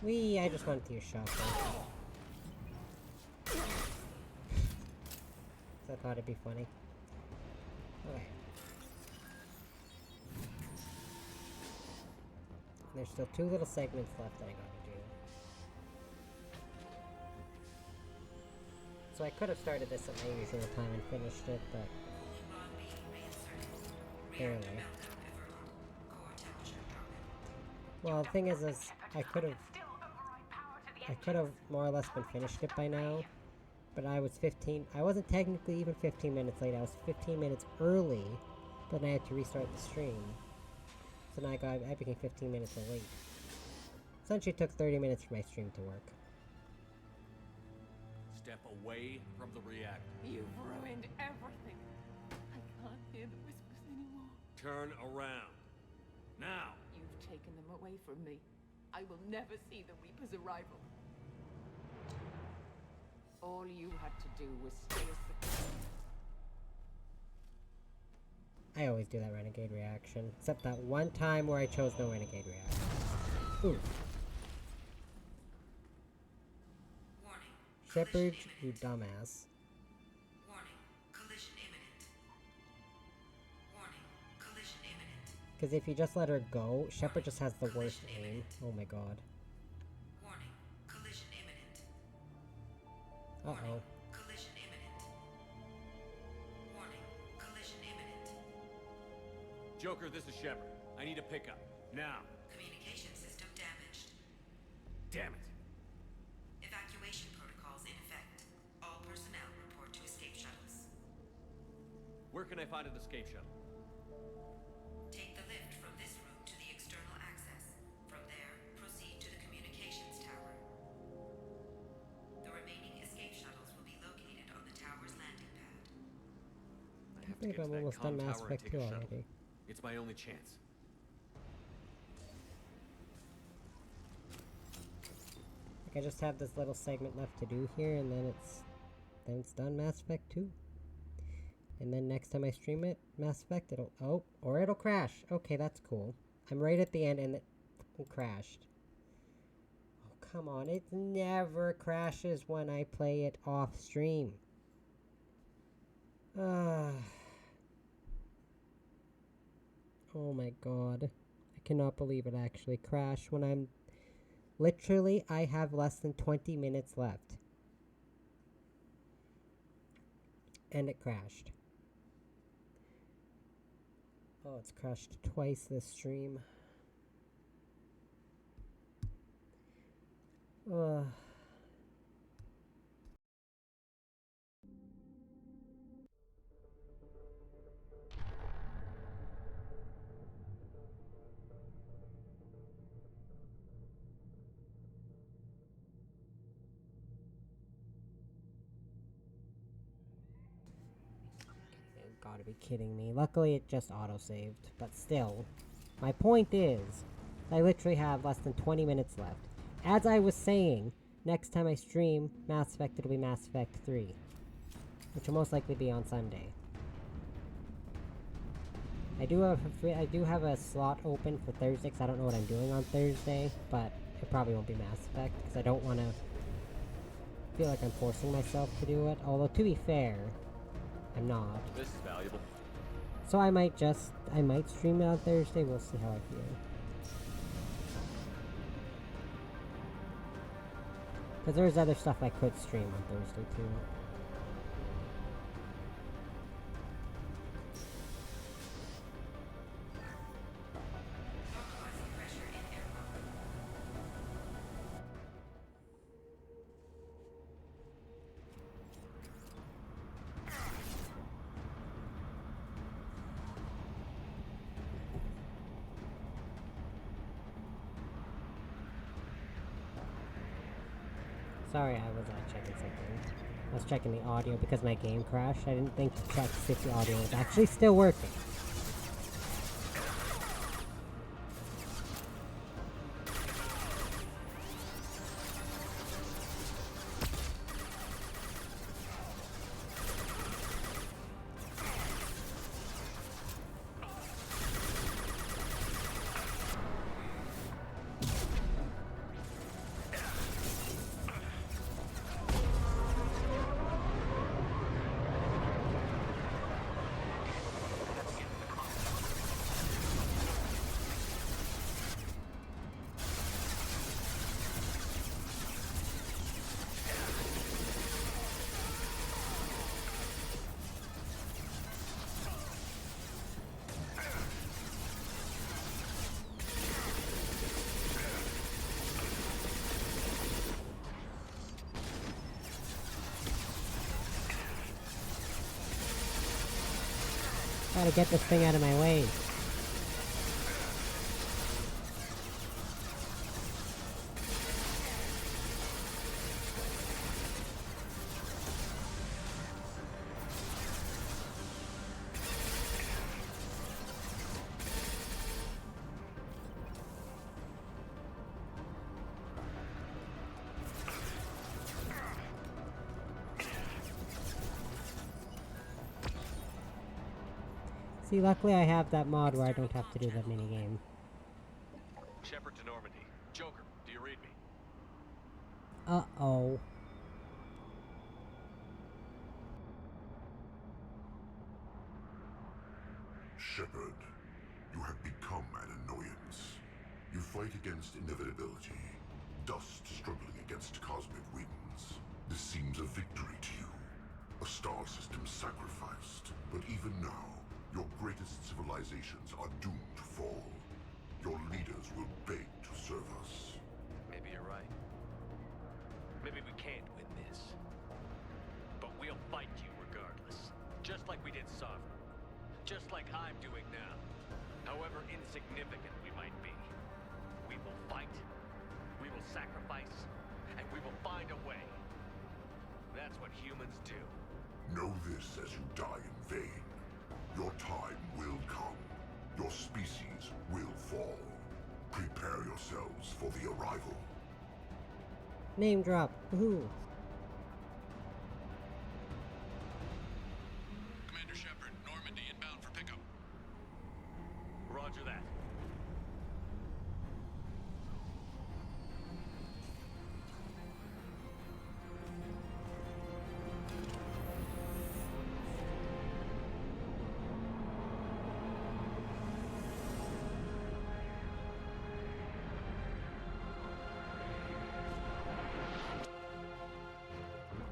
Wee, I just wanted to use shotgun. So I thought it'd be funny. Okay. There's still 2 little segments left that I gotta do. So I could have started this at my usual time and finished it, but barely. Well, the thing is I could have more or less been finished it by now, but I wasn't technically even 15 minutes late, I was 15 minutes early, but then I had to restart the stream. So now I became 15 minutes late. Essentially it took 30 minutes for my stream to work. Step away from the reactor. You've ruined everything. I can't hear the whispers anymore. Turn around. Now! You've taken them away from me. I will never see the Reaper's arrival. All you had to do was stay a secure. I always do that renegade reaction, except that one time where I chose no renegade reaction. Ooh. Warning. Shepard, you dumbass. Warning. Collision imminent. Warning. Collision imminent. Because if you just let her go, Shepard just has the worst aim. Oh my god. Warning. Collision imminent. Uh-oh. Collision imminent. Warning. Collision imminent. Joker, this is Shepard. I need a pickup. Now. Communication system damaged. Damn it. Evacuation protocols in effect. All personnel report to escape shuttles. Where can I find an escape shuttle? Take the lift from this room to the external access. From there, proceed to the communications tower. The remaining escape shuttles will be located on the tower's landing pad. I have to think get to I'm that almost comm done Mass tower and Effect take a 2 shuttle. already. It's my only chance. Like I just have this little segment left to do here, and then it's done Mass Effect 2. And then next time I stream it, Mass Effect, it'll crash. Okay, that's cool. I'm right at the end and it crashed. Oh, come on, it never crashes when I play it off stream. Oh my god. I cannot believe it actually crashed when I'm... Literally, I have less than 20 minutes left. And it crashed. Oh, it's crashed twice this stream. Ugh. Gotta be kidding me. Luckily it just auto-saved, but still. My point is, I literally have less than 20 minutes left. As I was saying, next time I stream Mass Effect, it'll be Mass Effect 3. Which will most likely be on Sunday. I do have a slot open for Thursday, because I don't know what I'm doing on Thursday, but it probably won't be Mass Effect, because I don't want to feel like I'm forcing myself to do it. Although, to be fair, I'm not. This is valuable. So I might stream it on Thursday, we'll see how I feel. Because there's other stuff I could stream on Thursday too. Sorry, I was checking something. I was checking the audio because my game crashed. I didn't think to check to see if the audio was actually still working. Gotta get this thing out of my way. See, luckily I have that mod where I don't have to do the minigame. Shepard to Normandy. Joker, do you read me? Uh-oh. Shepard, you have become an annoyance. You fight against inevitability, dust struggling against cosmic winds. This seems a victory to you. A star system sacrificed. But even now, your greatest civilizations are doomed to fall. Your leaders will beg to serve us. Maybe you're right. Maybe we can't win this. But we'll fight you regardless. Just like we did Sovereign. Just like I'm doing now. However insignificant we might be. We will fight. We will sacrifice. And we will find a way. That's what humans do. Know this as you die in vain. Your time will come. Your species will fall. Prepare yourselves for the arrival. Name drop. Woohoo. Commander Shepard, Normandy inbound for pickup. Roger that.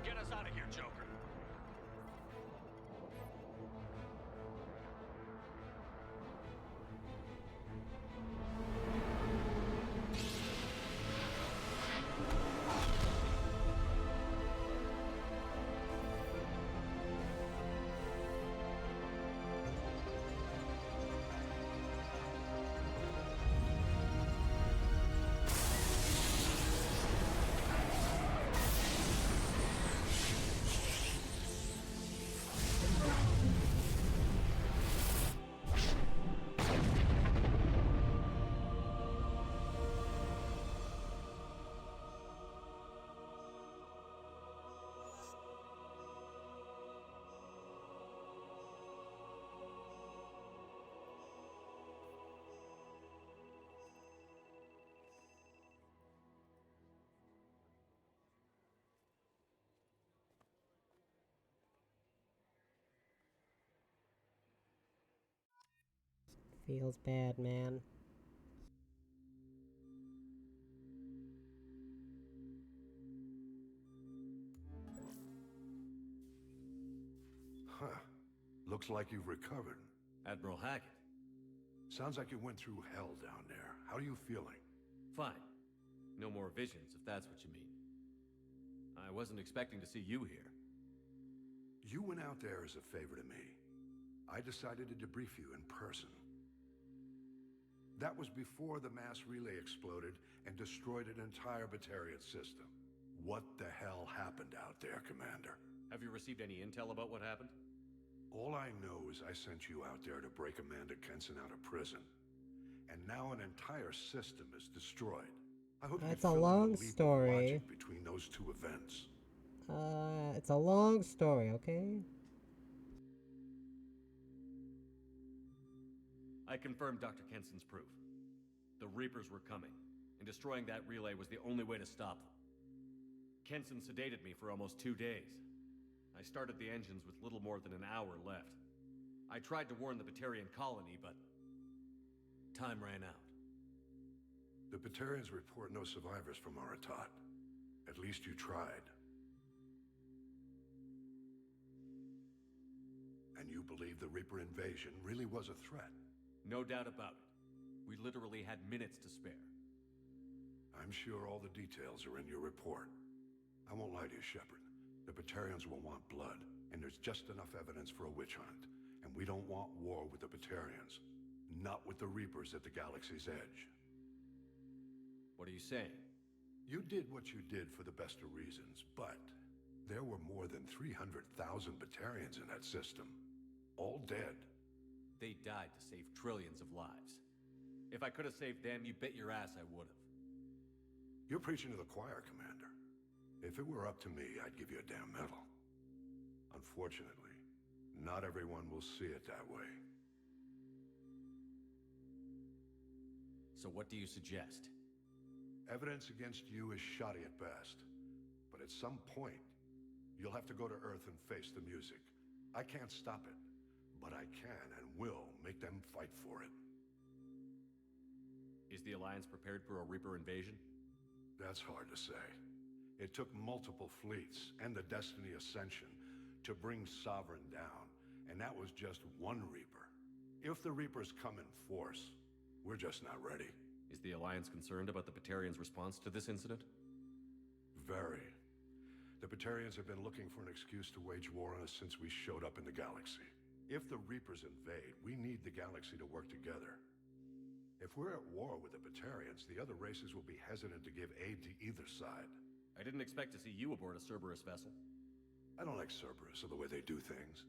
Get us out of here, Joker. Feels bad, man. Huh. Looks like you've recovered. Admiral Hackett. Sounds like you went through hell down there. How are you feeling? Fine. No more visions, if that's what you mean. I wasn't expecting to see you here. You went out there as a favor to me. I decided to debrief you in person. That was before the mass relay exploded and destroyed an entire Batarian system. What the hell happened out there, Commander? Have you received any intel about what happened? All I know is I sent you out there to break Amanda Kenson out of prison. And now an entire system is destroyed. I hope That's you a fill in long the leap of story. logic between those two events. It's a long story, okay? I confirmed Dr. Kenson's proof. The Reapers were coming, and destroying that relay was the only way to stop them. Kenson sedated me for almost 2 days. I started the engines with little more than an hour left. I tried to warn the Batarian colony, but time ran out. The Batarians report no survivors from Aratat. At least you tried. And you believe the Reaper invasion really was a threat? No doubt about it. We literally had minutes to spare. I'm sure all the details are in your report. I won't lie to you, Shepard. The Batarians will want blood, and there's just enough evidence for a witch hunt. And we don't want war with the Batarians. Not with the Reapers at the galaxy's edge. What are you saying? You did what you did for the best of reasons, but there were more than 300,000 Batarians in that system. All dead. They died to save trillions of lives. If I could have saved them, you bet your ass I would have. You're preaching to the choir, Commander. If it were up to me, I'd give you a damn medal. Unfortunately, not everyone will see it that way. So what do you suggest? Evidence against you is shoddy at best. But at some point, you'll have to go to Earth and face the music. I can't stop it, but I can and will make them fight for it. Is the Alliance prepared for a Reaper invasion? That's hard to say. It took multiple fleets and the Destiny Ascension to bring Sovereign down, and that was just one Reaper. If the Reapers come in force, we're just not ready. Is the Alliance concerned about the Batarians' response to this incident? Very. The Batarians have been looking for an excuse to wage war on us since we showed up in the galaxy. If the Reapers invade, we need the galaxy to work together. If we're at war with the Batarians, the other races will be hesitant to give aid to either side. I didn't expect to see you aboard a Cerberus vessel. I don't like Cerberus or the way they do things.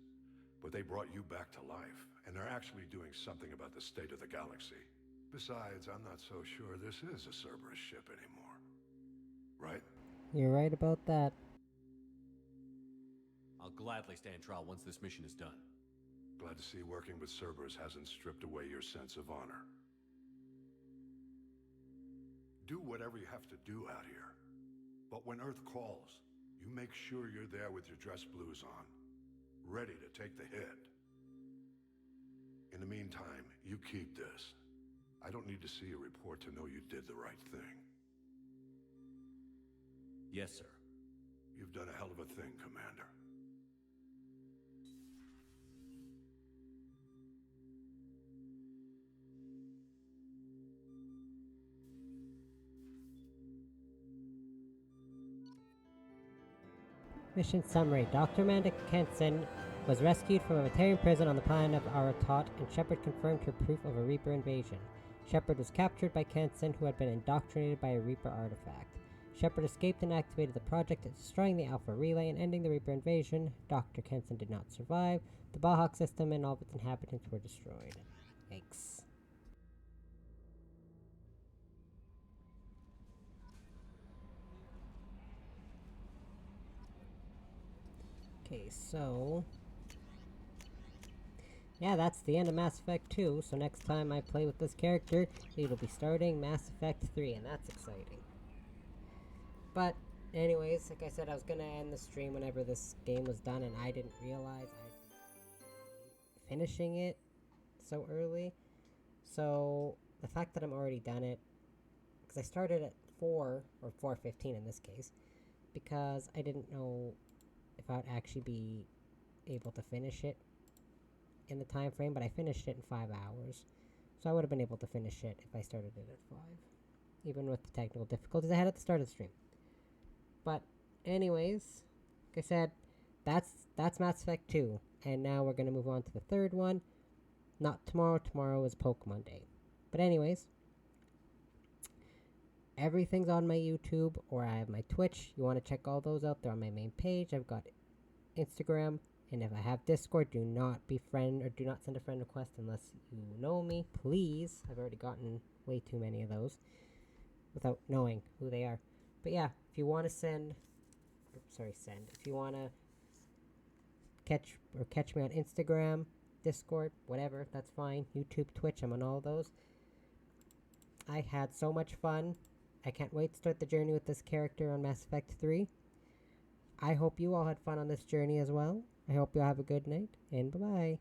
But they brought you back to life, and they're actually doing something about the state of the galaxy. Besides, I'm not so sure this is a Cerberus ship anymore. Right? You're right about that. I'll gladly stand trial once this mission is done. Glad to see working with Cerberus hasn't stripped away your sense of honor. Do whatever you have to do out here. But when Earth calls, you make sure you're there with your dress blues on, ready to take the hit. In the meantime, you keep this. I don't need to see a report to know you did the right thing. Yes, sir. You've done a hell of a thing, Commander. Mission summary. Dr. Amanda Kenson was rescued from a Batarian prison on the planet of Aratot, and Shepard confirmed her proof of a Reaper invasion. Shepard was captured by Kenson, who had been indoctrinated by a Reaper artifact. Shepard escaped and activated the project, destroying the Alpha Relay and ending the Reaper invasion. Dr. Kenson did not survive. The Bahawk system and all of its inhabitants were destroyed. Yikes. Okay, so yeah, that's the end of Mass Effect 2, so next time I play with this character, it'll be starting Mass Effect 3, and that's exciting. But, anyways, like I said, I was gonna end the stream whenever this game was done, and I didn't realize I'd be finishing it so early. So, the fact that I'm already done it, because I started at 4, or 4:15 in this case, because I didn't know if I would actually be able to finish it in the time frame, but I finished it in 5 hours. So I would have been able to finish it if I started it at 5. Even with the technical difficulties I had at the start of the stream. But anyways, like I said, that's Mass Effect 2. And now we're going to move on to the third one. Not tomorrow. Tomorrow is Pokemon Day. But anyways, everything's on my YouTube, or I have my Twitch. You want to check all those out? They're on my main page. I've got Instagram, and if I have Discord, do not befriend or do not send a friend request unless you know me, please. I've already gotten way too many of those without knowing who they are. But yeah, if you want to if you want to catch me on Instagram, Discord, whatever, that's fine. YouTube, Twitch, I'm on all those. I had so much fun. I can't wait to start the journey with this character on Mass Effect 3. I hope you all had fun on this journey as well. I hope you all have a good night, and bye-bye.